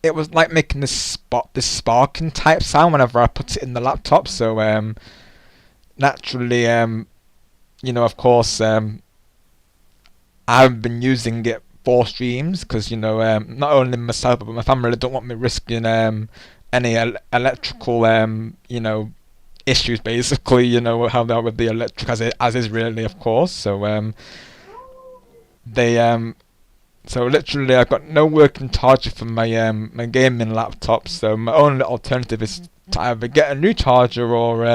it was like making this sparking type sound whenever I put it in the laptop. So naturally, of course, I haven't been using it for streams because not only myself but my family don't want me risking any electrical issues, basically. How they are with the electric as is really, of course. So they So literally, I've got no working charger for my gaming laptop. So my only alternative is to either get a new charger or,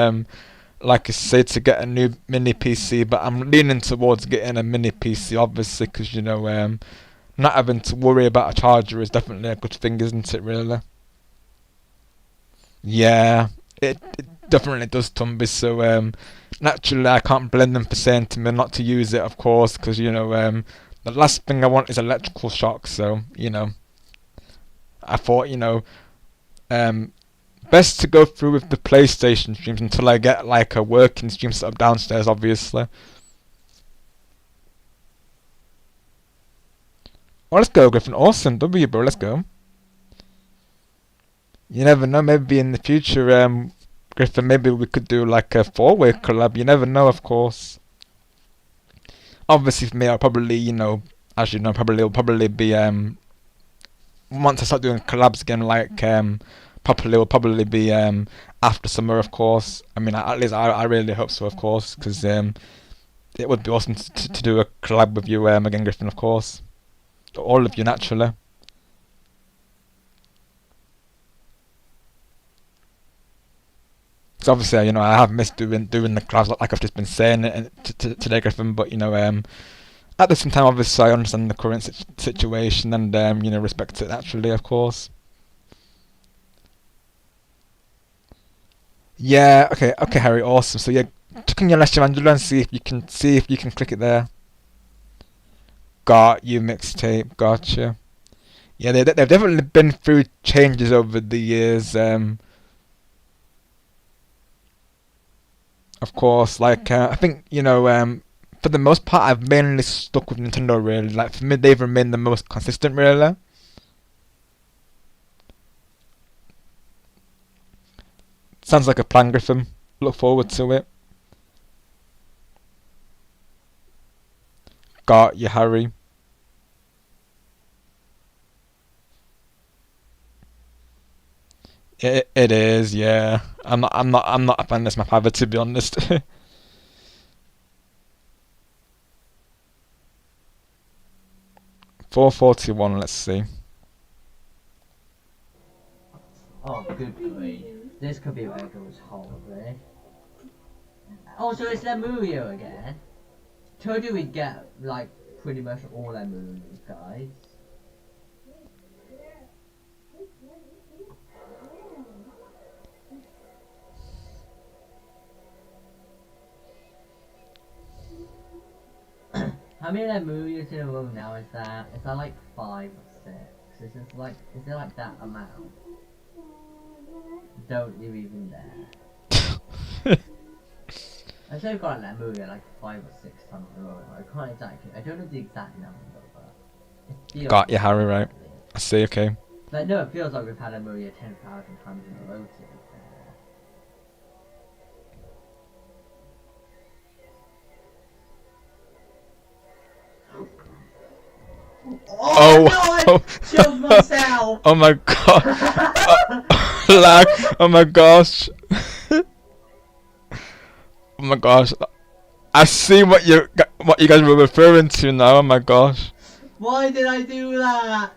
like I said, to get a new mini PC. But I'm leaning towards getting a mini PC, obviously, because not having to worry about a charger is definitely a good thing, isn't it? Really? Yeah, it definitely does, Tumby. So naturally, I can't blame them for saying to me not to use it, of course, because the last thing I want is electrical shock. So I thought best to go through with the PlayStation streams until I get like a working stream set up downstairs, obviously. Well, let's go, Griffin. Awesome, W, bro. Let's go. You never know. Maybe in the future, Griffin. Maybe we could do like a 4-way collab. You never know, of course. Obviously, for me, I'll probably, as you know, will probably be once I start doing collabs again, like properly, will probably be after summer, of course. I mean, at least I really hope so, of course, because it would be awesome to do a collab with you again, Griffin, of course. All of you, naturally. So obviously, I have missed doing the collabs like I've just been saying today, Griffin. But at the same time, obviously, I understand the current situation and respect it naturally, of course. Yeah. Okay, Harry. Awesome. So yeah, click on your list, Angela, and see if you can click it there. Got you, mixtape. Gotcha. Yeah, they've definitely been through changes over the years. Of course, like I think for the most part, I've mainly stuck with Nintendo. Really, like for me, they've remained the most consistent. Really. Sounds like a plan, Griffin. Look forward to it. Got you, Harry. It is, yeah. I'm not a fan of this map either, to be honest. 4:41. Let's see. Oh, good grief. This could be where it goes horribly. Also, it's Lemurio again. Told you we'd get, like, pretty much all Lemurios, guys. How many Lemurios in a row now is that? Is that like 5 or 6? Is it like that amount? Don't you even dare. I say I've got a Lemuria like 5 or 6 times in a row. I can't exactly, I don't know the exact number, but it feels Got you, like Harry, right. definitely. I see, okay. But no, it feels like we've had Lemuria 10,000 times in a row to be fair. Oh, no, I killed myself! Oh my god. Lag. Oh my gosh. Oh my gosh. I see what you guys were referring to now. Oh my gosh. Why did I do that?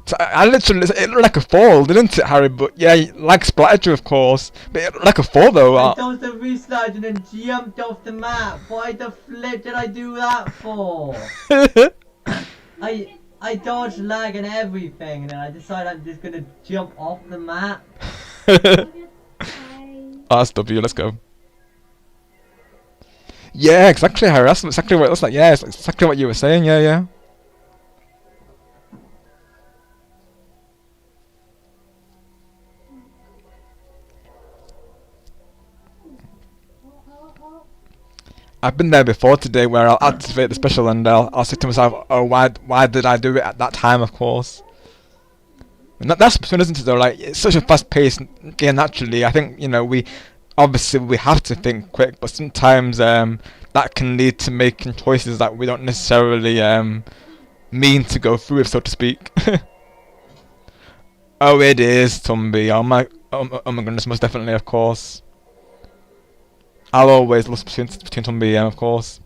So I literally, it looked like a fall, didn't it, Harry? But yeah, like splattered you, of course. But it looked like a fall, though. I dodged the restart and then jumped off the map. Why the flip did I do that for? I dodged lag and everything, and then I decided I'm just gonna jump off the map. That's W. Let's go. Yeah, exactly, Harry. That's exactly what it looks like. Yeah, it's exactly what you were saying. Yeah, yeah. I've been there before today, where I'll activate the special and I'll say to myself, "Oh, why did I do it at that time?" Of course. And that's fun, isn't it? Though, like it's such a fast-paced game. Naturally, I think we obviously we have to think quick, but sometimes that can lead to making choices that we don't necessarily mean to go through with, so to speak. Oh, it is Tumby. Oh my goodness, most definitely, of course. I'll always look between Tumby and of course.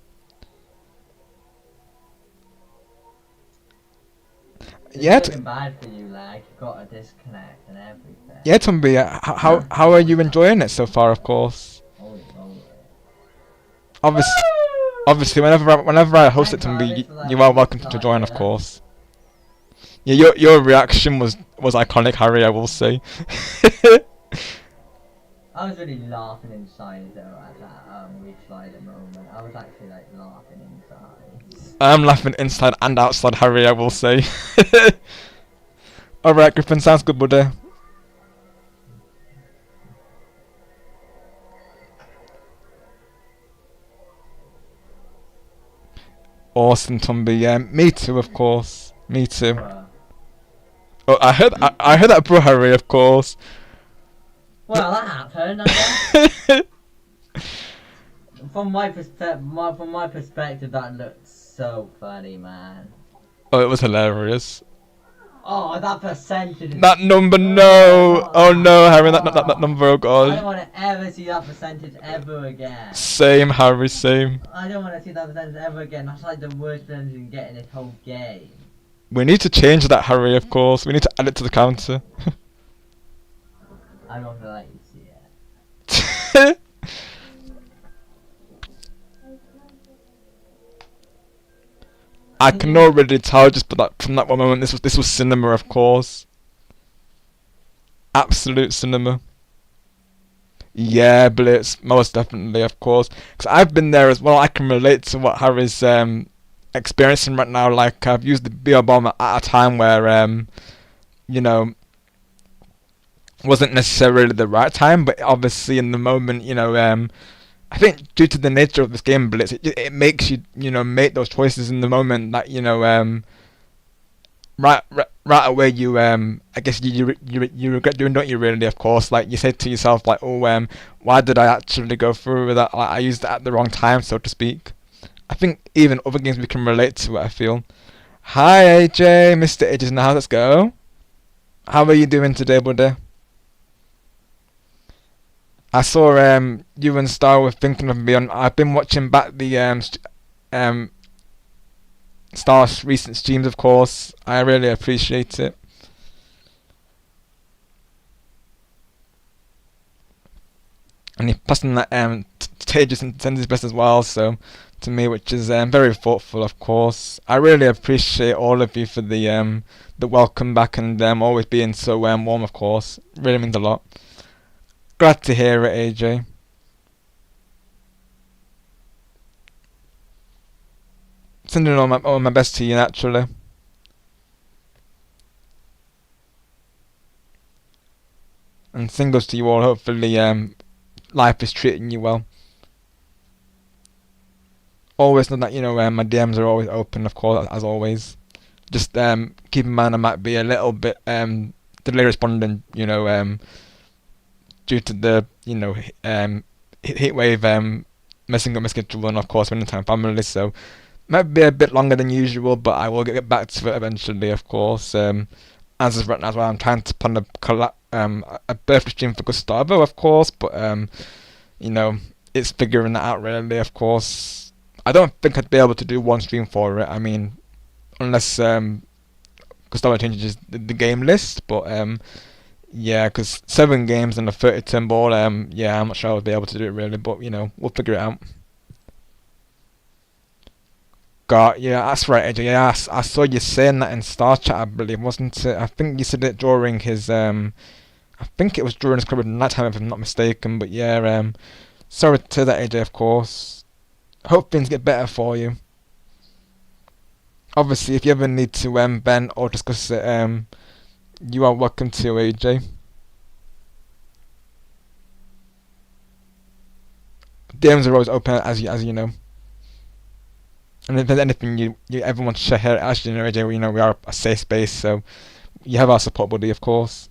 Yeah, it's looking bad for you, lag. You got a disconnect and everything. Yeah, Tumby. How are you enjoying it so far? Of course. Holy moly. Obviously, whenever I host it, Tumby, you are welcome to join, of course. Yeah, your reaction was iconic, Harry. I will say. I was really laughing inside though at that reslide moment. I was actually like laughing inside. I'm laughing inside and outside, Harry. I will say. All right, Griffin. Sounds good, buddy. Awesome, Tumby. Yeah, me too, of course. Me too. Oh, I heard that, bro, Harry. Of course. Well, that happened, I guess. From my perspective, that looked so funny, man. Oh, it was hilarious. Oh, that percentage. That number, no. Oh no, Harry, that number. Oh I don't god. want to ever see that percentage ever again. Same, Harry. Same. I don't want to see that percentage ever again. That's like the worst percentage you can get in this whole game. We need to change that, Harry. Of course, we need to add it to the counter. I'm not gonna let you see it. I can already tell just from that one moment. This was cinema, of course. Absolute cinema. Yeah, Blitz, most definitely, of course. Because I've been there as well. I can relate to what Harry's experiencing right now. Like I've used the BR bomb at a time where wasn't necessarily the right time, but obviously in the moment, I think due to the nature of this game, Blitz, it makes you, make those choices in the moment that, right away you, I guess you regret doing, don't you? Really, of course. Like you say to yourself, like, oh, why did I actually go through with that? Like, I used it at the wrong time, so to speak. I think even other games we can relate to it. I feel. Hi AJ, Mr. Ages now. Let's go. How are you doing today, buddy? I saw you and Star were thinking of me. I've been watching back the Star's recent streams, of course. I really appreciate it. and he passed on that to Aegis and sends his best as well. So to me, which is very thoughtful, of course. I really appreciate all of you for the welcome back and always being so warm, of course. Really means a lot. Glad to hear it, AJ. Sending all my best to you, naturally. And singles to you all. Hopefully, life is treating you well. Always know that my DMs are always open, of course, as always. Just keep in mind I might be a little bit delay responding, due to the heat wave messing up my schedule and of course spending time with family. So might be a bit longer than usual, but I will get back to it eventually, of course. As of right now as well, I'm trying to plan a birthday stream for Gustavo, of course, but it's figuring that out really, of course. I don't think I'd be able to do one stream for it. I mean, unless Gustavo changes the game list, but yeah, because 7 games and a 30-turn ball, yeah, I'm not sure I would be able to do it really, but we'll figure it out. Yeah, that's right, AJ. Yeah, I saw you saying that in Star Chat, I believe, wasn't it? I think you said it during his I think it was during his club night time, if I'm not mistaken. But yeah, sorry to say that, AJ, of course. Hope things get better for you. Obviously, if you ever need to vent or discuss it, you are welcome to, AJ. DMs are always open, as you know. And if there's anything you ever want to share here, as you know, AJ, we are a safe space, so you have our support, buddy, of course.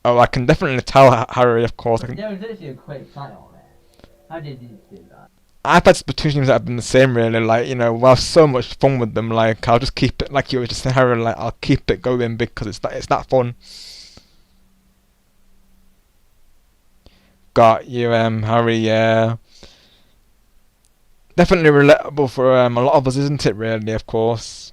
Oh, I can definitely tell, Harry, of course. There was literally a quick fight on it. How did you do that? I've had Splatoon games that have been the same, really. Like, we'll have so much fun with them. Like, I'll just keep it, like you were just saying, Harry, like, I'll keep it going because it's that fun. Got you, Harry, yeah. Definitely relatable for a lot of us, isn't it, really, of course.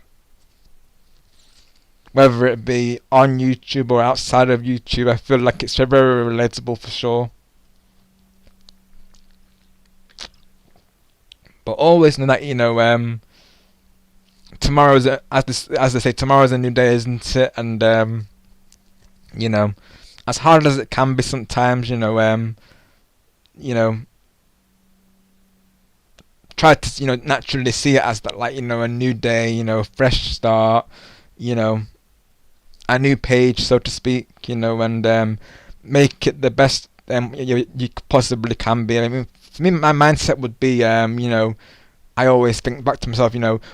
Whether it be on YouTube or outside of YouTube, I feel like it's very relatable for sure. But always know that, tomorrow's, as they say, tomorrow's a new day, isn't it? And, as hard as it can be sometimes, try to naturally see it as that, like, a new day, a fresh start, a new page, so to speak, and make it the best you possibly can be. I mean, for me, my mindset would be, I always think back to myself,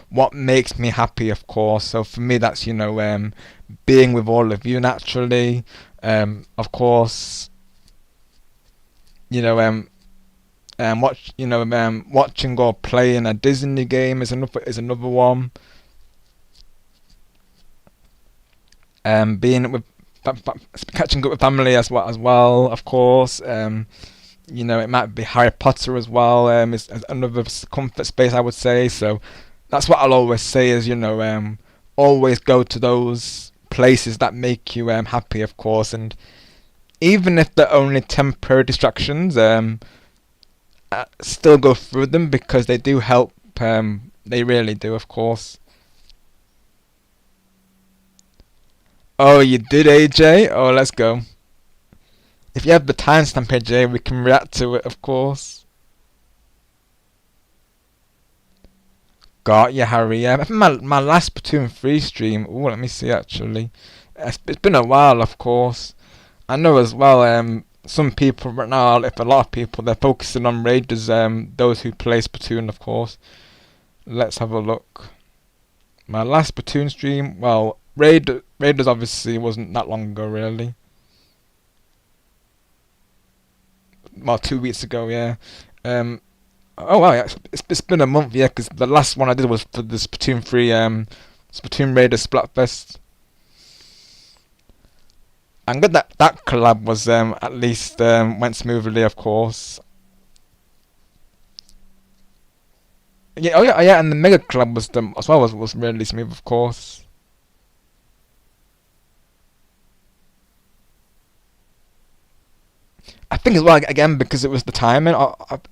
what makes me happy, of course. So for me, that's being with all of you naturally, of course, watching or playing a Disney game is another one. Being with catching up with family as well, of course. It might be Harry Potter as well. Is another comfort space, I would say. So that's what I'll always say is always go to those places that make you happy, of course, and even if they're only temporary distractions, still go through them because they do help. They really do, of course. Oh, you did, AJ? Oh, let's go. If you have the timestamp, AJ, we can react to it, of course. Got you, Harry. I think my last Splatoon 3 stream. Oh, let me see, actually. It's been a while, of course. I know as well, some people right now, if a lot of people, they're focusing on Raiders, those who play Splatoon, of course. Let's have a look. My last Splatoon stream, well, Raiders obviously wasn't that long ago, really. Well, 2 weeks ago, yeah. Oh wow, yeah, it's been a month, yeah, because the last one I did was for the Splatoon 3, Splatoon Raiders Splatfest. I'm glad that collab was at least went smoothly, of course. Yeah, oh yeah, and the Mega Collab was really smooth, of course. I think as well again because it was the timing.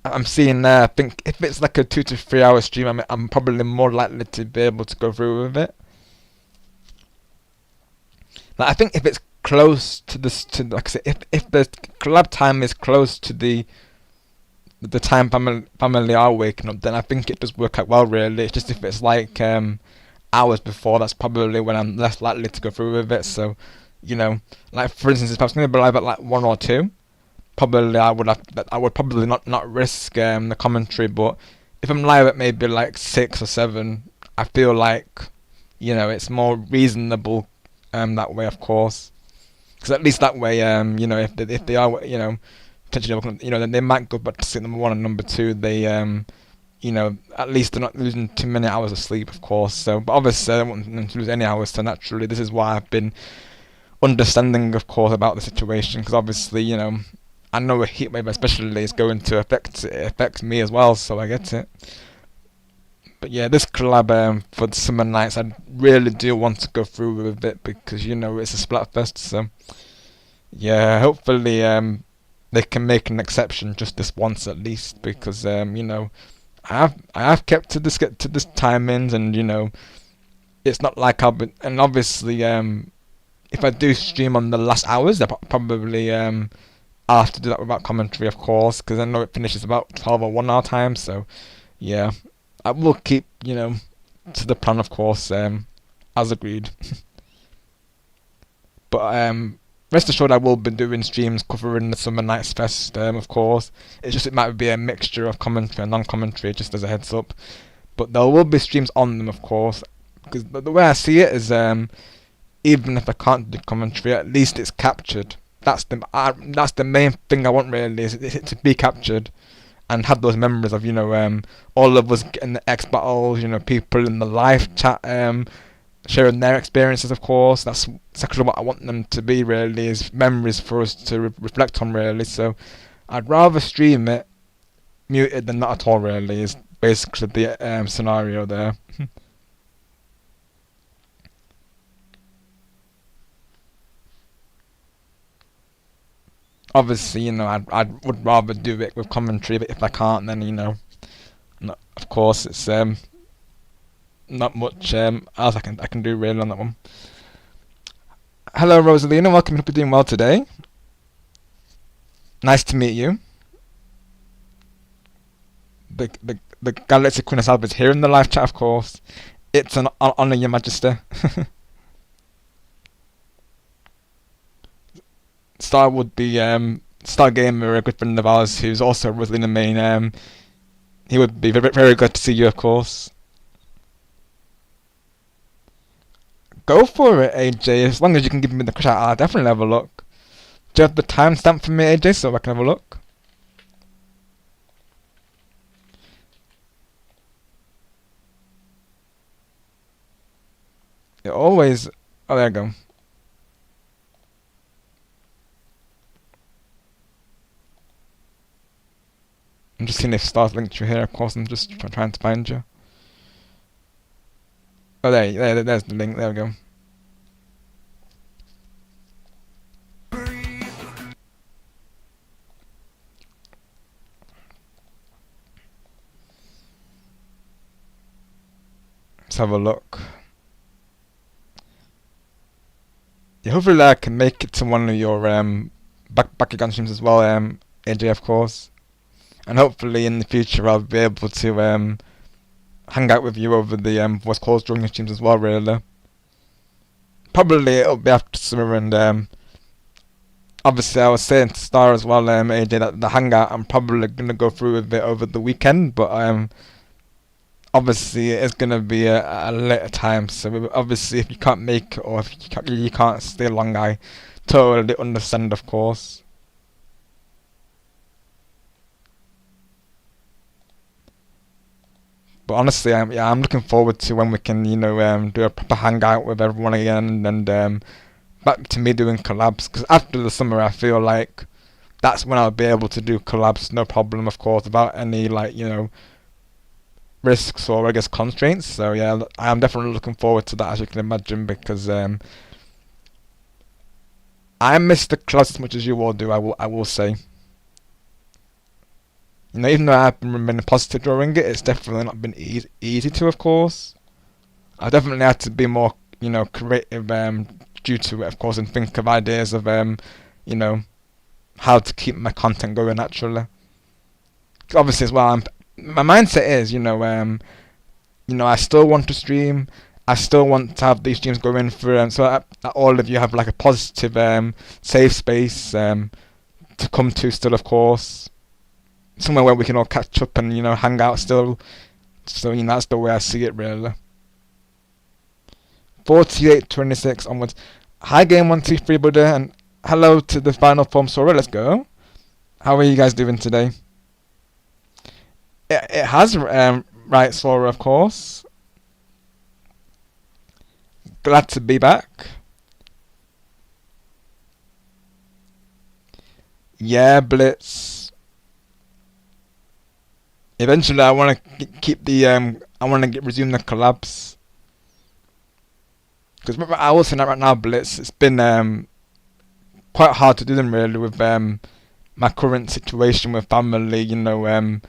I'm seeing there. I think if it's like a 2 to 3 hour stream, I'm probably more likely to be able to go through with it. Like I think if it's close to this, to like I say, if the collab time is close to the time family are waking up, then I think it does work out well. Really, it's just if it's like hours before, that's probably when I'm less likely to go through with it. So, you know, like for instance, if I was going to be live at like 1 or 2. Probably I would probably not risk the commentary, but if I'm live at maybe like 6 or 7, I feel like, you know, it's more reasonable that way, of course, because at least that way, you know, if they are, you know, potentially looking, you know, then they might go back to sleep, number 1, and number 2, they you know, at least they're not losing too many hours of sleep, of course. So, but obviously I don't want them to lose any hours, so naturally this is why I've been understanding, of course, about the situation, because obviously, you know, I know a heatwave especially is going to affect me as well, so I get it. But yeah, this collab for the summer nights, I really do want to go through with it because, you know, it's a Splatfest, so yeah, hopefully they can make an exception just this once at least, because you know, I have kept to this timings, and you know, it's not like I'll be, and obviously if I do stream on the last hours, they're probably I'll have to do that without commentary, of course, because I know it finishes about 12 or 1 hour time. So, yeah, I will keep, you know, to the plan, of course, as agreed. But rest assured, I will be doing streams covering the Summer Nights Fest, of course. It's just it might be a mixture of commentary and non-commentary, just as a heads up. But there will be streams on them, of course, because the way I see it is, even if I can't do commentary, at least it's captured. That's the main thing I want, really, is it to be captured and have those memories of, you know, all of us getting the X battles, you know, people in the live chat sharing their experiences, of course. That's exactly what I want them to be, really, is memories for us to reflect on, really. So I'd rather stream it muted than not at all, really, is basically the scenario there. Obviously, you know, I would rather do it with commentary, but if I can't, then, you know, of course, it's not much else I can do really on that one. Hello, Rosalina. Welcome. Hope you're doing well today. Nice to meet you. The Galaxy Queen herself is here in the live chat, of course. It's an honor, Your Majesty. Star would be Star Gamer, a good friend of ours, who's also Rosalina main. He would be very, very good to see you, of course. Go for it, AJ. As long as you can give me the chat, I'll definitely have a look. Do you have the timestamp for me, AJ, so I can have a look? It always... Oh, there you go. I'm just seeing if Star's linked you here, of course. I'm just trying to find you. Oh, there's the link. There we go. Let's have a look. Yeah, hopefully I can make it to one of your back again streams as well, AJ, of course. And hopefully in the future I'll be able to hang out with you over the voice calls during the streams as well, really. Probably it'll be after summer, and obviously I was saying to Star as well, AJ, that the hangout I'm probably gonna go through with it over the weekend, but obviously it's gonna be a later time. So obviously if you can't make it, or if you can't stay long, I totally understand, of course. But honestly, I'm looking forward to when we can, you know, do a proper hangout with everyone again, and back to me doing collabs. Because after the summer, I feel like that's when I'll be able to do collabs, no problem, of course, without any, like, you know, risks or, I guess, constraints. So yeah, I am definitely looking forward to that, as you can imagine, because I miss the collabs as much as you all do. I will say. You know, even though I've been remaining positive during it, it's definitely not been easy to, of course. I definitely had to be more, you know, creative due to it, of course, and think of ideas of, you know, how to keep my content going naturally. 'Cause obviously, as well, my mindset is, you know, I still want to stream. I still want to have these streams going for, so that all of you have like a positive, safe space to come to still, of course. Somewhere where we can all catch up and, you know, hang out still. So, you know, that's the way I see it, really. 48-26 onwards. Hi, game 123, buddy, and hello to the final form, Sora. Let's go. How are you guys doing today? It has, right, Sora, of course. Glad to be back. Yeah, Blitz. Eventually, I want to keep the I want to resume the collabs. Because I will say that right now, Blitz. It's been quite hard to do them really with my current situation with family. You know,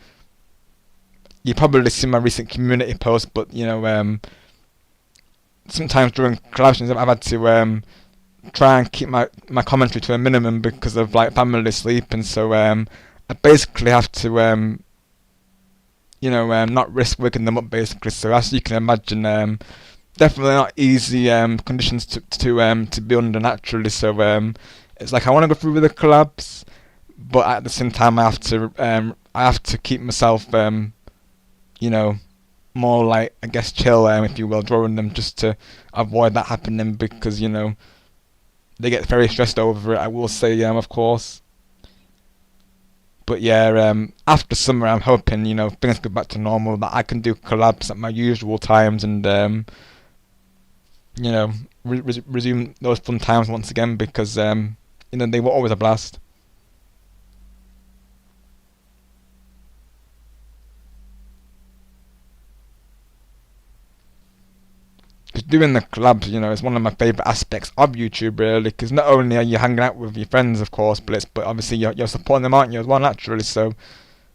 you probably see my recent community post, but you know, sometimes during collaborations, I've had to try and keep my commentary to a minimum because of like family sleep, and so I basically have to you know, not risk waking them up basically. So as you can imagine, definitely not easy conditions to be under naturally. So it's like I want to go through with the collabs, but at the same time I have to keep myself you know, more like, I guess, chill, if you will, drawing them just to avoid that happening because, you know, they get very stressed over it, I will say, of course. But yeah, after summer, I'm hoping, you know, things go back to normal, that I can do collabs at my usual times and, you know, resume those fun times once again because, you know, they were always a blast. Because doing the collabs, you know, is one of my favourite aspects of YouTube, really. Because not only are you hanging out with your friends, of course, but obviously you're supporting them, aren't you, as well, naturally. So,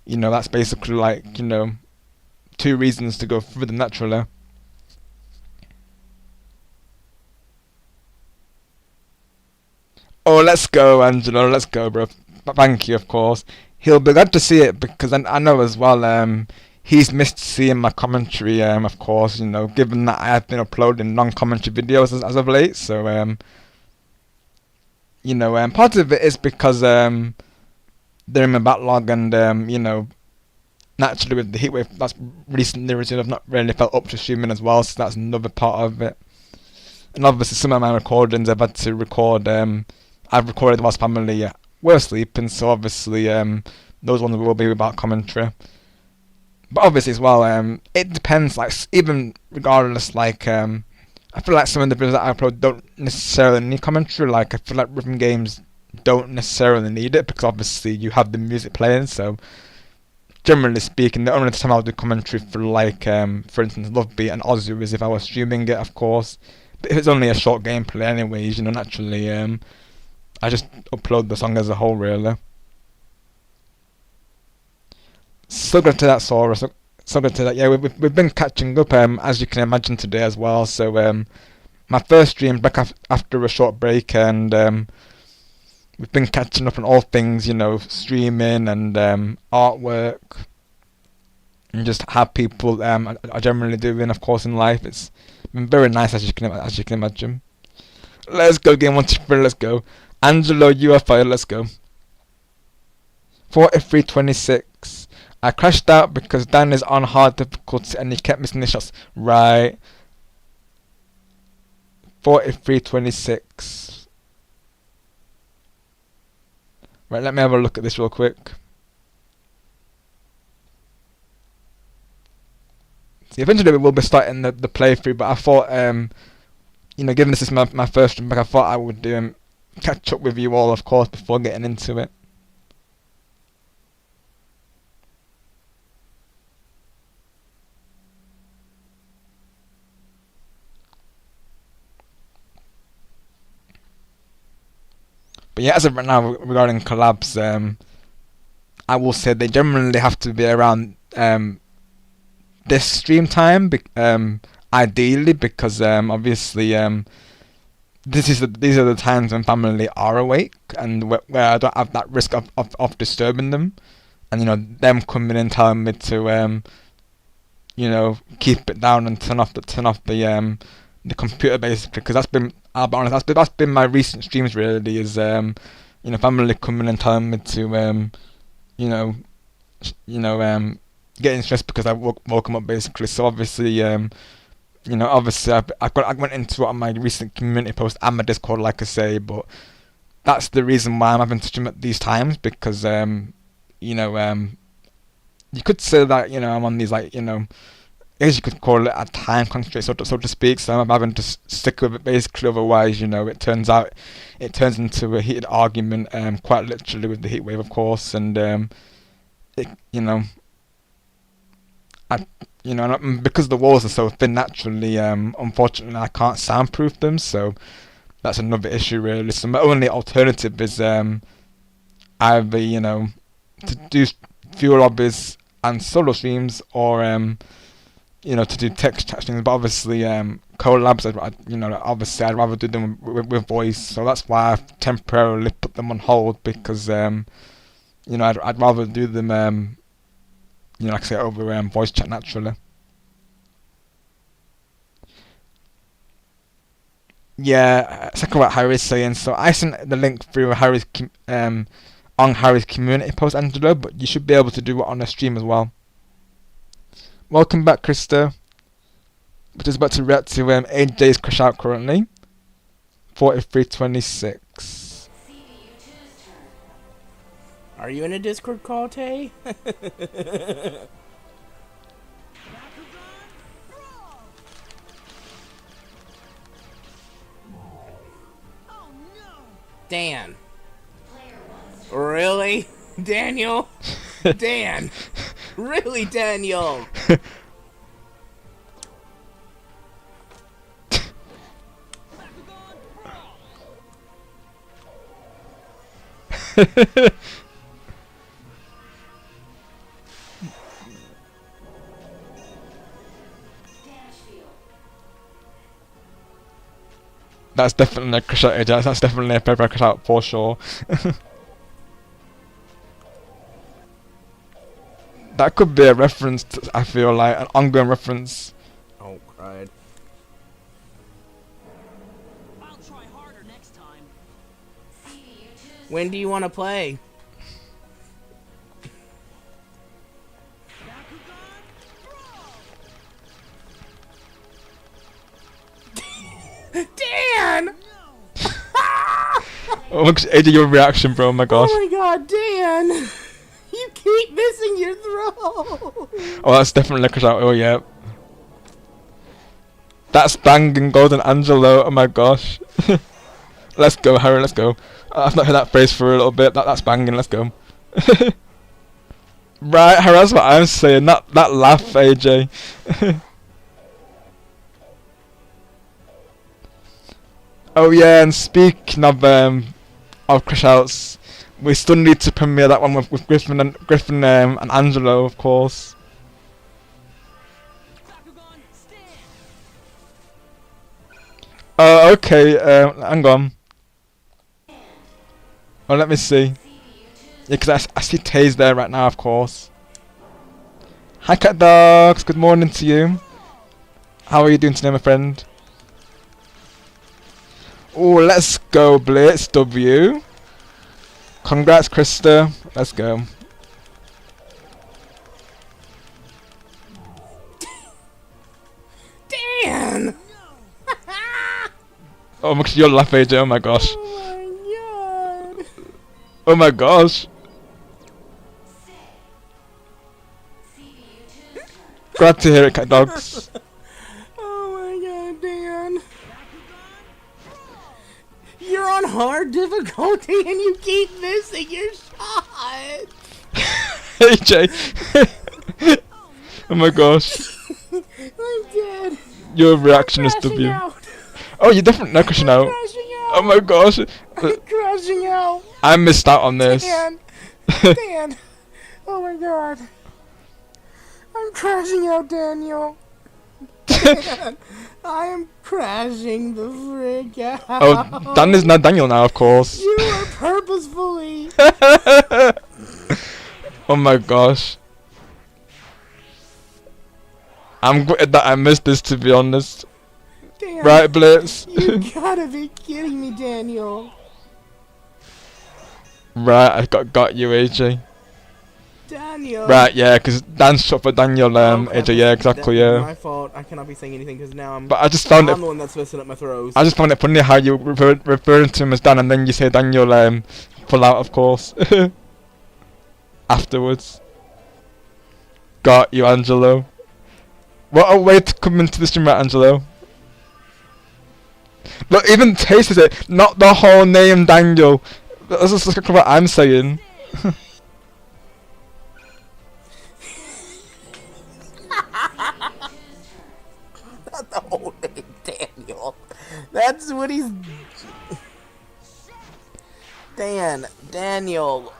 you know, that's basically like, you know, 2 reasons to go through them naturally. Oh, let's go, Angelo. Let's go, bro. Thank you, of course. He'll be glad to see it because I know as well. He's missed seeing my commentary, of course, you know, given that I have been uploading non-commentary videos as of late, so, you know, part of it is because, they're in my backlog and, you know, naturally with the heatwave that's recently resumed, I've not really felt up to streaming as well, so that's another part of it. And obviously some of my recordings I've had to record, I've recorded whilst family were sleeping, so obviously, those ones will be without commentary. But obviously as well, it depends, like, even regardless, like, I feel like some of the videos that I upload don't necessarily need commentary, like, I feel like rhythm games don't necessarily need it, because obviously you have the music playing, so, generally speaking, the only time I'll do commentary for, like, for instance, Love Beat and Ozu is if I was streaming it, of course, but if it's only a short gameplay anyways, you know, naturally, I just upload the song as a whole, really. So good to that, Sora. So good to that. Yeah, we've been catching up, as you can imagine, today as well. So, my first stream back after a short break, and we've been catching up on all things, you know, streaming and artwork, and just how people are generally doing, of course, in life. It's been very nice, as you can imagine. Let's go, game 1, 2, 3. Let's go, Angelo. You are fired. Let's go. 43-26. I crashed out because Dan is on hard difficulty and he kept missing the shots. Right. 43-26. Right, let me have a look at this real quick. See, eventually we will be starting the playthrough, but I thought, you know, given this is my first stream back, I thought I would catch up with you all, of course, before getting into it. But yeah, as of right now, regarding collabs, I will say they generally have to be around this stream time, ideally, because obviously these are the times when family are awake and where I don't have that risk of disturbing them, and them coming in telling me to keep it down and turn off the computer, basically, because I'll be honest, that's been my recent streams really, is family coming and telling me to getting stressed because I woke them up, basically. So obviously obviously I went into it on my recent community post and my Discord, like I say, but that's the reason why I'm having to stream at these times, because you could say that I'm on these, like, I guess you could call it a time constraint, so to speak. So I'm having to stick with it, basically. Otherwise, it turns into a heated argument, quite literally, with the heat wave, of course. And because the walls are so thin, naturally, unfortunately, I can't soundproof them. So that's another issue, really. So my only alternative is either to do fewer lobbies and solo streams, or to do text chat streams. But obviously, collabs, obviously I'd rather do them with voice. So that's why I've temporarily put them on hold, because I'd rather do them like I say, over voice chat, naturally. Yeah, second what Harry's saying. So I sent the link through Harry's on Harry's community post, Angelo, but you should be able to do it on the stream as well. Welcome back, Krista. We're just about to react to AJ's crash out currently. 43:26. Are you in a Discord call, Tay? Dan. Really? Daniel? Dan. Really, Daniel? That's definitely a crash out, AJ. That's definitely a paper crash out for sure. That could be a reference to, I feel like, an ongoing reference. Oh, cried. I'll try harder next time. When do you want to play? Dan! Oh, look, AJ, your reaction, bro. Oh my gosh. Oh my god, Dan! You keep missing your throw! Oh, that's definitely a crash out. Oh, yeah. That's banging golden Angelo. Oh my gosh. Let's go, Harry. Let's go. I've not heard that phrase for a little bit. That's banging. Let's go. Right, Harry. That's what I'm saying. That laugh, AJ. Oh yeah, and speaking of crash outs, we still need to premiere that one with Griffin and Angelo, of course. Oh, okay. Hang on. Oh, let me see. Yeah, because I see Taze there right now, of course. Hi, Cat Dogs. Good morning to you. How are you doing today, my friend? Oh, let's go, Blitz W. Congrats, Krista. Let's go. Dan! Oh, look at your laugh, AJ. Oh my gosh. Oh my god. Oh my gosh. Glad to hear it, Cat Dogs. Oh my god, Dan. You're on hard difficulty and you keep missing your shot. AJ. Oh my gosh. I'm dead. Your reaction is Crashing W. out. Oh, you're definitely not crashing out. Crashing out. Oh my gosh. I'm crashing out. I missed out on this. Dan. Dan. Oh my god. I'm crashing out, Daniel. I am crashing the frick out. Oh, Dan is now Daniel now, of course. You are purposefully. Oh my gosh. I'm gutted that I missed this, to be honest. Damn. Right, Blitz? You gotta be kidding me, Daniel. Right, I got you, AJ. Daniel. Right, yeah, because Dan shot for Daniel, Okay, AJ, yeah, exactly, that's yeah. my fault. I cannot be saying anything because now But I just found I'm it. the one that's messing up my throws. I just found it funny how you referring to him as Dan, and then you say Daniel pull out, of course. Afterwards. Got you, Angelo. What a way to come into the stream, right, Angelo? Look, even Taste is it, not the whole name Daniel. That's just like what I'm saying. Not the whole name, Daniel. That's what he's. Daniel.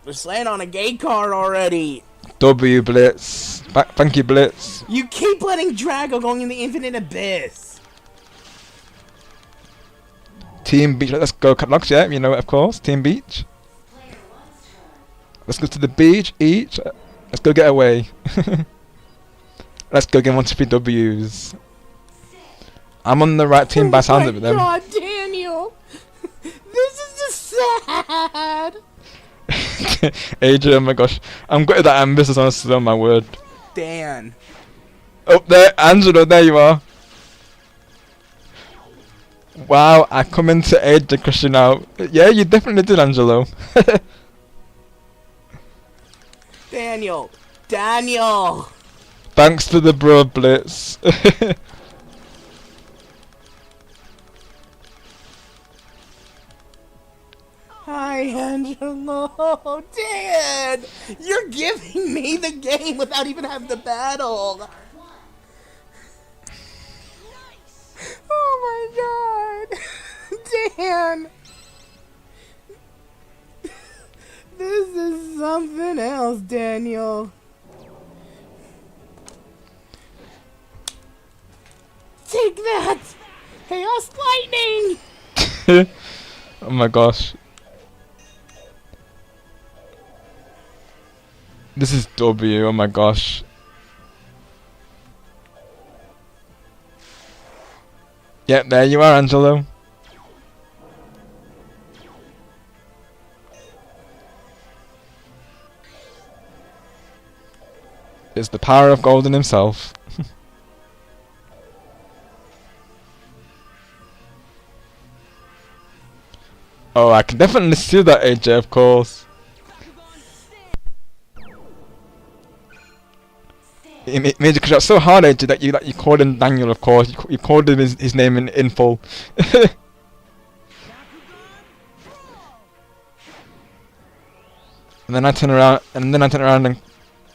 We're slaying on a gay card already. W Blitz. Thank you, Blitz. You keep letting Drago going in the infinite abyss. Team Beach, let's go, Catlogs, yeah, you know it, of course. Team Beach. Let's go to the beach, each. Let's go get away. Let's go get 1, 2, 3 W's. I'm on the right team by sound of it, then. Oh my god, Daniel. This is just sad. AJ, oh my gosh. I'm gutted that I missed this, honestly, on my word. Dan. Oh, there, Angelo, there you are. Wow, I come into AJ crushing out. Yeah, you definitely did, Angelo. Daniel. Daniel. Thanks for the bro, Blitz. Hi, Angelo. Dan. You're giving me the game without even having the battle. Oh my god. Dan. This is something else, Daniel. Take that! Chaos Lightning! Oh my gosh. This is W, oh my gosh. Yep, there you are, Angelo. It's the power of Golden himself. Oh, I can definitely see that, AJ, of course. It made you crush out so hard, AJ, that you called him Daniel, of course. You called him his name in full. And then I turn around, and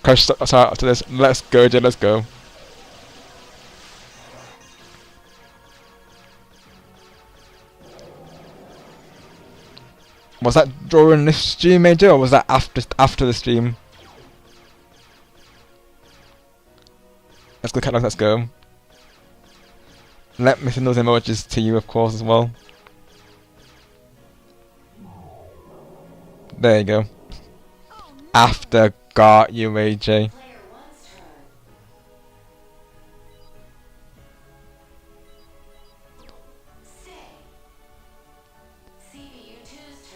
crash out to this. Let's go, AJ, let's go. Was that during this stream, AJ, or was that after the stream? Let's go, Catlogs, let's go. Let me send those emojis to you, of course, as well. There you go. After got you, AJ.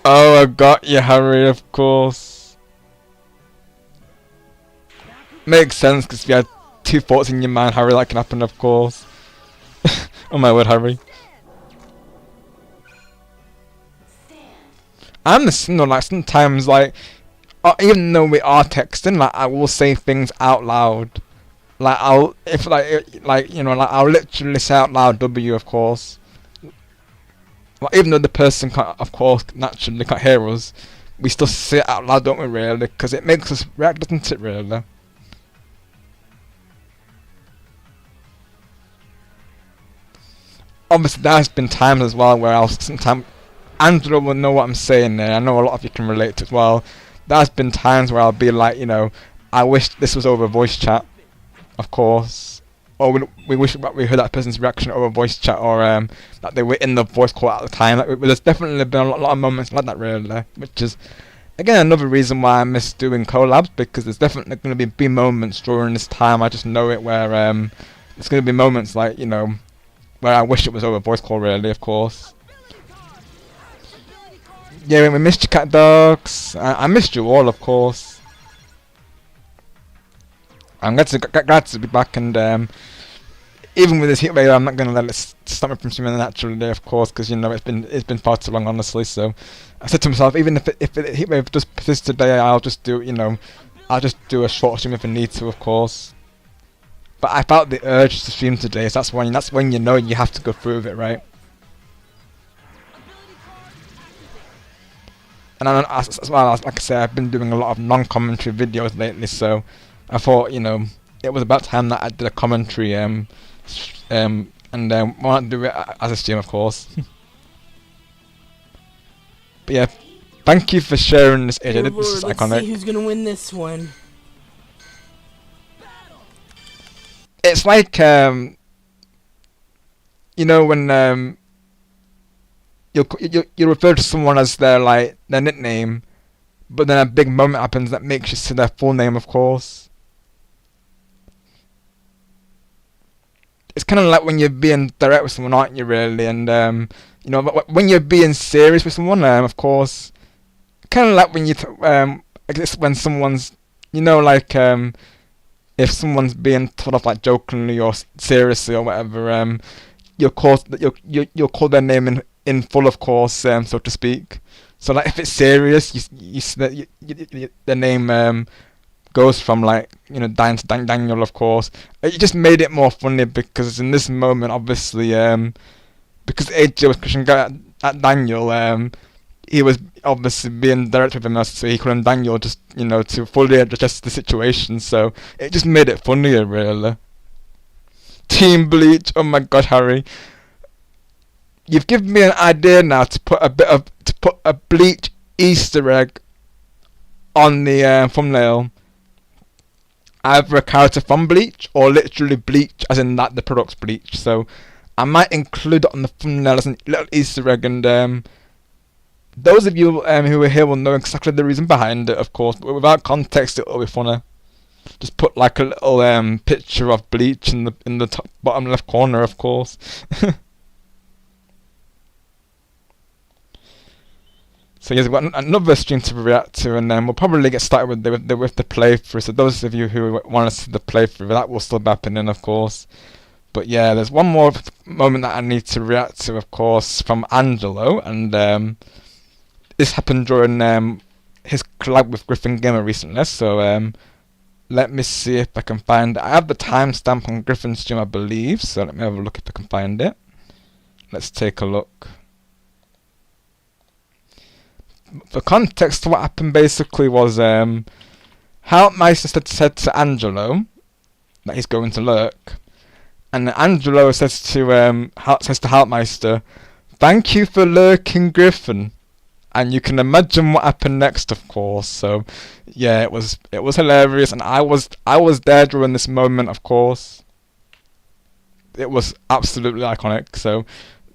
Oh, I got you, Harry, of course. Makes sense, because if you had 2 thoughts in your mind, Harry, that can happen, of course. Oh my word, Harry. I'm the same, like, sometimes, like, even though we are texting, like, I will say things out loud. Like, I'll literally say out loud W, of course. Like, even though the person can't, of course, naturally can't hear us, we still say it out loud, don't we, really? Because it makes us react, doesn't it, really? Obviously, there has been times as well where I'll sometimes... Andrew will know what I'm saying there. I know a lot of you can relate to as well. there's been times where I'll be like, you know, I wish this was over voice chat, of course, or we wish that we heard that person's reaction over voice chat, or that they were in the voice call at the time. Like, there's definitely been a lot of moments like that, really, which is again another reason why I miss doing collabs, because there's definitely going to be moments during this time. I just know it where there's going to be moments like, you know, where I wish it was over voice call, really, of course. Yeah, we missed you, cat dogs. I missed you all, of course. I'm glad to be back, and even with this heat wave, I'm not going to let it stop me from streaming naturally, of course, because, you know, it's been far too long, honestly. So I said to myself, even if the heat wave does persist today, I'll just do, you know, I'll just do a short stream if I need to, of course. But I felt the urge to stream today, so that's when you know you have to go through with it, right? And as well, like I said, I've been doing a lot of non-commentary videos lately, so I thought, you know, it was about time that I did a commentary, and why not do it as a stream, of course. But yeah, thank you for sharing this, AJ. This is Let's iconic. see who's gonna win this one. It's like, you know, when you refer to someone as their nickname, but then a big moment happens that makes you say their full name, of course. It's kind of like when you're being direct with someone, aren't you, really? And you know, when you're being serious with someone, of course, kind of like when I guess when someone's, you know, like if someone's being told off like jokingly or seriously or whatever, you'll call their name in full, of course, so to speak. So like if it's serious, the name goes from, like, you know, Dan to Daniel, of course. It just made it more funny because in this moment, obviously, because AJ was pushing at Daniel, he was obviously being direct with him, so he called him Daniel, just, you know, to fully adjust the situation. So it just made it funnier, really. Team Bleach, oh my god, Harry. You've given me an idea now to put a Bleach Easter egg on the thumbnail. Either a character from Bleach or literally Bleach, as in that the product's Bleach. So I might include it on the thumbnail as a little Easter egg, and those of you who are here will know exactly the reason behind it, of course. But without context, it'll be funny. Just put like a little picture of Bleach in the top bottom left corner, of course. So yes, we've got another stream to react to, and then we'll probably get started with the playthrough. So those of you who want to see the playthrough, that will still be happening, of course. But yeah, there's one more moment that I need to react to, of course, from Angelo, and this happened during his collab with Griffin Gamer recently. So let me see if I can find it. I have the timestamp on Griffin's stream, I believe. So let me have a look if I can find it. Let's take a look. For context, what happened basically was Helpmeister said to Angelo that he's going to lurk, and Angelo says to Helpmeister, "Thank you for lurking, Griffin." And you can imagine what happened next, of course. So yeah, it was hilarious, and I was there during this moment, of course. It was absolutely iconic. So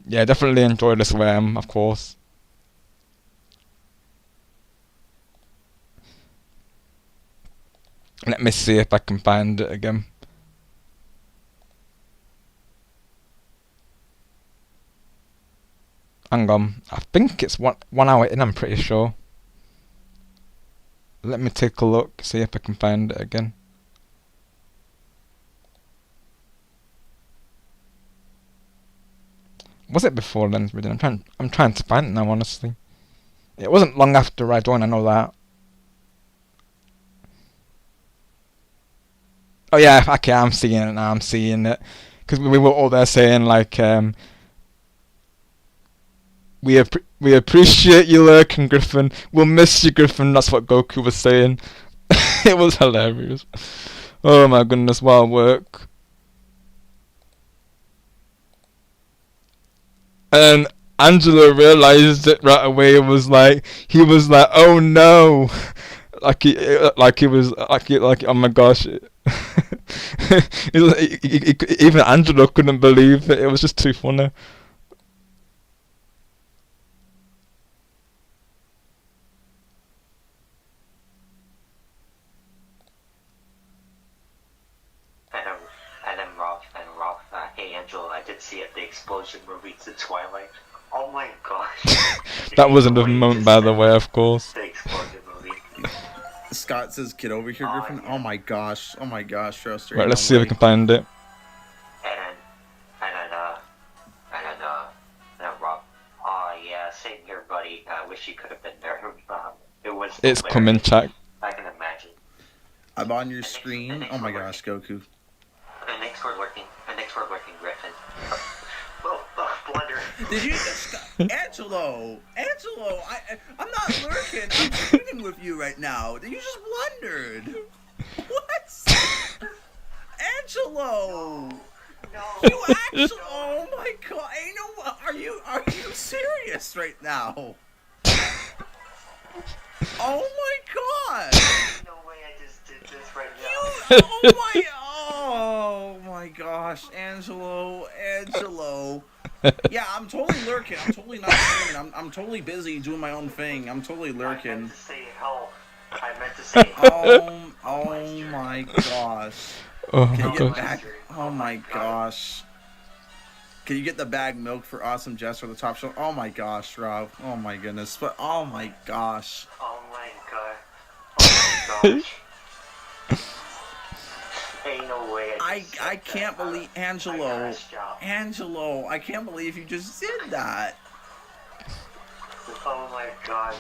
yeah, definitely enjoyed this of course. Let me see if I can find it again. Hang on, I think it's 1 hour in, I'm pretty sure. Let me take a look, see if I can find it again. Was it before Lens Reading? I'm trying to find it now, honestly. It wasn't long after I joined, I know that. Oh yeah, okay, I'm seeing it now, because we were all there saying, like, we appreciate you lurking, Griffin. We'll miss you, Griffin. That's what Goku was saying. It was hilarious. Oh my goodness, wild work. And Angelo realized it right away. He was like, oh no. like he was like oh my gosh. Even Angelo couldn't believe it. It was just too funny. And then Rob, hey Angela, I did see it, the explosion movie to Twilight. Oh my gosh. That was another moment, by the way, of course. The explosion movie. Scott says, "Get over here, Griffin." Yeah. Oh my gosh, Roaster. Right, let's see if we can find it. And then Rob. Yeah, same here, buddy. I wish you could have been there. It was It's hilarious. coming, chat. I can imagine. I'm on your screen. Oh my gosh, Goku. And thanks for lurking, Griffin. Oh, blunder. Did you Angelo, I'm not lurking. I'm shooting with you right now. You just blundered. What? Angelo. No. You actually. Oh my god. Ain't no. Are you serious right now? Oh my god. No way I just did this right now. Oh my gosh, Angelo. Yeah, I'm totally lurking. I'm totally not streaming. I'm totally busy doing my own thing. I'm totally I lurking. meant to say help. Oh my gosh. Oh Can my you get gosh. back? Oh my gosh. Can you get the bag milk for Awesome Jess or the top shelf? Oh my gosh, Rob. Oh my goodness. But oh my gosh. Oh my god. Oh my gosh. Ain't no way I can't believe Angelo. Angelo, I can't believe you just did that. Oh my gosh.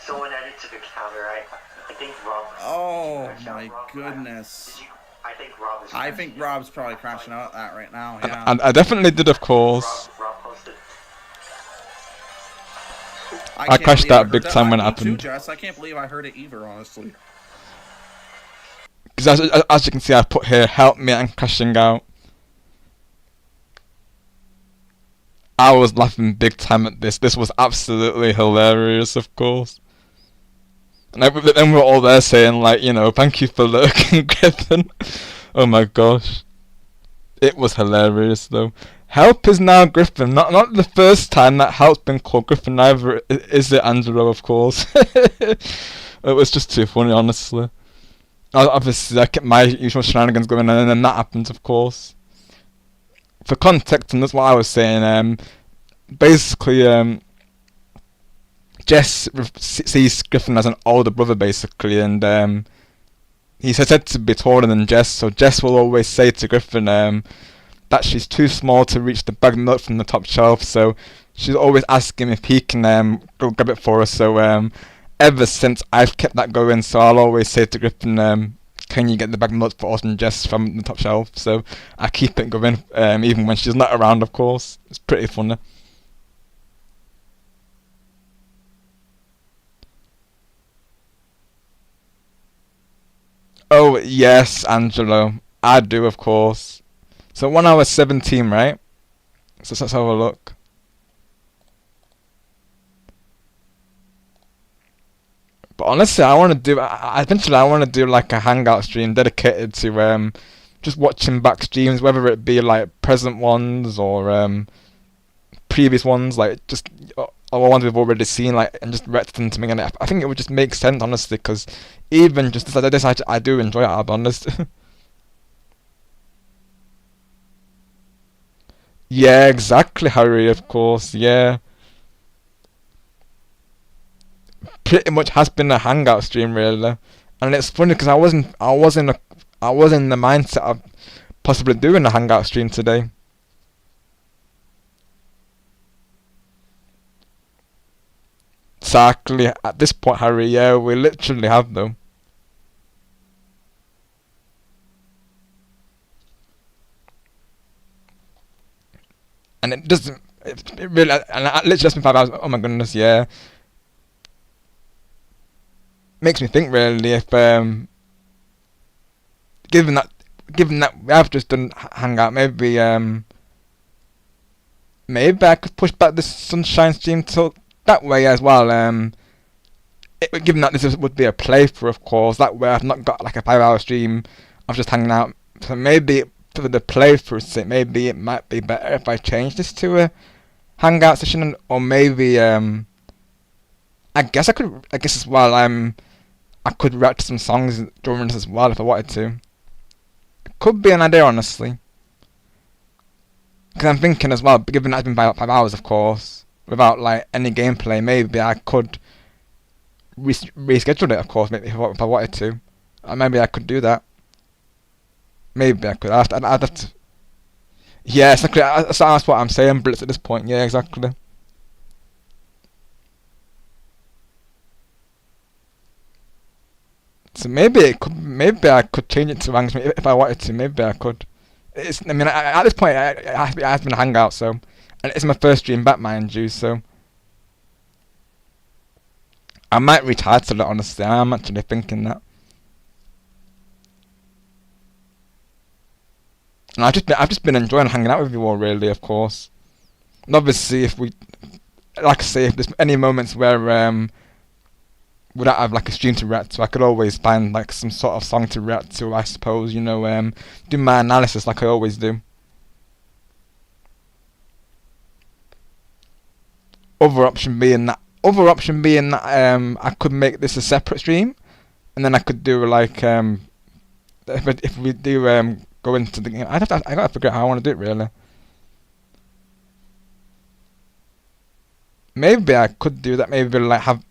Someone added to the counter. I think Rob. Oh Shout my Rob. goodness. I think Rob is. I think Rob's probably crashing out at that right now. Yeah. And I definitely did, of course. Rob posted. I I can't crashed believe I out heard big that. time when it Me too, happened. Jess. I can't believe I heard it either, honestly. Because as you can see, I put here, help me, I'm crashing out. I was laughing big time at this. This was absolutely hilarious, of course. And then we were all there saying, like, you know, thank you for lurking, Griffin. Oh my gosh. It was hilarious, though. Help is now Griffin. Not the first time that help's been called Griffin either, is it, Angelo, of course. It was just too funny, honestly. Obviously, I kept my usual shenanigans going, and then that happened, of course. For context, and that's what I was saying, basically, Jess sees Griffin as an older brother, basically, and he's said to be taller than Jess, so Jess will always say to Griffin that she's too small to reach the bag of milk from the top shelf, so she's always asking if he can go grab it for her, so ever since I've kept that going, so I'll always say to Griffin, can you get the bag of milk for us and Jess from the top shelf? So I keep it going, even when she's not around, of course. It's pretty funny. Oh, yes, Angelo. I do, of course. So when I was 17, right? So let's have a look. But honestly, I want to do. Eventually, I want to do like a hangout stream dedicated to just watching back streams, whether it be like present ones or previous ones, like just or ones we've already seen, like, and just reacting to me. And I think it would just make sense, honestly, because even just this, I do enjoy it. I'll be honest. Yeah, exactly, Harry. Of course, yeah. Pretty much has been a hangout stream, really, and it's funny because I was in the mindset of possibly doing a hangout stream today. Exactly, at this point, Harry, yeah, we literally have them. And it doesn't, it really, and I literally just been 5 hours, oh my goodness, yeah. Makes me think, really, if, given that we have just done hangout, maybe I could push back this sunshine stream till that way as well, given that would be a playthrough, of course, that way I've not got like a 5-hour stream of just hanging out. So maybe for the playthrough sake, maybe it might be better if I change this to a hangout session, or maybe I guess as well I could react to some songs during this as well if I wanted to. It could be an idea, honestly. Because I'm thinking as well, given that it's been about 5 hours, of course, without like any gameplay, maybe I could reschedule it, of course, maybe if I wanted to. Or maybe I could do that. Maybe I could. I'd have to. Yeah, exactly. That's what I'm saying, Blitz, at this point. Yeah, exactly. So maybe I could change it to ranks if I wanted to. Maybe I could. I mean, at this point, it has been a hangout, so, and it's my first stream back, mind you. So I might retitle it. Honestly, I'm actually thinking that. And I've just been enjoying hanging out with you all, really, of course. And obviously, if there's any moments where we don't have like a stream to react to, I could always find like some sort of song to react to, I suppose, do my analysis like I always do. Other option being that I could make this a separate stream, and then I could do like if we do go into the game, I gotta figure out how I want to do it, really. Maybe I could do that. Maybe like have,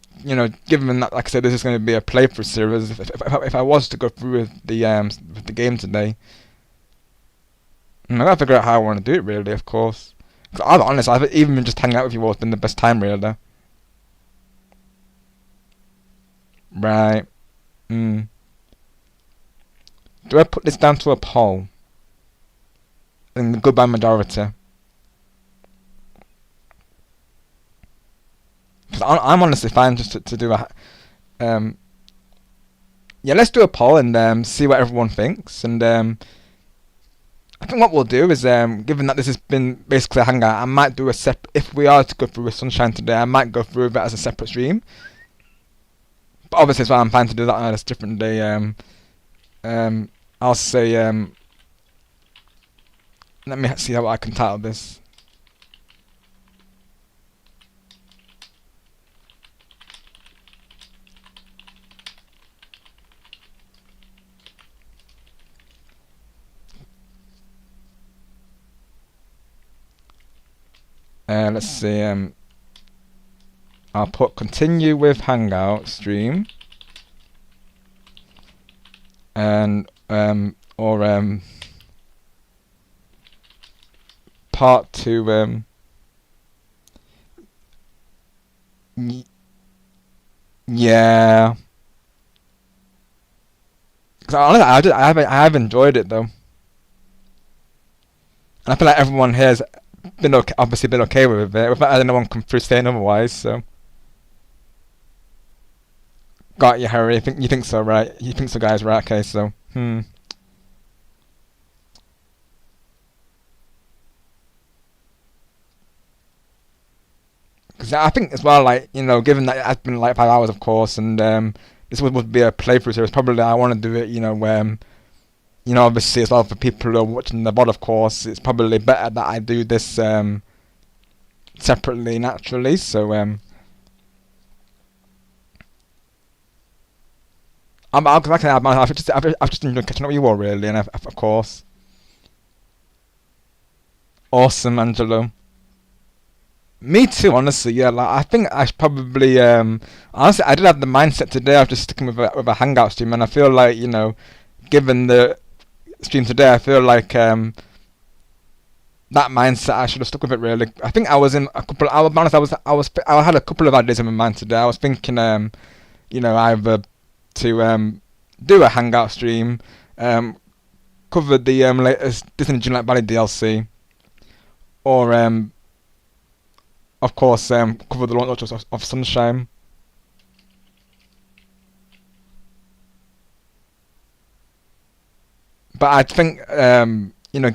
given that, like I said, this is going to be a playthrough series. If I was to go through with the game today, I gotta figure out how I want to do it, really. Of course, because I'll be honest, I've even been just hanging out with you all. It's been the best time, really. Right. Do I put this down to a poll? And the goodbye majority. Because I'm honestly fine just to do a yeah, let's do a poll and see what everyone thinks. And I think what we'll do is, given that this has been basically a hangout, I might do if we are to go through with Sunshine today, I might go through with it as a separate stream. But obviously as well, I'm fine to do that on a different day. I'll say, let me see how I can title this. Let's see, I'll put continue with Hangout stream, and or part 2 yeah, because honestly, I have enjoyed it though, and I feel like everyone here has obviously been okay with it, without anyone come through saying otherwise. So, got you, Harry. You think so, right? You think so, guys? Right? Okay, so because I think as well, like, given that it has been like 5 hours, of course, and this would be a playthrough series. Probably I want to do it, obviously as well for people who are watching the VOD, of course, it's probably better that I do this separately, naturally. So I've just enjoyed catching up with you all, really, and of course, awesome, Angelo. Me too, honestly. Yeah, like I think I should probably honestly, I did have the mindset today of just sticking with a hangout stream, and I feel like, given the stream today, I feel like that mindset, I should have stuck with it, really. I think I was in a couple. I'll be honest, I had a couple of ideas in my mind today. I was thinking, either to do a hangout stream, cover the latest Disney Dreamlight Valley DLC, or of course cover the launch of Sunshine. But I think,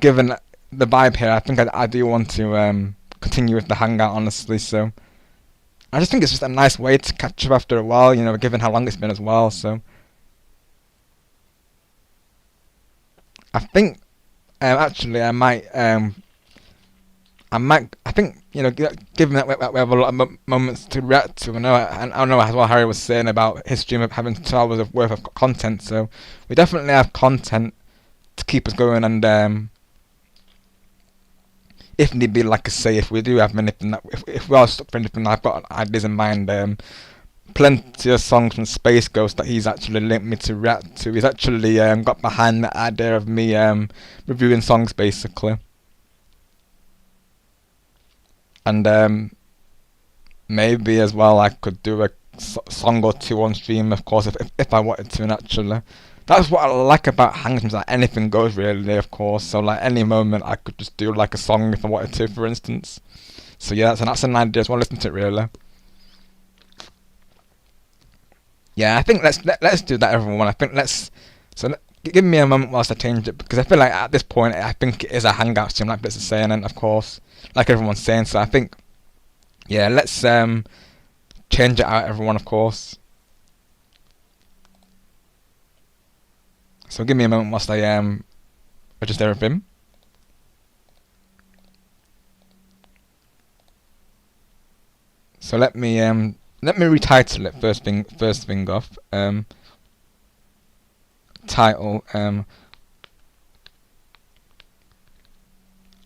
given the vibe here, I think I do want to continue with the hangout, honestly. So I just think it's just a nice way to catch up after a while, you know, given how long it's been as well. So I think actually I think, you know, given that we have a lot of moments to react to, I know as well Harry was saying about his stream of having 2 hours of worth of content, so we definitely have content to keep us going, and if need be, like I say, if we do have anything that, if we are stuck for anything, I've got ideas in mind, plenty of songs from Space Ghost that he's actually linked me to react to. He's actually got behind the idea of me reviewing songs, basically. And maybe as well I could do a song or two on stream, of course, if I wanted to. And actually, that's what I like about Hangers, like anything goes really, of course. So like any moment I could just do like a song if I wanted to, for instance. So yeah, that's an idea as well. Listen to it really. Yeah, I think let's do that, everyone. I think give me a moment whilst I change it, because I feel like at this point I think it is a hangout stream, like Blitz is saying, and of course, like everyone's saying. So I think, yeah, let's change it out, everyone, of course. So give me a moment whilst I adjust everything. So let me retitle it first thing off. Title.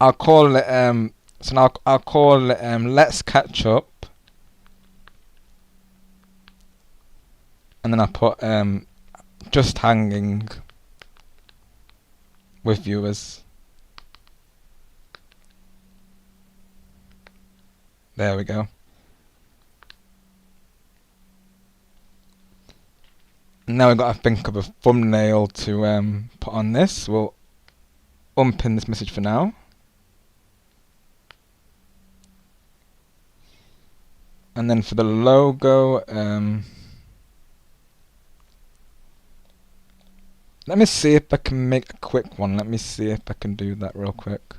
I'll call it so now I'll call it Let's Catch Up, and then I'll put just hanging with viewers. There we go. Now we've got to think of a thumbnail to put on this. We'll unpin this message for now. And then for the logo, let me see if I can make a quick one. Let me see if I can do that real quick.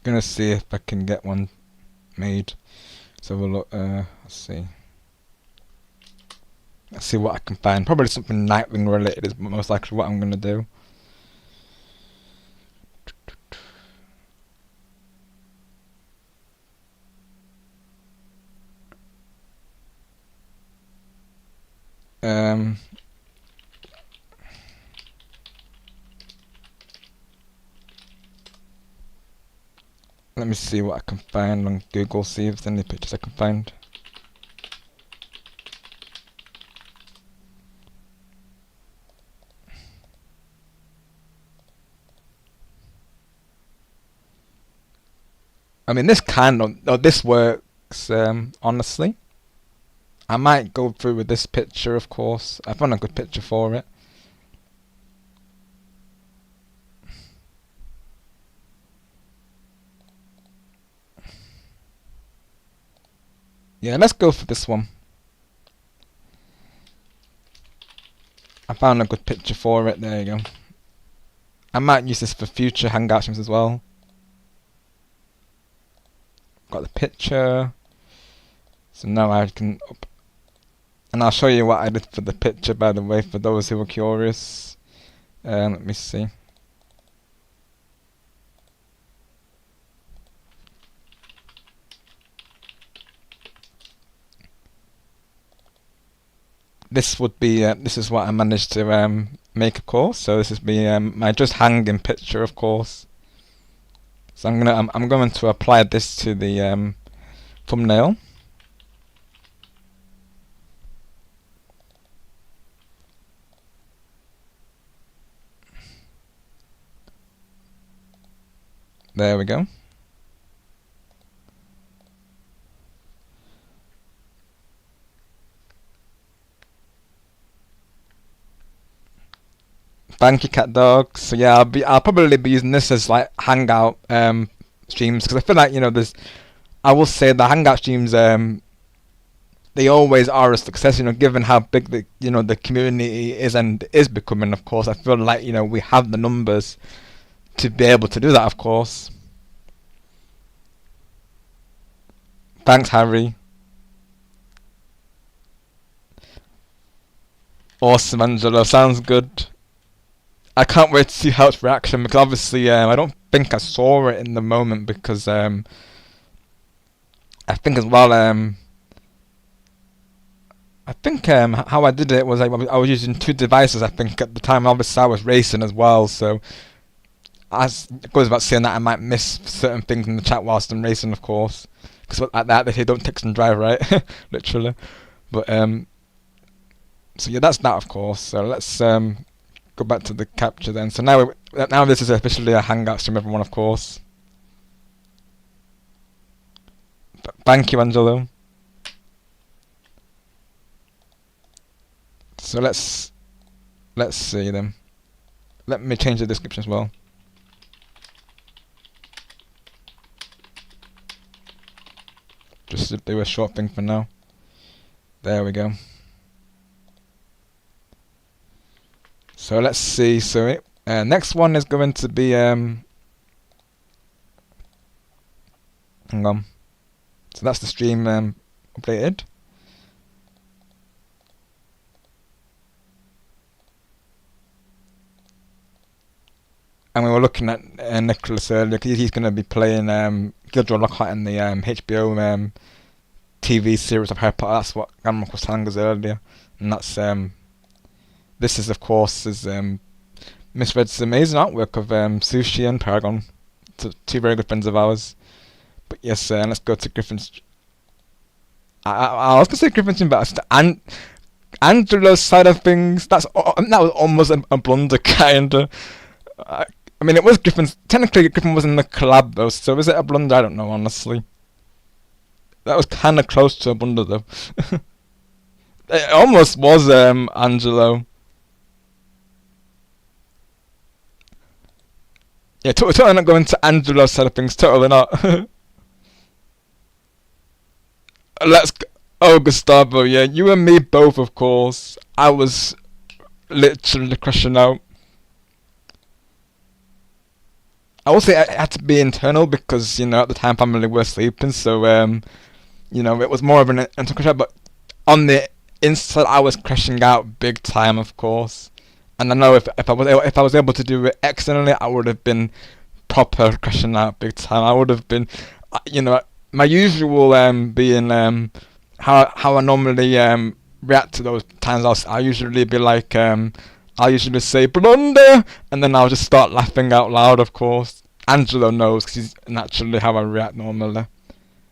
Gonna see if I can get one made. So we'll look. Let's see. Let's see what I can find. Probably something Nightwing related is most likely what I'm gonna do. Let me see what I can find on Google, see if there's any pictures I can find. I mean, this works, honestly. I might go through with this picture, of course. I found a good picture for it. Yeah, let's go for this one. I found a good picture for it. There you go. I might use this for future hangout streams as well. Got the picture. So now I can and I'll show you what I did for the picture, by the way, for those who are curious. Let me see. This would be this is what I managed to make, of course. So this is my just hanging picture, of course. So I'm going to apply this to the thumbnail. There we go. Thank you, cat dog. So yeah, I'll probably be using this as like hangout streams, because I feel like, you know, I will say the Hangout streams, they always are a success, you know, given how big the community is and is becoming. Of course, I feel like, you know, we have the numbers to be able to do that. Of course. Thanks, Harry. Awesome, Angelo. Sounds good. I can't wait to see Help's reaction, because obviously I don't think I saw it in the moment, because I think as well I think how I did it was I was using 2 devices, I think, at the time. Obviously I was racing as well, so as it goes without saying that I might miss certain things in the chat whilst I'm racing, of course, because like that they say don't text and drive, right? Literally. But so yeah, that's that, of course. So let's go back to the capture then. So now this is officially a Hangout stream, everyone, of course. Thank you, Angelo. So let's see then. Let me change the description as well. Just do a short thing for now. There we go. So let's see. So next one is going to be hang on. So that's the stream updated. And we were looking at Nicholas earlier, because he's going to be playing Gilderoy Lockhart in the HBO TV series of Harry Potter. That's what Gamrock was telling us earlier. And that's this is, of course, Miss Red's amazing artwork of Sushi and Paragon, two very good friends of ours. But yes, let's go to Griffin's. I was gonna say Griffin's, but Angelo's side of things. That was almost a blunder, kinda. I mean, it was Griffin's. Technically, Griffin was in the collab though, so is it a blunder? I don't know, honestly. That was kind of close to a blunder though. It almost was Angelo. Yeah, totally not going to Angelo's side of things. Totally not. Let's go. Oh, Gustavo, yeah, you and me both, of course. I was literally crashing out. I will say it had to be internal because, you know, at the time family were sleeping, so you know, it was more of an internal crash out. But on the inside, I was crashing out big time, of course. And I know if I was able to do it externally, I would have been proper crashing out big time. I would have been, you know, my usual being how I normally react to those times. I'll usually be like I'll usually say blunder, and then I'll just start laughing out loud, of course. Angelo knows, because he's naturally how I react normally.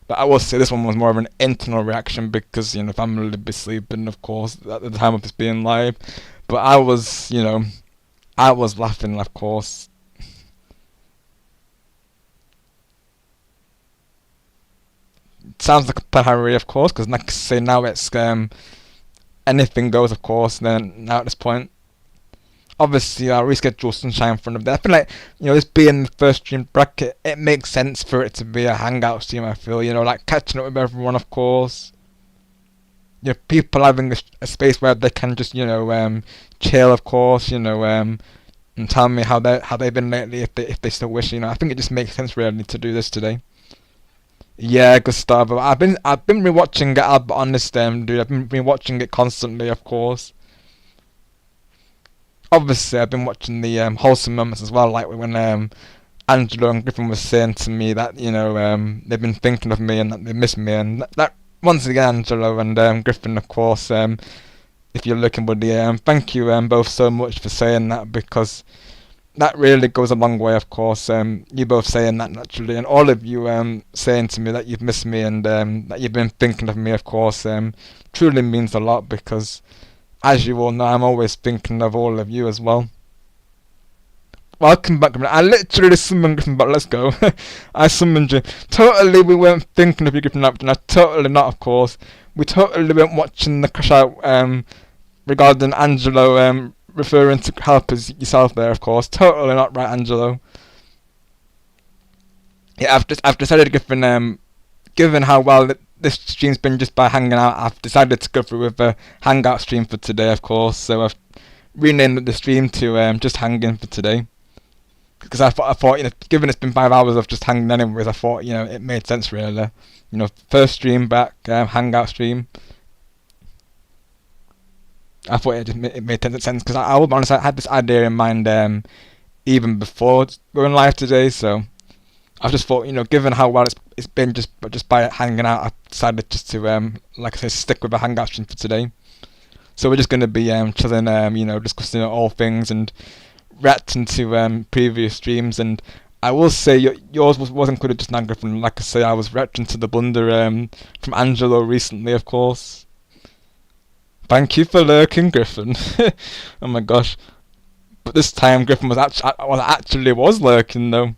But I will say this one was more of an internal reaction because, you know, family would be sleeping, of course, at the time of this being live. But I was, you know, I was laughing, of course. Sounds like a plan, Harry, of course, because like I say, now it's anything goes, of course. Then now at this point, obviously I'll reschedule Sunshine for another day. I feel like, you know, this being the first stream bracket, it makes sense for it to be a hangout stream. I feel, you know, like catching up with everyone, of course. You know, people having a space where they can just, you know, chill, of course, you know, and tell me how they've been lately, if they still wish. You know, I think it just makes sense really to do this today. Yeah, Gustavo. I've been rewatching it. I'll be honest, dude. I've been rewatching it constantly, of course. Obviously, I've been watching the wholesome moments as well, like when Angelo and Griffin was saying to me that, you know, they've been thinking of me and that they miss me, and that once again, Angelo and Griffin, of course, if you're looking, buddy, thank you both so much for saying that, because that really goes a long way, of course. You both saying that naturally, and all of you saying to me that you've missed me and that you've been thinking of me, of course, truly means a lot, because as you all know, I'm always thinking of all of you as well. Welcome back, Griffin. I literally summoned Griffin back. Let's go. I summoned you. Totally, we weren't thinking of you, Griffin Upton. Totally not, of course. We totally weren't watching the crash out regarding Angelo referring to help as yourself there, of course. Totally not right, Angelo. yeah, I've decided, given how well this stream's been just by hanging out, I've decided to go through with a hangout stream for today, of course. So I've renamed the stream to just hanging for today. Because I thought, given it's been 5 hours of just hanging anyways, I thought, it made sense really. First stream back, hangout stream. I thought it made sense because I will be honest, I had this idea in mind even before going live today. So I just thought, given how well it's been just by hanging out, I decided just to like I say, stick with a hangout stream for today. So we're just going to be chilling, discussing all things and reacting to previous streams. And I will say yours wasn't good at just now, Griffin. Like I say, I was reacting to the blunder from Angelo recently, of course. Thank you for lurking, Griffin. Oh my gosh! But this time, Griffin was actually lurking though.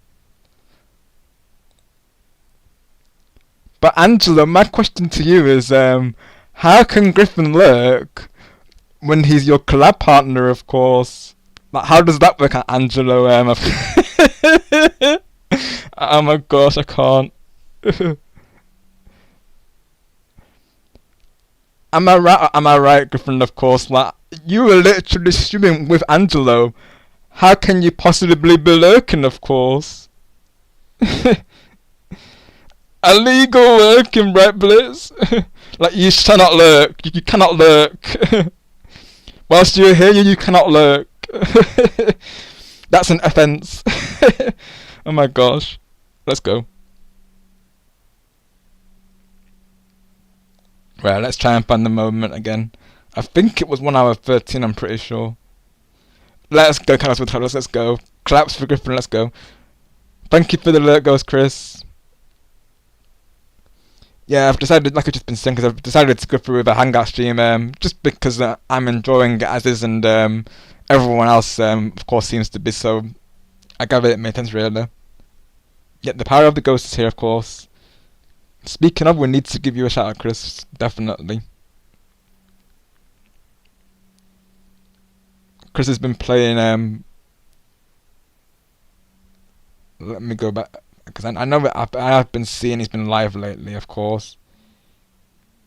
But Angelo, my question to you is, how can Griffin lurk when he's your collab partner, of course? Like, how does that work, Angelo? Oh my gosh, I can't. Am I right? Am I right, Griffin? Of course. Like, you were literally streaming with Angelo. How can you possibly be lurking? Of course. Illegal lurking, right, Blitz? Like, you cannot lurk. You cannot lurk. Whilst you're here, you cannot lurk. That's an offence. Oh my gosh. Let's go. Right, let's try and find the moment again. I think it was 1 hour 13, I'm pretty sure. Let's go, Carlos with Carlos, let's go. Claps for Griffin, let's go. Thank you for the alert, Ghost Chris. Yeah, I've decided, like I've just been saying, because I've decided to go through with a hangout stream, just because I'm enjoying it as is, and everyone else, of course, seems to be, so I gather it made sense, really. Yeah, the power of the ghost is here, of course. Speaking of, we need to give you a shout out, Chris, definitely. Chris has been playing, let me go back, because I know that I've been seeing he's been live lately, of course.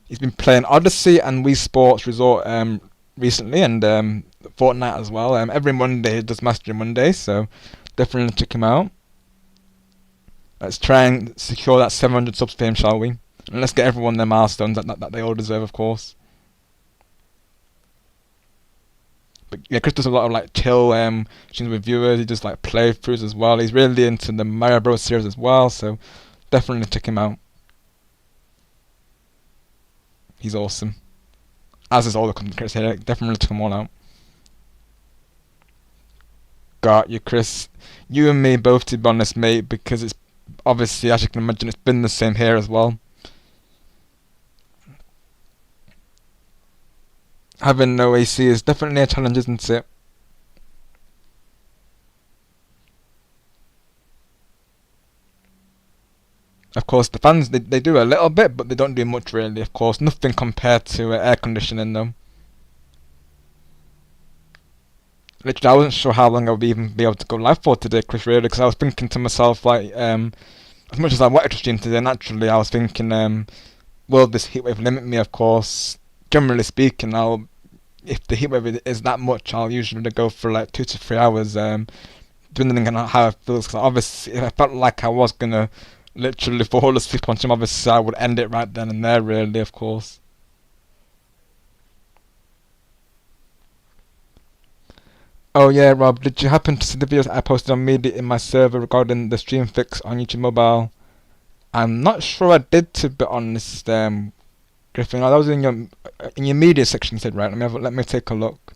He's been playing Odyssey and Wii Sports Resort recently, and Fortnite as well. Every Monday he does Mastery Monday, so definitely check him out. Let's try and secure that 700 subs for him, shall we? And let's get everyone their milestones that they all deserve, of course. But yeah, Chris does a lot of like chill streams with viewers. He does like playthroughs as well. He's really into the Mario Bros series as well, so definitely check him out. He's awesome. As is all the content creators here. Definitely check them all out. Got you, Chris. You and me both, to be honest, mate, because it's obviously, as you can imagine, it's been the same here as well. Having no AC is definitely a challenge, isn't it? Of course, the fans, they do a little bit, but they don't do much really, of course. Nothing compared to air conditioning, though. Literally, I wasn't sure how long I would even be able to go live for today, Chris, really, because I was thinking to myself, like, as much as I wanted to stream today, naturally, I was thinking, will this heatwave limit me, of course? Generally speaking, if the heatwave is that much, I'll usually go for like 2 to 3 hours, depending on how it feels, because obviously, if I felt like I was going to literally fall asleep on stream, obviously, I would end it right then and there, really, of course. Oh yeah, Rob, did you happen to see the videos I posted on media in my server regarding the stream fix on YouTube Mobile? I'm not sure I did, to be honest, Griffin. That was in your media section, you said, right? Let me take a look.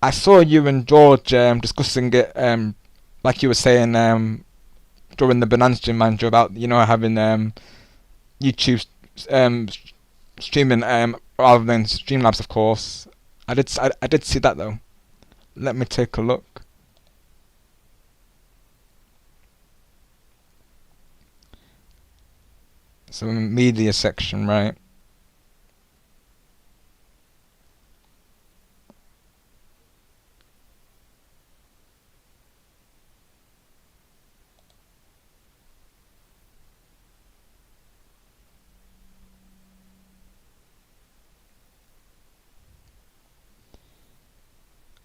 I saw you and George discussing it, like you were saying during the Banana Stream Manager about having YouTube streaming rather than Streamlabs, of course. I did see that though. Let me take a look. So media section, right?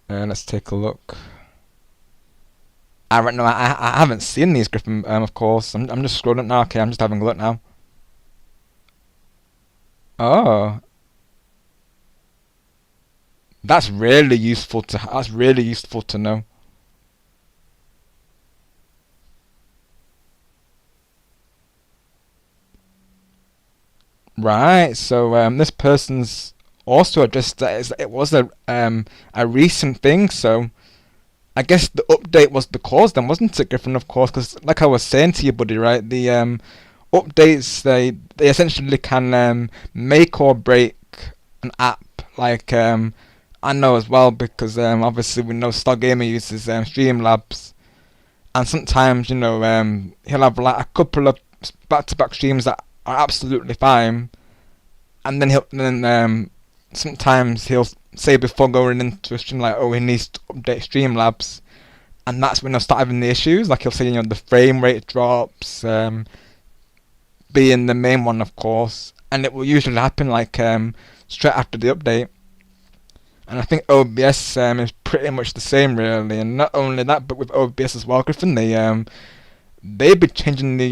Let's take a look. I don't know. I haven't seen these Griffin. Of course, I'm just scrolling now. Okay, I'm just having a look now. Oh, that's really useful to. That's really useful to know. Right. So this person's also addressed that it was a recent thing. So I guess the update was the cause then, wasn't it, Griffin? Of course, because like I was saying to you, buddy, right? The updates they essentially can make or break an app. Like I know as well because obviously we know Star Gamer uses Streamlabs, and sometimes he'll have like a couple of back-to-back streams that are absolutely fine, and then sometimes he'll say before going into a stream like, oh, he needs to update Streamlabs, and that's when he'll start having the issues. Like he'll say, the frame rate drops, being the main one, of course, and it will usually happen like straight after the update. And I think OBS is pretty much the same, really. And not only that, but with OBS as well, Griffin, they've been changing the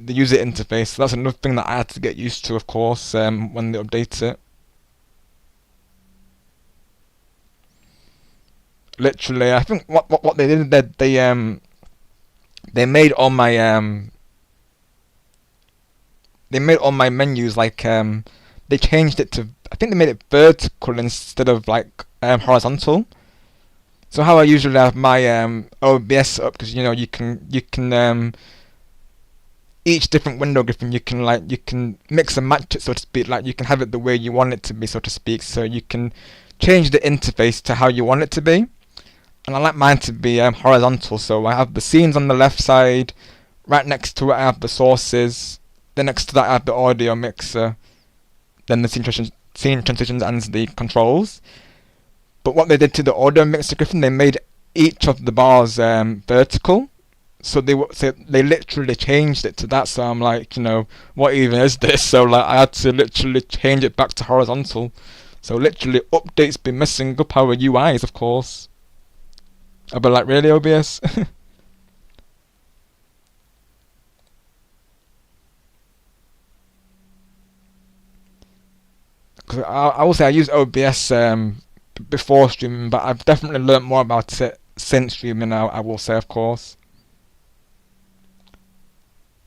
user interface. So that's another thing that I had to get used to, of course, when they update it. Literally, I think what they did, they made all my menus like they changed it to, I think they made it vertical instead of like horizontal. So how I usually have my OBS up, because you can each different window, Griffin, you can mix and match it, so to speak. Like you can have it the way you want it to be, so to speak. So you can change the interface to how you want it to be. And I like mine to be horizontal, so I have the scenes on the left side. Right next to it I have the sources. Then next to that I have the audio mixer. Then the scene transitions and the controls. But what they did to the audio mixer, Griffin, they made each of the bars vertical. So they literally changed it to that. So I'm like, what even is this? So like I had to literally change it back to horizontal. So literally updates be messing up our UIs, of course. I'll be like, really, OBS? Because I will say I use OBS before streaming, but I've definitely learnt more about it since streaming. I will say, of course.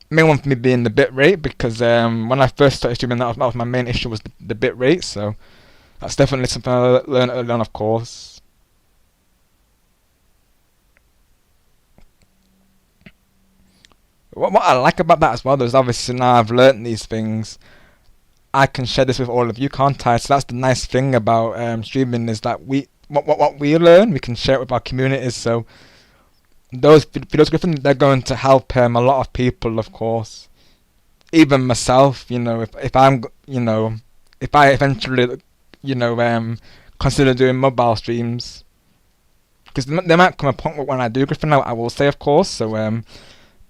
Main one for me being the bitrate, because when I first started streaming, that was my main issue, was the bitrate. So that's definitely something I learned early on, of course. What I like about that as well, though, is obviously now I've learnt these things, I can share this with all of you, can't I? So that's the nice thing about streaming, is that what we learn, we can share it with our communities. So those videos, Griffin, they're going to help a lot of people, of course. Even myself, if I'm, if I eventually, consider doing mobile streams, because there might come a point when I do, Griffin, I will say, of course. So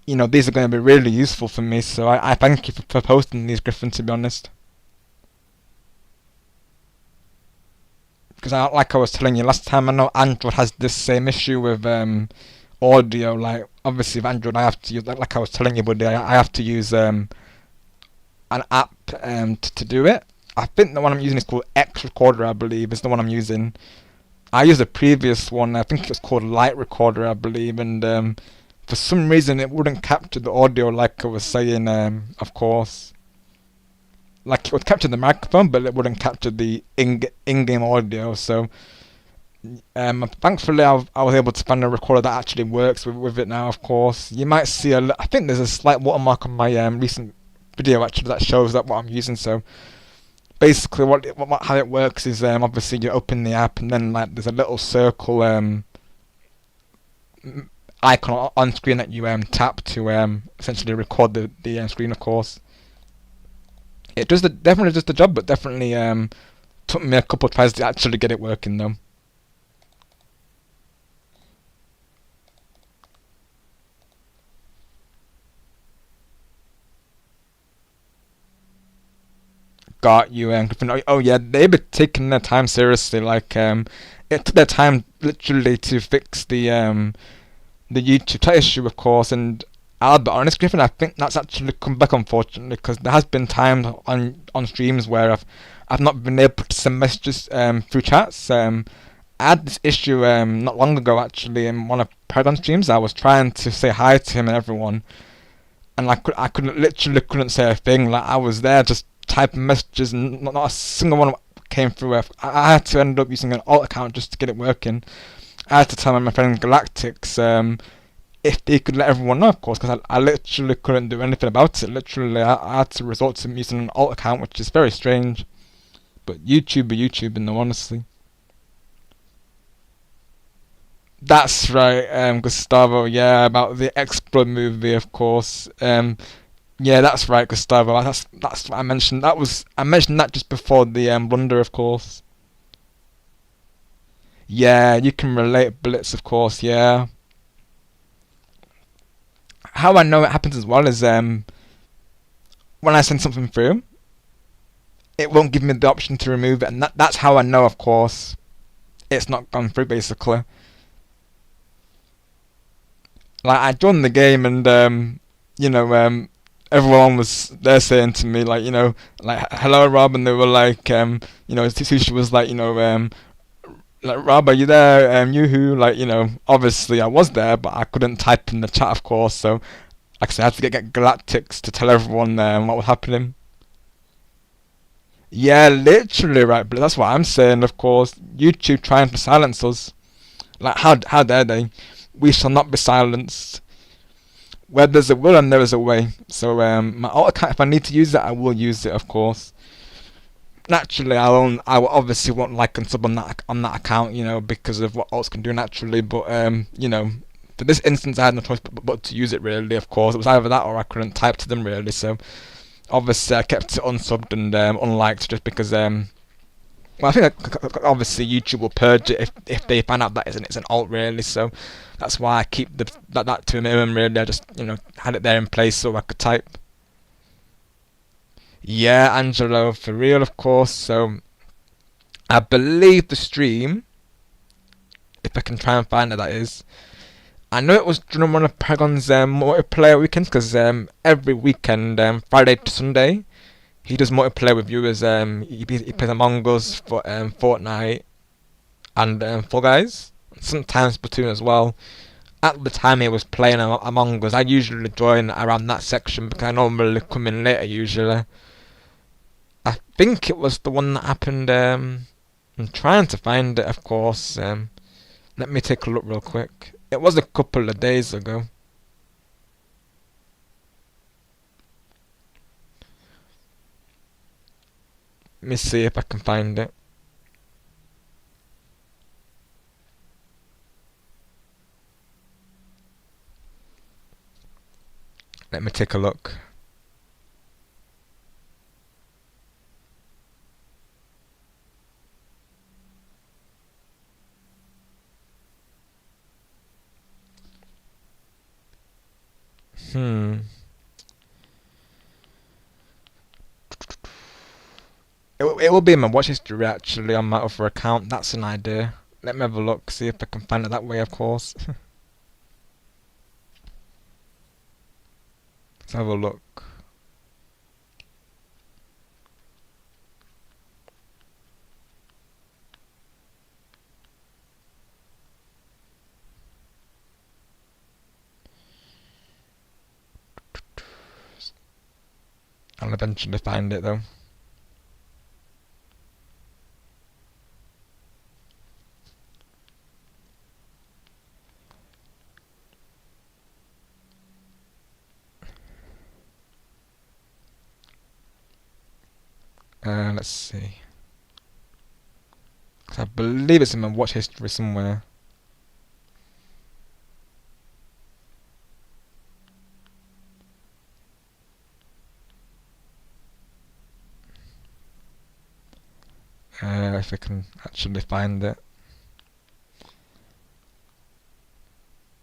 these are going to be really useful for me. So I thank you for posting these, Griffin, to be honest. Because like I was telling you last time, I know Android has this same issue with audio. Like obviously with Android, I have to use, like I was telling you, buddy, I have to use an app to do it. I think the one I'm using is called X Recorder, I believe, is the one I'm using. I used a previous one, I think it was called Light Recorder, I believe, and for some reason it wouldn't capture the audio, like I was saying, of course. Like it would capture the microphone, but it wouldn't capture the in-game audio. So thankfully I was able to find a recorder that actually works with it now, of course. You might see I think there's a slight watermark on my recent video actually that shows that what I'm using. So basically how it works is obviously you open the app, and then like there's a little circle icon on screen that you tap to essentially record the screen, of course. It definitely does the job, but definitely took me a couple of tries to actually get it working though. got you, Griffin. Oh yeah, they've been taking their time seriously. Like it took their time literally to fix the YouTube issue, of course. And I'll be honest, Griffin, I think that's actually come back, unfortunately, because there has been times on streams where I've not been able to send messages through chats. I had this issue not long ago, actually, in one of Paragon streams. I was trying to say hi to him and everyone, and I couldn't say a thing. Like, I was there just typing messages, and not a single one came through. I had to end up using an alt account just to get it working. I had to tell my friend Galactics if they could let everyone know, of course, because I literally couldn't do anything about it. Literally, I had to resort to using an alt account, which is very strange. But YouTube, no, honestly. That's right, Gustavo. Yeah, about the Explode movie, of course. Yeah, that's right, Gustavo. That's what I mentioned. I mentioned that just before the blunder, of course. Yeah, you can relate, Blitz, of course. Yeah. How I know it happens as well is when I send something through, it won't give me the option to remove it, and that's how I know, of course, it's not gone through, basically. Like, I joined the game and everyone was there saying to me, like, like, hello Rob, and they were like, Sushi was like, like, Rob, are you there? Yoo-hoo, like, obviously I was there, but I couldn't type in the chat, of course, so like I said, I had to get Galactics to tell everyone what was happening. Yeah, literally, right, but that's what I'm saying, of course. YouTube trying to silence us. Like, how dare they? We shall not be silenced. Where there's a will and there is a way. So my alt account, if I need to use it, I will use it, of course. Naturally, I will obviously won't like and sub on that account, because of what alts can do naturally. But for this instance, I had no choice but to use it, really. Of course, it was either that or I couldn't type to them, really. So obviously, I kept it unsubbed and unliked just because. Well, I think obviously YouTube will purge it if they find out that it's an alt, really. So that's why I keep that to a minimum, really. I just had it there in place so I could type. Yeah, Angelo, for real, of course. So I believe the stream, if I can try and find it, that is. I know it was during one of Paragon's multiplayer weekends, because every weekend, Friday to Sunday, he does multiplayer with viewers. He plays Among Us, for Fortnite, and Fall Guys. Sometimes Splatoon as well. At the time he was playing Among Us, I usually join around that section because I normally come in later usually. I think it was the one that happened. I'm trying to find it, of course. Let me take a look real quick. It was a couple of days ago. Let me see if I can find it. Let me take a look. It will be in my watch history, actually, on my other account. That's an idea. Let me have a look, see if I can find it that way, of course. Let's have a look. I'll eventually find it, though. Let's see. 'Cause I believe it's in my watch history somewhere. If I can actually find it.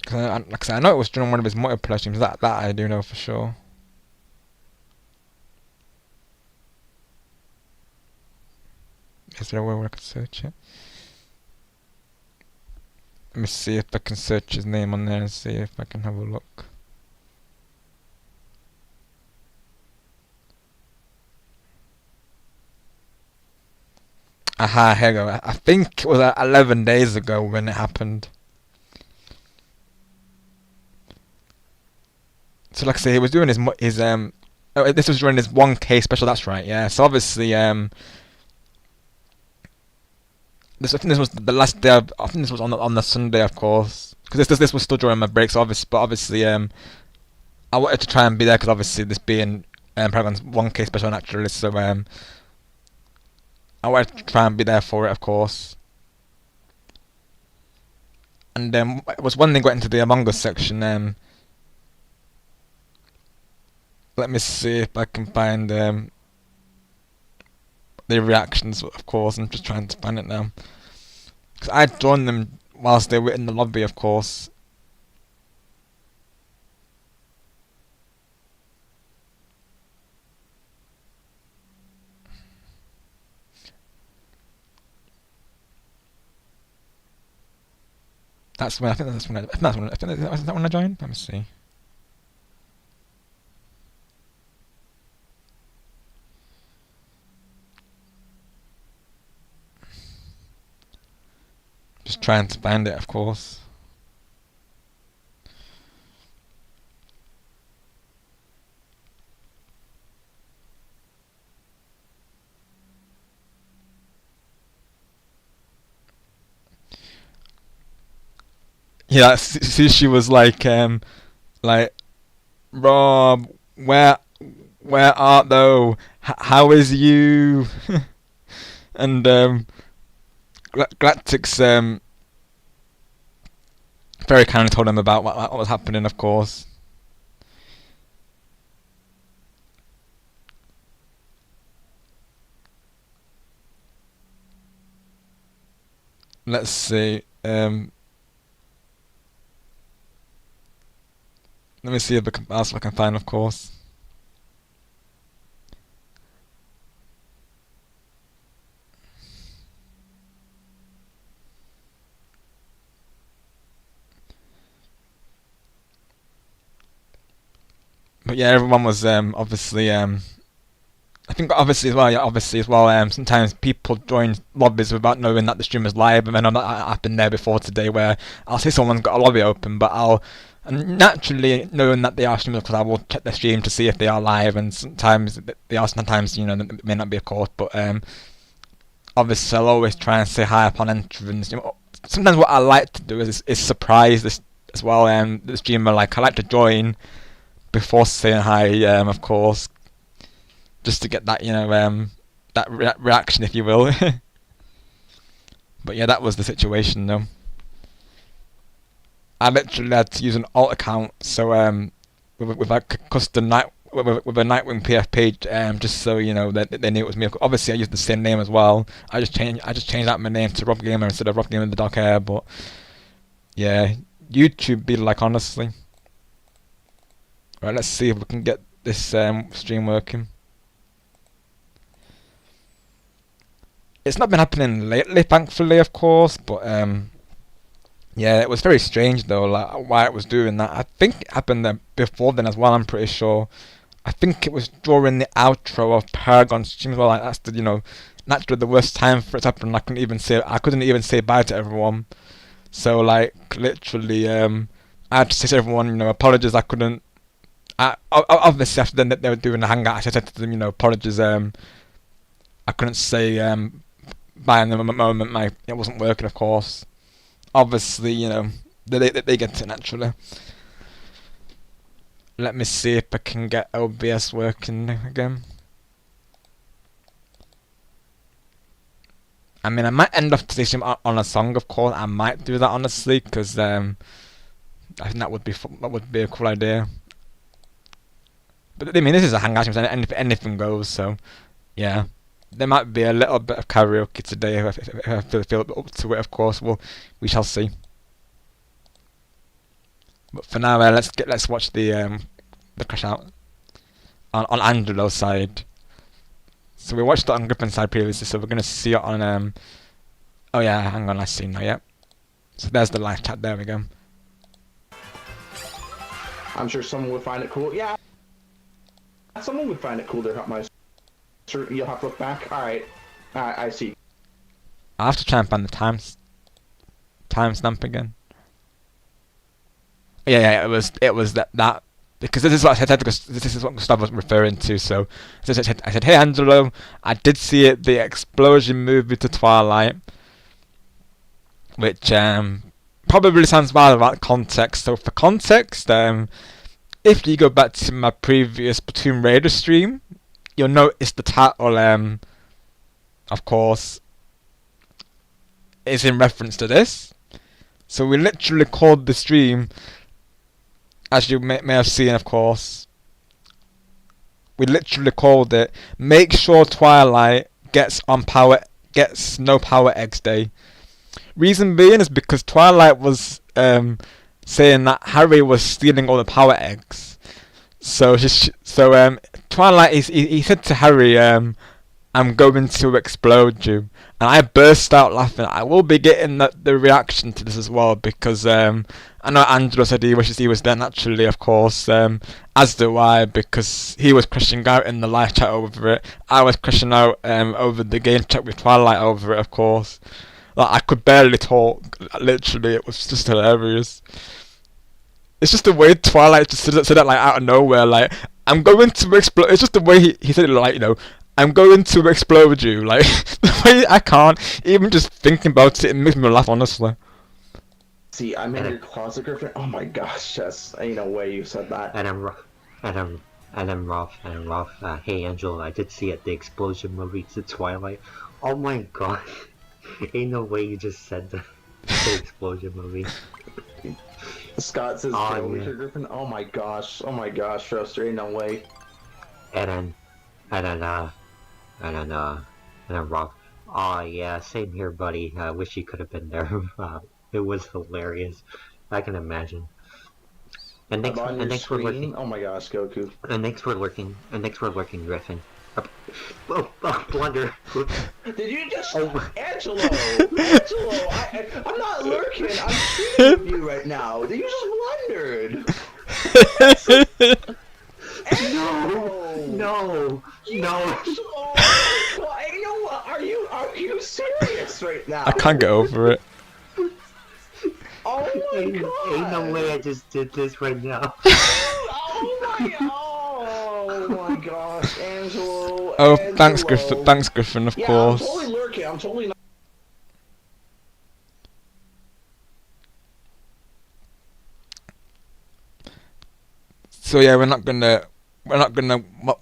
Like I said, I know it was during one of his multiplayer streams. That I do know for sure. Is there a way where I can search it? Let me see if I can search his name on there and see if I can have a look. Aha, here we go. I think it was 11 days ago when it happened. So like I say, he was doing his oh, this was during his 1K special. That's right, yeah. So obviously, I think this was the last day. I think this was on the Sunday, of course, because this was still during my break. So obviously, I wanted to try and be there because obviously this being Paragon's 1K special naturally. So I wanted to try and be there for it, of course. And it was when they got into the Among Us section. Let me see if I can find the reactions. Of course, I'm just trying to find it now. Because I joined them whilst they were in the lobby, of course. That's when I think that's when is that when I joined? Let me see. Just trying to find it, of course. Yeah, she was like, Rob, where art thou? How is you? And Galactic's very kindly told him about what was happening, of course. Let's see. Let me see if else I can find, of course. But yeah, everyone was obviously I think obviously as well. Yeah, obviously as well. Sometimes people join lobbies without knowing that the stream is live, and then I've been there before today where I'll see someone's got a lobby open, but and naturally knowing that they are streamers, because I will check their stream to see if they are live, and sometimes they are. Sometimes they may not be, of course, but obviously I'll always try and say hi upon entrance. Sometimes what I like to do is surprise this as well. The streamer, like, I like to join before saying hi, of course, just to get that, that reaction, if you will. But yeah, that was the situation, though. I literally had to use an alt account, so with a custom with a Nightwing PF page, just so that they knew it was me. Obviously, I used the same name as well. I just changed out my name to Rob Gamer instead of Rob Gamer with the dark hair. But yeah, YouTube be like, honestly. Right, let's see if we can get this stream working. It's not been happening lately, thankfully, of course, but yeah, it was very strange though, like why it was doing that. I think it happened before then as well. I'm pretty sure. I think it was during the outro of Paragon streams. Well, like, that's the naturally the worst time for it to happen. I couldn't even say bye to everyone. So like literally, I had to say to everyone, apologies. I couldn't. Obviously after then they were doing the hangout, I said to them, apologies. I couldn't say bye in the moment. It wasn't working, of course. Obviously, they get it naturally. Let me see if I can get OBS working again. I mean, I might end off today's stream on a song, of course. I might do that, honestly, because I think that would be a cool idea. But I mean, this is a hangout stream, so anything goes. So yeah, there might be a little bit of karaoke today if I feel up to it. Of course, we shall see. But for now, let's watch the crash out on Angelo's side. So we watched it on Griffin's side previously, so we're gonna see it on oh yeah, hang on, I see now, yep. So there's the live chat, there we go. I'm sure someone would find it cool. Yeah, someone would find it cool to help my. You'll have to look back. All right, I see. I have to try and find the timestamp again. Yeah, it was that because this is what I said, because this is what Gustav was referring to. So I said, hey Angelo, I did see it, the explosion movie to Twilight, which probably sounds bad about context. So for context, if you go back to my previous Platoon Raider stream, you'll notice the title, of course, is in reference to this. So we literally called the stream, as you may have seen, of course, we literally called it "Make sure Twilight gets no power eggs day." Reason being is because Twilight was saying that Harry was stealing all the power eggs. So Twilight he said to Harry, "I'm going to explode you," and I burst out laughing. I will be getting the reaction to this as well, because I know Angelo said he wishes he was there naturally, of course, as do I, because he was crashing out in the live chat over it. I was crashing out over the game chat with Twilight over it, of course. Like, I could barely talk, literally, it was just hilarious. It's just the way Twilight just said that like out of nowhere, like, "I'm going to explode." It's just the way he said it, like, you know, "I'm going to explode you." Like, the way I can't, even just thinking about it, it makes me laugh, honestly. See, I'm in your closet, Griffin. Oh my gosh, Jess. Ain't no way you said that. And I'm Rolf. Hey Angelo, I did see it, the explosion movie to Twilight. Oh my god. Ain't no way you just said the explosion movie. Scott says, Oh, "Get over yeah. here, Griffin." Oh my gosh, Roaster, ain't no way. And then Rolf. Oh yeah, same here, buddy. I wish you could have been there. It was hilarious. I can imagine. And thanks for lurking. Oh my gosh, Goku. And thanks for lurking, Griffin. Blunder. Did you just... Oh. Angelo! I'm not lurking, I'm shooting with you right now. You just blundered. No. Are you serious right now? I can't get over it. Oh my god! Ain't no way I just did this right now. Oh my gosh, Angelo. Oh, thanks Griffin, of course. I'm totally lurking. I'm totally not. So yeah, we're not gonna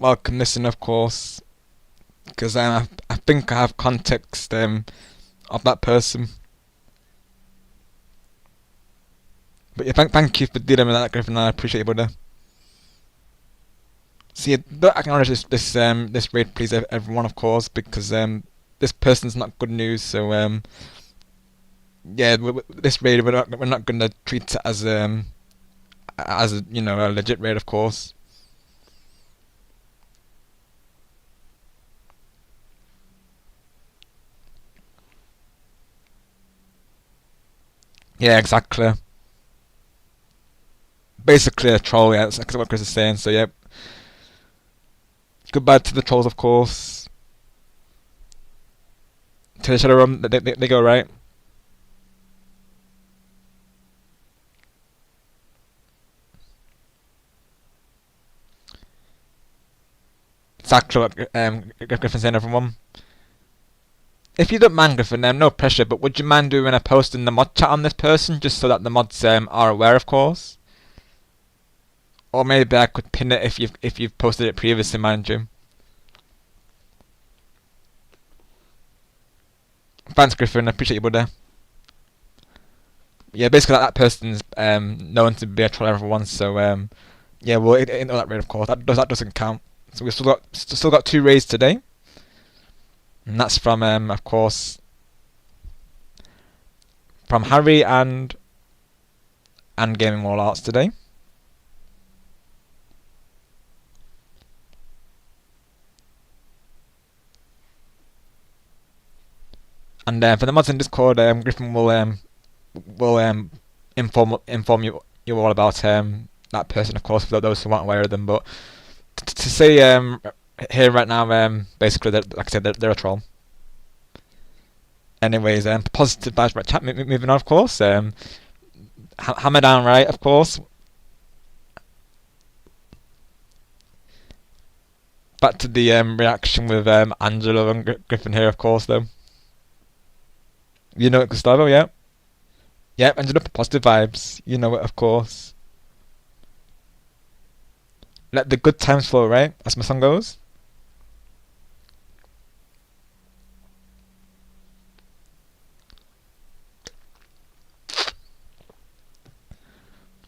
welcome this in, of course, because I think I have context of that person. But yeah, thank you for dealing with that, Griffin. I appreciate you, brother. So yeah, don't acknowledge this raid, please, everyone, of course, because this person's not good news. So yeah, this raid we're not gonna treat it as a, you know, a legit raid, of course. Yeah, exactly. Basically a troll, yeah, that's what Chris is saying, so yep. Goodbye to the trolls, of course. To the Shadow Room, they go right. Exactly what Griffin's saying, everyone. If you don't mind, Griffin, no pressure, but would you mind doing a post in the mod chat on this person, just so that the mods are aware, of course? Or maybe I could pin it if you've posted it previously, mind you. Thanks, Griffin. I appreciate you, brother. Yeah, basically that person's known to be a troll, everyone. So yeah, we'll ignore that raid, of course. That doesn't count. So we've still got 2 raids today, and that's from of course from Harry and Gaming Wall Arts today. And for the mods in Discord, Griffin will inform you all about that person, of course, for those who aren't aware of them. But to say here right now, basically, like I said, they're a troll. Anyways, positive vibes right chat. Moving on, of course. Hammer down right, of course. Back to the reaction with Angelo and Griffin here, of course, though. You know it, Gustavo, yeah? Yeah, Angelo, positive vibes. You know it, of course. Let the good times flow, right? As my song goes.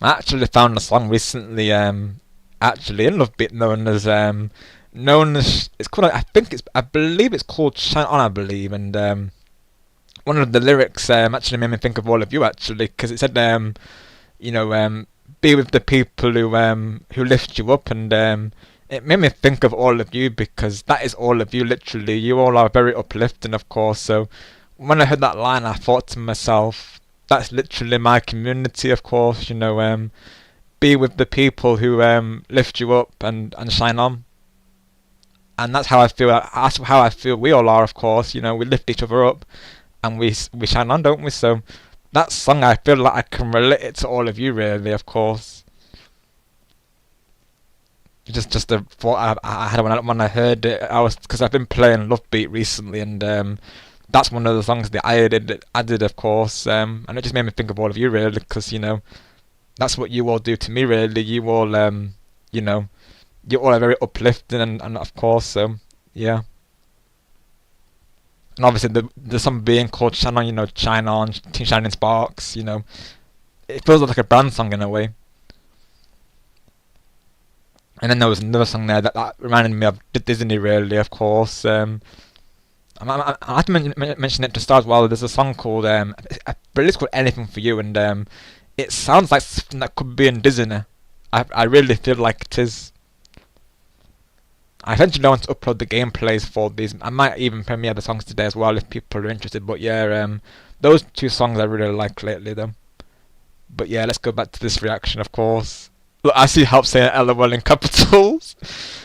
I actually found a song recently, actually in Love Beat known as it's called, I believe it's called Shine On, I believe, and one of the lyrics actually made me think of all of you, actually, because it said you know, be with the people who lift you up, and it made me think of all of you, because that is all of you, literally. You all are very uplifting, of course. So when I heard that line, I thought to myself, that's literally my community, of course. You know, be with the people who lift you up and shine on. And that's how I feel. That's how I feel we all are, of course. You know, we lift each other up and we shine on, don't we? So that song, I feel like I can relate it to all of you, really, of course. Just a thought I had when I heard it. Because I've been playing Love Beat recently, and that's one of the songs that I did, of course. And it just made me think of all of you, really, because, you know, that's what you all do to me, really. You all, you know, you all are very uplifting, and of course, yeah. And obviously the song being called Shine On, you know, Shine On, Team Shining Sparks, you know, it feels like a brand song in a way. And then there was another song there that reminded me of Disney, really, of course. I have to mention it to start as well. There's a song called, I believe it's called Anything For You, and it sounds like something that could be in Disney. I really feel like it is. I eventually want to upload the gameplays for these. I might even premiere the songs today as well if people are interested. But yeah, those two songs I really like lately, though. But yeah, let's go back to this reaction, of course. Look, I see help saying LOL in capitals,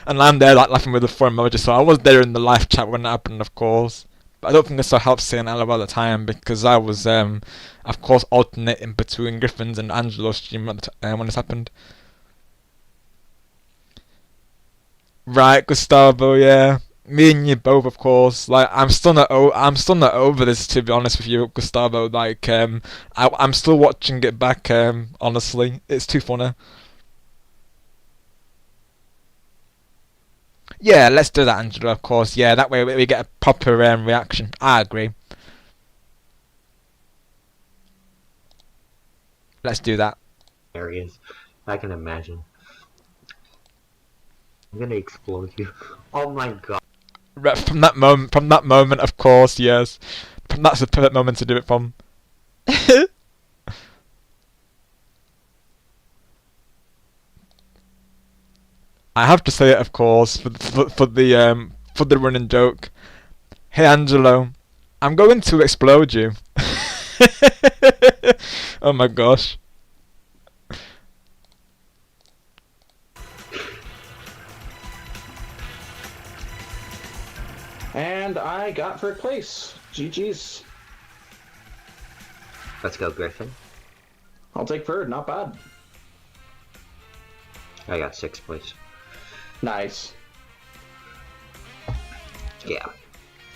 and I'm there like laughing with the 4 emoji. So I was there in the live chat when it happened, of course. But I don't think I saw help saying LOL at the time, because I was, of course, alternating between Griffin's and Angelo's stream at the when this happened. Right, Gustavo, yeah. Me and you both, of course. Like, I'm still not over this, to be honest with you, Gustavo. Like, I'm still watching it back. Honestly, it's too funny. Yeah, let's do that, Angela. Of course. Yeah, that way we get a proper reaction. I agree. Let's do that. Areas, I can imagine. I'm gonna explode you. Oh my god. Right, from that moment, of course, yes. That's the perfect moment to do it from. I have to say it, of course, for the running joke. Hey Angelo, I'm going to explode you. Oh my gosh. And I got third place. GG's. Let's go, Griffin. I'll take third, not bad. I got 6th place. Nice. Yeah.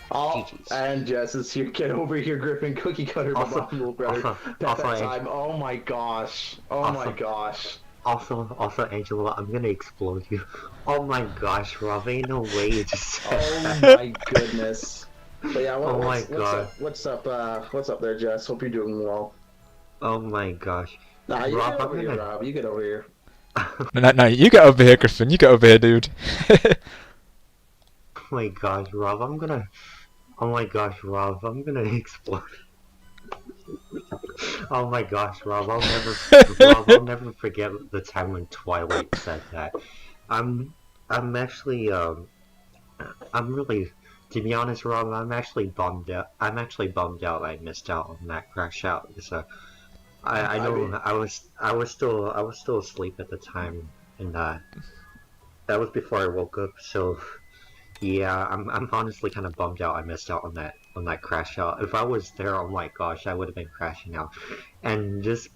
Oh, GG's. and Jess is here. Get over here, Griffin. Cookie cutter, my little brother. That also, time. Oh my gosh. Oh my gosh. Also, Angela, I'm gonna explode you. Oh my gosh, Rob, ain't no way you just said Oh that. my goodness. But yeah, Oh my god. What's up there, Jess? Hope you're doing well. Oh my gosh. Nah, you Rob, get over I'm here, gonna... Rob. You get over here. No, you get over here, Griffin. You get over here, dude. Oh my gosh, Rob, I'm gonna... Oh my gosh, Rob, I'm gonna explode. Oh my gosh, Rob, I'll never forget the time when Twilight said that. I'm actually, I'm really to be honest, Rob, I'm actually bummed out. I missed out on that crash out. So I know I was still asleep at the time, and that was before I woke up. So yeah, I'm honestly kind of bummed out. I missed out on that crash out. If I was there, oh my gosh, I would have been crashing out. And just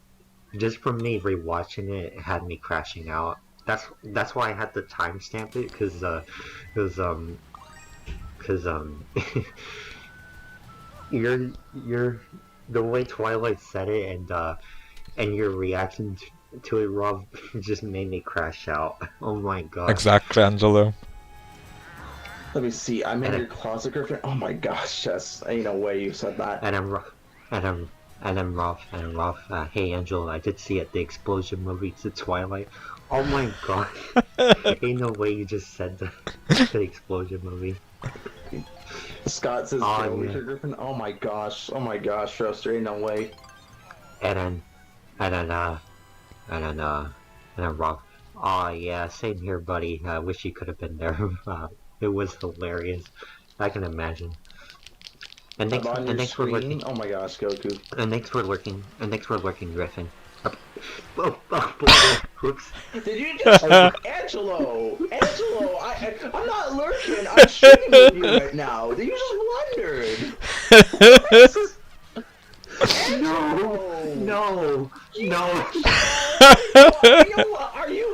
from me rewatching it, it had me crashing out. That's why I had to timestamp it, because you're the way Twilight said it, and your reaction to it, Rob, just made me crash out. Oh my god. Exactly, Angelo. Let me see. I'm in your closet, Griffin. Oh my gosh, yes. Ain't no way you said that. And I'm Rob. Hey, Angela, I did see it. The explosion movie to Twilight. Oh my god. Ain't no way you just said the explosion movie. Scott says, oh, yeah. Richard Griffin. Oh my gosh, Roaster, ain't no way. And then Rob. Oh yeah, same here, buddy. I wish you could have been there. It was hilarious. I can imagine. And thanks for lurking. Oh my gosh, Goku. And thanks for lurking, Griffin. Oh, whoops. Did you just Angelo, I'm not lurking. I'm shooting with you right now. You just blundered. No.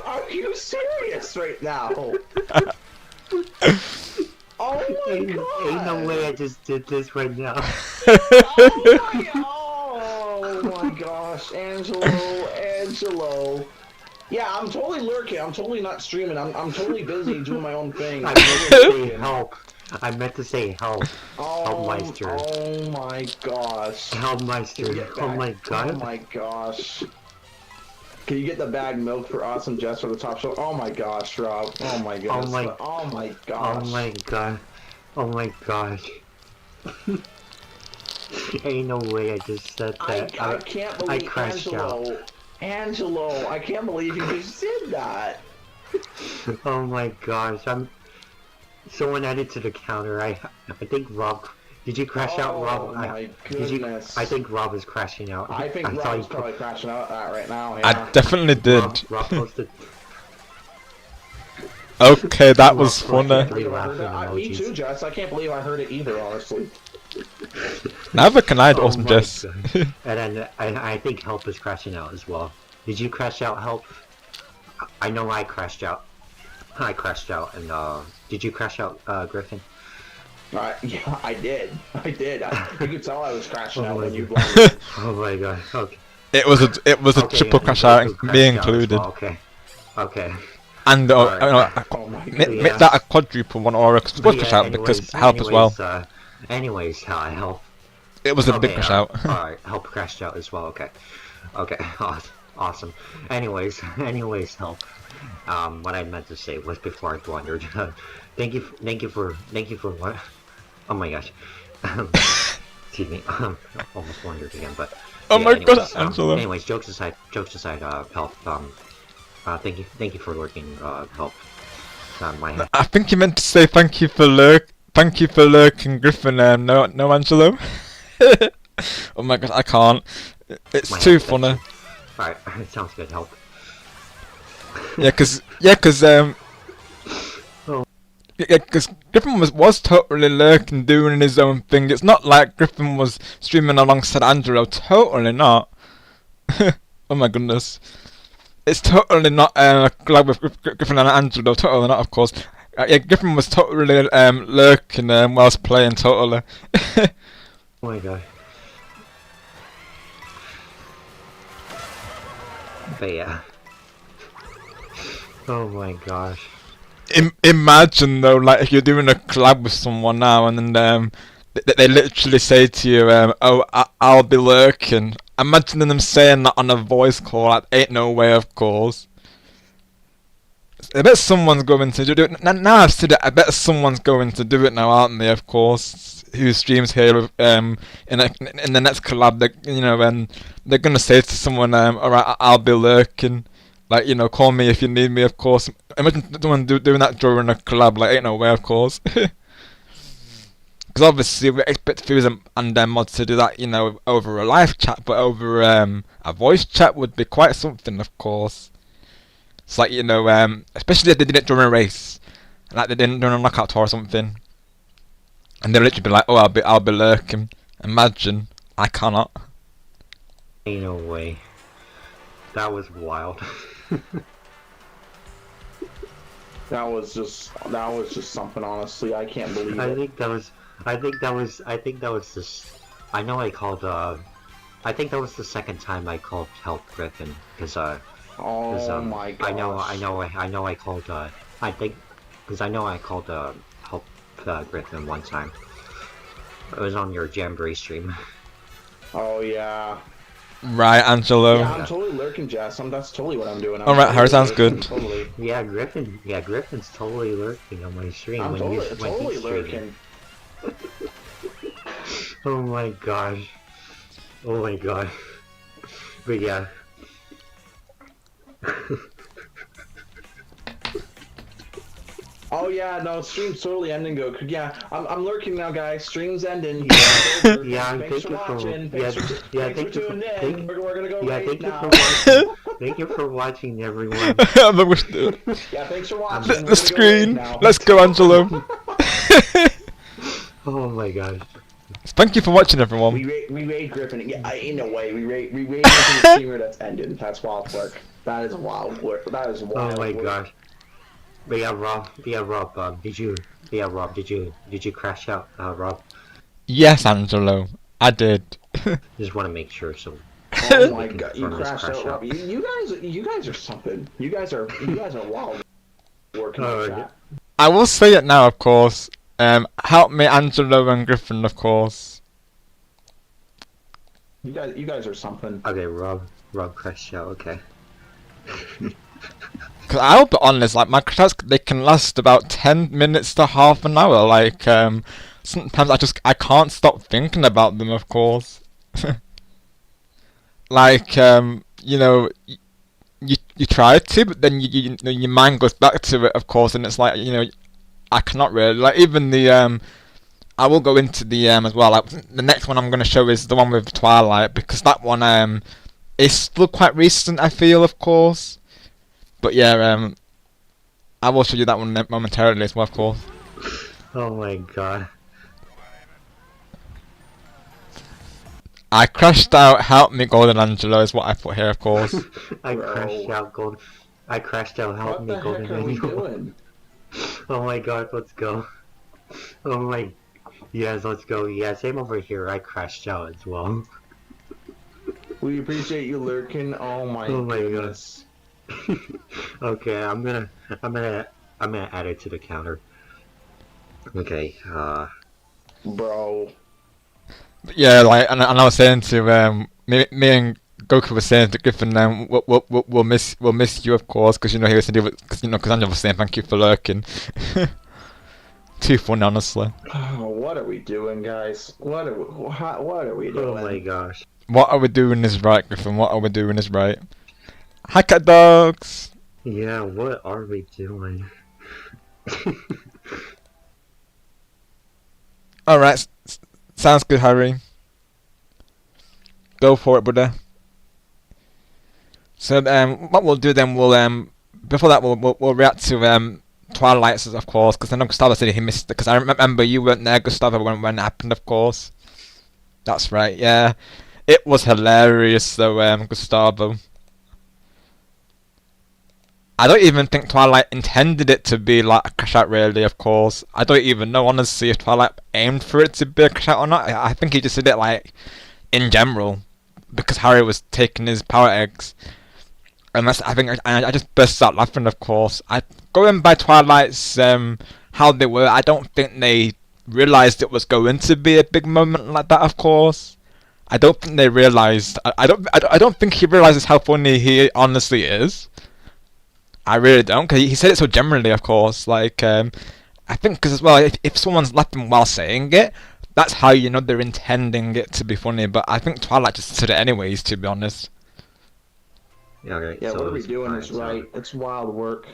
Are you serious right now? Oh my god! Ain't no way I just did this right now. Oh my gosh, Angelo. Yeah, I'm totally lurking. I'm totally not streaming. I'm totally busy doing my own thing. I meant to say help. I meant to say help. Helpmeister. Oh my gosh. Helpmeister. Oh my god. Oh my gosh. Can you get the bagged milk for Awesome Jess for the top show? Oh my gosh, Rob. Oh my goodness. Oh my gosh. Oh my god. Oh my gosh. Ain't no way I just said that. I can't believe I crashed out. Angelo, I can't believe you just did that. Oh my gosh. Someone added to the counter. I think Rob. Did you crash out, Rob? Oh my goodness. I think Rob is crashing out. I think Rob's probably crashing out right now. Yeah. I definitely did. Rob posted. Okay, that was funny. Me too, Jess. I can't believe I heard it either, honestly. Neither can I, Awesome Jess. And then I think Help is crashing out as well. Did you crash out, Help? I know I crashed out. And did you crash out, Griffin? Yeah, I did. You could tell I was crashing out when you blundered. Oh my god. Okay. It was a triple crash out, me included. Well. Okay. And make that a quadruple one or a crash out because Help as well. Anyways, Help. It was a big crash out. Alright, Help crashed out as well. Okay. Awesome. Anyways, Help. What I meant to say was before I blundered. Thank you for what? Oh my gosh. Excuse me. Almost blundered again, but. Oh my god, Angelo. Anyways, jokes aside, Help. Thank you for lurking, Help. I think you meant to say thank you for lurking, Griffin. No, Angelo. Oh my god, I can't. It's too funny. Alright, sounds good. Help. Yeah, cause Griffin was totally lurking, doing his own thing. It's not like Griffin was streaming alongside Angelo. Totally not. Oh my goodness. It's totally not like with Griffin and Angelo. Totally not, of course. Yeah, Griffin was totally lurking whilst playing. Totally. Oh my god. But yeah. Oh my gosh. Imagine though, like if you're doing a collab with someone now, and then they literally say to you, "Oh, I'll be lurking." Imagine them saying that on a voice call. Like, ain't no way, of course. I bet someone's going to do it. Now I've said it, I bet someone's going to do it now, aren't they? Of course, who streams here in the next collab, and they're gonna say to someone, "Alright, I'll be lurking." Like, call me if you need me, of course. Imagine someone doing that during a collab, like, ain't no way, of course. Because obviously we expect viewers and mods to do that, you know, over a live chat, but over a voice chat would be quite something, of course. It's like, you know, especially if they did it during a race, like they did it during a knockout tour or something, and they'll literally be like, "Oh, I'll be lurking." Imagine, I cannot. Ain't no way. That was wild. That was just something. Honestly, I can't believe it. I think that was just. I know I called. I think that was the second time I called help Griffin because Oh my gosh. I know I called. I think because I know I called help Griffin one time. It was on your Jamboree stream. Oh yeah. Right, Angelo. Yeah, I'm totally lurking, Jess. That's totally what I'm doing. Alright, Harry, sounds good. Totally. Yeah, Griffin's totally lurking on my stream I'm when totally he's lurking. Oh my gosh. Oh my god. But yeah. Oh yeah, no, stream's totally ending. Go, yeah, I'm lurking now, guys. Stream's ending. Yeah, thanks for watching. Thanks for tuning in. We're gonna go thank you now. for watching. Thank you for watching, everyone. Yeah, thanks for watching. The screen. Let's go, Angelo. Oh my gosh. Thank you for watching, everyone. We raid Griffin. Yeah, in a way, we raid Griffin the streamer that's ended. That's wild work. That is wild work. That is wild. Oh my work. gosh. But yeah, Rob. Did you crash out, Rob? Yes, Angelo, I did. Just want to make sure. So. Oh my god, you From this crashed crash out, out. Rob. You guys are something. You guys are wild working Oh, on yeah. that. I will say it now, of course. Help me, Angelo and Griffin, of course. You guys are something. Okay, Rob crashed out. Okay. Cause I'll be honest, like my crashes, they can last about 10 minutes to half an hour. Like sometimes I can't stop thinking about them. Of course. Like you know, you try to, but then your mind goes back to it, of course, and it's like, you know, I cannot really, like, even the I will go into the as well. Like the next one I'm gonna show is the one with Twilight, because that one is still quite recent, I feel, of course. But yeah, I will show you that one momentarily as well, of course. Oh my god. I crashed out. Help me, Golden Angelo, is what I put here, of course. I Bro. crashed out. Help What me, the Golden heck are we Angel. doing? Oh my god, let's go. Oh my. Yes, let's go. Yeah, same over here. I crashed out as well. We appreciate you lurking. Oh my goodness. Okay, I'm gonna add it to the counter. Okay, Bro. But yeah, like, and I was saying to me and Goku was saying to Griffin, we'll miss you, of course, because you know he was saying, because Angelo was saying thank you for lurking. Too funny, honestly. Oh, what are we doing, guys? What are we doing? oh my gosh. What are we doing is right, Griffin. What are we doing is right. Hi, cat dogs. Yeah, what are we doing? All right, sounds good, Harry. Go for it, brother. So what we'll do then, we'll before that we'll react to Twilight's, of course, because I know Gustavo said he missed it, because I remember you weren't there, Gustavo, when it happened, of course. That's right, yeah. It was hilarious, though, Gustavo. I don't even think Twilight intended it to be like a crash out, really, of course. I don't even know, honestly, if Twilight aimed for it to be a crash out or not. I think he just did it, like, in general, because Harry was taking his power eggs. And that's, I think, I just burst out laughing, of course. Going by Twilight's, how they were, I don't think they realised it was going to be a big moment like that, of course. I don't think they realised, I don't think he realises how funny he honestly is. I really don't, because he said it so generally, of course. Like, I think, because as well, if someone's laughing while saying it, that's how you know they're intending it to be funny. But I think Twilight just said it anyways, to be honest. Yeah, okay, Yeah, so what are we doing is so- right. It's wild work.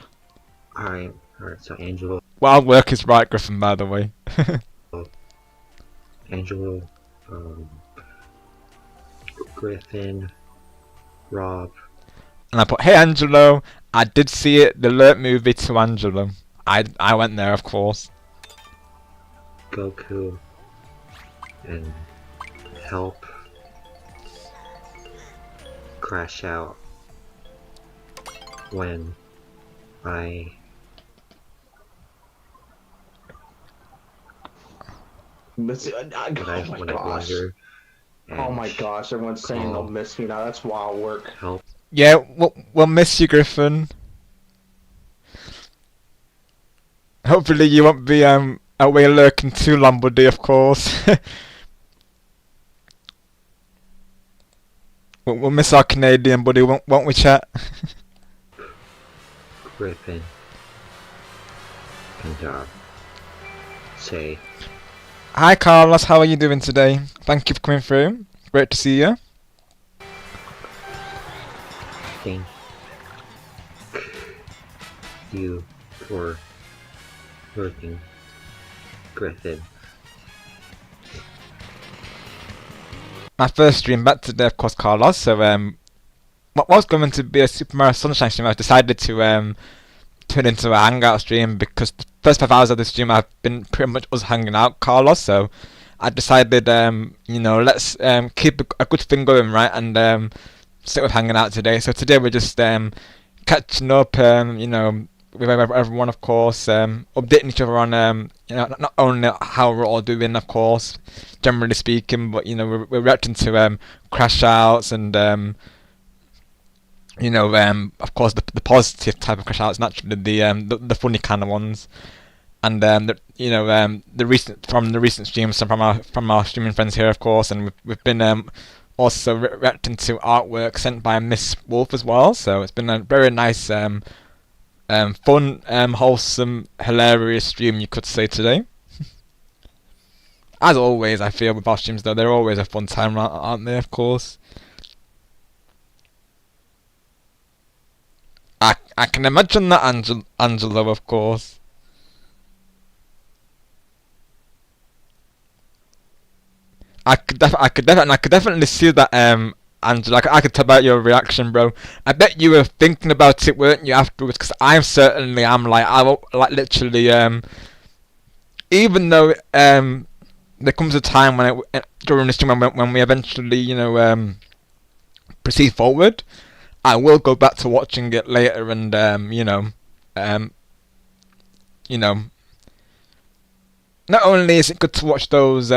Alright, so Angelo. Wild work is right, Griffin, by the way. Angelo, Griffin, Rob, And I put, hey Angelo, I did see it, the alert movie to Angelo. I went there, of course. Goku, and Help, Crash Out when I Miss, when I oh my gosh. blunder. Oh my gosh, everyone's saying they'll miss me now. That's wild work. Help. Yeah, we'll miss you, Griffin. Hopefully you won't be away lurking too long, buddy, of course. We'll miss our Canadian buddy, won't we, chat? Griffin, and say Hi Carlos, how are you doing today? Thank you for coming through. Great to see you. thank you for working, Griffin. My first stream back today, of course, Carlos. So what was going to be a Super Mario Sunshine stream, I decided to turn into a hangout stream because the first 5 hours of the stream have been pretty much us hanging out, Carlos. So I decided, you know, let's keep a good thing going, right, and stick with hanging out today. So today we're just catching up, you know, with everyone, of course, updating each other on, you know, not only how we're all doing, of course, generally speaking, but, you know, we're reacting to crash outs and, you know, of course, the positive type of crash outs, naturally the funny kind of ones, and you know, the recent streams from our streaming friends here, of course, and we've been also reacting to artwork sent by Miss Wolf as well. So it's been a very nice, fun, wholesome, hilarious stream, you could say, today. As always, I feel with our streams, though, they're always a fun time, aren't they? Of course. I can imagine that, Angelo, of course. I could definitely see that, Angelo. I could tell about your reaction, bro. I bet you were thinking about it, weren't you, afterwards? Because I certainly am. Like, literally, even though there comes a time when during the stream when we eventually, you know, proceed forward, I will go back to watching it later, and you know, not only is it good to watch those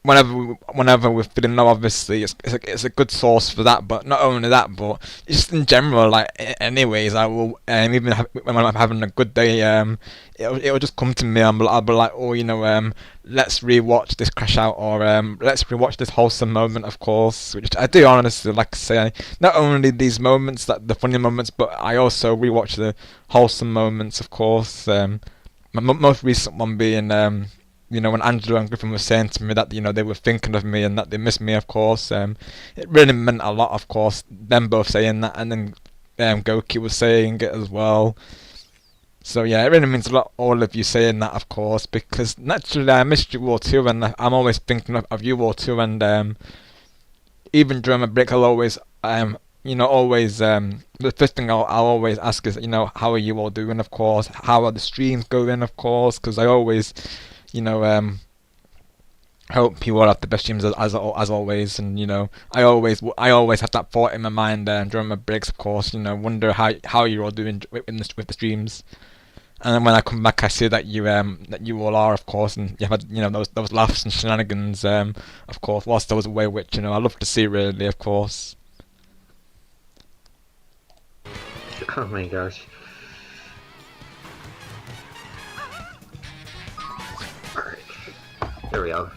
whenever we're feeling low, obviously it's a good source for that, but not only that, but just in general, like anyways, I will even when I'm having a good day, it'll just come to me, and I'll be like, oh, you know, let's rewatch this crash out, or let's rewatch this wholesome moment, of course, which I do honestly like to say. Not only these moments, like the funny moments, but I also rewatch the wholesome moments, of course. My most recent one being you know, when Angelo and Griffin were saying to me that, you know, they were thinking of me and that they missed me, of course. It really meant a lot, of course, them both saying that, and then Goki was saying it as well. So yeah, it really means a lot, all of you saying that, of course, because naturally I missed you all too, and I'm always thinking of you all too, and even during my break I'll always, you know, always, the first thing I'll always ask is, you know, how are you all doing, of course, how are the streams going, of course, because I always, you know, hope you all have the best streams as always, and you know, I always have that thought in my mind during my breaks, of course, you know, wonder how you're all doing with the streams, and then when I come back, I see that you all are, of course, and you have, you know, those laughs and shenanigans, of course, whilst I was away, which, you know, I love to see, really, of course. Oh my gosh. There we go.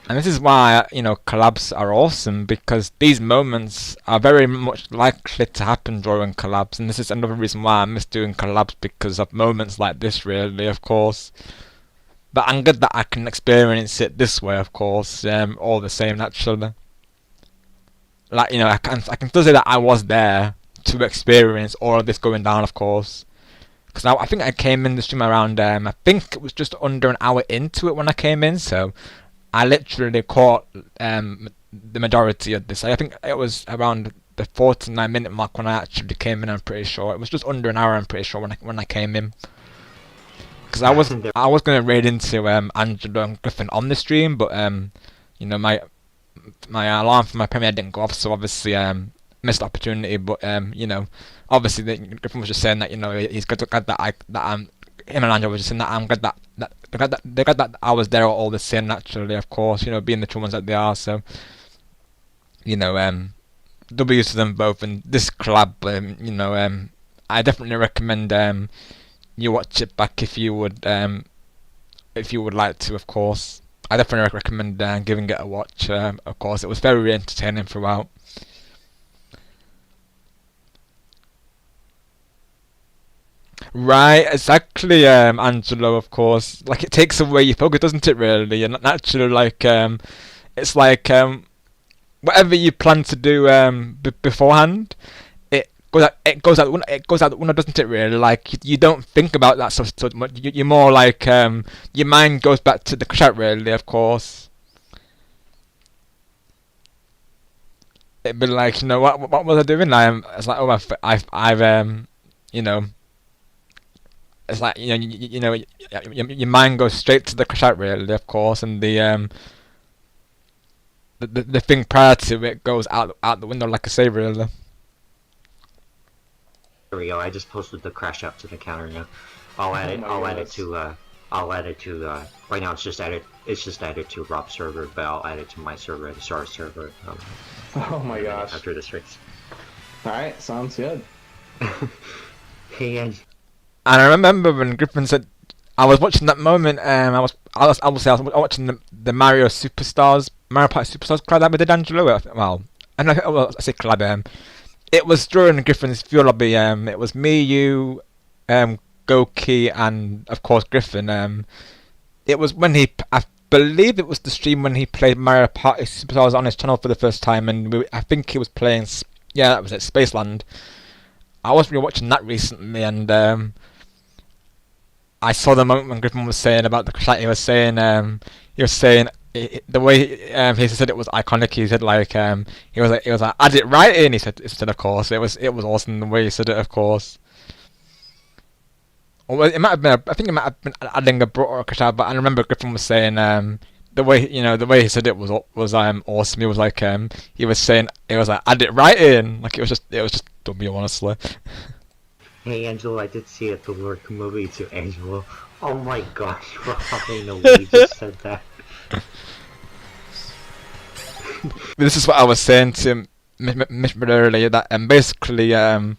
And this is why, you know, collabs are awesome, because these moments are very much likely to happen during collabs, and this is another reason why I miss doing collabs, because of moments like this, really, of course. But I'm glad that I can experience it this way, of course, all the same, naturally. Like, you know, I can still say that I was there to experience all of this going down, of course. Because I think I came in the stream around, I think it was just under an hour into it when I came in, so I literally caught the majority of this. I think it was around the 49-minute mark when I actually came in. I'm pretty sure it was just under an hour. I'm pretty sure when I came in, because I was gonna raid into Angelo and Griffin on the stream, but you know, my alarm for my premiere didn't go off, so obviously missed the opportunity. But you know, obviously Griffin was just saying that, you know, he's glad that him and Angelo was just saying that I'm glad that they're glad that I was there all the same, naturally, of course, you know, being the true ones that they are. So, you know, W's to them both, and this collab, you know, I definitely recommend you watch it back if you would like to, of course. I definitely recommend giving it a watch. Of course, it was very entertaining throughout. Right, exactly, Angelo, of course. Like, it takes away your focus, doesn't it, really? And naturally, like, it's like, whatever you plan to do beforehand, it goes out the window, doesn't it, really? Like, you don't think about that so much. You're more like, your mind goes back to the chat, really, of course. It'd be like, you know, what was I doing? It's like, oh, I've you know, it's like, you know, your mind goes straight to the chat, really, of course, and the thing prior to it goes out the window, like I say, really. There we go. I just posted the crash out to the counter now. I'll add it to right now it's just added to Rob's server, but I'll add it to my server, the STAR server. Oh my gosh. After this race. Alright, sounds good. Hey, And I remember when Griffin said, I was watching that moment. I was watching the Mario Party Superstars collab that we did, Angelo. Well, I say collab. It was during Griffin's Fuel Lobby. It was me, you, Goki, and of course Griffin. It was when I believe it was the stream when he played Mario Party Superstars on his channel for the first time, and I think he was playing. Yeah, that was it, Spaceland. I was rewatching that recently, and I saw the moment when Griffin was saying about the chat. He was saying the way he said it was iconic. He said like he was like add it right in. He said of course it was awesome the way he said it, of course. Or it might have been I think it might have been adding a bro or a chat, but I remember Griffin was saying the way he said it was awesome. He was like he was saying it was like add it right in, like it was just W, honestly. Hey Angelo, I did see it, the Lord movie to Angelo. Oh my gosh, I know you just said that. This is what I was saying to Mishra earlier, that basically a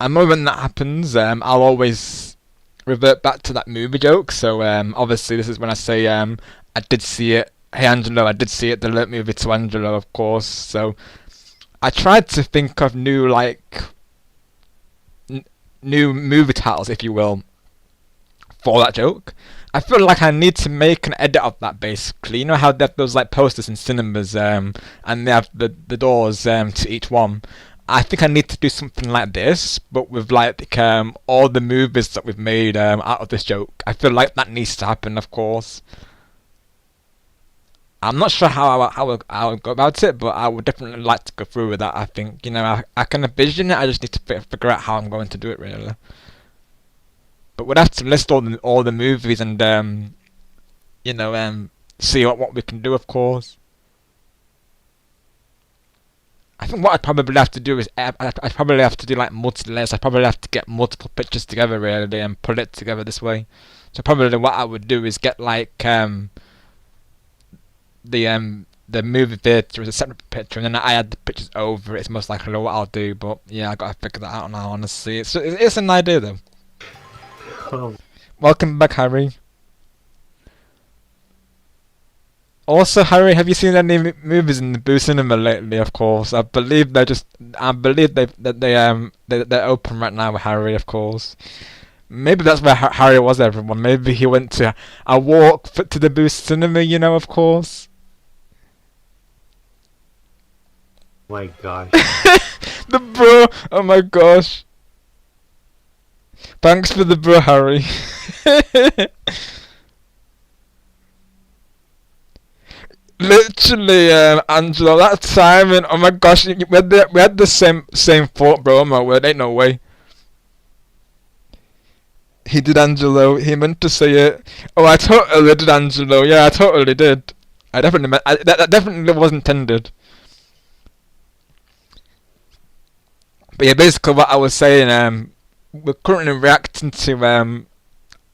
moment that happens, I'll always revert back to that movie joke. So obviously this is when I say I did see it. Hey Angelo, I did see it, the alert movie to Angelo, of course. So I tried to think of new movie titles, if you will, for that joke. I feel like I need to make an edit of that, basically. You know how they have those like posters in cinemas, and they have the doors to each one. I think I need to do something like this, but with like all the movies that we've made out of this joke. I feel like that needs to happen, of course. I'm not sure how I'll go about it, but I would definitely like to go through with that. I think, you know, I can envision it. I just need to figure out how I'm going to do it, really. But we'd have to list all the movies and you know, see what we can do, of course. I think what I'd probably have to do is I'd probably have to do like multi-layers. I'd probably have to get multiple pictures together, really, and put it together this way. So probably what I would do is get like the movie theatre as a separate picture, and then I add the pictures over it. It's most likely what I'll do, but yeah, I gotta figure that out now, honestly. It's an idea, though. Oh. Welcome back, Harry. Also, Harry, have you seen any movies in the Boo Cinema lately? Of course, I believe they're open right now with Harry, of course. Maybe that's where Harry was, everyone. Maybe he went to a walk to the Boo Cinema, you know, of course. Oh my gosh. The bro, oh my gosh. Thanks for the bro, Harry. Literally, Angelo, that timing. Oh my gosh, we had the same thought, bro. Oh my word, ain't no way. He did, Angelo. He meant to say it. Oh, I totally did, Angelo. Yeah, I totally did. I definitely meant. That definitely was intended. But yeah, basically what I was saying. We're currently reacting to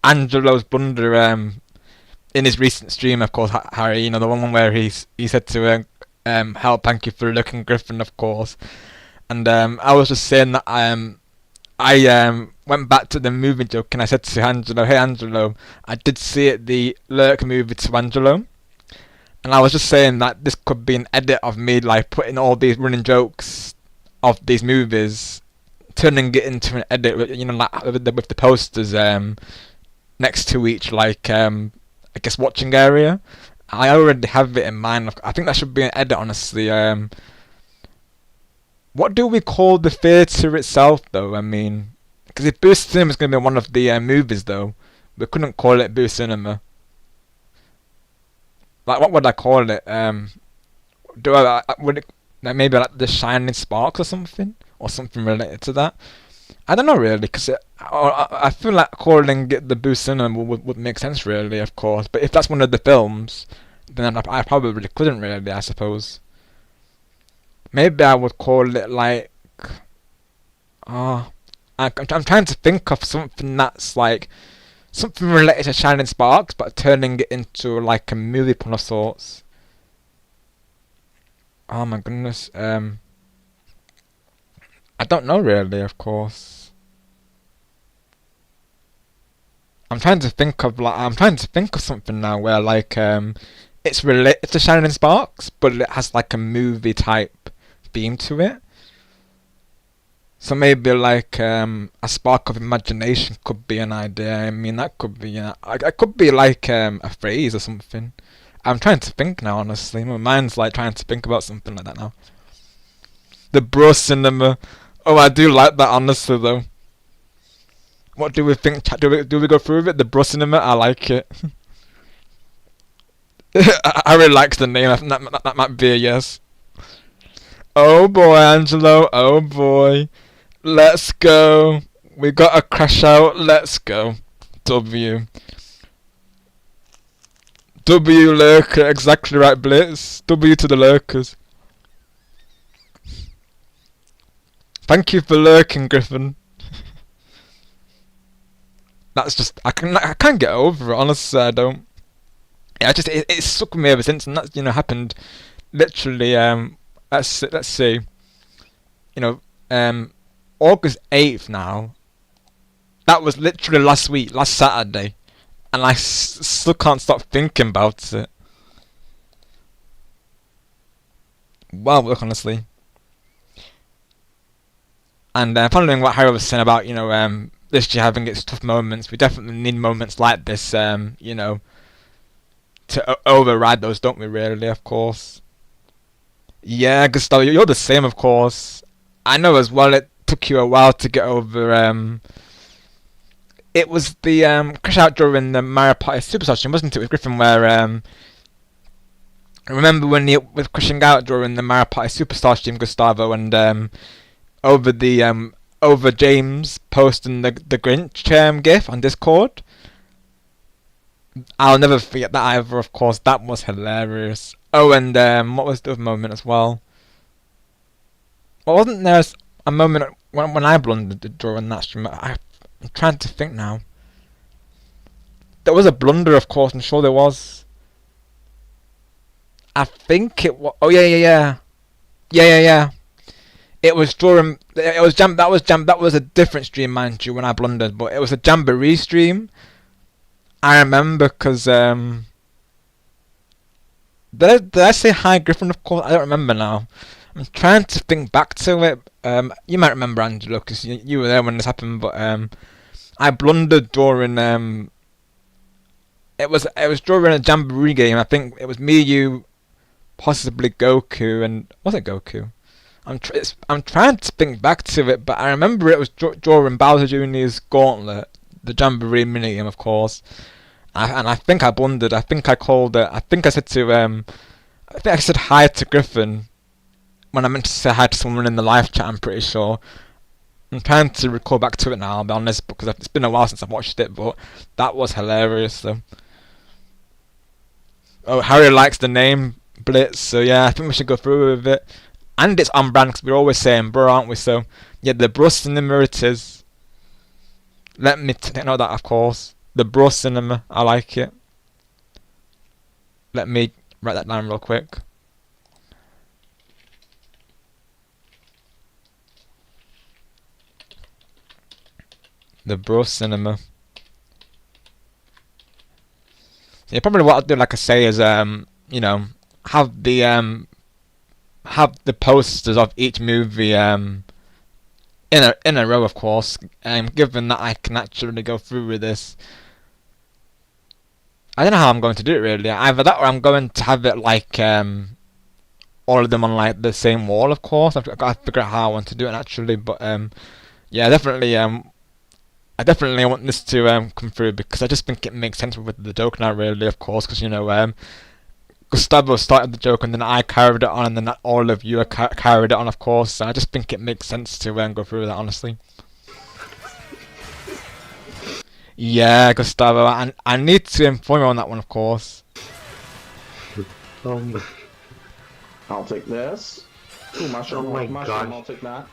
Angelo's blunder. In his recent stream, of course, Harry. You know, the one where he said to help, thank you for looking, Griffin, of course. And I was just saying that I went back to the movie joke and I said to Angelo, hey Angelo, I did see it, the Lurk movie to Angelo. And I was just saying that this could be an edit of me like putting all these running jokes of these movies, turning it into an edit, you know, like with the posters next to each, like I guess watching area. I already have it in mind. I think that should be an edit, honestly. What do we call the theatre itself, though? I mean, because if Boost Cinema is going to be one of the movies, though, we couldn't call it Boost Cinema. Like, what would I call it? Would it like maybe like the Shining Sparks or something related to that? I don't know really, because I feel like calling it the Boost Cinema would make sense, really, of course. But if that's one of the films, then I probably couldn't really, I suppose. Maybe I would call it like, I'm trying to think of something that's like something related to Shining Sparks, but turning it into like a movie pun of sorts. Oh my goodness. I don't know really, of course. I'm trying to think of something now where like it's related to Shining Sparks, but it has like a movie type theme to it. So maybe like a spark of imagination could be an idea. I mean, that could be I could be like a phrase or something. I'm trying to think now, honestly. My mind's like trying to think about something like that now. The bro cinema. Oh, I do like that, honestly, though. What do we think? Do we go through with it? The bro cinema. I like it. I really like the name. I think that might be a yes. Oh boy, Angelo. Oh boy. Let's go. We got a crash out. Let's go. W lurker. Exactly right, Blitz. W to the lurkers. Thank you for lurking, Griffin. That's just I can't get over it. Honestly, I don't. Yeah, it stuck with me ever since, and that's happened literally. Let's see. August 8th now. That was literally last Saturday, and I still can't stop thinking about it. Wow, look, honestly. And following what Harry was saying about this year having its tough moments, we definitely need moments like this, to override those, don't we? Really, of course. Yeah, Gustavo, you're the same, of course. I know as well. It took you a while to get over. It was the crash out during the Mario Party Superstar stream, wasn't it, with Griffin? Where I remember when he was crashing out during the Mario Party Superstar stream, Gustavo, and over James posting the Grinch gif on Discord. I'll never forget that either, of course. That was hilarious. Oh, and what was the other moment as well? Well, wasn't there a moment when I blundered during that stream? I'm trying to think now. There was a blunder, of course. I'm sure there was. I think it was. Oh yeah. It was during. It was jam. That was a different stream, mind you, when I blundered. But it was a Jamboree stream. I remember because did I say hi, Griffin? Of course, I don't remember now. I'm trying to think back to it. You might remember, Angelo, because you were there when this happened. But I blundered during it was during a Jamboree game. I think it was me, you, possibly Goku, and was it Goku? I'm trying to think back to it, but I remember it was during Bowser Jr.'s Gauntlet, the Jamboree minigame, of course. And I think I blundered. I think I called it. I think I said to I think I said hi to Griffin when I meant to say hi to someone in the live chat, I'm pretty sure. I'm trying to recall back to it now, I'll be honest, because it's been a while since I've watched it, but that was hilarious, so. Oh, Harry likes the name Blitz, so yeah, I think we should go through with it. And it's on brand, because we're always saying bro, aren't we? So, yeah, the Bro Cinema it is. Let me take note of that, of course. The Bro Cinema, I like it. Let me write that down real quick. The Bro Cinema. Yeah, probably what I'll do, like I say, is you know, have the posters of each movie in a row, of course. Given that I can actually go through with this, I don't know how I'm going to do it really. Either that or I'm going to have it like all of them on like the same wall, of course. I've got to figure out how I want to do it actually, but yeah, definitely I definitely want this to come through because I just think it makes sense with the joke now, really, of course, because you know Gustavo started the joke and then I carried it on and then all of you carried it on, of course. So I just think it makes sense to go through with that, honestly. Yeah, Gustavo, I need to inform you on that one, of course. I'll take this. Ooh, mushroom, Oh my mushroom, gosh. I'll take that.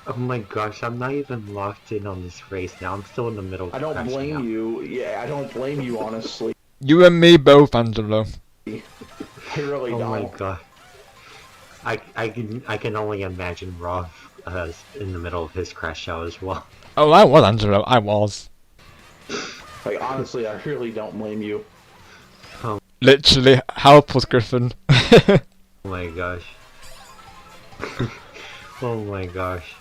Oh my gosh, I'm not even locked in on this race now. I'm still in the middle of I don't crashing blame out. you. Yeah, I don't blame you, honestly. You and me both, Angelo. I really Oh don't. my god. I can only imagine Rob in the middle of his crash out as well. Oh, I was, Angelo. I was. Like, honestly, I really don't blame you. Literally, help us, Griffin. Oh my gosh. Oh my gosh.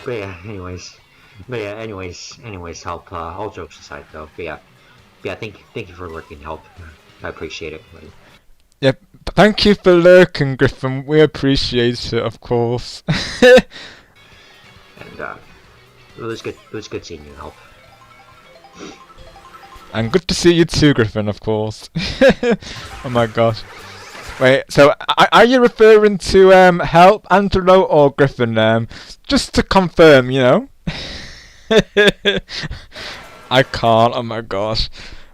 But yeah, anyways, help, all jokes aside though, but yeah, thank you for lurking, help. I appreciate it. Yep. Thank you for lurking, Griffin. We appreciate it, of course. And it was good seeing you, help. And good to see you too, Griffin, of course. Oh my gosh. Wait, so are you referring to help, Angelo, or Griffin? Just to confirm, you know. I can't. Oh my gosh.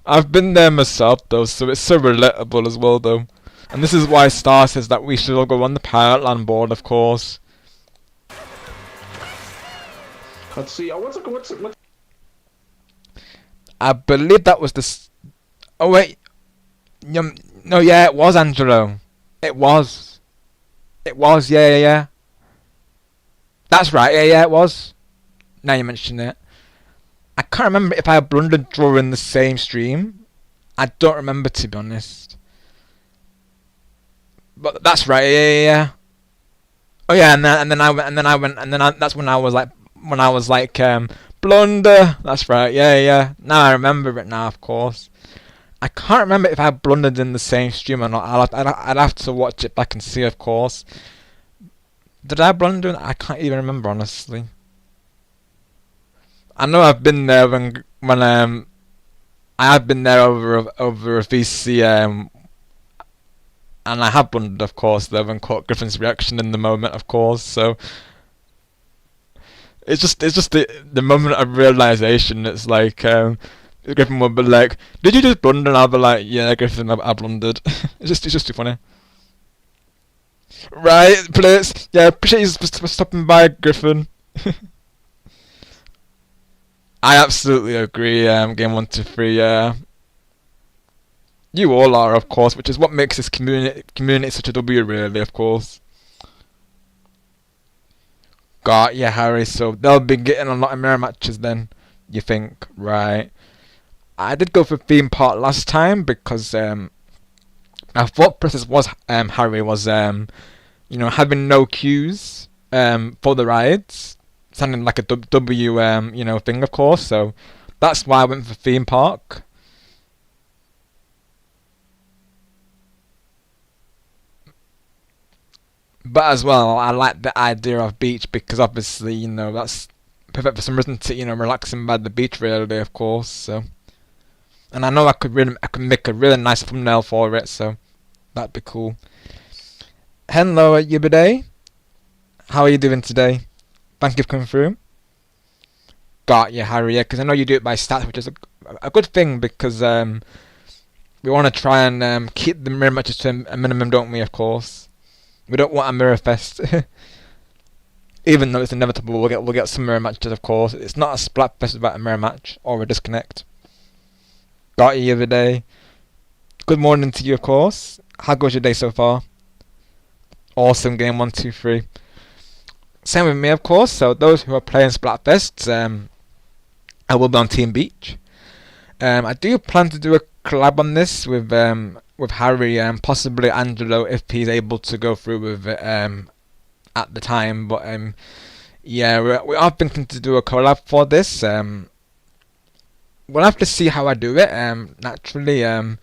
I've been there myself though, so it's so relatable as well though. And this is why Star says that we should all go on the Pirate Land board, of course. Let's see. Oh, what's I believe that was the. Oh wait. No, yeah, it was Angelo. It was. Yeah. That's right. Yeah, it was. Now you mention it. I can't remember if I blundered during the same stream. I don't remember, to be honest. But that's right. Yeah. Oh yeah, that's when I was like blunder. That's right. Yeah. Now I remember it now, of course. I can't remember if I blundered in the same stream or not. I'd have to watch it back and see, of course. Did I blunder? I can't even remember, honestly. I know I've been there when I have been there over a VC and I have blundered, of course, though, and caught Griffin's reaction in the moment, of course. So it's just the moment of realization. It's like Griffin will be like, "Did you just blunder?" And I'll be like, "Yeah, Griffin, I blundered." It's just too funny. Right, please. Yeah, appreciate you for stopping by, Griffin. I absolutely agree. Game 1, 2, 3. Yeah, you all are, of course, which is what makes this community such a W, really, of course. Got yeah, Harry. So they'll be getting a lot of mirror matches then. You think, right? I did go for theme park last time because my thought process was Harry was having no queues for the rides, sounding like a W thing, of course. So that's why I went for theme park. But as well, I like the idea of beach because obviously that's perfect for some reason to, you know, relaxing by the beach really, of course. So, and I know I could make a really nice thumbnail for it, so that'd be cool. Hello, Yubiday. How are you doing today? Thank you for coming through. Got you, Harry. Yeah, because I know you do it by stats, which is a good thing because we want to try and keep the mirror matches to a minimum, don't we? Of course, we don't want a mirror fest. Even though it's inevitable, we'll get some mirror matches. Of course, it's not a Splatfest without a mirror match or a disconnect. Got you Yubiday. Good morning to you, of course. How goes your day so far? Awesome game 1, 2, 3. Same with me, of course. So those who are playing Splatfest, I will be on Team Beach. I do plan to do a collab on this with Harry and possibly Angelo if he's able to go through with it at the time. But yeah, we are thinking to do a collab for this. We'll have to see how I do it. Naturally, it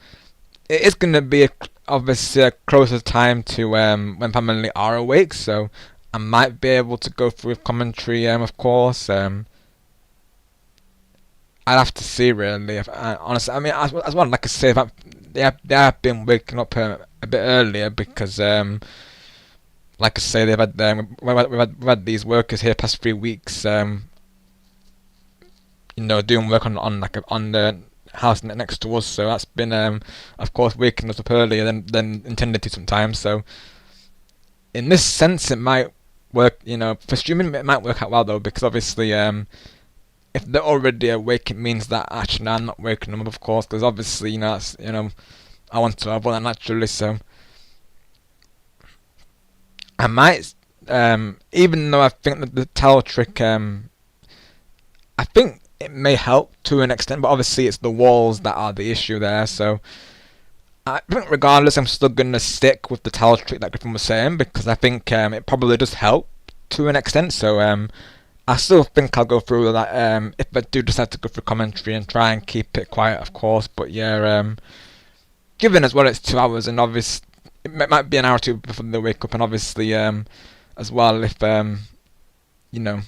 is going to be obviously a closer time to when family are awake, so I might be able to go through with commentary. Of course. I'd have to see really. Honestly, I mean, as well, like I say, they have been waking up a bit earlier because, like I say, they've had we've had these workers here past 3 weeks, you know, doing work on the house next to us. So that's been, of course, waking us up earlier than intended to sometimes. So in this sense, it might work. You know, for streaming, it might work out well though, because obviously, if they're already awake, it means that actually I'm not waking them up, of course, because obviously, you know, that's, you know, I want to avoid that naturally. So I might, even though I think that the towel trick, I think it may help to an extent, but obviously it's the walls that are the issue there. So I think regardless, I'm still gonna stick with the towel trick that Griffin was saying, because I think it probably does help to an extent. So I still think I'll go through that if I do decide to go through commentary and try and keep it quiet, of course. But yeah, given as well it's 2 hours, and obviously it might be an hour or two before they wake up, and obviously as well if you know,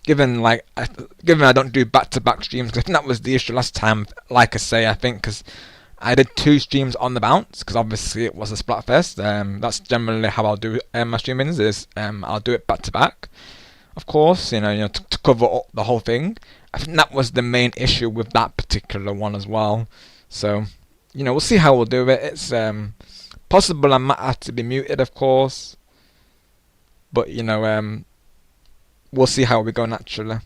given I don't do back-to-back streams, because I think that was the issue last time. Like I say, I think because I did 2 streams on the bounce, because obviously it was a Splatfest. That's generally how I'll do my streamings. Is I'll do it back-to-back. Of course, you know, to cover up the whole thing. I think that was the main issue with that particular one as well. So, you know, we'll see how we'll do it. It's possible I might have to be muted, of course, but you know, we'll see how we go naturally.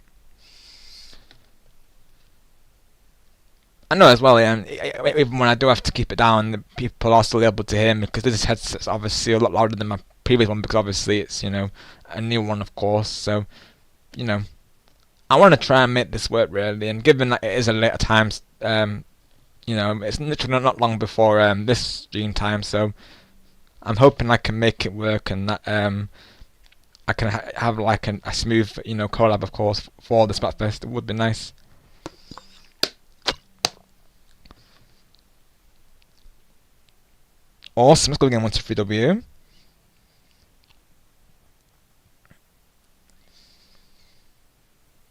I know as well, even when I do have to keep it down, the people are still able to hear me, because this headset's obviously a lot louder than my previous one, because obviously it's, you know, a new one, of course. So, you know, I want to try and make this work really, and given that it is a later time, you know, it's literally not long before this stream time, so I'm hoping I can make it work, and that I can have like a smooth, you know, collab, of course, for the Splatfest. It would be nice. Awesome, let's go again 1, 2, 3 W.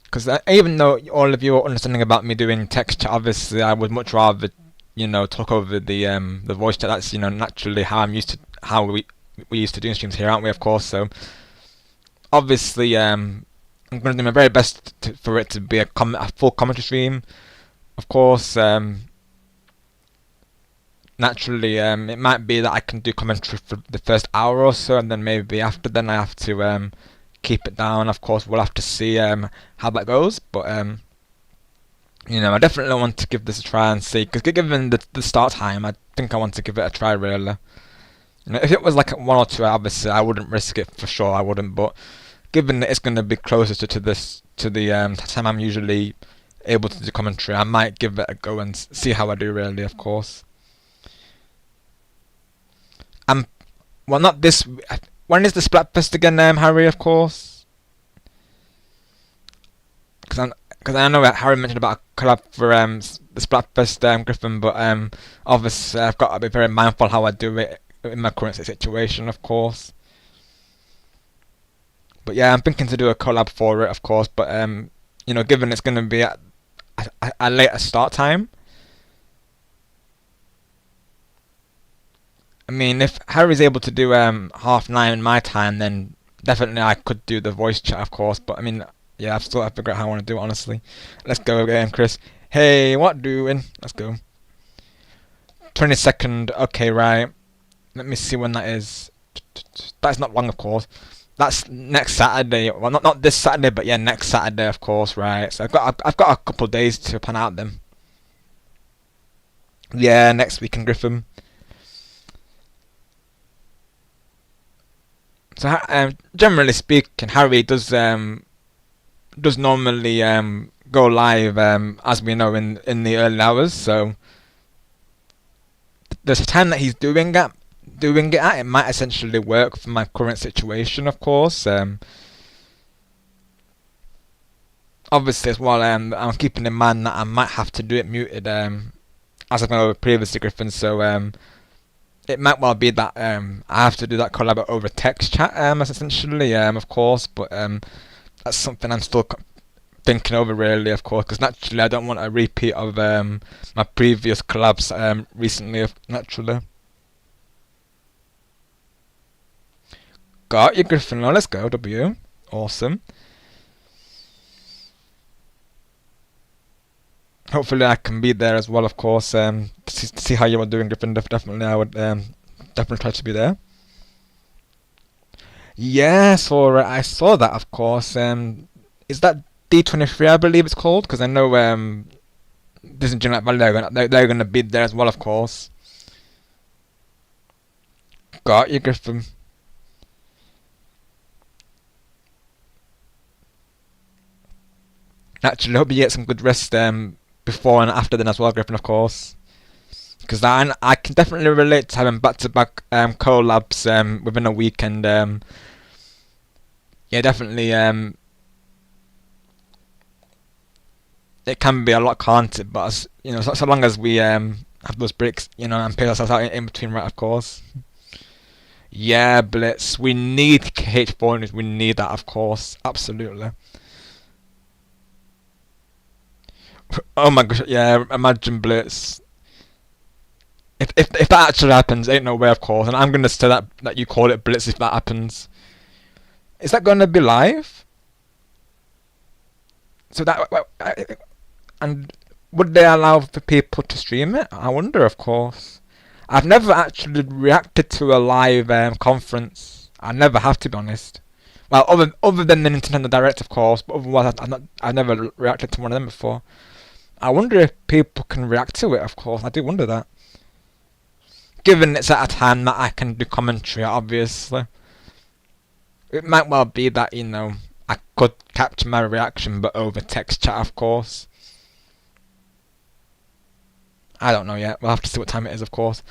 Because even though all of you are understanding about me doing text chat, obviously I would much rather, you know, talk over the voice chat. That's, you know, naturally how we used to doing streams here, aren't we? Of course. So obviously, I'm going to do my very best for it to be a full commentary stream. Of course, naturally, it might be that I can do commentary for the first hour or so, and then maybe after then I have to keep it down. Of course, we'll have to see how that goes, but you know, I definitely want to give this a try and see, because given the start time, I think I want to give it a try really. You know, if it was like 1 or 2 hours, obviously I wouldn't risk it for sure, I wouldn't, but given that it's going to be closer to the time I'm usually able to do commentary, I might give it a go and see how I do really, of course. Well, not this. When is the Splatfest again, Harry? Of course, because I know that Harry mentioned about a collab for the Splatfest, Griffin. But obviously I've got to be very mindful how I do it in my current situation, of course. But yeah, I'm thinking to do a collab for it, of course. But you know, given it's going to be at a later start time. I mean, if Harry's able to do 9:30 in my time, then definitely I could do the voice chat, of course. But I mean, yeah, I've still got to figure out how I want to do it, honestly. Let's go again, Chris. Hey, what doing? Let's go. 22nd. Okay, right. Let me see when that is. That's not long, of course. That's next Saturday. Well, not this Saturday, but yeah, next Saturday, of course, right? So I've got a couple of days to plan out them. Yeah, next week in Griffin. So generally speaking, Harry does normally go live as we know in the early hours. So there's a time that he's doing it at. It might essentially work for my current situation, of course. Obviously, as well, I'm keeping in mind that I might have to do it muted, as I've gone over previously, Griffin. So it might well be that I have to do that collab over text chat, essentially, of course. But that's something I'm still thinking over, really, of course, because naturally I don't want a repeat of my previous collabs recently, naturally. Got you, Griffin. Let's go, W. Awesome. Hopefully I can be there as well, of course, to see how you are doing, Griffin. Definitely, I would definitely try to be there. Yes, or I saw that, of course. Is that D23, I believe it's called? Because I know Disney Dreamlight Valley, they're gonna be there as well, of course. Got you, Griffin. Actually, hope you get some good rest before and after then as well, Griffin, of course. Because I can definitely relate to having back-to-back collabs within a week, and yeah, definitely it can be a lot, can't it? But you know, so long as we have those breaks, you know, and pay ourselves out in between, right? Of course. Yeah, Blitz. We need KH4 news. We need that, of course. Absolutely. Oh my gosh, yeah, imagine Blitz. If that actually happens, ain't no way, of course. And I'm gonna say that you call it Blitz if that happens. Is that gonna be live? So and would they allow for people to stream it? I wonder, of course. I've never actually reacted to a live conference. I never have, to be honest. Well, other than the Nintendo Direct, of course, but otherwise I've never reacted to one of them before. I wonder if people can react to it, of course. I do wonder that. Given it's at a time that I can do commentary, obviously. It might well be that, you know, I could capture my reaction, but over text chat, of course. I don't know yet. We'll have to see what time it is, of course.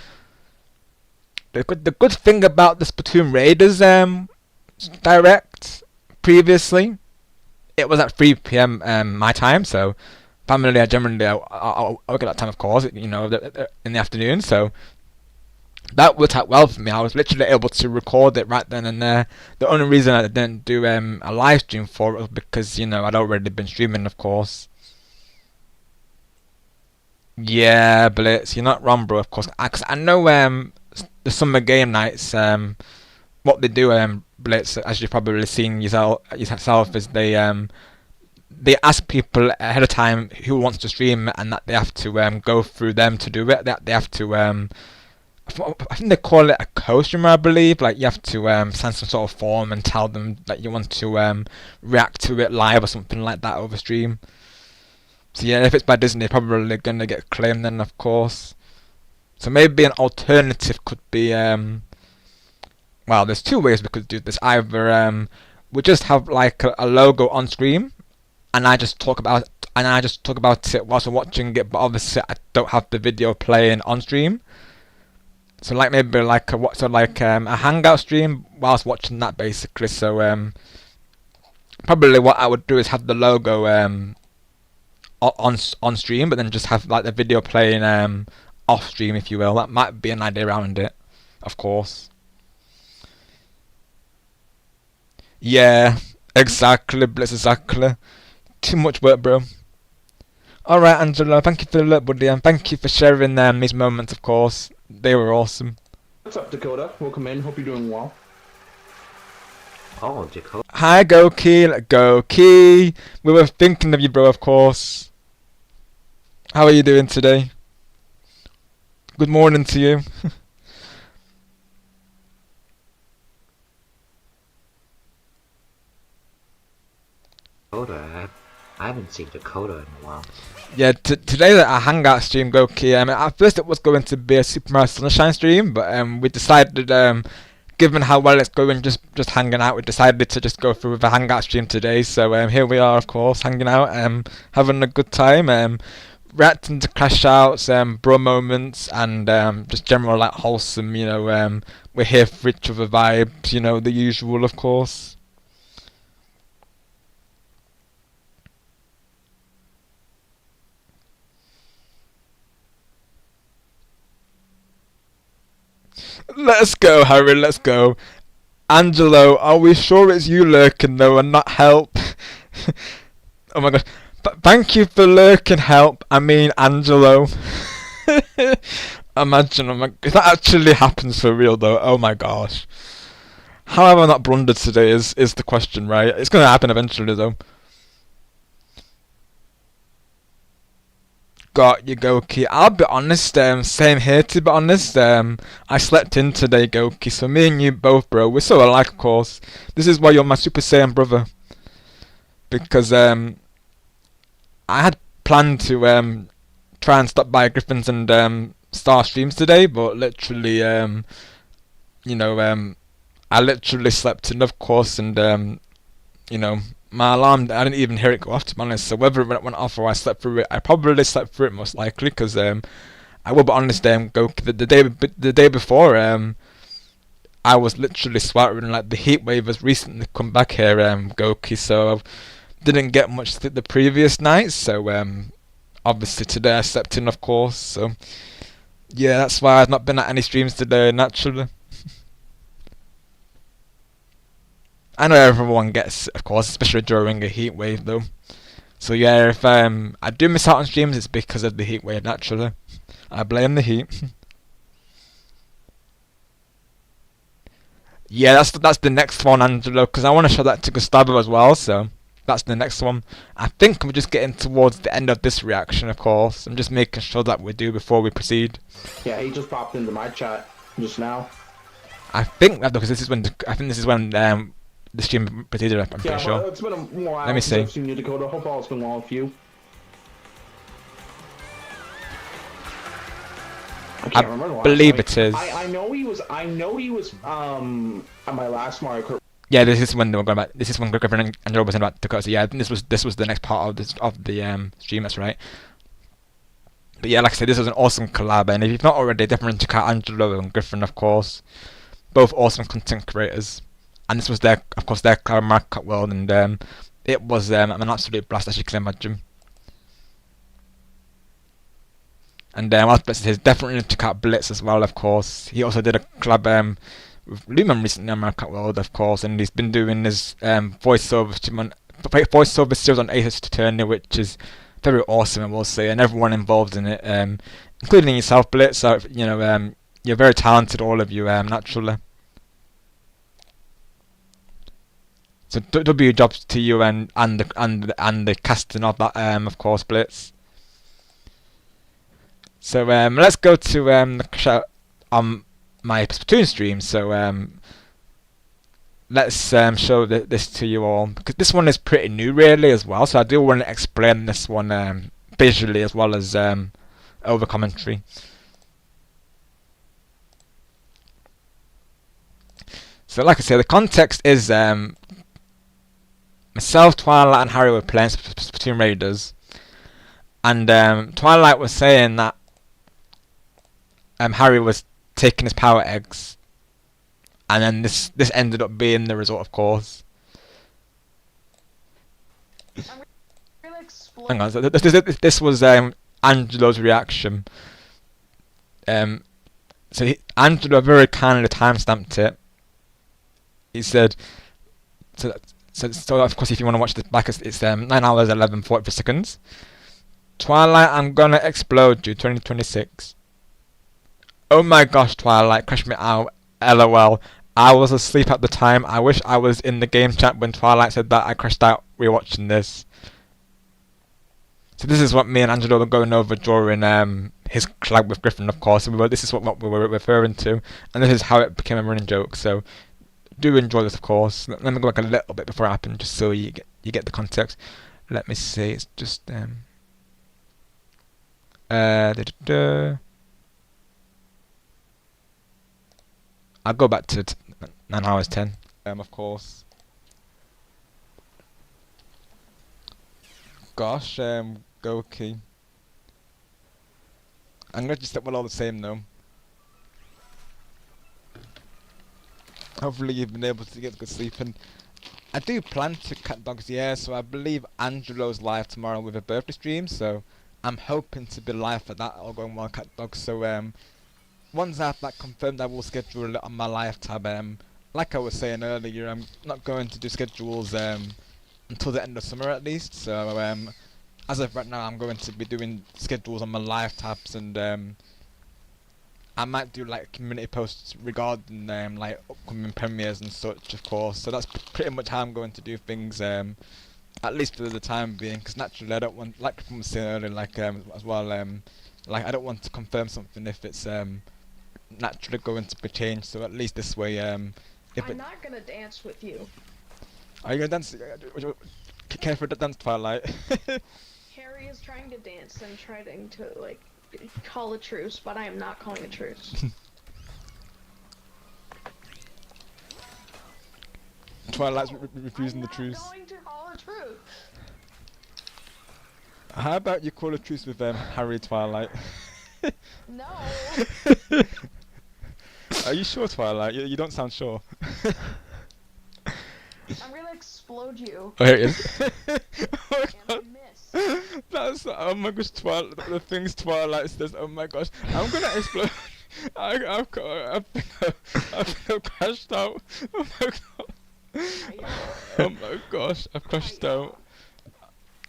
The good thing about the Splatoon Raiders Direct previously, it was at 3 PM my time, so family, I'll work at that time, of course, you know, in the afternoon, so that worked out well for me. I was literally able to record it right then and there. The only reason I didn't do a live stream for it was because, you know, I'd already been streaming, of course. Yeah, Blitz, you're not wrong, bro, of course. I know the summer game nights, what they do, Blitz, as you've probably seen yourself is they ask people ahead of time who wants to stream, and that they have to go through them to do it. That they have to I think they call it a co-streamer, I believe. Like, you have to sign some sort of form and tell them that you want to react to it live or something like that over stream. So yeah, if it's by Disney, probably gonna get claimed then, of course. So maybe an alternative could be well, there's two ways we could do this. Either we just have like a logo on screen, and I just talk about it whilst we're watching it, but obviously I don't have the video playing on stream. So like maybe like a hangout stream whilst watching that, basically. So probably what I would do is have the logo on stream, but then just have like the video playing off stream, if you will. That might be an idea around it, of course. Yeah, exactly, Blitz, exactly. Too much work, bro. Alright, Angelo, thank you for the look, buddy, and thank you for sharing these moments, of course. They were awesome. What's up, Dakota? Welcome in. Hope you're doing well. Oh, Dakota. Hi, Goki, Goki. We were thinking of you, bro, of course. How are you doing today? Good morning to you. I haven't seen Dakota in a while. Yeah, today that our hangout stream, Goki. At first it was going to be a Super Mario Sunshine stream, but we decided, given how well it's going, just hanging out, we decided to just go through with a hangout stream today. So here we are, of course, hanging out, having a good time, reacting to crash outs, bro moments, and just general like wholesome. We're here for each other vibes. The usual, of course. Let's go, Harry, let's go. Angelo, are we sure it's you lurking though and not help? Oh my god. Thank you for lurking, help. I mean, Angelo. Imagine, if that actually happens for real though, oh my gosh. How have I not blundered today is the question, right? It's gonna happen eventually though. Got you, Goki. I'll be honest, same here to be honest. I slept in today, Goki, so me and you both, bro, we're so alike, of course. This is why you're my Super Saiyan brother. Because, I had planned to, try and stop by Griffin's and, Star streams today, but literally, I literally slept in, of course, and, my alarm, I didn't even hear it go off, to be honest. So whether it went off or I slept through it, I probably slept through it most likely, because I will be honest, the day before, I was literally sweltering, like the heat wave has recently come back here, Goki, so I didn't get much sleep the previous night, so obviously today I slept in, of course, so yeah, that's why I've not been at any streams today, naturally. I know everyone gets, of course, especially during a heat wave, though. So yeah, if I do miss out on streams, it's because of the heat wave. Naturally, I blame the heat. Yeah, that's the next one, Angelo, because I want to show that to Gustavo as well. So that's the next one. I think we're just getting towards the end of this reaction, of course. I'm just making sure that we do before we proceed. Yeah, he just popped into my chat just now. I think that because this is when the stream proceeded. I'm pretty sure. It's been a while. Let me see. I've seen you, Dakota. Hope all has been well with you. I can't remember the last believe time. it is. I know he was. At my last Mario Kart. Yeah, this is when they were going back. This is when Griffin and Joe was about to cut. So yeah, I think this was the next part of the stream. That's right. But yeah, like I said, this was an awesome collab, and if you've not already, definitely check out Angelo and Griffin, of course. Both awesome content creators. And this was their Mario Kart world, and it was an absolute blast, as you can imagine. And I was about to say, definitely check out Blitz as well, of course. He also did a collab with Lumen recently on Mario Kart World, of course, and he's been doing his voiceover series on Ace Attorney, which is very awesome, I will say, and everyone involved in it, including yourself, Blitz. So you're very talented, all of you, naturally. So W jobs to you and the casting of that, of course, Blitz. So let's go to the show on my Splatoon stream. So let's show this to you all, because this one is pretty new, really, as well. So I do want to explain this one visually as well as over commentary. So, like I say, the context is myself, Twilight, and Harry were playing Splatoon Raiders, and Twilight was saying that Harry was taking his power eggs, and then this ended up being the result, of course. Hang on, so this was Angelo's reaction. So Angelo very kindly timestamped it. He said, So of course, if you want to watch this back, it's 9 hours 11:43 seconds. Twilight, I'm gonna explode you. 2026. Oh my gosh, Twilight, crash me out. LOL. I was asleep at the time. I wish I was in the game chat when Twilight said that. I crashed out rewatching this. So this is what me and Angelo were going over during his collab with Griffin, of course. This is what we were referring to, and this is how it became a running joke. So do enjoy this, of course. Let me go back a little bit before it happened, just so you get the context. Let me see. It's just I'll go back to 9 hours 10. Of course. Gosh, Goki. I'm glad you slept well all the same though. Hopefully you've been able to get good sleep, and I do plan to cut dogs, yeah, so I believe Angelo's live tomorrow with a birthday stream, so I'm hoping to be live for that, all going well, cat dogs. So once I have that confirmed, I will schedule it on my live tab. Like I was saying earlier, I'm not going to do schedules until the end of summer at least, so as of right now I'm going to be doing schedules on my live tabs, and I might do like community posts regarding like upcoming premieres and such, of course. So that's pretty much how I'm going to do things, at least for the time being. Because naturally, I don't want, like I was saying earlier, like as well, like I don't want to confirm something if it's naturally going to be changed. So at least this way, if I'm not gonna dance with you. Are you gonna dance? Care for the dance, Twilight? Harry is trying to dance and trying to like call a truce, but I am not calling a truce. Twilight's refusing the truce. I'm not going to call a truce. How about you call a truce with Harry, Twilight? No. Are you sure, Twilight? You don't sound sure. I'm gonna explode you. Oh, here it is. Oh, And I miss. that's, oh my gosh, Twilight, the things Twilight says, oh my gosh, I'm gonna explode. I think I've crashed out. Oh my god. Oh my gosh, I've crashed out.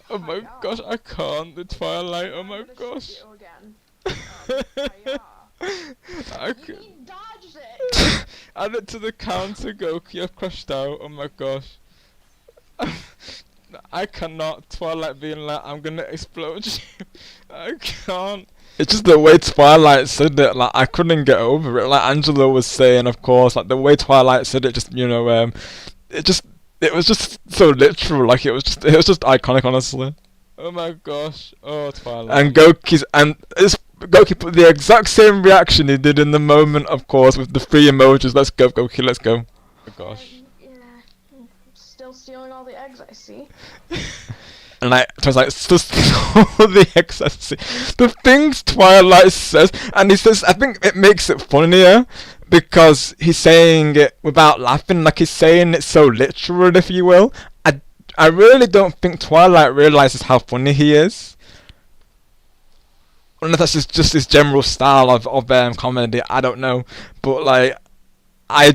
Oh my gosh, I can't, the Twilight, oh my gosh. I He dodged it. Add it to the counter, Goki, I've crashed out, oh my gosh. I cannot, Twilight being like, I'm gonna explode you. I can't. It's just the way Twilight said it, like, I couldn't get over it. Like Angelo was saying, of course, like, the way Twilight said it, just, you know, it was just so literal, like, it was just iconic, honestly. Oh my gosh, oh, Twilight. And Goki put the exact same reaction he did in the moment, of course, with the 3 emojis. Let's go, Goki, let's go. Oh gosh. Yeah. Still stealing all the eggs, I see. And like, I was like, it's just all the excess. The things Twilight says, and he says, I think it makes it funnier because he's saying it without laughing, like he's saying it so literal, if you will. I really don't think Twilight realizes how funny he is. Unless that's just his general style of comedy, I don't know. But like, I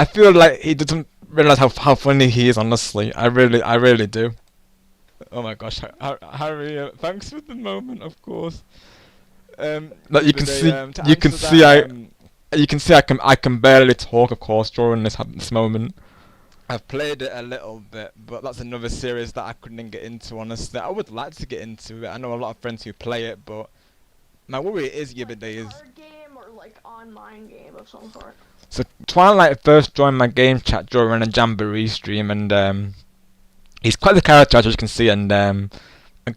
feel like he doesn't realize how funny he is. Honestly, I really do. Oh my gosh, Harry! Thanks for the moment, of course. Like you can see, I can barely talk, of course, during this moment. I've played it a little bit, but that's another series that I couldn't get into, honestly. I would like to get into it. I know a lot of friends who play it, but my worry is the other day is... Card game or like online game of some sort. So Twilight first joined my game chat during a Jamboree stream, and he's quite the character, as you can see, and a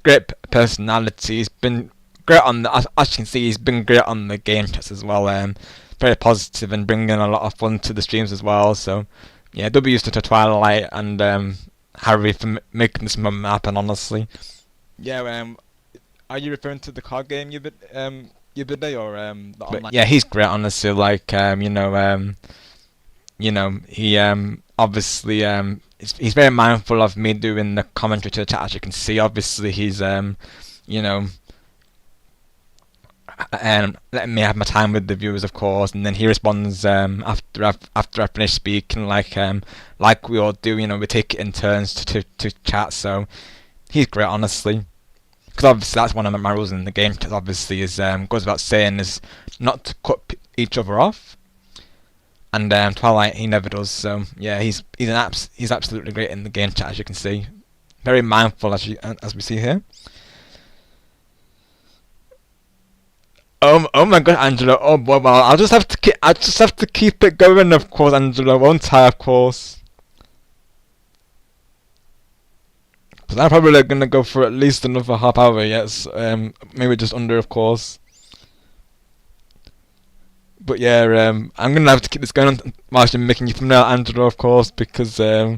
great personality. He's been great on the... As you can see, he's been great on the game chats as well. Very positive and bringing a lot of fun to the streams as well, so... Yeah, W's to Twilight and Harry for making this moment happen, honestly. Yeah, are you referring to the card game you did or the online? Yeah, he's great, honestly. Like, you know, he obviously he's very mindful of me doing the commentary to the chat. As you can see, obviously he's you know, and letting me have my time with the viewers, of course. And then he responds after I finish speaking, like we all do. You know, we take it in turns to chat. So he's great, honestly. Because obviously that's one of my rules in the game. Because obviously is goes without saying is not to cut each other off. And Twilight, he never does. So yeah, he's absolutely great in the game chat, as you can see. Very mindful, as we see here. Oh my God, Angelo. Oh boy, well, I just have to keep it going, of course, Angelo, won't I? Of course. Because I'm probably gonna go for at least another half hour. Yes, maybe just under, of course. But yeah, I'm gonna have to keep this going on whilst I'm making you thumbnail, Angelo, of course, because yeah,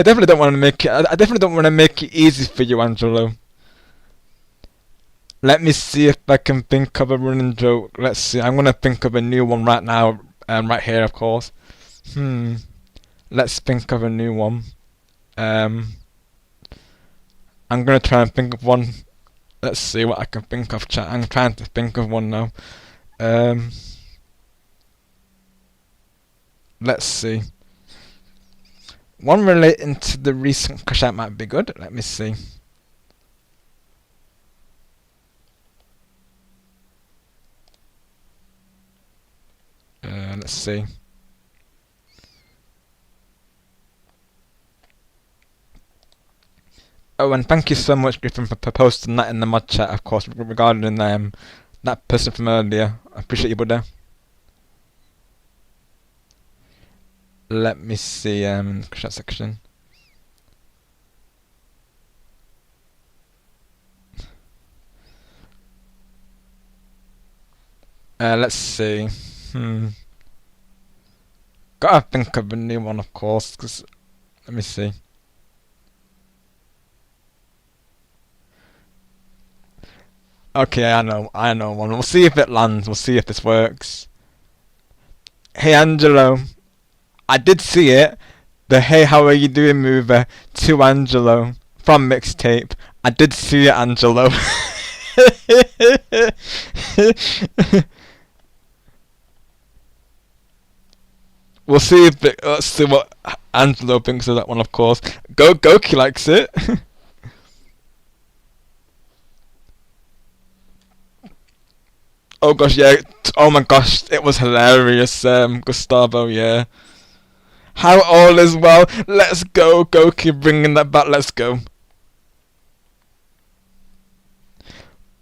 definitely don't want to make it. I definitely don't want to make it easy for you, Angelo. Let me see if I can think of a running joke. Let's see. I'm gonna think of a new one right now. Right here, of course. Let's think of a new one. I'm gonna try and think of one. Let's see what I can think of. Chat. I'm trying to think of one now. Let's see. One relating to the recent crash out might be good. Let me see. Let's see. Oh, and thank you so much, Griffin, for posting that in the mod chat, of course, regarding that person from earlier. I appreciate you, buddy. Let me see, chat section. Let's see. Gotta think of a new one, of course, 'cause let me see. Okay, I know one. We'll see if it lands. We'll see if this works. Hey, Angelo. I did see it. The Hey, how are you doing mover to Angelo from Mixtape. I did see it, Angelo. We'll see if let's see what Angelo thinks of that one, of course. Goki likes it. Oh gosh, yeah. Oh my gosh, it was hilarious, Gustavo, yeah. How all is well. Let's go, Goki, bringing that back. Let's go.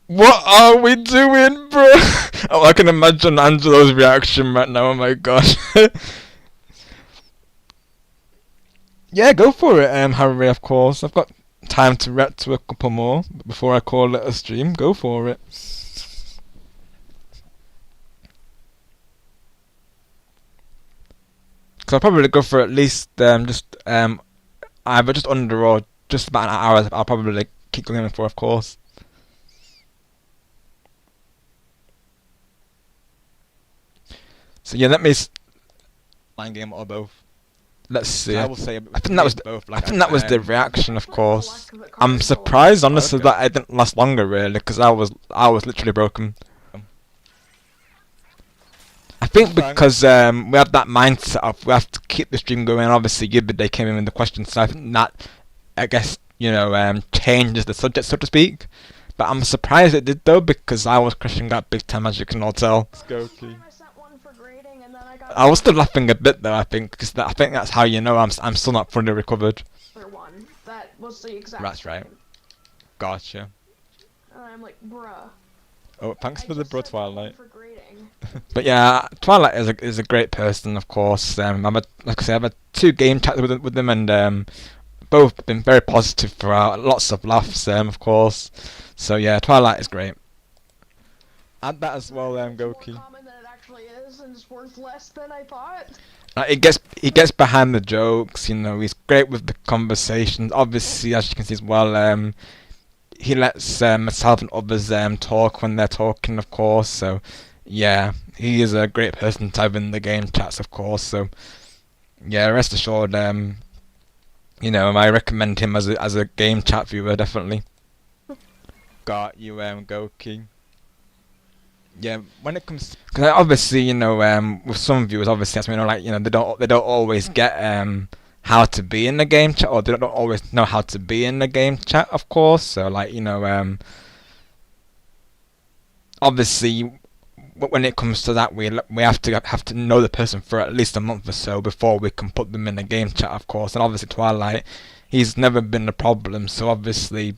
What are we doing, bro? Oh, I can imagine Angelo's reaction right now. Oh my gosh. Yeah, go for it, Harry, of course. I've got time to react to a couple more before I call it a stream. Go for it. Cause I'll probably go for at least either just under or just about an hour. I'll probably keep going for, of course. So yeah, let me line game or both. Let's see. I will say. I think that was both. I think that was the reaction, of course. I'm surprised, honestly, that it didn't last longer, really, because I was literally broken. I think because we have that mindset of we have to keep the stream going. Obviously, they came in with the questions, so I think that, I guess, changes the subject, so to speak. But I'm surprised it did though, because I was crushing that big time, as you can all tell. Let's go, Key. I was still laughing a bit though, I think, because I think that's how you know I'm still not fully recovered. One that was the exact. That's right. Gotcha. And I'm like, bruh. Oh, thanks for the bro, Twilight. But yeah, Twilight is a great person, of course. Like I said, I've had 2 game chats with them, and both been very positive throughout. Lots of laughs, of course. So yeah, Twilight is great. Add that as well, Goki. And it's worth less than I thought. He gets behind the jokes, he's great with the conversations. Obviously, as you can see as well, he lets myself and others talk when they're talking, of course. So yeah, he is a great person to have in the game chats, of course. So yeah, rest assured, I recommend him as a game chat viewer, definitely. Got you, Goki. Yeah, when it comes, because obviously, with some viewers, obviously, as we know, like, they don't always get how to be in the game chat, or they don't always know how to be in the game chat, of course. So, like, obviously, when it comes to that, we have to know the person for at least a month or so before we can put them in the game chat, of course. And obviously, Twilight, he's never been a problem, so obviously,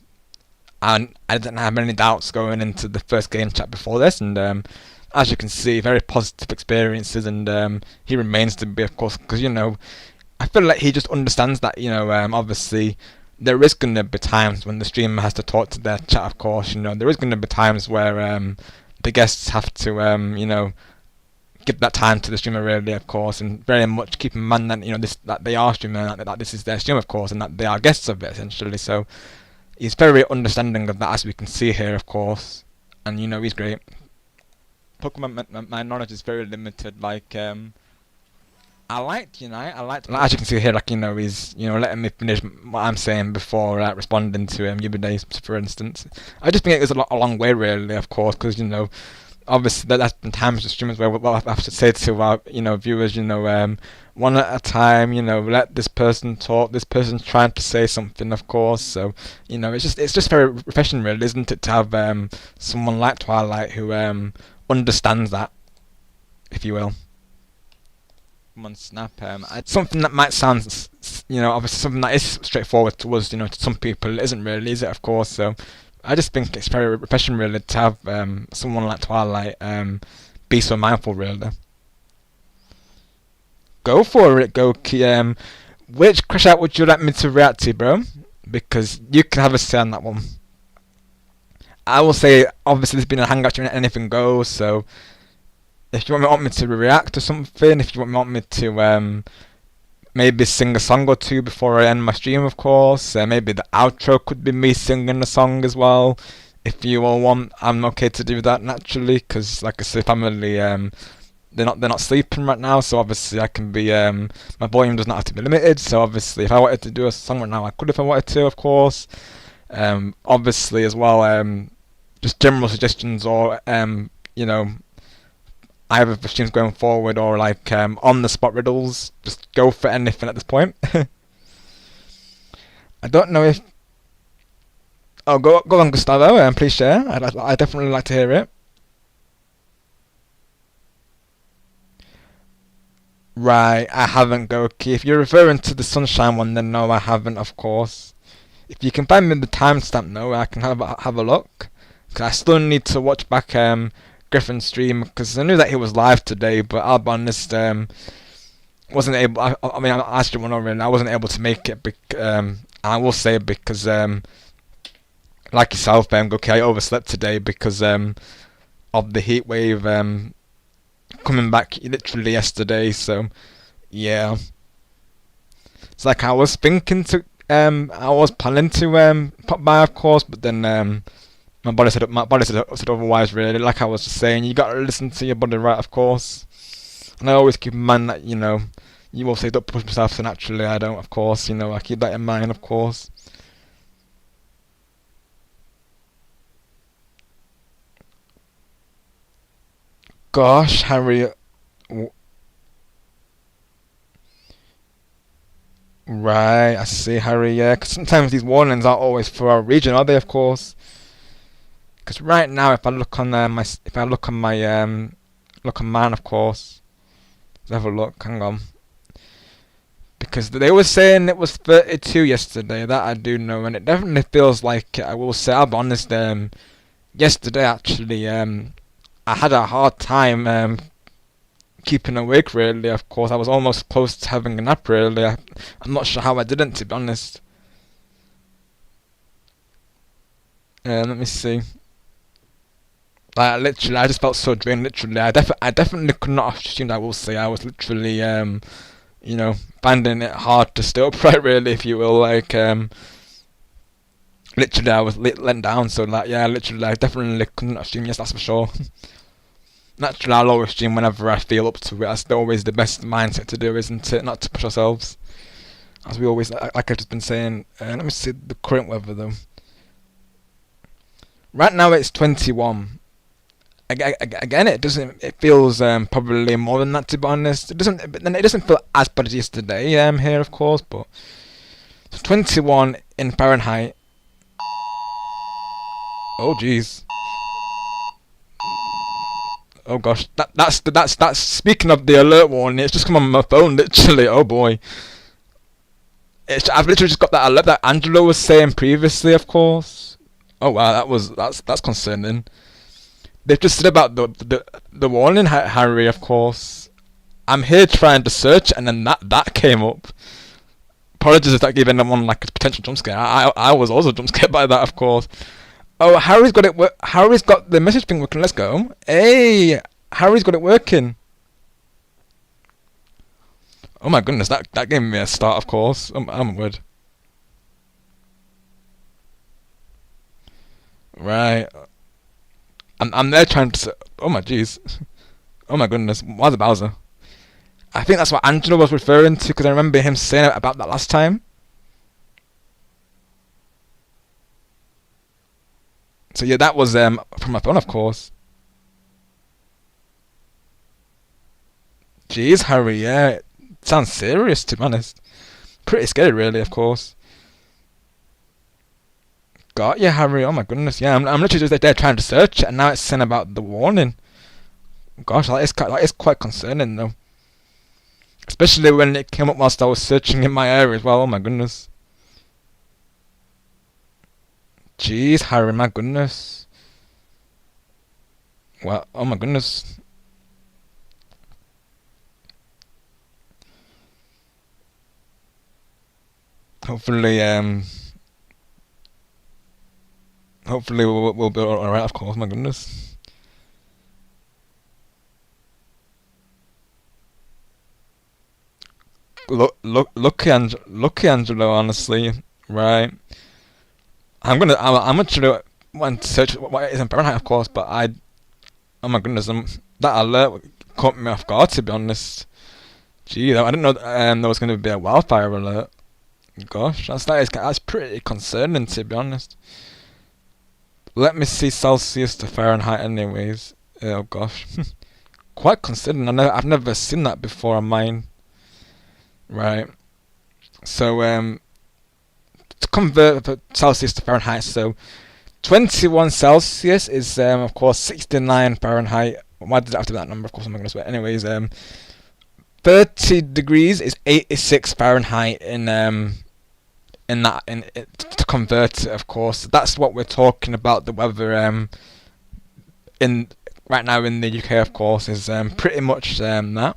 and I didn't have any doubts going into the first game chat before this, and as you can see, very positive experiences, and he remains to be, of course, because I feel like he just understands that obviously there is going to be times when the streamer has to talk to their chat, of course. There is going to be times where the guests have to give that time to the streamer, really, of course, and very much keep in mind that that they are streaming, that this is their stream, of course, and that they are guests of it, essentially. So he's very understanding of that, as we can see here, of course, and he's great. Pokemon, my knowledge is very limited. Like, I liked, like, as you can see here, like, he's, letting me finish what I'm saying before responding to Ubidays, for instance. I just think it goes a long way, really, of course, because, obviously that's been times with streamers where we'll have to say to our, viewers, one at a time, let this person talk, this person's trying to say something, of course. So, it's just very refreshing, really, isn't it, to have someone like Twilight who understands that, if you will. On Snap, something that might sound, obviously something that is straightforward to us, to some people, it isn't really, is it, of course. So I just think it's very refreshing, really, to have someone like Twilight be so mindful, really. Go for it, Goki. Which crash out would you like me to react to, bro? Because you can have a say on that one. I will say, obviously, there's been a hangout stream, anything goes, so if you want me to react to something, if you want me to maybe sing a song or two before I end my stream, of course, maybe the outro could be me singing a song as well. If you all want, I'm okay to do that, naturally, because, like I say, family, they're not sleeping right now, so obviously I can be, my volume does not have to be limited, so obviously if I wanted to do a song right now, I could if I wanted to, of course. Obviously as well, just general suggestions, or either for streams going forward, or like on the spot riddles, just go for anything at this point. I don't know if, go on, Gustavo, please share. I'd definitely like to hear it. Right, I haven't, Goki. If you're referring to the Sunshine one, then no, I haven't, of course. If you can find me the timestamp, no, I can have a look. Cause I still need to watch back Griffin's stream, because I knew that he was live today, but I'll be honest, wasn't able. I mean, I actually went over, and I wasn't able to make it. I will say, because like yourself, Goki, I overslept today because of the heat wave coming back literally yesterday. So yeah, it's like I was thinking to, I was planning to pop by, of course, but then my body said otherwise, really. Like I was just saying, you gotta listen to your body, right, of course. And I always keep in mind that, you will say don't push myself, so naturally I don't, of course, I keep that in mind, of course. Gosh, Harry. Right, I see, Harry, yeah, 'cause sometimes these warnings aren't always for our region, are they, of course? Because right now, if I look on look on mine, of course. Let's have a look. Hang on. Because they were saying it was 32 yesterday. That I do know, and it definitely feels like it. I will say, I'll be honest. Yesterday actually, I had a hard time keeping awake. Really, of course, I was almost close to having a nap. Really, I'm not sure how I didn't, to be honest. Let me see. Literally, I just felt so drained. Literally, I definitely could not have streamed. I will say, I was literally, finding it hard to stay upright. Really, if you will, like, literally, I was let down. So, like, yeah, literally, I definitely couldn't have streamed. Yes, that's for sure. Naturally, I'll always stream whenever I feel up to it. That's always the best mindset to do, isn't it? Not to push ourselves, as we always, like I've just been saying. Let me see the current weather though. Right now it's 21. again, it doesn't. It feels probably more than that, to be honest. It doesn't. But then it doesn't feel as bad as yesterday. Here, of course, but 21 in Fahrenheit. Oh jeez. Oh gosh. That's speaking of the alert warning. It's just come on my phone, literally. Oh boy. I've literally just got that alert that Angelo was saying previously, of course. Oh wow, that's concerning. They've just said about the warning, Harry, of course. I'm here trying to search, and then that came up. Apologies if that gave anyone like a potential jump scare. I was also jump scared by that, of course. Oh, Harry's got it. Harry's got the message thing working. Let's go. Hey, Harry's got it working. Oh my goodness, that gave me a start, of course. I'm weird. Right. I'm there trying to. Oh my jeez. Oh my goodness. Why's the Bowser? I think that's what Angelo was referring to, because I remember him saying about that last time. So yeah, that was from my phone, of course. Jeez, Harry, yeah, it sounds serious, to be honest. Pretty scary, really, of course. Got you, Harry. Oh my goodness, yeah. I'm literally just there trying to search, and now it's saying about the warning. Gosh, that is quite concerning, though. Especially when it came up whilst I was searching in my area as well. Oh my goodness. Jeez, Harry, my goodness. Well, oh my goodness. Hopefully, we'll be alright, of course. My goodness. Lucky Angelo, honestly, right? I'm actually want to search what it is in Fahrenheit, of course, but oh my goodness, that alert caught me off guard, to be honest. Gee, I didn't know there was going to be a wildfire alert. Gosh, that's pretty concerning, to be honest. Let me see Celsius to Fahrenheit, anyways. Oh gosh, quite concerning. I've never seen that before on mine. Right. So to convert Celsius to Fahrenheit, so 21 Celsius is of course 69 Fahrenheit. Why did I have to that number? Of course I'm not gonna swear. Anyways, 30 degrees is 86 Fahrenheit to convert it, of course. That's what we're talking about. The weather in right now in the UK, of course, is pretty much that.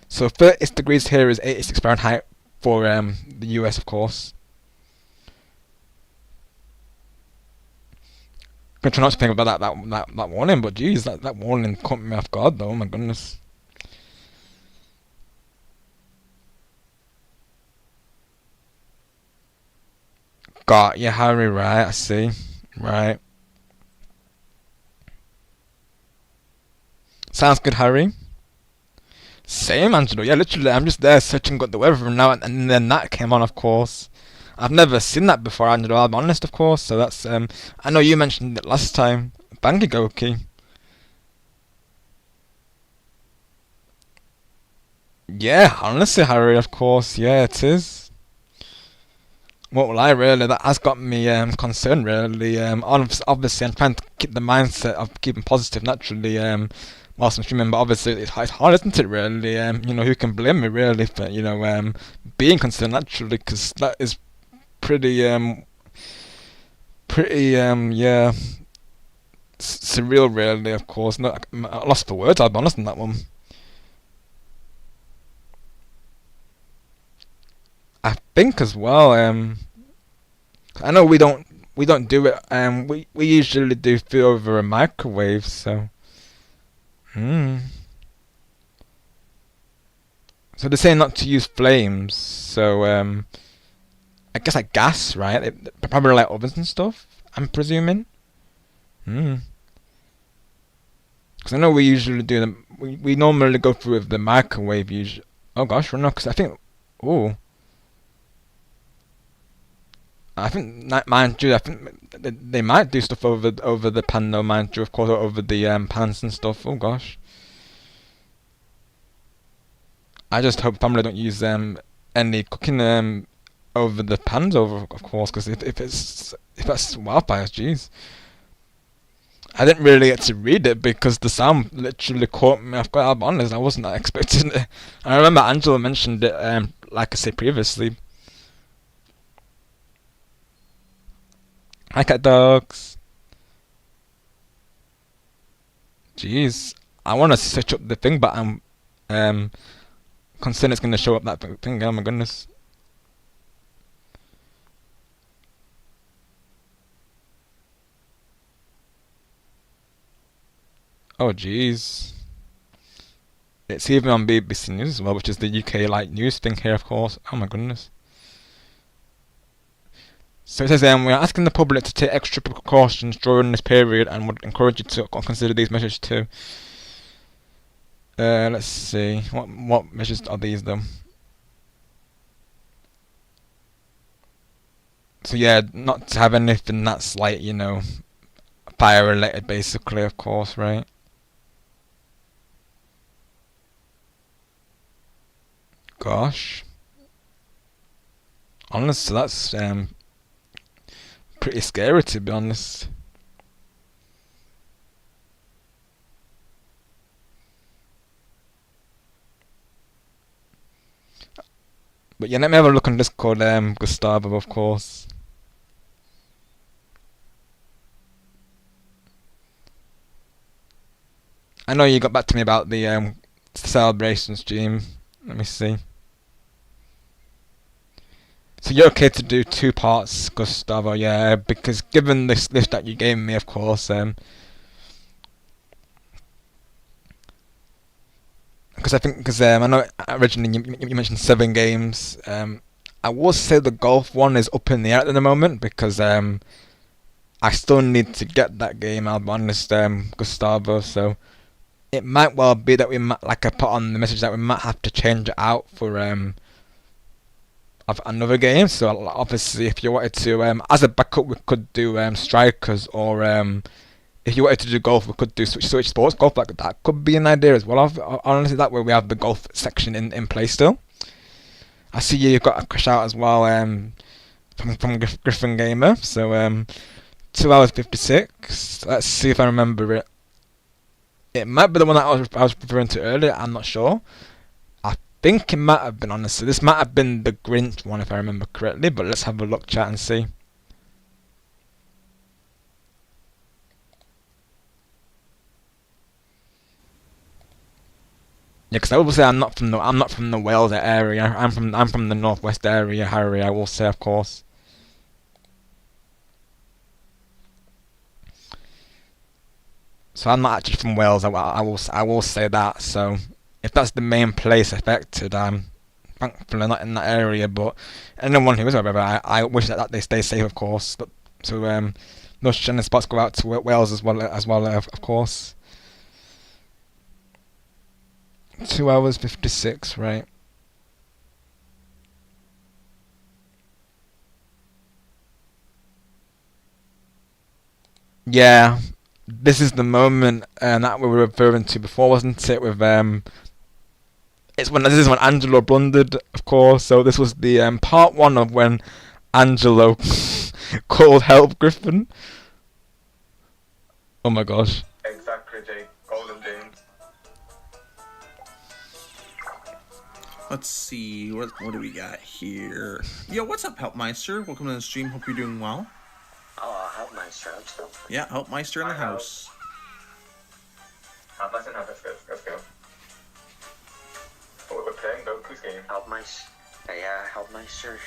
So 30 degrees here is 86 Fahrenheit for the US, of course. I'm trying not to think about that warning, but geez, that warning caught me off guard, though. Oh my goodness. Got you, Harry. Right, I see. Right. Sounds good, Harry. Same, Angelo. Yeah, literally, I'm just there searching got the weather now, and then that came on, of course. I've never seen that before, Angelo. I'll be honest, of course. So that's I know you mentioned it last time. Bangigoki. Yeah, honestly, Harry. Of course, yeah, it is. What will I really? That has got me concerned, really. Obviously, I'm trying to keep the mindset of keeping positive, naturally. Whilst I'm streaming, but obviously it's hard, isn't it? Really, who can blame me really for being concerned naturally, because that is pretty yeah, surreal, really. Of course, no, I'm lost for words. I'll be honest on that one. I think as well. I know we don't do it. We usually do food over a microwave, so. So they're saying not to use flames, so I guess like gas, right? They're probably like ovens and stuff, I'm presuming. Because I know we usually do them. We normally go through with the microwave usually. Oh gosh, no, because I think. Oh. I think, mind you, I think they might do stuff over the pan though, mind you, of course, over the pans and stuff. Oh gosh. I just hope family don't use any cooking over the pans over, of course, because if that's wildfire, jeez. I didn't really get to read it because the sound literally caught me off guard. I'll be honest, I wasn't expecting it. I remember Angela mentioned it, like I said previously. Hi, cat dogs. Jeez, I want to switch up the thing, but I'm concerned it's going to show up that thing. Oh my goodness. Oh jeez. It's even on BBC News as well, which is the UK like news thing here, of course. Oh my goodness. So it says, we are asking the public to take extra precautions during this period and would encourage you to consider these measures too. Let's see. What measures are these though? So yeah, not to have anything that's like, you know, fire related basically, of course, right? Gosh. Honestly, that's pretty scary to be honest. But yeah, let me have a look on Discord, Gustavo, of course. I know you got back to me about the celebration stream. Let me see. So you're okay to do 2 parts, Gustavo? Yeah, because given this list that you gave me, of course, because I know originally you mentioned 7 games. I will say the golf one is up in the air at the moment because I still need to get that game. I'll be honest, Gustavo. So it might well be that we might, like I put on the message, that we might have to change it out for of another game. So obviously, if you wanted to, as a backup, we could do strikers, or if you wanted to do golf, we could do switch sports golf. Like that could be an idea as well. Honestly, that way we have the golf section in place still. I see you've got a crash out as well from Griffin Gamer. So 2 hours 56. Let's see if I remember it. It might be the one that I was referring to earlier. I'm not sure. I think it might have been, honestly. This might have been the Grinch one if I remember correctly. But let's have a look, chat, and see. Yeah, because I will say I'm not from the Wales area. I'm from the northwest area, Harry. I will say, of course. So I'm not actually from Wales. I will say that. So if that's the main place affected, I'm thankfully not in that area. But anyone who is, however, I wish that they stay safe, of course. But so those shining spots go out to Wales as well, of course. 2 hours 56, right? Yeah, this is the moment that we were referring to before, wasn't it? With this is when Angelo blundered, of course. So this was the part 1 of when Angelo called help Griffin. Oh my gosh. Exactly, Jake. Golden James. Let's see, what do we got here? Yo, what's up, Helpmeister? Welcome to the stream. Hope you're doing well. Oh, Helpmeister. Yeah, Helpmeister in the house. Helpmeister in the house. Let's go. Oh, we're playing Goku's game. Helpmeister. Yeah, Helpmeister.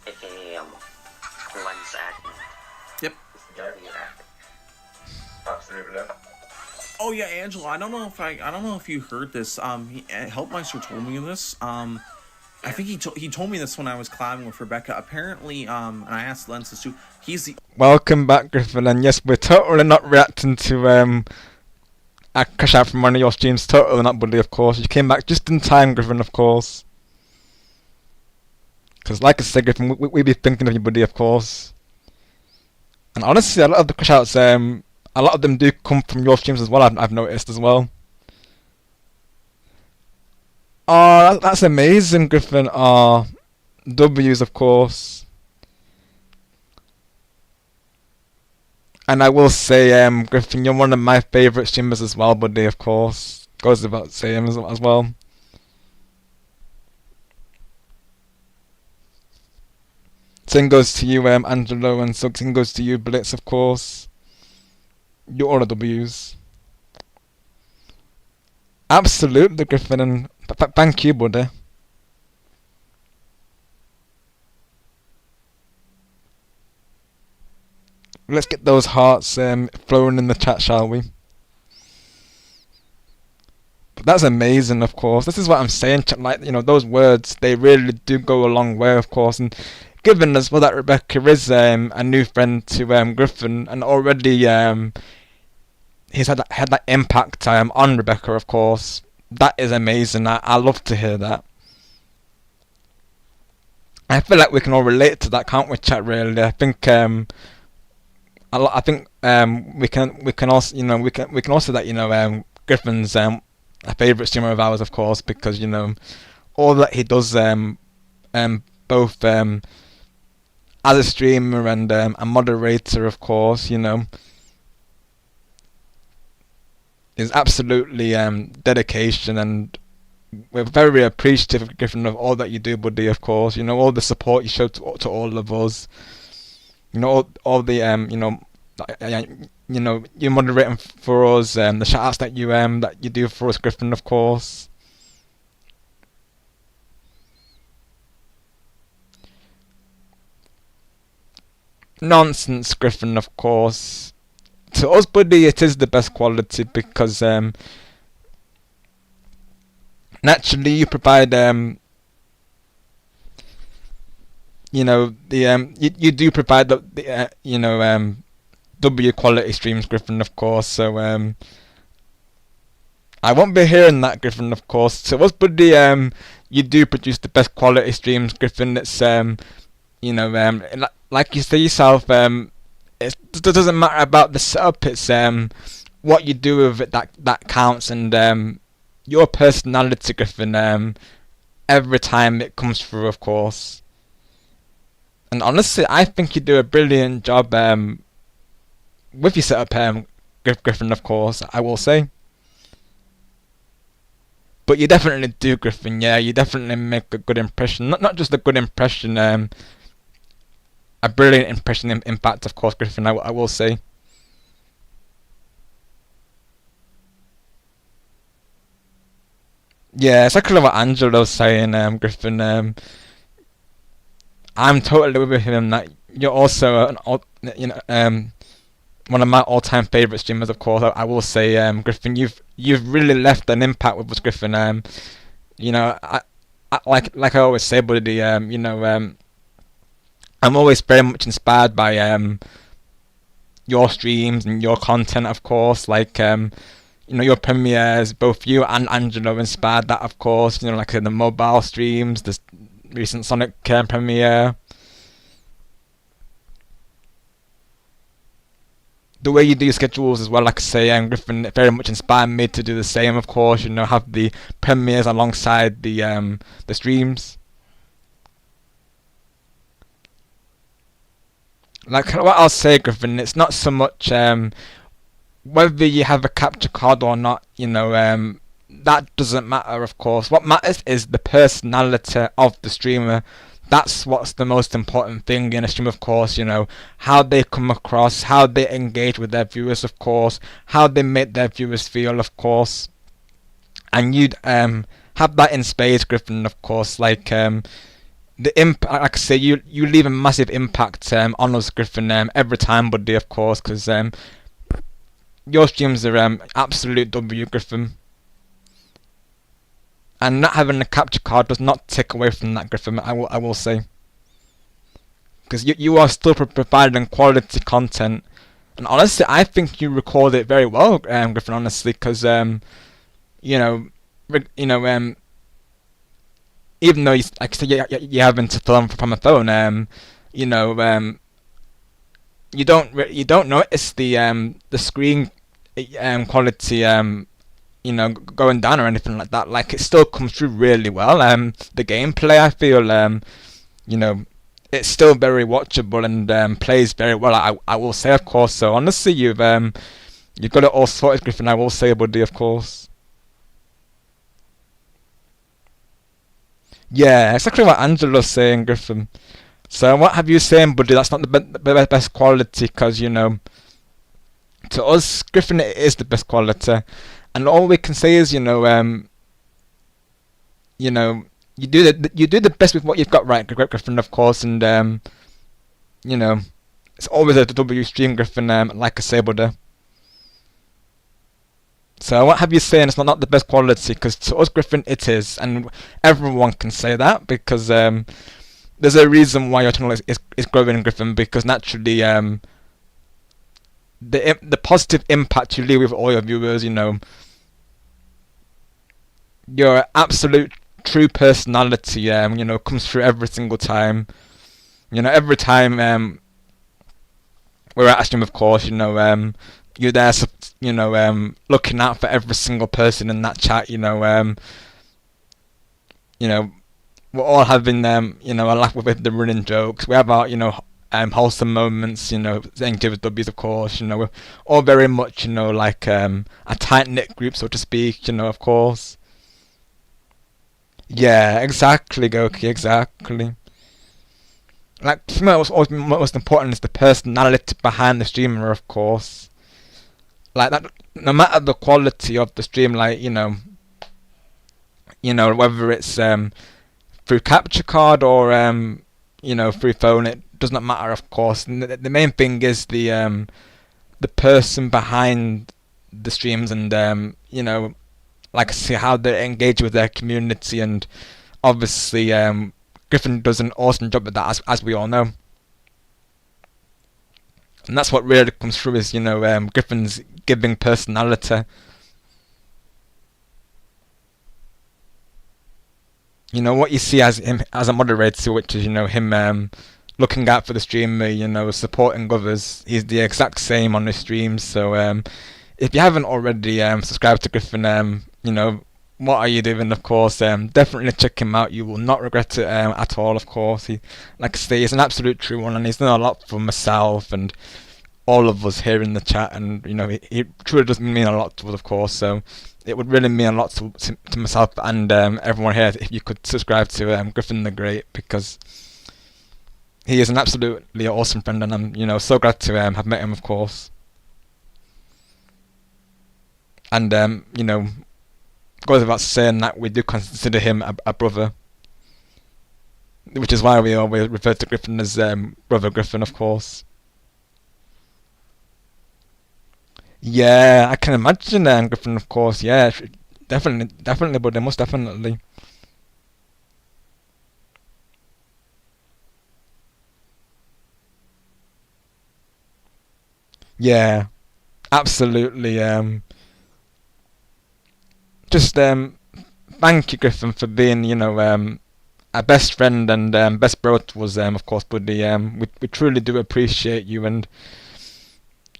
AKA Lens Acting. Yep. Yeah. Absolutely. Oh yeah, Angela. I don't know if you heard this. Helpmeister told me this. I think he told me this when I was collabing with Rebecca. Apparently, and I asked Lenses too. He's the Welcome back, Griffin, and yes, we're totally not reacting to a crash out from one of your streams. Totally not, buddy. Of course, you came back just in time, Griffin. Of course, because Because like I said, Griffin, we be thinking of you, buddy, of course. And honestly, a lot of the crush-outs, a lot of them do come from your streams as well, I've noticed as well. Oh, that's amazing, Griffin. Oh, W's, of course. And I will say, Griffin, you're one of my favourite streamers as well, buddy, of course. Goes without saying as well. Same goes to you, Angelo, and same goes to you, Blitz, of course. You're all the W's. Absolutely, Griffin, and thank you, buddy. Let's get those hearts flowing in the chat, shall we? But that's amazing, of course. This is what I'm saying, like, you know, those words, they really do go a long way, of course. And given as well that Rebecca is a new friend to Griffin, and already he's had that impact on Rebecca, of course. That is amazing. I love to hear that. I feel like we can all relate to that, can't we, chat? Really, I think we can also, you know, we can also that, you know, Griffin's a favourite streamer of ours, of course, because, you know, all that he does both as a streamer and a moderator, of course, you know, is absolutely dedication, and we're very appreciative, Griffin, of all that you do, buddy, of course, you know, all the support you show to all of us, you know, all the you know, you moderating for us, the shout-outs that you do for us, Griffin, of course. Nonsense, Griffin, of course. To us, buddy, it is the best quality because naturally you provide you know, the you do provide the you know, W quality streams, Griffin, of course. So I won't be hearing that, Griffin, of course. So us, buddy, you do produce the best quality streams, Griffin. It's you know, like you say yourself, it doesn't matter about the setup. It's what you do with it that counts, and your personality, Griffin, every time it comes through, of course. And honestly, I think you do a brilliant job with your setup, Griffin, of course, I will say. But you definitely do, Griffin, yeah, you definitely make a good impression. Not just a good impression, a brilliant impression, in fact, of course, Griffin, I will say. Yeah, it's exactly what Angelo's saying, Griffin. I'm totally with him that you're also you know, one of my all-time favourite streamers, of course. I will say, Griffin, you've really left an impact with us, Griffin. You know, I like I always say, buddy. You know, I'm always very much inspired by your streams and your content, of course. Like you know, your premieres, both you and Angelo inspired that, of course. You know, like the mobile streams, the recent Sonic premiere. The way you do your schedules as well, like I say, Griffin, very much inspired me to do the same, of course. You know, have the premieres alongside the streams. Like what I'll say, Griffin, it's not so much whether you have a capture card or not, you know, that doesn't matter, of course. What matters is the personality of the streamer. That's what's the most important thing in a stream, of course, you know, how they come across, how they engage with their viewers, of course, how they make their viewers feel, of course. And you'd have that in spades, Griffin, of course, like the impact, like I say, you leave a massive impact on us, Griffin, every time, buddy, of course, because your streams are absolute W, Griffin. And not having a capture card does not take away from that, Griffin, I will say. Because you are still providing quality content. And honestly, I think you record it very well, Griffin, honestly, because, you know, even though like I said, you're having to film from a phone, you know, you don't notice the screen quality you know, going down or anything like that. Like, it still comes through really well. The gameplay, I feel, you know, it's still very watchable and plays very well. I will say, of course. So honestly, you've got it all sorted, Griffin. I will say, buddy, of course. Yeah, exactly what Angela's saying, Griffin. So what have you saying, buddy? That's not the best quality, because, you know, to us, Griffin, it is the best quality. And all we can say is, you know, you do the best with what you've got, right, Griffin, of course, and you know, it's always a W stream, Griffin, like I say, buddy. So what have you saying? It's not the best quality, because to us, Griffin, it is, and everyone can say that, because there's a reason why your channel is growing, Griffin, because naturally the positive impact you leave with all your viewers, you know, your absolute true personality, you know, comes through every single time. You know, every time we're at a stream, of course, you know, you're there, you know, looking out for every single person in that chat, you know, we're all having, you know, a laugh with the running jokes. We have our, you know, wholesome moments, you know, saying W's, of course, you know, we're all very much, you know, like a tight-knit group, so to speak, you know, of course. Yeah, exactly, Goki, exactly. Like, for me, what's always most important is the personality behind the streamer, of course. Like, that, no matter the quality of the stream, like, you know, whether it's through capture card or you know, through phone, it does not matter, of course. And the main thing is the person behind the streams, and you know, like I see how they engage with their community, and obviously Griffin does an awesome job at that, as we all know. And that's what really comes through, is, you know, Griffin's giving personality. You know, what you see as him as a moderator, which is, you know, him looking out for the streamer, you know, supporting others. He's the exact same on the streams. So if you haven't already subscribed to Griffin, you know, what are you doing, of course? Definitely check him out. You will not regret it at all, of course. He, like I say, he's an absolute true one, and he's done a lot for myself and all of us here in the chat, and, you know, he truly does mean a lot to us, of course. So it would really mean a lot to myself and everyone here if you could subscribe to Griffin the Great, because he is an absolutely awesome friend, and I'm, you know, so glad to have met him, of course. And you know, goes without saying that we do consider him a brother, which is why we always refer to Griffin as Brother Griffin, of course. Yeah, I can imagine Griffin, of course. Yeah, definitely, but most definitely. Yeah, absolutely. Just thank you, Griffin, for being, you know, our best friend and best bro to us, of course, buddy. We truly do appreciate you, and,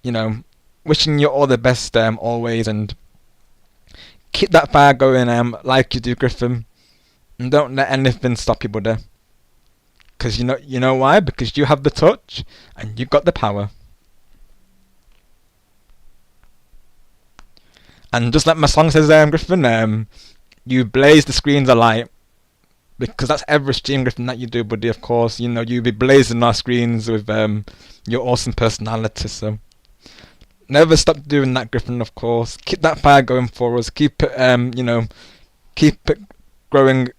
you know, wishing you all the best always, and keep that fire going like you do, Griffin, and don't let anything stop you, buddy. Because you know why? Because you have the touch and you got the power. And just like my song says, Griffin, you blaze the screens alight, because that's every stream, Griffin, that you do, buddy. Of course, you know, you be blazing our screens with your awesome personality. So never stop doing that, Griffin, of course. Keep that fire going for us. Keep it, you know, keep it growing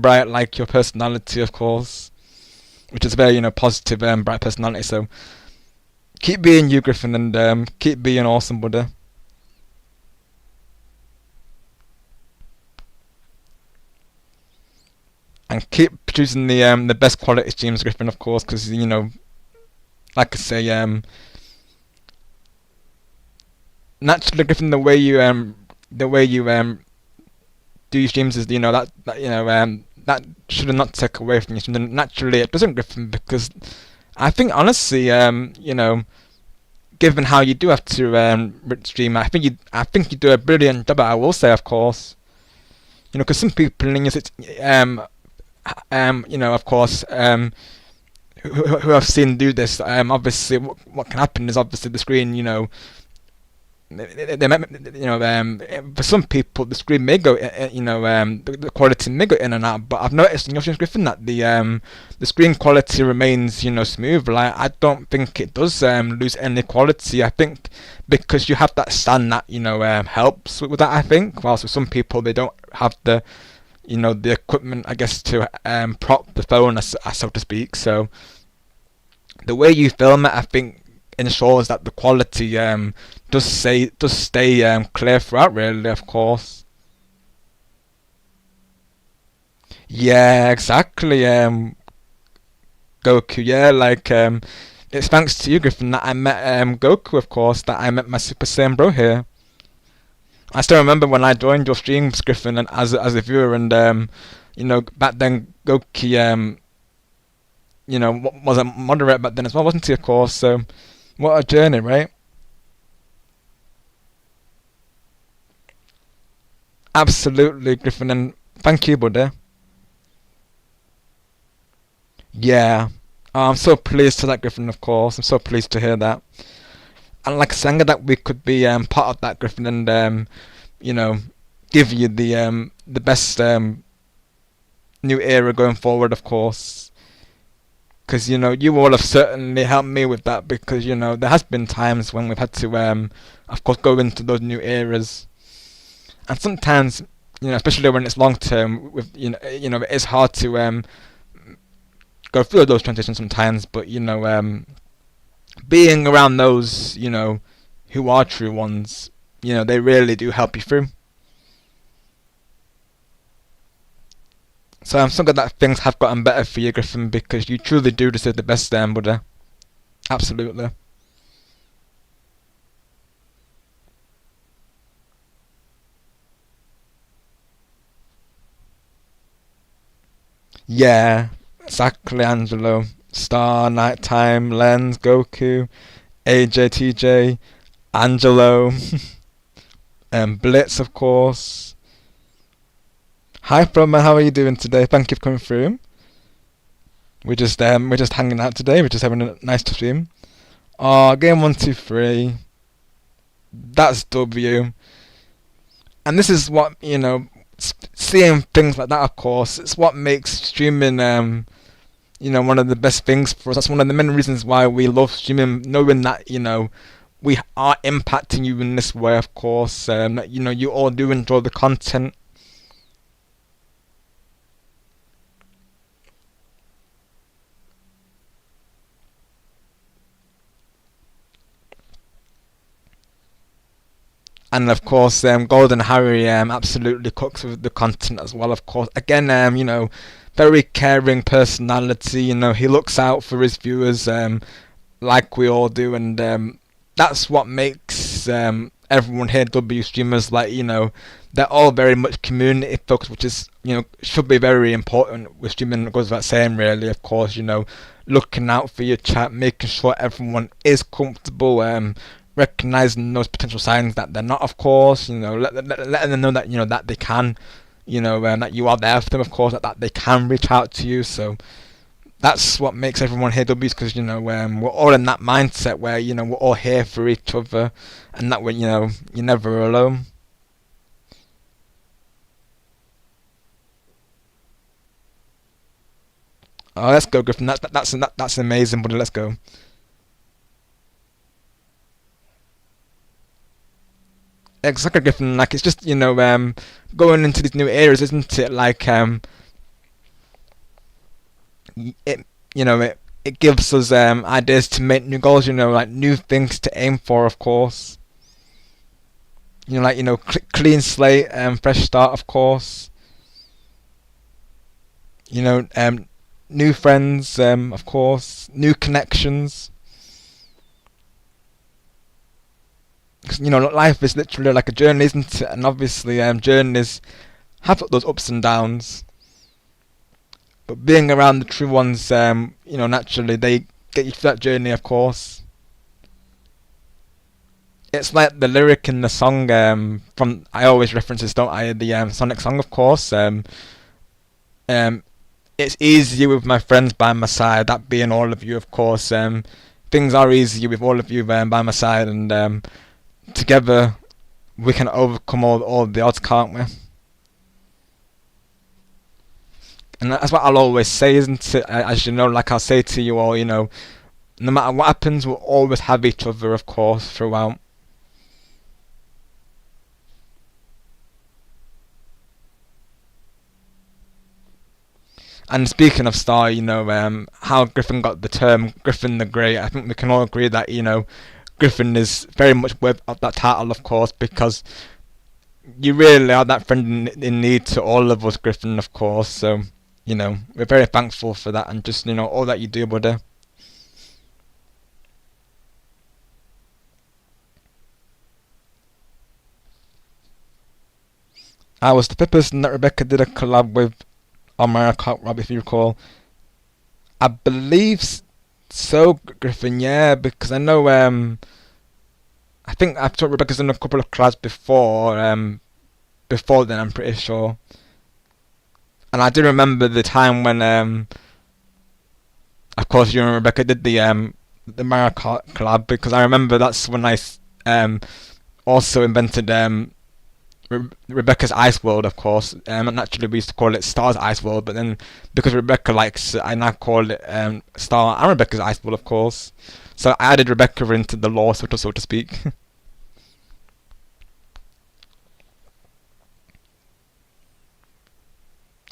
bright, like your personality, of course, which is very, you know, positive, bright personality. So keep being you, Griffin, and keep being awesome, buddy. And keep producing the best quality streams, Griffin, of course, because, you know, like I say, naturally, Griffin, the way you do your streams is, that should not take away from you. And naturally, it doesn't, Griffin, because I think honestly, given how you do have to stream, I think you do a brilliant job. I will say, of course, because some people in your of course, who I've seen do this, obviously, what can happen is obviously the screen, for some people the screen may go, the quality may go in and out. But I've noticed in your streams, Griffin, that the screen quality remains, smooth. Like, I don't think it does lose any quality. I think because you have that stand that helps with that. I think, whilst with some people they don't have the the equipment, I guess, to prop the phone, so to speak. So the way you film it, I think, ensures that the quality does stay clear throughout, really, of course. Yeah, exactly, Goku. Yeah, like, it's thanks to you, Griffin, that I met Goku, of course, that I met my Super Saiyan bro here. I still remember when I joined your streams, Griffin, and as a viewer, and back then Goku was a moderator back then as well, wasn't he, of course? So what a journey, right? Absolutely, Griffin, and thank you, buddy. Yeah. Oh, I'm so pleased to that, Griffin, of course. I'm so pleased to hear that. And like I sang that we could be part of that, Griffin, and give you the best new era going forward, of course. Because you all have certainly helped me with that, because there has been times when we've had to of course go into those new eras, and sometimes especially when it's long term, with it is hard to go through those transitions sometimes. But being around those who are true ones, they really do help you through. So I'm so glad that things have gotten better for you, Griffin, because you truly do deserve the best there, buddy. Absolutely. Yeah, exactly, Angelo. Star, Nighttime, Lens, Goku, AJ, TJ, Angelo, and Blitz, of course. Hi, Froman, how are you doing today? Thank you for coming through. We're just hanging out today. We're just having a nice stream. Game 1, 2, 3. That's W. And this is what seeing things like that, of course, it's what makes streaming one of the best things for us. That's one of the main reasons why we love streaming, knowing that we are impacting you in this way, of course. That you all do enjoy the content. And of course, Golden Harry absolutely cooks with the content as well, of course. Again, very caring personality. He looks out for his viewers, like we all do, and that's what makes everyone here W streamers, like, they're all very much community focused, which is, should be very important with streaming. It goes without saying, really, of course, looking out for your chat, making sure everyone is comfortable, recognizing those potential signs that they're not, of course, letting them know that, that they can, that you are there for them, of course, that they can reach out to you. So that's what makes everyone here W's, because, we're all in that mindset where, we're all here for each other, and that way, you're never alone. Oh, let's go, Griffin. That's amazing, buddy. Let's go. Exactly, Griffin. Like, it's just going into these new eras, isn't it? Like it gives us ideas to make new goals. Like new things to aim for, of course. Clean slate, fresh start, of course. New friends, of course. New connections. Life is literally like a journey, isn't it? And obviously, journeys have those ups and downs. But being around the true ones, you know, naturally they get you through that journey, of course. It's like the lyric in the song from, I always reference this, don't I? The Sonic song, of course. It's easier with my friends by my side, that being all of you, of course. Things are easier with all of you by my side, and together we can overcome all the odds, can't we? And that's what I'll always say, isn't it? As you know, like I'll say to you all, you know, no matter what happens, we'll always have each other, of course, throughout. And speaking of Star, you know, how Griffin got the term Griffin the Great, I think we can all agree that, you know, Griffin is very much worth of that title, of course, because you really are that friend in need to all of us, Griffin, of course. So, you know, we're very thankful for that, and just, you know, all that you do, buddy. I was the fifth person that Rebecca did a collab with on Mario Kart, Rob, if you recall. I believe so, Griffin, yeah, because I know, I think I've thought Rebecca's done a couple of collabs before then, I'm pretty sure. And I do remember the time when, of course, you and Rebecca did the Mario Kart collab, because I remember that's when I also invented Rebecca's Ice World, of course. And actually we used to call it Star's Ice World, but then because Rebecca likes it, I now call it Star and Rebecca's Ice World, of course. So I added Rebecca into the lore, so to speak.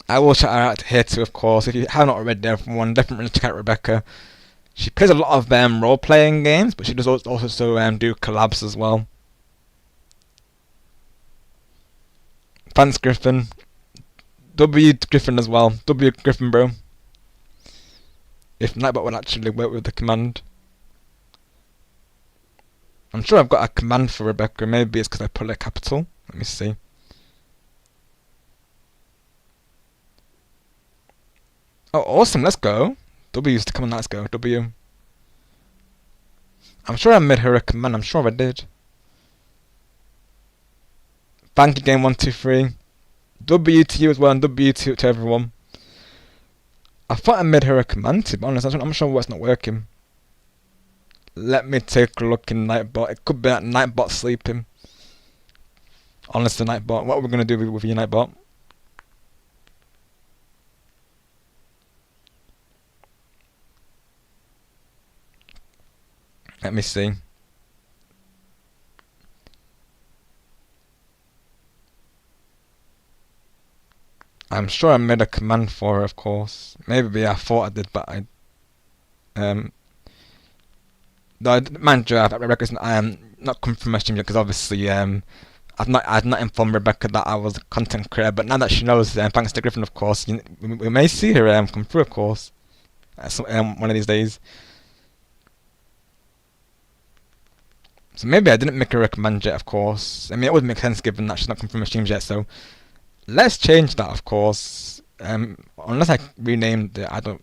I will shout her out here too, of course. If you have not already, everyone, definitely check out Rebecca. She plays a lot of role-playing games, but she does also do collabs as well. Thanks, Griffin. W Griffin as well. W Griffin, bro. If Nightbot would actually work with the command. I'm sure I've got a command for Rebecca. Maybe it's because I put a capital. Let me see. Oh, awesome. Let's go. W is to come on. Let's go. W. I'm sure I made her a command. I'm sure I did. Thank you, Game123. W to you as well, and W to everyone. I thought I made her a command, to be honest. I'm not sure what's not working. Let me take a look in Nightbot. It could be that Nightbot sleeping. Honestly, Nightbot. What are we going to do with you, Nightbot? Let me see. I'm sure I made a command for her, of course. Maybe I thought I did, but I mind you, I am not come from my stream yet, because obviously I've not informed Rebecca that I was a content creator. But now that she knows, thanks to Griffin, of course, we may see her come through, of course, one of these days. So maybe I didn't make her a command yet, of course. I mean, it would make sense given that she's not come from my streams yet. So let's change that, of course. Unless I renamed it, I don't.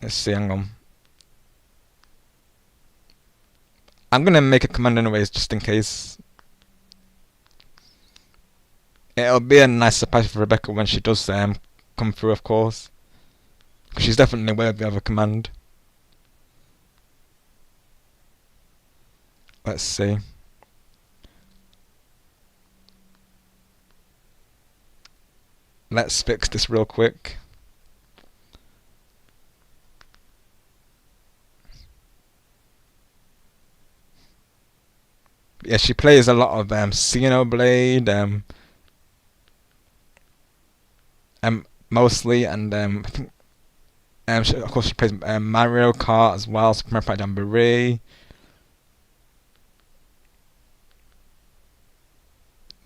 Let's see. Hang on. I'm gonna make a command anyways, just in case. It'll be a nice surprise for Rebecca when she does come through, of course. Because she's definitely worthy of a command. Let's see. Let's fix this real quick. Yeah, she plays a lot of Xenoblade, mostly, and I think of course she plays Mario Kart as well, Super Mario Party Jamboree.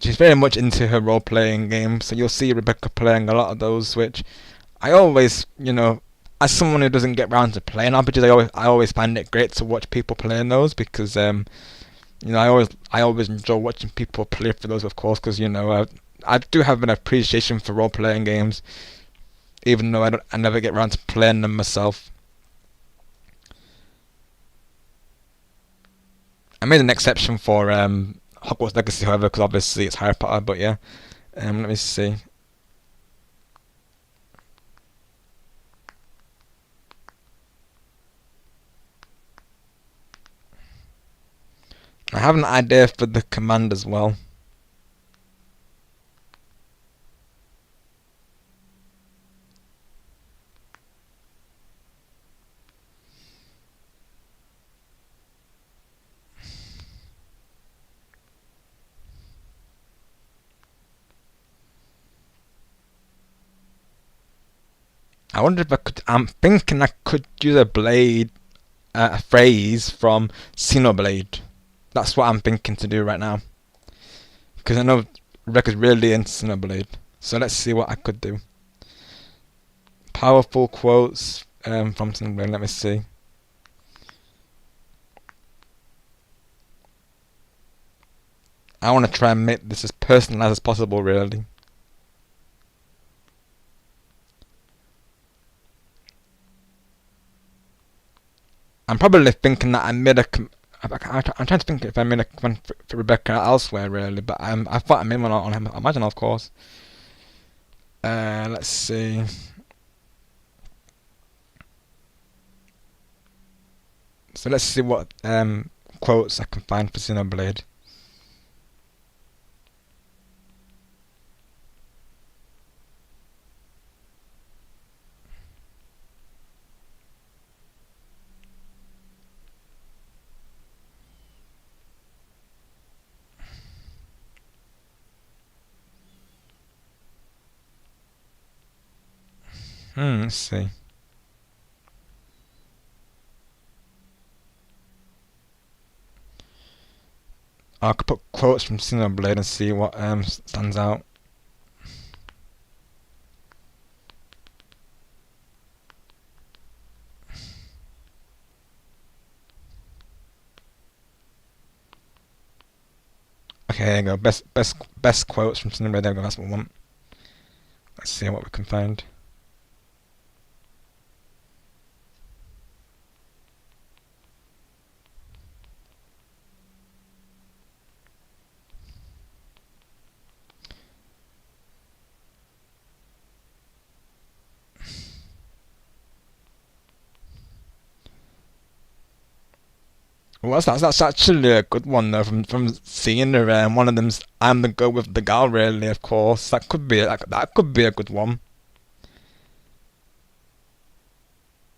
She's very much into her role-playing games, so you'll see Rebecca playing a lot of those, which I always, you know, as someone who doesn't get around to playing RPGs, I always find it great to watch people playing those, because you know, I always enjoy watching people play for those, of course, because you know, I do have an appreciation for role-playing games, even though I never get around to playing them myself. I made an exception for Hogwarts Legacy, however, because obviously it's Harry Potter. But yeah, let me see. I have an idea for the command as well. I wonder if I could. I'm thinking I could use a blade, a phrase from Xenoblade. That's what I'm thinking to do right now. Because I know Rebecca's really into Xenoblade. So let's see what I could do. Powerful quotes from Xenoblade. Let me see. I want to try and make this as personalized as possible, really. I'm probably thinking that I made a. I'm trying to think if I made a command for Rebecca elsewhere, really, but I thought I made one on him. Imagine, of course. Let's see. So let's see what quotes I can find for Xenoblade. Let's see. I could put quotes from Xenoblade and see what stands out. Okay, there you go. Best quotes from Xenoblade. There we go. That's what we want. Let's see what we can find. Well, that's actually a good one though from seeing her. One of them's "I'm the girl with the gal." Really, of course, that could be that could be a good one.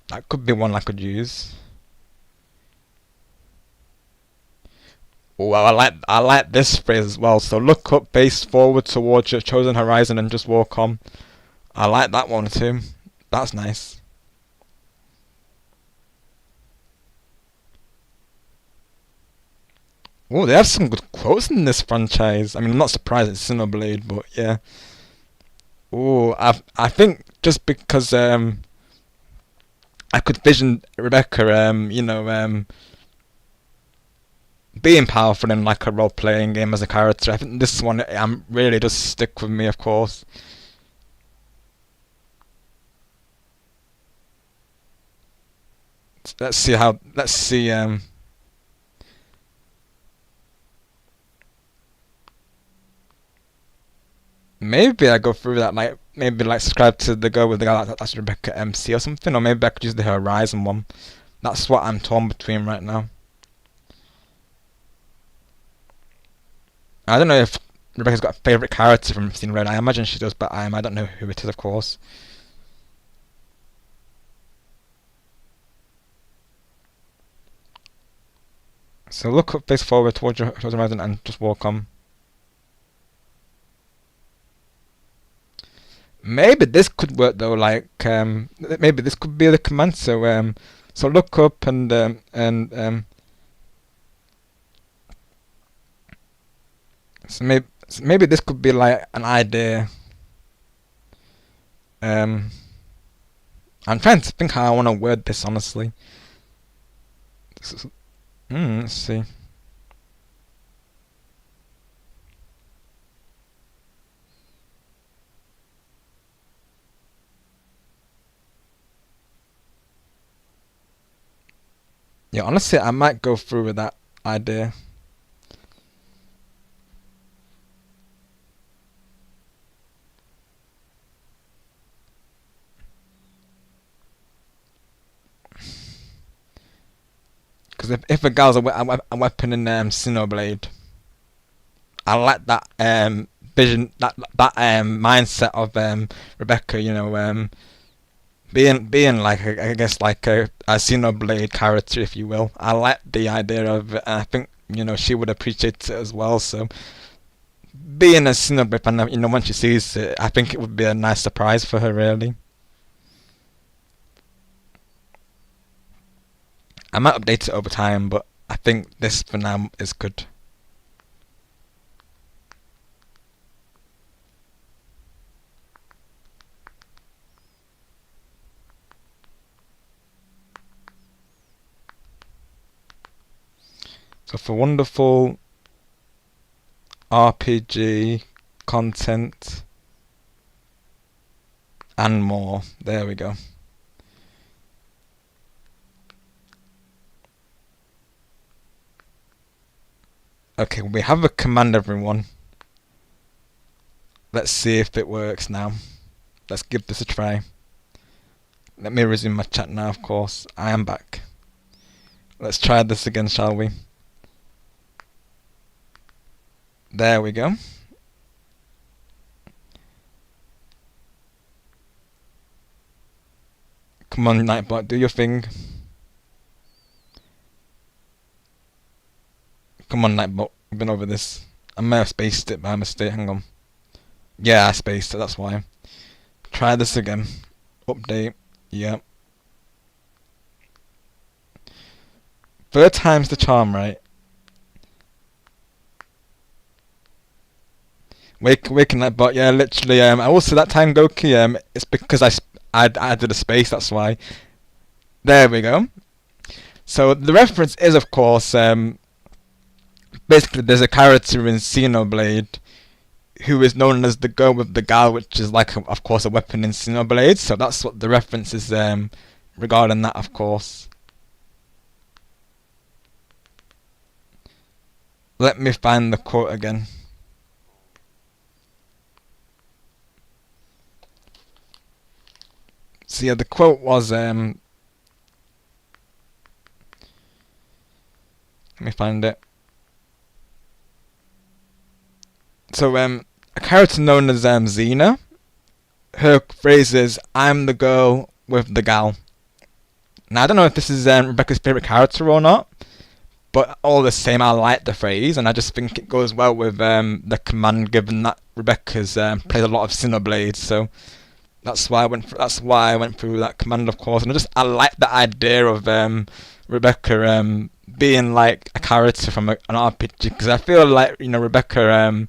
That could be one I could use. Oh, well, I like this phrase as well. So look up, face forward towards your chosen horizon, and just walk on. I like that one too. That's nice. Oh, they have some good quotes in this franchise. I mean, I'm not surprised it's Xenoblade, but yeah. Oh, I think just because I could vision Rebecca, being powerful in like a role-playing game as a character. I think this one really does stick with me, of course. Let's see how. Let's see. Maybe I go through that, like maybe like subscribe to the girl with the guy that's Rebecca MC or something, or maybe I could use the Horizon one. That's what I'm torn between right now. I don't know if Rebecca's got a favourite character from Xenoblade. I imagine she does, but I don't know who it is, of course. So look up, face forward towards your horizon, and just walk on. Maybe this could work though. Like maybe this could be the command. So look up and so maybe this could be like an idea. I'm trying to think how I want to word this honestly. Let's see. Yeah, honestly, I might go through with that idea. Because if a gal's a weapon in Xenoblade, I like that vision, that mindset of Rebecca. You know, being like I guess like a Xenoblade character, if you will. I like the idea of it, and I think she would appreciate it as well. So being a Xenoblade fan, when she sees it, I think it would be a nice surprise for her, really. I might update it over time, but I think this for now is good. So for wonderful RPG content and more, there we go. Okay, we have a command, everyone. Let's see if it works now. Let's give this a try. Let me resume my chat now, of course. I am back. Let's try this again, shall we? There we go. Come on, Nightbot, do your thing. Come on, Nightbot, we've been over this. I may have spaced it by mistake, hang on. Yeah, I spaced it, that's why. Try this again. Update, yep. Third time's the charm, right? Waking Nightbot, yeah, literally, I also that time Goki, it's because I did a space, that's why. There we go. So the reference is, of course, basically there's a character in Xenoblade who is known as the girl with the gal, which is like, of course, a weapon in Xenoblade. So that's what the reference is regarding that, of course. Let me find the quote again. So yeah, the quote was let me find it. So a character known as Xena, her phrase is "I'm the girl with the gal." Now I don't know if this is Rebecca's favorite character or not, but all the same, I like the phrase, and I just think it goes well with the command, given that Rebecca's played a lot of Xenoblade, so that's why I went. I went through that command, of course, and I like the idea of Rebecca being like a character from an RPG, because I feel like Rebecca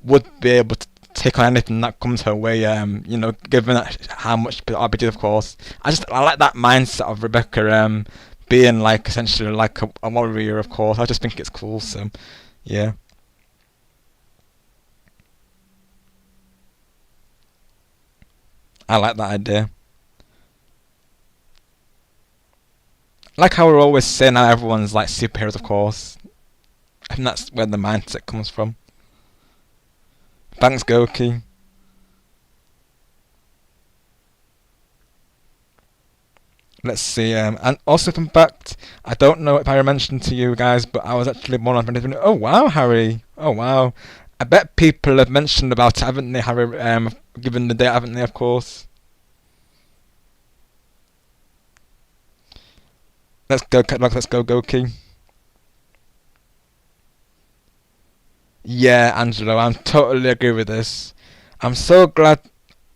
would be able to take on anything that comes her way. Given that how much RPG, of course, I like that mindset of Rebecca being like essentially like a warrior, of course. I just think it's cool. So, yeah. I like that idea. Like how we're always saying now everyone's like superheroes, of course. I think that's where the mindset comes from. Thanks, Goki. Let's see, and also fun fact, I don't know if I mentioned to you guys, but I was actually born on 23. Oh wow, Harry. Oh wow. I bet people have mentioned about it, haven't they, Harry? Given the date, haven't they, of course? Let's go, Catlock, let's go, Goki. Yeah, Angelo, I'm totally agree with this. I'm so glad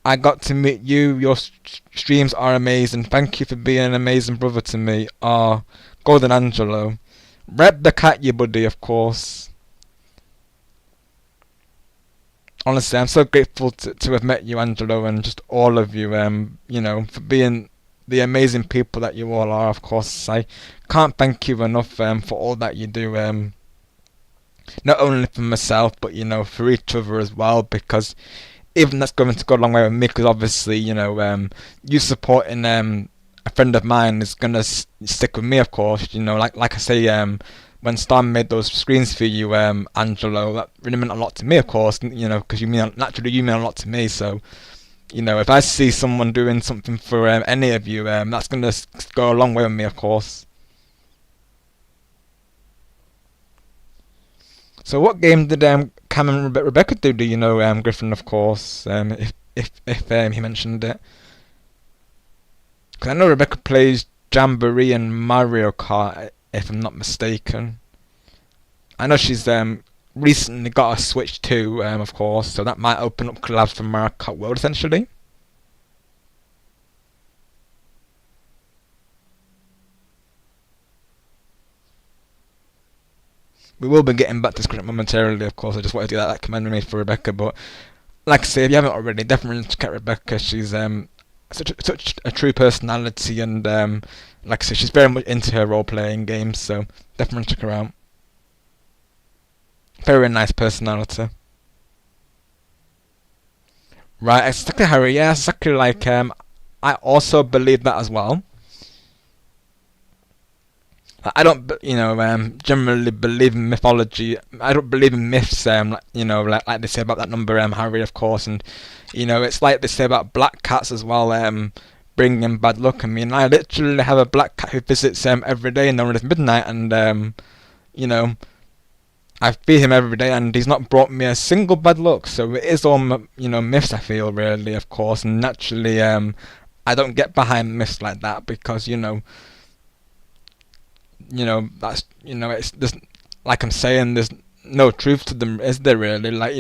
I got to meet you. Your streams are amazing. Thank you for being an amazing brother to me. Golden Angelo. Rep the cat, you buddy, of course. Honestly, I'm so grateful to have met you, Angelo, and just all of you, for being the amazing people that you all are, of course. I can't thank you enough for all that you do, not only for myself, but, for each other as well, because even that's going to go a long way with me, because obviously, you supporting a friend of mine is gonna stick with me, of course. You know, like I say, when Star made those screens for you, Angelo, that really meant a lot to me, of course. You know, because you mean a lot to me. So, you know, if I see someone doing something for any of you, that's gonna go a long way with me, of course. So, what game did Cam and Rebecca do? Do you know, Griffin? Of course, if he mentioned it. Because I know Rebecca plays Jamboree and Mario Kart, if I'm not mistaken. I know she's recently got a Switch too, of course, so that might open up collabs for Mario Kart World, essentially. We will be getting back to script momentarily, of course. I just wanted to get that command made for Rebecca, but like I say, if you haven't already, definitely check out Rebecca. She's such a true personality, and like I say, she's very much into her role-playing games, so definitely check her out. Very nice personality. Right, exactly, Harry. Yeah, exactly. Like I also believe that as well. I don't, generally believe in mythology. I don't believe in myths. Like they say about that number, Harry, of course, and it's like they say about black cats as well, bringing bad luck. I mean, I literally have a black cat who visits every day, known as Midnight, and I feed him every day, and he's not brought me a single bad luck. So it is all myths. I feel really, of course, and naturally, I don't get behind myths like that because that's it's just like I'm saying, there's no truth to them, is there really? Like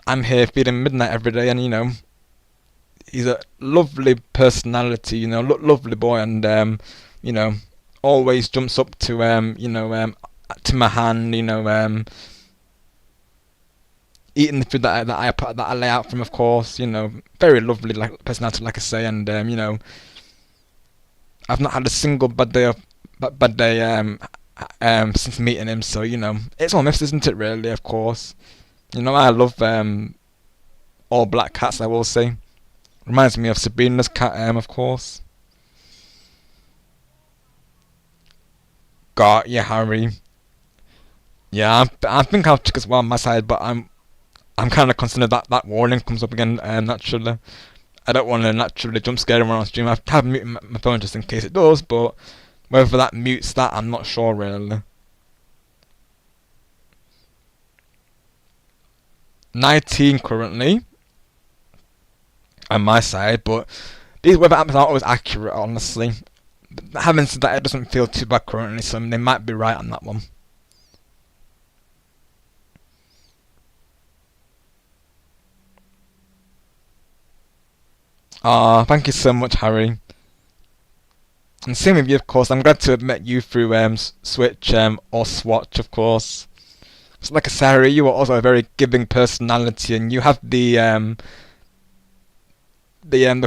I'm here feeding Midnight every day, and he's a lovely personality, lovely boy, and always jumps up to to my hand, eating the food that I lay out for him, of course. Very lovely like personality, like I say, and I've not had a single bad day since meeting him, so it's all myths, isn't it? Really, of course. I love all black cats. I will say, reminds me of Sabrina's cat, of course. Got yeah, Harry. Yeah, I think I'll check as well on my side, but I'm kind of concerned that warning comes up again. Naturally, I don't want to naturally jump scare everyone on stream. I have muted my phone just in case it does, but whether that mutes that, I'm not sure really. 19 currently on my side, but these weather apps aren't always accurate, honestly. But having said that, it doesn't feel too bad currently, so they might be right on that one. Thank you so much, Harry. And same with you, of course. I'm glad to have met you through Switch or Swatch, of course. So like I said, Harry, you are also a very giving personality, and you have the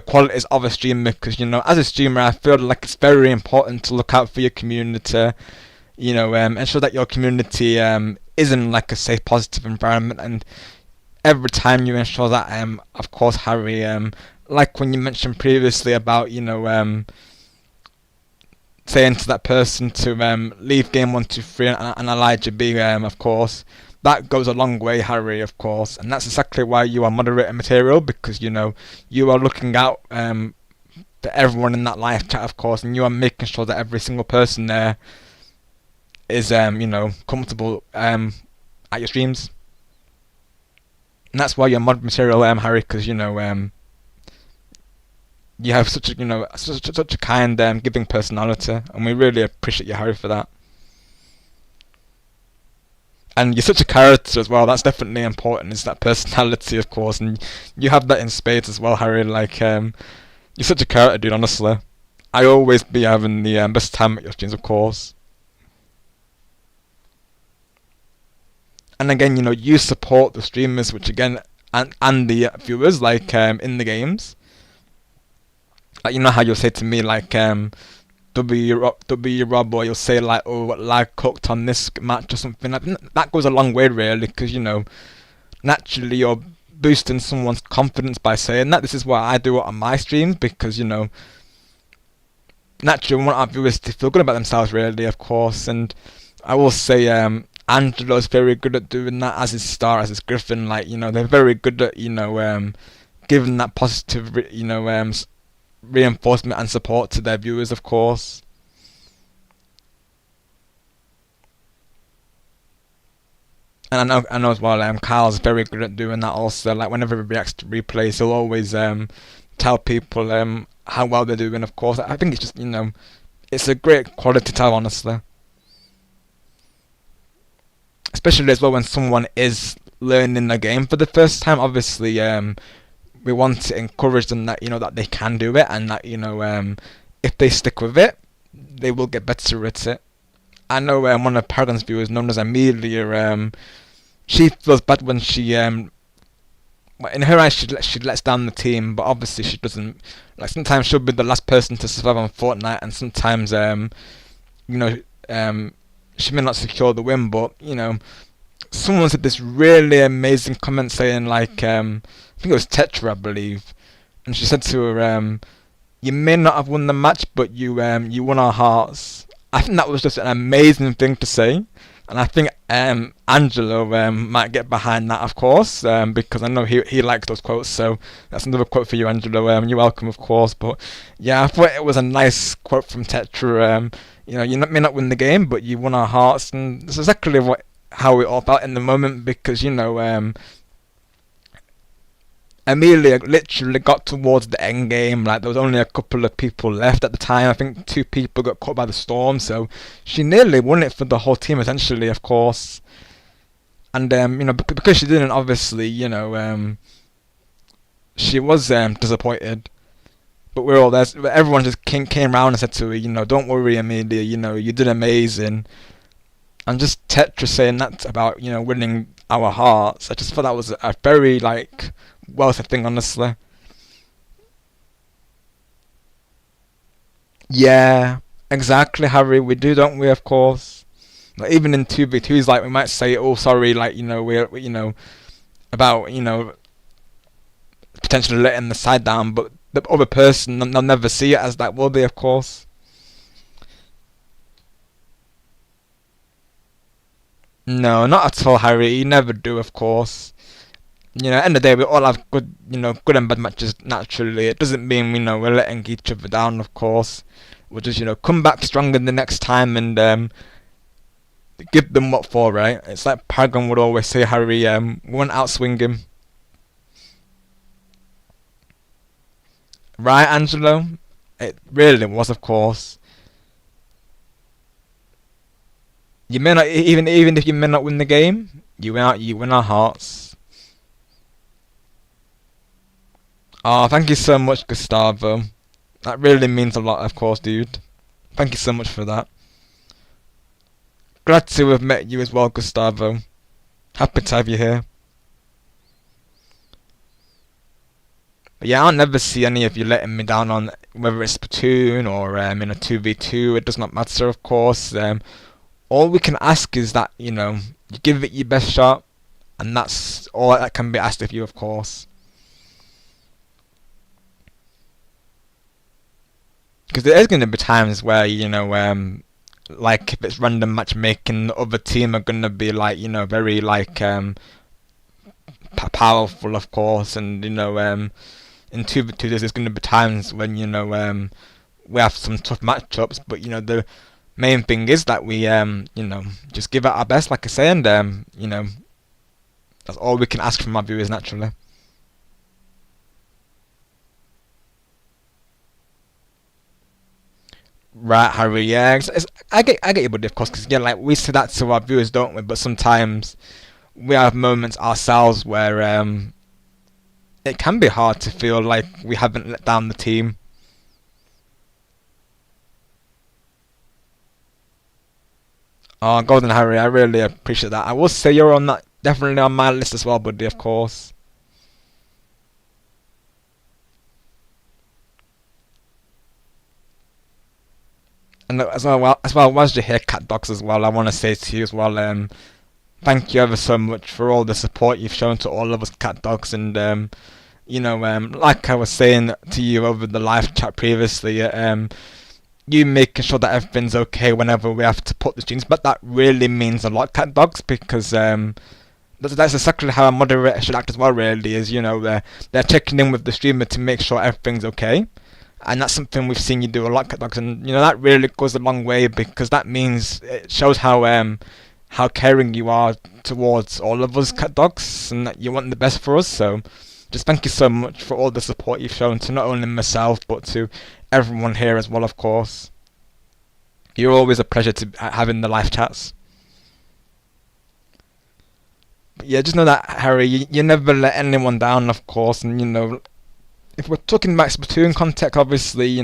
qualities of a streamer. Because as a streamer, I feel like it's very important to look out for your community. Ensure that your community is in like a safe, positive environment, and every time you ensure that, of course, Harry, like when you mentioned previously about saying to that person to leave game 123 and Elijah B, of course, that goes a long way, Harry, of course, and that's exactly why you are moderator material, because you are looking out for everyone in that live chat, of course, and you are making sure that every single person there is comfortable at your streams, and that's why you're mod material, Harry, because you have such a such a kind, giving personality, and we really appreciate you, Harry, for that. And you're such a character as well. That's definitely important. Is that personality, of course, and you have that in spades as well, Harry. Like you're such a character, dude. Honestly, I always be having the best time at your streams, of course. And again, you support the streamers, which again, and the viewers, like in the games. Like how you'll say to me like W Rob, or you'll say like, oh, what lag cooked on this match or something like that. Goes a long way really, because naturally you're boosting someone's confidence by saying that. This is why I do it on my streams, because naturally we want our viewers to feel good about themselves, really, of course. And I will say, Angelo's very good at doing that, as is Star, as is Griffin. Like, you know, they're very good at, you know, giving that positive, you know, reinforcement and support to their viewers, of course. And I know as well, Kyle's very good at doing that also. Like, whenever he reacts to replays, he'll always tell people how well they're doing, of course. I think it's just, you know, it's a great quality to tell, honestly. Especially as well when someone is learning the game for the first time. Obviously, we want to encourage them that, you know, that they can do it, and that, you know, if they stick with it, they will get better at it. I know one of Paragon's viewers, known as Amelia, she feels bad when she, in her eyes, she lets down the team, but obviously she doesn't. Like, sometimes she'll be the last person to survive on Fortnite, and sometimes, you know, she may not secure the win, but, you know, someone said this really amazing comment saying, like, I think it was Tetra, I believe, and she said to her, you may not have won the match, but you won our hearts. I think that was just an amazing thing to say, and I think Angelo might get behind that, of course, because I know he likes those quotes. So that's another quote for you, Angelo. You're welcome, of course. But yeah, I thought it was a nice quote from Tetra. You know, you may not win the game, but you won our hearts, and that's exactly how we all felt in the moment, because, you know, Amelia literally got towards the end game. Like, there was only a couple of people left at the time. I think 2 people got caught by the storm, so she nearly won it for the whole team, essentially, of course. And you know, because she didn't, obviously, you know, she was disappointed. But we're all there. Everyone just came around and said to her, you know, don't worry, Amelia. You know, you did amazing. And just Tetra saying that about, you know, winning our hearts, I just thought that was a very, like, well said thing, honestly. Yeah, exactly, Harry. We do, don't we? Of course. Like, even in 2v2s, like, we might say, "Oh, sorry," like, you know, we you know, about, you know, potentially letting the side down, but the other person, they'll never see it as that, will they? Of course. No, not at all, Harry. You never do, of course. You know, at the end of the day, we all have good, you know, good and bad matches naturally. It doesn't mean, you know, we're letting each other down, of course. We'll just, you know, come back stronger the next time and give them what for, right? It's like Paragon would always say, Harry, we won't outswing him. Right, Angelo? It really was, of course. You may not, even if you may not win the game, you win our hearts. Oh, thank you so much, Gustavo. That really means a lot, of course, dude. Thank you so much for that. Glad to have met you as well, Gustavo. Happy to have you here. But yeah, I'll never see any of you letting me down on whether it's Splatoon or in a 2v2. It does not matter, of course. All we can ask is that, you know, you give it your best shot, and that's all that can be asked of you, of course. Because there is going to be times where, you know, like, if it's random matchmaking, the other team are going to be, like, you know, very, like, powerful, of course, and, you know, in 2v2 there's going to be times when, you know, we have some tough matchups, but, you know, the main thing is that we, you know, just give it our best, like I say, and, you know, that's all we can ask from our viewers, naturally. Right, Harry, yeah, I get your buddy, of course, because, yeah, like, we say that to our viewers, don't we, but sometimes we have moments ourselves where, it can be hard to feel like we haven't let down the team. Oh, Golden Harry, I really appreciate that. I will say you're on that, definitely on my list as well, buddy, of course. And as well as you hear Cat Dogs as well, I want to say to you as well, thank you ever so much for all the support you've shown to all of us Cat Dogs, and you know, like I was saying to you over the live chat previously, you making sure that everything's okay whenever we have to put the streams, but that really means a lot, cat dogs, because that's exactly how a moderator should act as well. Really, is they're checking in with the streamer to make sure everything's okay, and that's something we've seen you do a lot, cat dogs, and that really goes a long way, because that means it shows how caring you are towards all of us cat dogs, and that you want the best for us. So just thank you so much for all the support you've shown to not only myself but to everyone here as well, of course. You're always a pleasure to have in the live chats. But yeah, just know that, Harry, you never let anyone down, of course, and if we're talking about Splatoon context, obviously,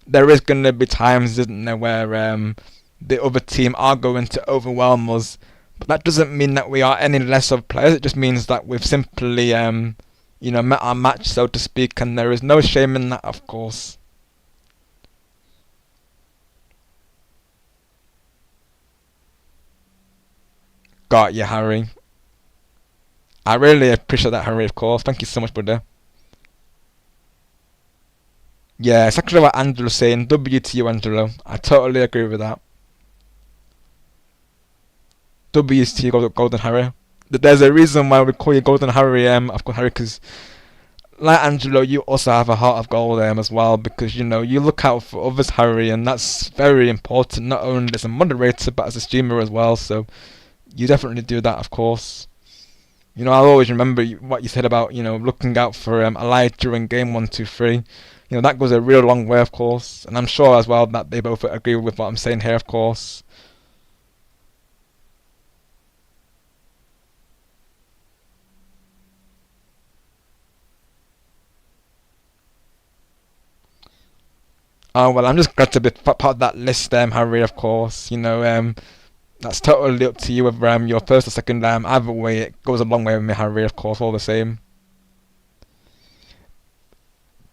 there is going to be times, isn't there, where the other team are going to overwhelm us, but that doesn't mean that we are any less of players. It just means that we've simply met our match, so to speak, and there is no shame in that, of course. Got you, Harry. I really appreciate that, Harry, of course. Thank you so much, brother. Yeah, it's actually what Angelo's saying. W to you, Angelo. I totally agree with that. W to you, Golden Harry. There's a reason why we call you Golden Harry, of course, Harry, because like Angelo, you also have a heart of gold as well, because you look out for others, Harry, and that's very important, not only as a moderator but as a streamer as well. So you definitely do that, of course. I'll always remember what you said about looking out for Elijah in game 1, 2, 3. That goes a real long way, of course, and I'm sure as well that they both agree with what I'm saying here, of course. Oh well, I'm just glad to be part of that list, Harry. Of course, that's totally up to you whether your first or second. Either way, it goes a long way with me, Harry. Of course, all the same.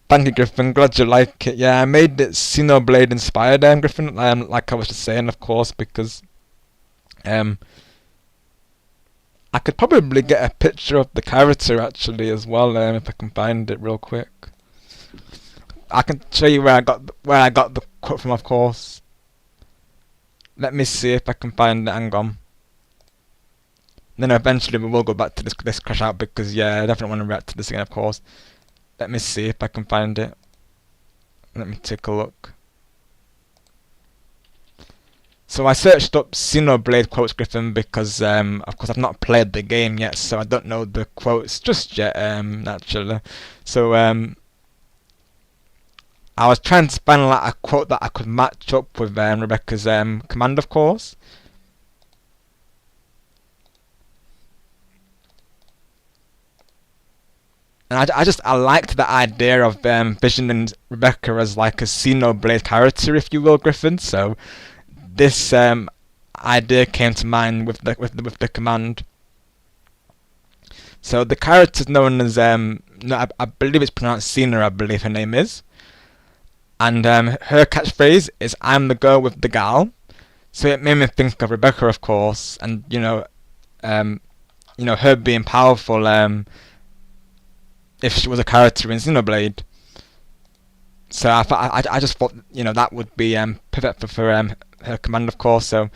Thank you, Griffin. Glad you like it. Yeah, I made it Xenoblade inspired, Griffin. Like I was just saying, of course, because I could probably get a picture of the character actually as well, if I can find it real quick. I can show you where I got the quote from, of course. Let me see if I can find it. Hang on. Then eventually we will go back to this crash out, because yeah, I definitely want to react to this again, of course. Let me see if I can find it. Let me take a look. So I searched up Xenoblade quotes, Griffin, because of course I've not played the game yet, so I don't know the quotes just yet, naturally. So I was trying to find a quote that I could match up with Rebecca's command, of course. And I liked the idea of visioning Rebecca as like a Xenoblade character, if you will, Griffin. So this idea came to mind with the command. So the character's known as no, I believe it's pronounced Cena. I believe her name is. And her catchphrase is "I'm the girl with the gal," so it made me think of Rebecca, of course, and her being powerful. If she was a character in Xenoblade, so I just thought that would be perfect for her command, of course. So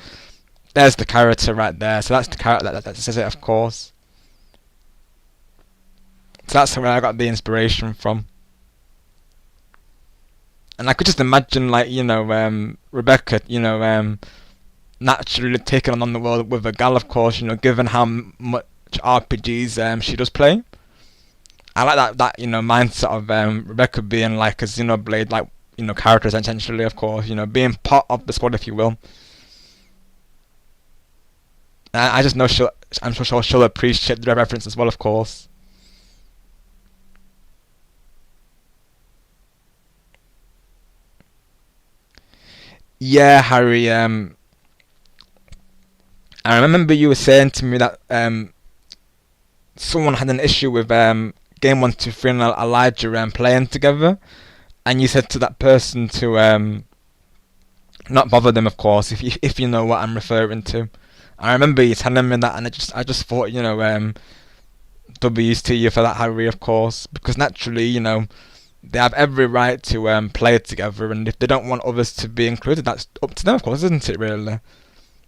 there's the character right there. So that's the character that says it, of course. So that's where I got the inspiration from. And I could just imagine, like, Rebecca, naturally taking on the world with a gal, of course, given how much RPGs she does play. I like that mindset of Rebecca being like a Xenoblade, like, character essentially, of course, being part of the squad, if you will. And I just know I'm sure she'll appreciate the reference as well, of course. Yeah, Harry, I remember you were saying to me that someone had an issue with Game 1, 2, 3 and Elijah playing together, and you said to that person to not bother them, of course, if you know what I'm referring to. I remember you telling me that, and I just thought, W's to you for that, Harry, of course, because naturally, they have every right to play together, and if they don't want others to be included, that's up to them, of course, isn't it, really?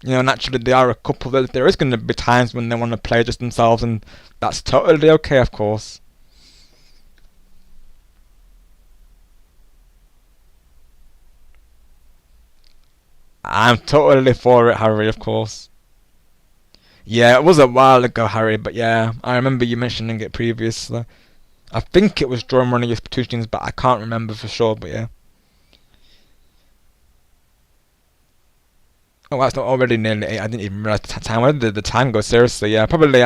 You know, naturally, they are a couple. There is going to be times when they want to play just themselves, and that's totally okay, of course. I'm totally for it, Harry, of course. Yeah, it was a while ago, Harry, but yeah, I remember you mentioning it previously. I think it was during one of your two streams, but I can't remember for sure, but yeah. Oh, that's not already nearly 8. I didn't even realize the time. Where did the time go? Seriously, yeah. Probably,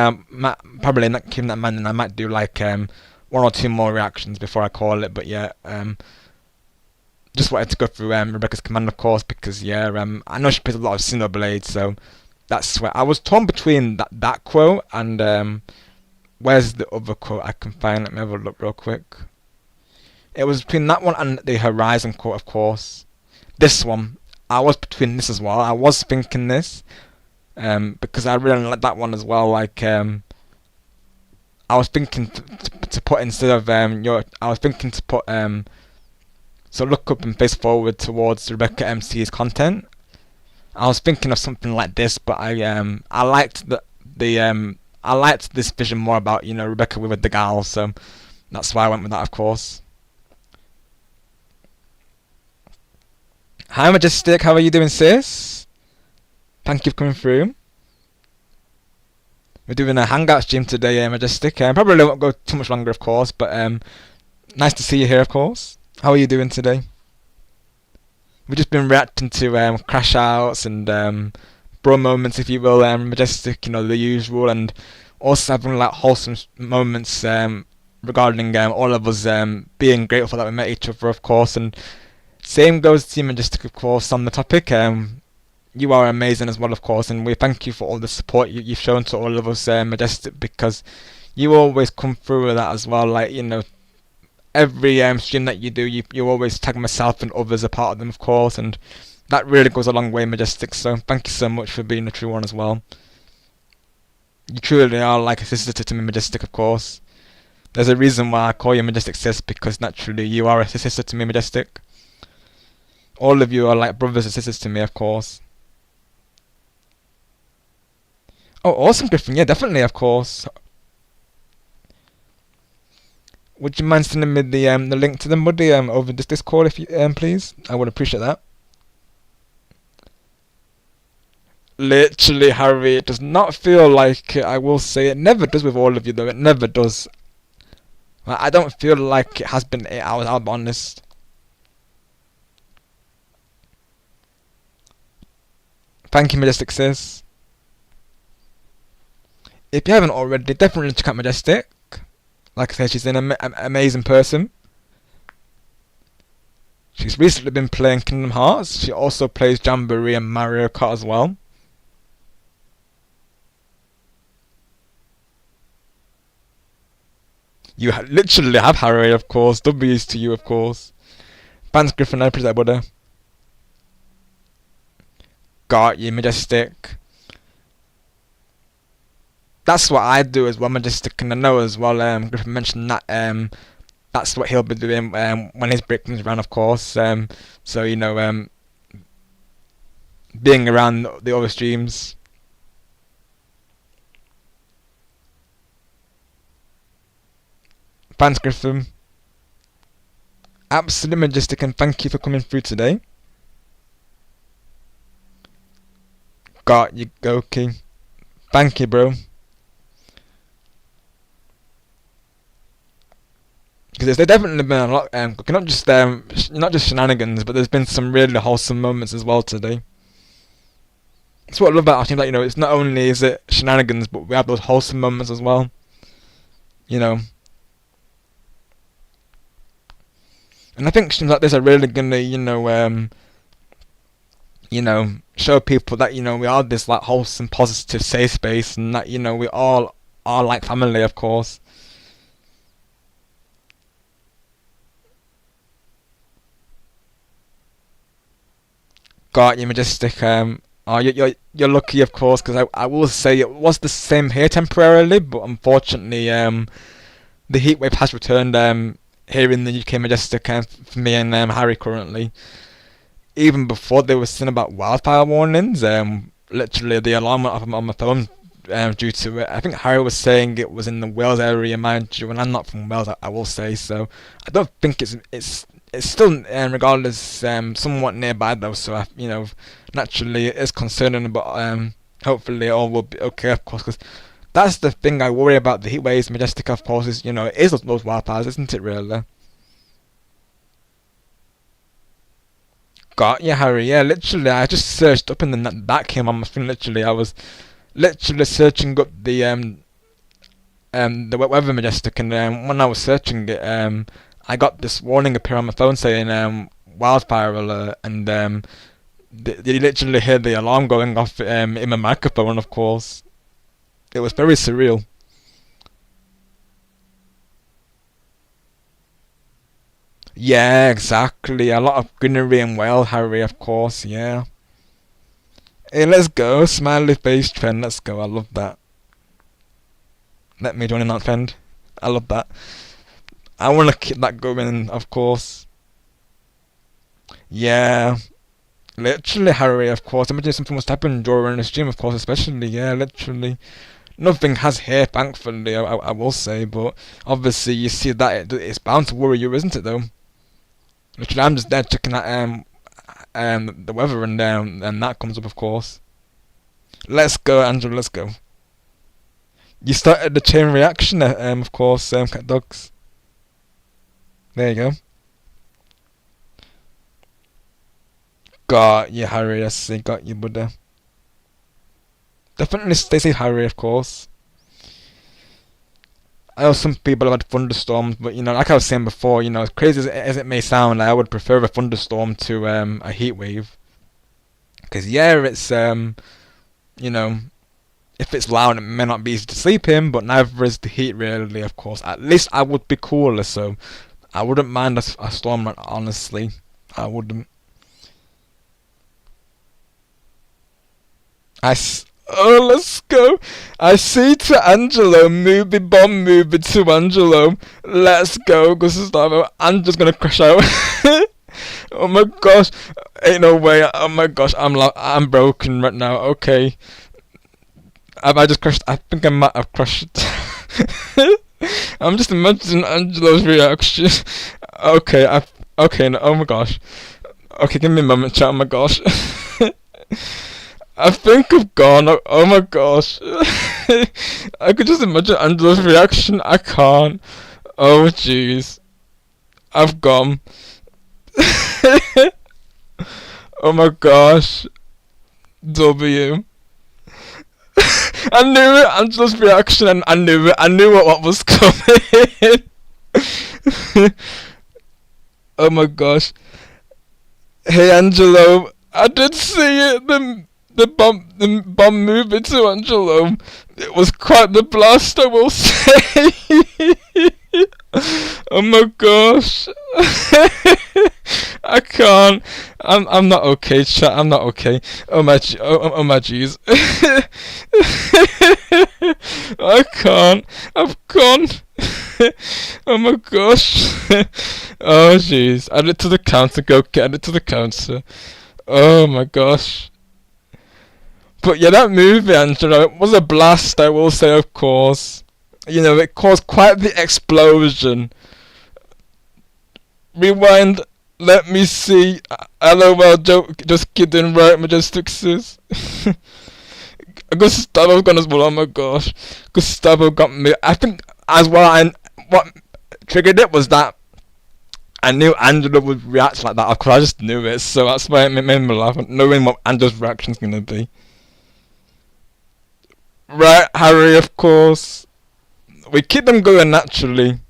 probably not keeping that man, and I might do like one or two more reactions before I call it. But yeah, just wanted to go through Rebecca's command, of course, because yeah, I know she plays a lot of Xenoblade, so that's where I was torn between that quote and where's the other quote I can find? Let me have a look real quick. It was between that one and the Horizon quote, of course. This one. I was between this as well. I was thinking this, because I really like that one as well. Like, I was thinking to put instead of I was thinking to put so look up and face forward towards Rebecca MC's content. I was thinking of something like this, but I liked I liked this vision more about Rebecca with the gal, so that's why I went with that, of course. Hi Majestic, how are you doing, sis? Thank you for coming through. We're doing a hangout stream today, Majestic. Probably won't go too much longer, of course, but nice to see you here, of course. How are you doing today? We've just been reacting to crash outs and bro moments, if you will, Majestic, the usual, and also having like wholesome moments regarding all of us being grateful that we met each other, of course, and same goes to you, Majestic, of course, on the topic. You are amazing as well, of course, and we thank you for all the support you've shown to all of us, Majestic, because you always come through with that as well. Like, every stream that you do, you always tag myself and others a part of them, of course, and that really goes a long way, Majestic, so thank you so much for being a true one as well. You truly are like a sister to me, Majestic, of course. There's a reason why I call you Majestic Sis, because naturally you are a sister to me, Majestic. All of you are like brothers and sisters to me, of course. Oh, awesome, Griffin. Yeah, definitely, of course. Would you mind sending me the link to them, buddy, over this Discord, if you please? I would appreciate that. Literally, Harry, it does not feel like it. I will say it never does with all of you, though. It never does. I don't feel like it has been 8 hours. I'll be honest. Thank you, Majestic Sis. If you haven't already, definitely check out Majestic. Like I said, she's an amazing person. She's recently been playing Kingdom Hearts. She also plays Jamboree and Mario Kart as well. You literally have Harry, of course. W's to you, of course. Thanks, Griffin. I appreciate that, buddy. Got you, Majestic. That's what I do as well, Majestic, and I know as well, Griffin mentioned that that's what he'll be doing when his break comes around, of course. So, being around the other streams. Thanks, Griffin. Absolutely, Majestic, and thank you for coming through today. Got you, Goki. Thank you, bro. Because there's definitely been a lot, not just shenanigans, but there's been some really wholesome moments as well today. That's what I love about our team. Like, it's not only is it shenanigans, but we have those wholesome moments as well. And I think streams like this are really gonna, show people that we are this like wholesome, positive, safe space, and that we all are like family, of course. Got you, Majestic. You're lucky, of course, because I will say it was the same here temporarily, but unfortunately, the heat wave has returned here in the UK Majestic for me and Harry currently. Even before they were saying about wildfire warnings, literally the alarm went off on my phone due to it. I think Harry was saying it was in the Wales area, mind you, and I'm not from Wales, I will say, so I don't think it's still, regardless, somewhat nearby though, so naturally it is concerning, but hopefully it all will be okay, of course, because that's the thing I worry about the heat waves. Majestic, of course, is, it is those wildfires, isn't it, really? Got you, Harry. Yeah, literally, I just searched up and then that came on my screen. Literally, I was literally searching up the weather Majestic, and when I was searching it, I got this warning appear on my phone saying wildfire alert, and you literally hear the alarm going off in my microphone. Of course, it was very surreal. Yeah, exactly. A lot of greenery in Wales, Harry, of course, yeah. Hey, let's go. Smiley face trend, let's go. I love that. Let me join in that trend. I love that. I want to keep that going, of course. Yeah. Literally, Harry, of course. Imagine something was to happen during the stream, of course, especially. Yeah, literally. Nothing has here, thankfully, I will say, but obviously you see that it's bound to worry you, isn't it, though? Literally, I'm just there checking out the weather, and that comes up, of course. Let's go, Andrew. Let's go. You started the chain reaction, of course, cat dogs. There you go. Got you, Harry. I see. Got you, Buddha. Definitely stay safe, Harry. Of course. I know some people have had thunderstorms, but like I was saying before, as crazy as it may sound, I would prefer a thunderstorm to a heat wave. Because yeah, it's if it's loud, it may not be easy to sleep in, but neither is the heat really. Of course, at least I would be cooler, so I wouldn't mind a storm. Honestly, I wouldn't. Oh, let's go. I see to Angelo. Movie bomb movie to Angelo. Let's go, Gustavo. Angelo's gonna crash out. Oh my gosh. Ain't no way. Oh my gosh. I'm broken right now. Okay. Have I just crashed? I think I might have crashed. I'm just imagining Angelo's reaction. Okay. Okay. No, oh my gosh. Okay, give me a moment, chat. Oh my gosh. I think I've gone. Oh my gosh. I could just imagine Angelo's reaction. I can't. Oh jeez. I've gone. Oh my gosh. W. I knew it. Angelo's reaction, and I knew it. I knew what was coming. Oh my gosh. Hey Angelo. I did see it. The bomb movie to Angelo. It was quite the blast, I will say. Oh my gosh. I can't. I'm not okay, chat. I'm not okay. Oh my jeez. I can't. I've gone. Oh my gosh. Oh jeez. Add it to the counter. Go get it to the counter. Oh my gosh. But yeah, that movie, Angelo, it was a blast, I will say, of course. It caused quite the explosion. Rewind, let me see. LOL joke, just kidding, right, Majestic sis? Gustavo gone as well, oh my gosh. Gustavo got me. I think, as well, what triggered it was that I knew Angelo would react like that, of course, I just knew it, so that's why it made me laugh, knowing what Angelo's reaction's gonna be. Right, Harry, of course. We keep them going naturally.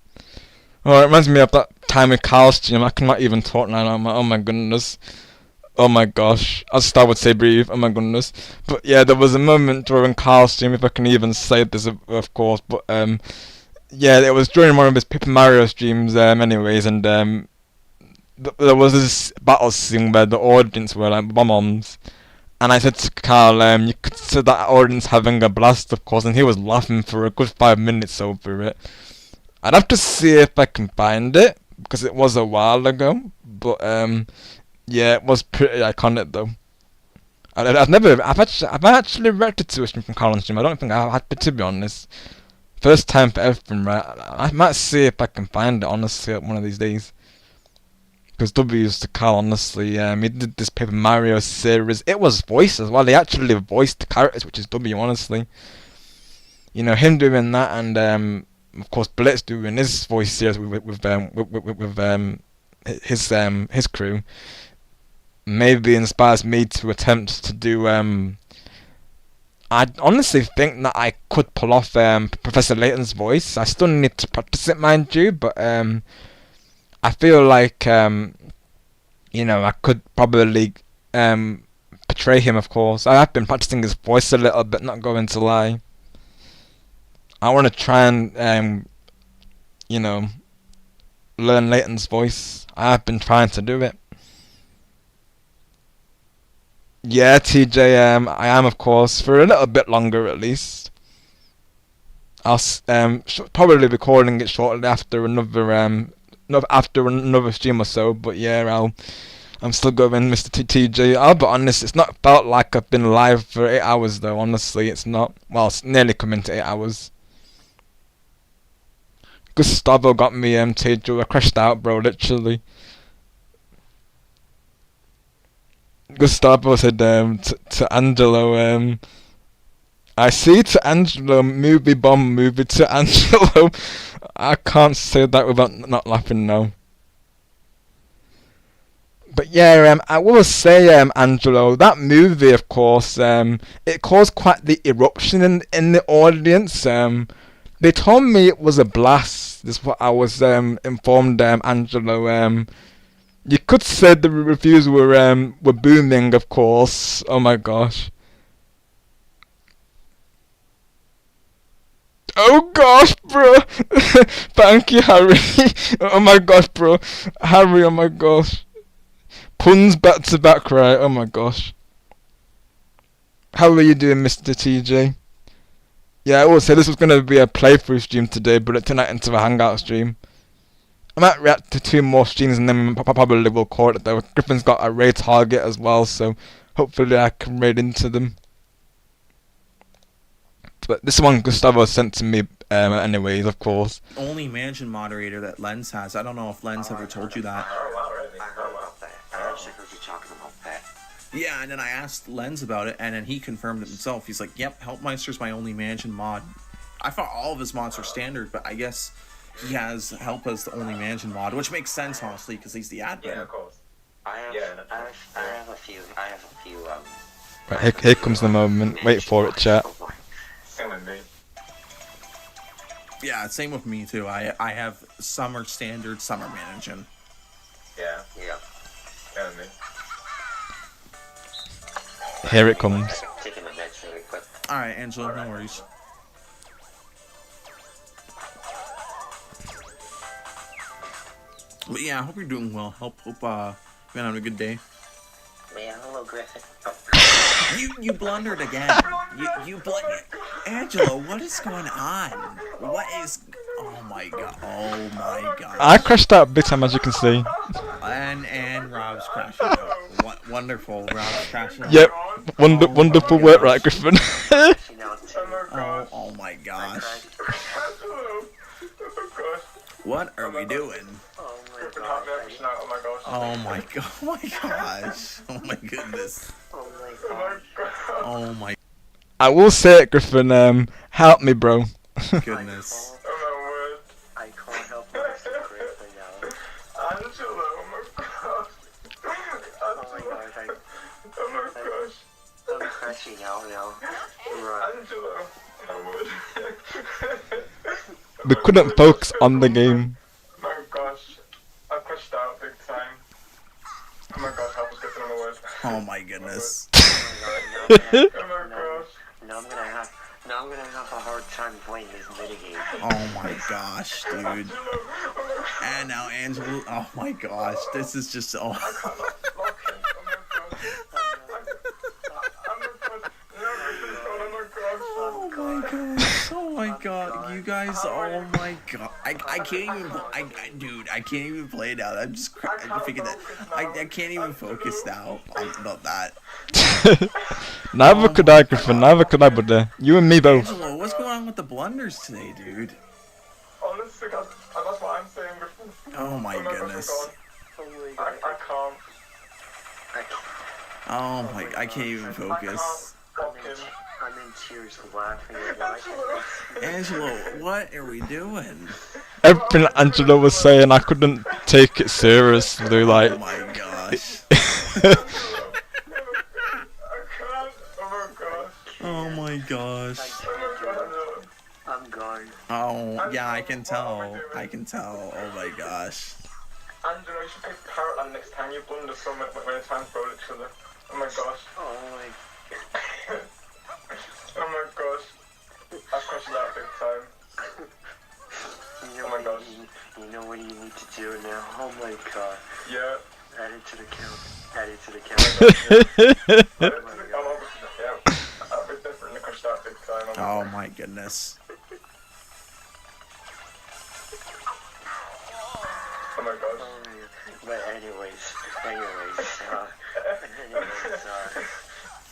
Oh, it reminds me of that time with Carl's stream. I cannot even talk now. Oh my goodness. Oh my gosh. As I would say breathe. Oh my goodness. But yeah, there was a moment during Carl's stream, if I can even say this, of course. But yeah, it was during one of his Paper Mario streams anyways. And there was this battle scene where the audience were like bomb-oms. And I said to Carl, you could see that audience having a blast, of course, and he was laughing for a good 5 minutes over it. I'd have to see if I can find it, because it was a while ago. But yeah, it was pretty iconic though. I've actually reacted to a stream from Carl on stream. I don't think I had to be honest. First time for everything, right? I might see if I can find it honestly one of these days. Because W used to Carl, honestly. He did this Paper Mario series. It was voiced as well. They actually voiced the characters, which is W, honestly. You know, him doing that, and of course Blitz doing his voice series with his crew. Maybe inspires me to attempt to do. I honestly think that I could pull off Professor Layton's voice. I still need to practice it, mind you, but I feel like you know, I could probably portray him. Of course, I have been practicing his voice a little bit. Not going to lie. I want to try and you know, learn Layton's voice. I have been trying to do it. Yeah, TJ, I am, of course, for a little bit longer at least. I'll probably be recording it shortly after another stream or so. But yeah, I'm still going, Mr. TJ. I'll be honest, it's not felt like I've been live for 8 hours though. Honestly, it's not. Well, it's nearly coming to 8 hours. Gustavo got me, TJ. I crashed out, bro. Literally. Gustavo said to Angelo, I see to Angelo, movie bomb movie to Angelo. I can't say that without not laughing now. But yeah, I will say, Angelo, that movie, of course, it caused quite the eruption in the audience. They told me it was a blast. This is what I was informed, Angelo. You could say the reviews were booming, of course. Oh my gosh. Oh gosh, bro. Thank you, Harry. Oh my gosh, bro. Harry, oh my gosh. Puns back to back, right? Oh my gosh. How are you doing, Mr. TJ? Yeah, I will say this was going to be a playthrough stream today, but it turned out into a hangout stream. I might react to 2 more streams and then probably will call it though. Griffin's got a raid target as well, so hopefully I can raid into them. But this one Gustavo sent to me anyways, of course. Only mansion moderator that Lens has. I don't know if Lens ever told you that. I heard about that. I actually heard you talking about that. Yeah, and then I asked Lens about it, and then he confirmed it himself. He's like, yep, Helpmeister's my only mansion mod. I thought all of his mods are standard, but I guess he has Help as the only mansion mod, which makes sense, honestly, because he's the admin. Yeah, of course. I have a few. Right, here comes the moment. Wait for it, chat. Same with me. Yeah, same with me, too. I have some are standard, some are managing. Yeah. Yeah. Same with me. Here it comes. Taking the meds really quick. Alright, Angela, no worries. But yeah, I hope you're doing well. Hope you've been having a good day. Man, hello, Griffin. You blundered again. You blundered. Angela, what is going on? What is... Oh my god. Oh my god. I crashed out big time, as you can see. And Rob's crashing out. Wonderful. Rob's crashing out. Yep. Wonderful work, right, Griffin? Oh my gosh. What are we doing? Oh my god. Oh my gosh. Oh my goodness. Oh my I will say it, Griffin. Help me, bro. goodness. I can't help myself, Griffin, now. Angela, oh my gosh. Oh my gosh, Oh my gosh. I'm crashing out now. Right. Angela. We couldn't focus on the game. Oh my gosh. I crashed out big time. Oh my gosh, help us get on the word. Oh my goodness. Oh my gosh. Now I'm gonna have a hard time playing this minigame. Oh my gosh, dude. And now Angela. Oh my gosh. This is just so. Oh my gosh. Oh my god. you guys. Oh my god. I can't even. Dude, I can't even play now. I'm just thinking that. I can't even focus now about that. Neither could I, Griffin. Neither could I, but you and me both. Angelo, what's going on with the blunders today, dude? Honestly, that's what I'm saying. Oh my goodness. I can't. Oh my, I can't even focus. I'm in tears laughing at Angelo, what are we doing? Everything Angela was saying, I couldn't take it seriously. Like, Oh my gosh. I can't. Oh my gosh. Oh my gosh. I'm gone. Oh, yeah, I can tell. I can tell. Oh my gosh. Angela, you should pick Parrotland next time you blunder so much when it's time for each other. Oh my gosh. Oh my. Oh my gosh. I've crushed that big time. You know Oh my gosh. You know what you need to do now? Oh my god. Yeah. Add it to the count. Add it to the count. I'll be definitely crushed that big time. Oh my goodness. Oh my gosh. But anyways,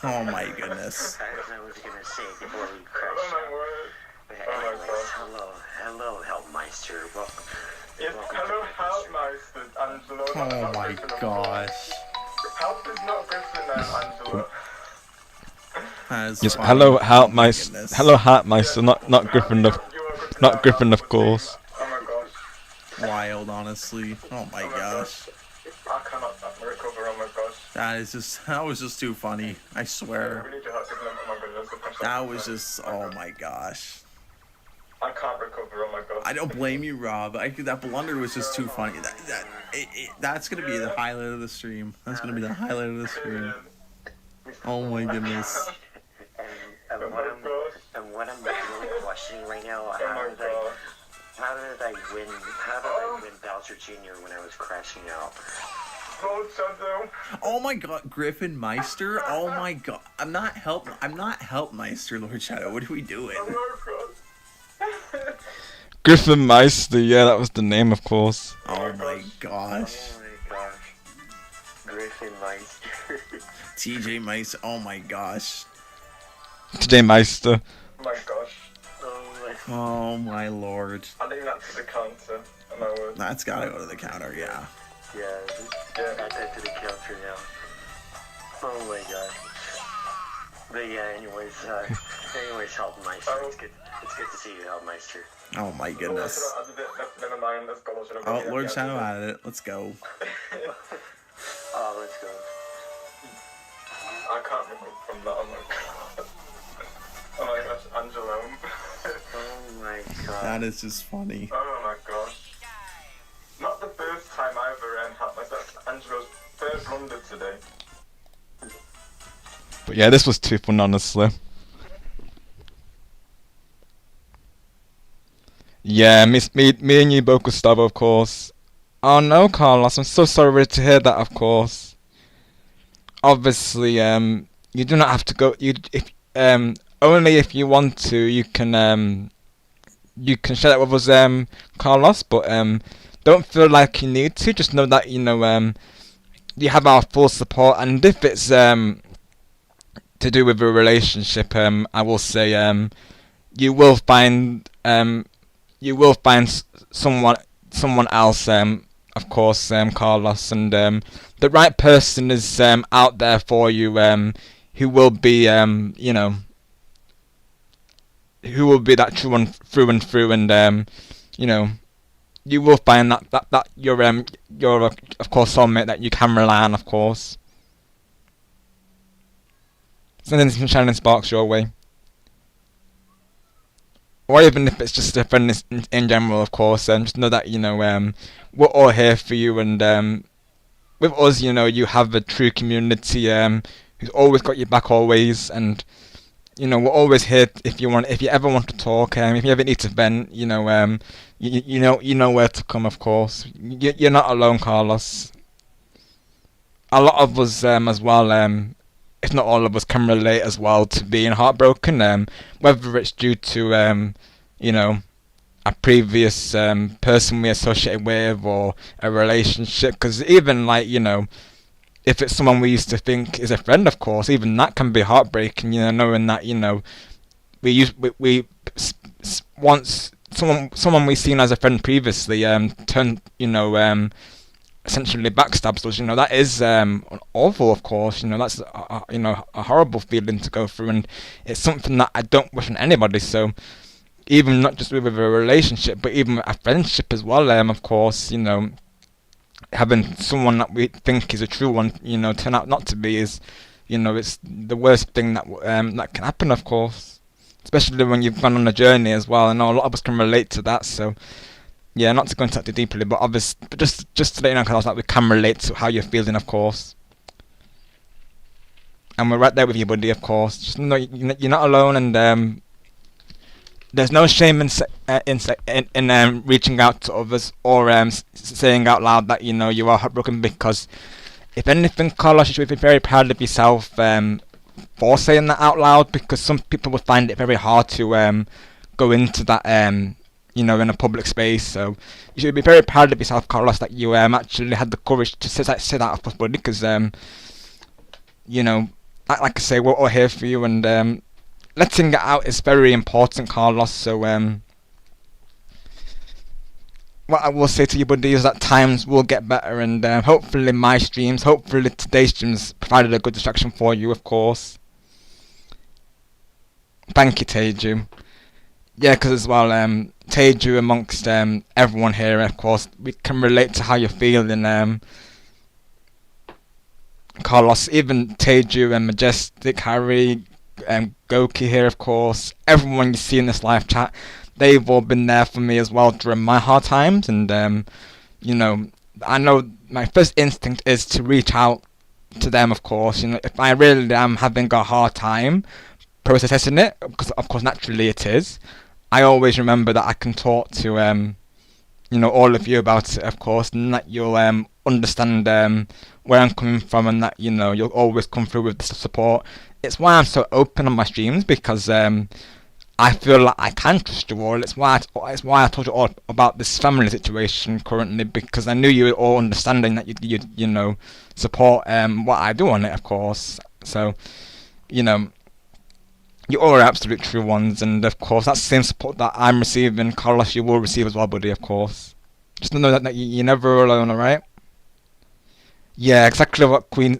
Oh my goodness. as I was gonna say before we crash. Oh my word. But Oh my anyways, god. hello, Helpmeister. Welcome. Yes, hello, Helpmeister, Angelo. Oh my gosh. Help is not Griffin now, Angelo. That is yes, funny. hello, Oh my Heartmeister. goodness. Hello, Heartmeister. Not Griffin, of, not Griffin, of course. Oh my gosh. Wild, honestly. Oh my gosh. I cannot recover, oh my gosh. That was just too funny. I swear. We need to help Griffin, oh my goodness. That was just, oh my gosh. I can't recover, oh my gosh. I don't blame you, Rob. That blunder was just too funny. That's gonna be the highlight of the stream. That's gonna be the highlight of the stream. Oh my goodness. And what I'm really questioning right now, how did I win Bowser Jr. when I was crashing out? Oh my god, Griffin Meister. Oh my god. I'm not Helpmeister, Lord Shadow. What are we doing? Griffin Meister, yeah, that was the name, of course. Oh my gosh. Oh my gosh. Griffin Meister. TJ Meister. Oh my gosh. TJ Meister. Oh my gosh. Oh my lord. I think that's the counter, oh my word. That's gotta go to the counter, yeah. Yeah, add that to the counter now. Oh my god. But yeah, anyways, Helpmeister. It's good to see you, Helpmeister. Oh my goodness. Never mind, let's go. Oh, Lord Shadow added it. Let's go. Oh, let's go. I can't remove from that, oh my god. Oh my gosh, Angelo. Oh my god. That is just funny. Oh my gosh. Not the first time I ever had myself. That's Angelo's third blunder today. But yeah, this was too fun, honestly. Yeah, me and you both, Gustavo, of course. Oh no, Carlos, I'm so sorry to hear that, of course. Obviously, you do not have to go. Only if you want to, you can share that with us, Carlos. But don't feel like you need to. Just know that you have our full support. And if it's to do with a relationship, I will say you will find someone else, of course, Carlos, and the right person is out there for you, who will be who will be that true and through and through, and you will find that you're of course soulmate that you can rely on, of course. Sending some shining sparks your way. Or even if it's just a friend in general, of course, just know that, we're all here for you, and with us, you have a true community who's always got your back always, and, we're always here if you ever want to talk, if you ever need to vent, you know where to come, of course. You're not alone, Carlos. A lot of us as well, if not all of us, can relate as well to being heartbroken, whether it's due to a previous person we associated with or a relationship. Because even like, you know, if it's someone we used to think is a friend, of course, even that can be heartbreaking, you know, knowing that, you know, once someone we seen as a friend previously turned, you know, essentially backstabs us. You know, that is awful, of course. You know, that's you know, a horrible feeling to go through, and it's something that I don't wish on anybody. So even not just with a relationship, but even a friendship as well, of course, you know, having someone that we think is a true one, you know, turn out not to be, is, you know, it's the worst thing that that can happen, of course, especially when you've gone on a journey as well. I know a lot of us can relate to that, so yeah, not to go into that too deeply, but obviously, but just to let you know, because like, we can relate to how you're feeling, of course, and we're right there with you, buddy, of course. Just know you're not alone, and there's no shame in reaching out to others or saying out loud that, you know, you are heartbroken, because if anything, Carlos, you should be very proud of yourself for saying that out loud, because some people would find it very hard to go into that you know, in a public space. So you should be very proud of yourself, Carlos, that you actually had the courage to say that out, of buddy, because you know, like I say, we're all here for you, and letting it out is very important, Carlos. So what I will say to you, buddy, is that times will get better, and hopefully hopefully today's streams provided a good distraction for you, of course. Thank you, Teju. Yeah, because as well, Teju, amongst everyone here, of course, we can relate to how you're feeling, Carlos, even Teju and Majestic, Harry, Goki here, of course, everyone you see in this live chat, they've all been there for me as well during my hard times, and you know, I know my first instinct is to reach out to them, of course. You know, if I really am having a hard time processing it, because of course naturally it is, I always remember that I can talk to you know, all of you about it, of course, and that you'll understand where I'm coming from, and that, you know, you'll always come through with the support. It's why I'm so open on my streams, because I feel like I can trust you all. It's why I told you all about this family situation currently, because I knew you were all understanding that you know, support what I do on it, of course. So, you know, you all are absolute true ones, and of course that same support that I'm receiving, Carlos, you will receive as well, buddy, of course. Just know that you're never alone, alright? Yeah, exactly what Queen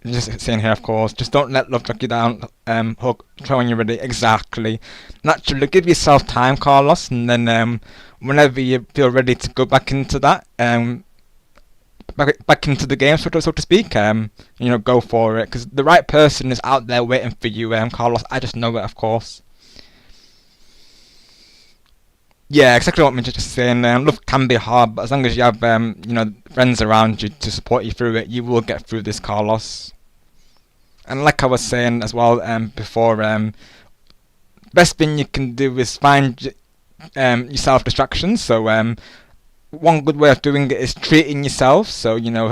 just saying here, of course. Just don't let love knock you down. Hug, try when you're ready. Exactly. Naturally, give yourself time, Carlos, and then whenever you feel ready to go back into that, back into the game, so to speak, you know, go for it, because the right person is out there waiting for you, Carlos. I just know it, of course. Yeah, exactly what I'm just saying. Love can be hard, but as long as you have, you know, friends around you to support you through it, you will get through this, Carlos. And like I was saying as well, before, best thing you can do is find yourself distractions. So, one good way of doing it is treating yourself. So, you know,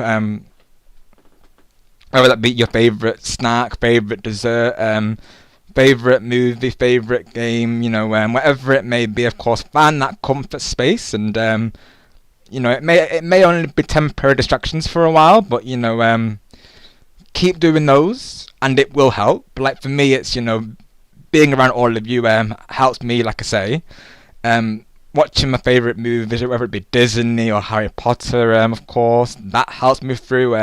whether that be your favourite snack, favourite dessert, favourite movie, favourite game, you know, whatever it may be, of course, find that comfort space, and you know, it may only be temporary distractions for a while, but you know, keep doing those, and it will help. Like for me, it's, you know, being around all of you helps me, like I say. Watching my favourite movies, whether it be Disney or Harry Potter, of course, that helps me through.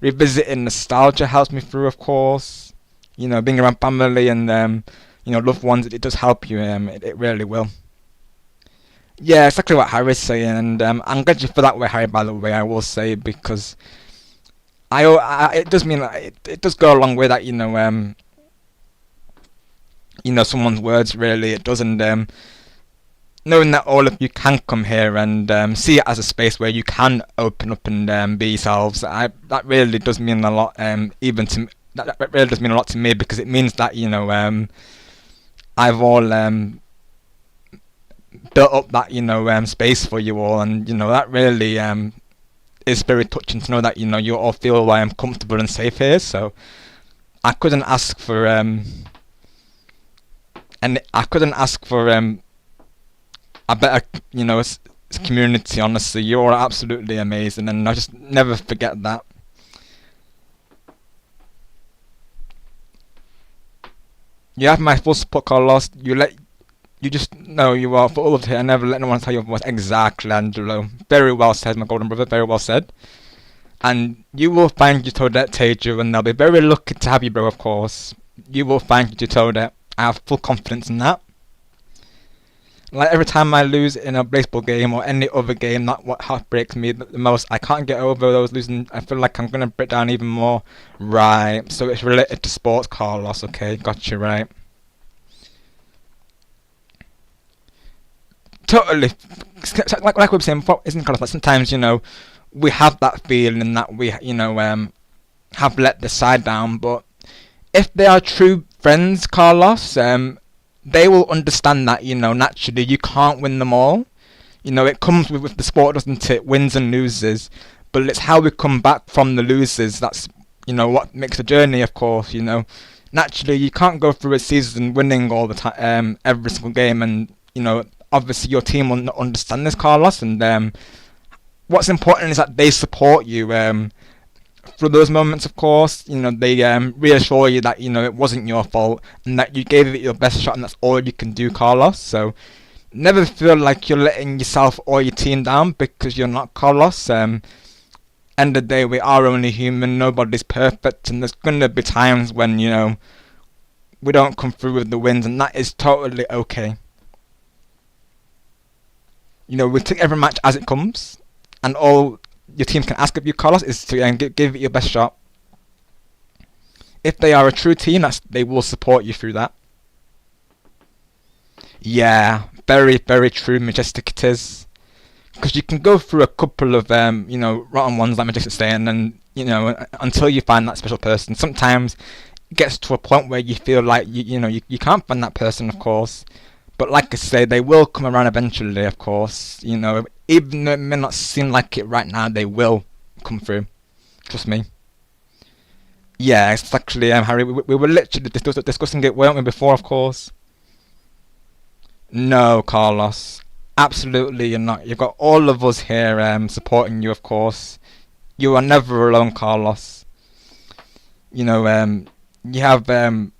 Revisiting nostalgia helps me through, of course. You know, being around family and you know, loved ones, it does help you. It really will. Yeah, exactly what Harry's saying, and I'm glad you feel that way, Harry. By the way, I will say, because it does mean it does go a long way that, you know, someone's words, really it does, and knowing that all of you can come here and see it as a space where you can open up and be yourselves, that really does mean a lot. Even to that really does mean a lot to me, because it means that, you know, I've all built up that, you know, space for you all, and you know, that really is very touching to know that, you know, you all feel comfortable and safe here. So I couldn't ask for a better, community. Honestly, you're absolutely amazing, and I just never forget that. You have my full support, Carlos. You just know you are for all of it. I never let anyone tell you what exactly, Angelo. Very well said, my golden brother. Very well said. And you will find your Toadette, Teju, and they'll be very lucky to have you, bro. Of course, you will find your Toadette. I have full confidence in that. Like every time I lose in a baseball game or any other game, that's what heartbreaks me the most. I can't get over those losing. I feel like I'm gonna break down even more. Right. So it's related to sports, Carlos. Okay, got you right. Totally. Like we were saying before, isn't it, Carlos? Like sometimes we have that feeling that we have let the side down, but if they are true friends, Carlos, they will understand that, naturally you can't win them all. It comes with the sport, doesn't it? Wins and loses. But it's how we come back from the losers. That's, what makes the journey, of course, Naturally, you can't go through a season winning all the time, every single game. And, obviously your team will not understand this, Carlos. And what's important is that they support you. Through those moments, of course, they reassure you that, it wasn't your fault and that you gave it your best shot and that's all you can do, Carlos. So never feel like you're letting yourself or your team down because you're not, Carlos. End of the day, we are only human, nobody's perfect, and there's going to be times when, we don't come through with the wins, and that is totally okay. We take every match as it comes, and all your team can ask of you, Carlos, is to give it your best shot. If they are a true team, they will support you through that. Yeah, very, very true, Majestic it is. Because you can go through a couple of, rotten ones like Majestic's saying, and, until you find that special person. Sometimes it gets to a point where you feel like, you can't find that person, of course. But like I say, they will come around eventually, of course. Even though it may not seem like it right now, they will come through. Trust me. Yeah, it's actually, Harry, we were literally discussing it, weren't we, before, of course? No, Carlos. Absolutely you're not. You've got all of us here supporting you, of course. You are never alone, Carlos. You have...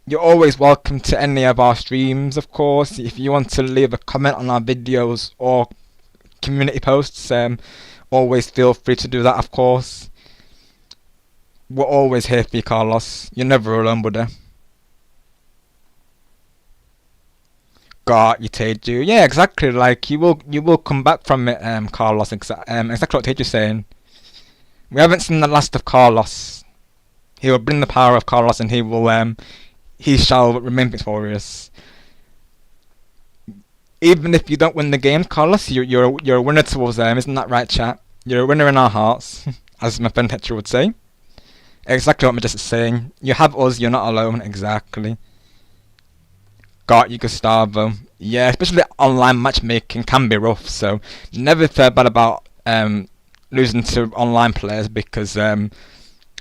You're always welcome to any of our streams, of course. If you want to leave a comment on our videos or community posts, always feel free to do that, of course. We're always here for you, Carlos. You're never alone, buddy. Got you, Teju. Yeah, exactly. Like you will come back from it, Carlos. Exactly what Teju's saying. We haven't seen the last of Carlos. He will bring the power of Carlos, and he shall remain victorious. Even if you don't win the game, Carlos, you're a winner towards them, isn't that right, chat? You're a winner in our hearts, as my friend Hetcher would say. Exactly what Majestic is saying. You have us, you're not alone, exactly. Got you, Gustavo. Yeah, especially online matchmaking can be rough, so never feel bad about losing to online players because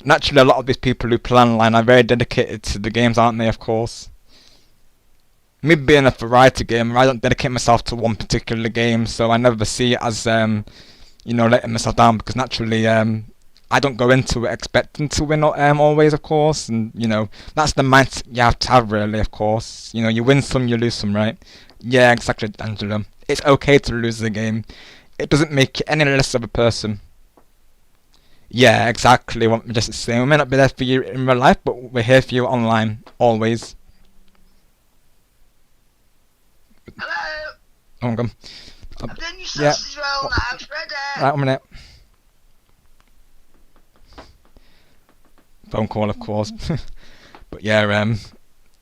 naturally, a lot of these people who play online are very dedicated to the games, aren't they, of course? Me being a variety gamer, I don't dedicate myself to one particular game, so I never see it as, letting myself down, because naturally, I don't go into it expecting to win always, of course, and, that's the mindset you have to have, really, of course. You win some, you lose some, right? Yeah, exactly, Angela. It's okay to lose the game. It doesn't make you any less of a person. Yeah, exactly what Majestic's saying. We may not be there for you in real life, but we're here for you online, always. Hello! Oh my god. I've done your sausage roll now, it's ready! Right, 1 minute. Phone call, of course. But yeah,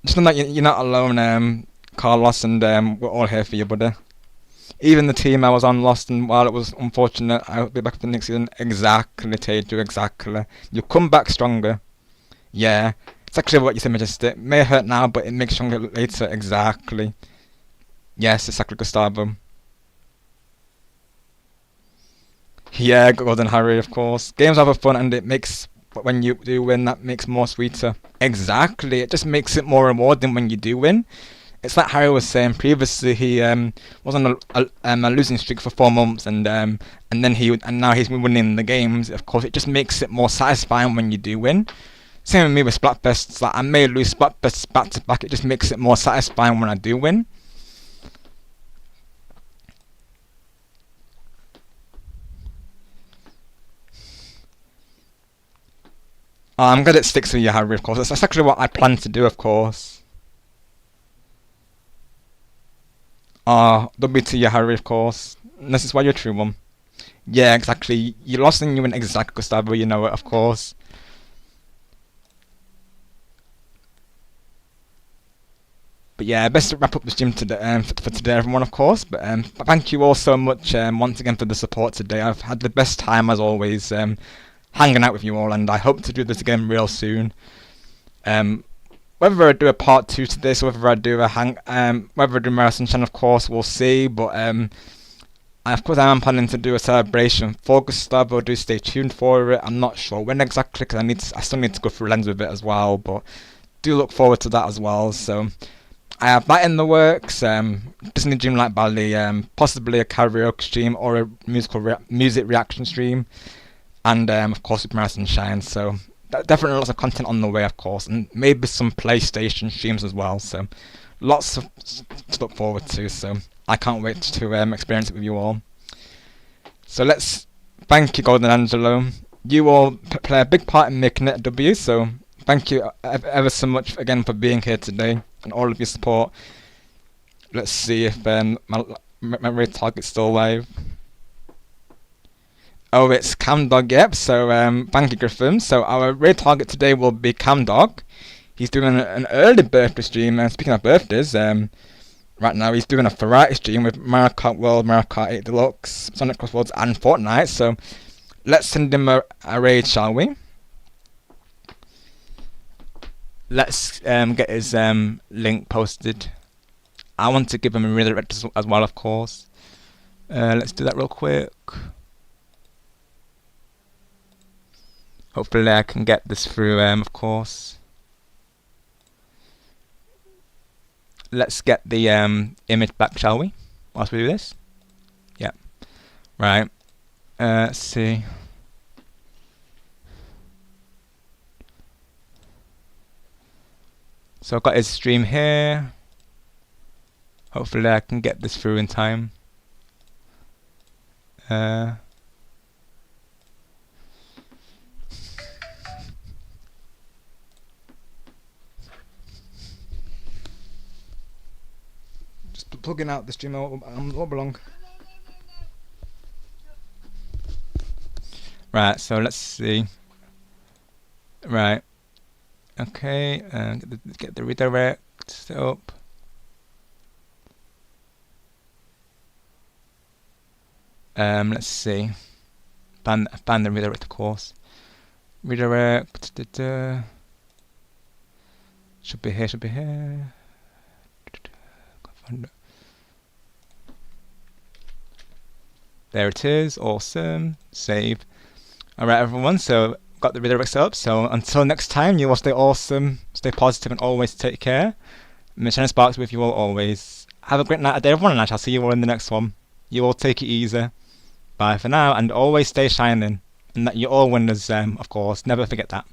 just know that you're not alone, Carlos, and we're all here for you, buddy. Even the team I was on lost, and while it was unfortunate, I'll be back for the next season. Exactly, Teju, exactly. You'll come back stronger. Yeah, it's actually what you said, Majestic. It may hurt now, but it makes stronger later. Exactly. Yes, exactly, Gustavo. Yeah, Golden Harry, of course. Games are fun, and it makes, when you do win, that makes more sweeter. Exactly, it just makes it more rewarding when you do win. it's like Harry was saying previously. He was on a losing streak for 4 months, and then now he's winning the games. Of course, it just makes it more satisfying when you do win. Same with me with Splatfests. Like, I may lose Splatfests back to back. It just makes it more satisfying when I do win. I'm glad it sticks with you, Harry, of course. That's actually what I plan to do, of course. W to you, Harry, of course. And this is why you're a true one. Yeah, exactly. You lost and you win exactly, Gustavo, you know it, of course. But yeah, best to wrap up the stream today, for today, everyone, of course. But thank you all so much once again for the support today. I've had the best time, as always, hanging out with you all, and I hope to do this again real soon. Whether I do a part 2 to this, or whether I do whether I do Marathon Sunshine, of course, we'll see. But of course, I am planning to do a celebration for Gustavo. Do stay tuned for it. I'm not sure when exactly, because I still need to go through Lens with it as well. But do look forward to that as well. So I have that in the works. Disney Dreamlight Ballet, possibly a karaoke stream or a music reaction stream. And of course, Super Mario Sunshine. So definitely lots of content on the way, of course, and maybe some PlayStation streams as well. So lots to look forward to. So I can't wait to experience it with you all. So let's thank you, Golden Angelo. You all play a big part in making it a W. So thank you ever so much again for being here today and all of your support. Let's see if my raid target's still live. Oh, it's Camdog, yep. So thank you, Griffin. So our raid target today will be Camdog. He's doing an early birthday stream. And speaking of birthdays, right now he's doing a variety stream with Mario Kart World, Mario Kart 8 Deluxe, Sonic Crossworlds, and Fortnite. So let's send him a raid, shall we? Let's get his link posted. I want to give him a redirect as well, of course. Let's do that real quick. Hopefully I can get this through, of course. Let's get the image back, shall we? Whilst we do this? Yeah. Right. Let's see. So I've got his stream here. Hopefully I can get this through in time. Plugging out the stream, I'm all belong. Right, so let's see. Right. Okay, get the redirect set up. Let's see. Ban the redirect, of course. Redirect. Should be here. Can't find it. There it is, awesome, save. Alright everyone, so got the redirects up, so until next time, you all stay awesome, stay positive and always take care. Mission Sparks with you all always. Have a great night day everyone, and I shall see you all in the next one. You all take it easy. Bye for now, and always stay shining. And that you're all winners, of course, never forget that.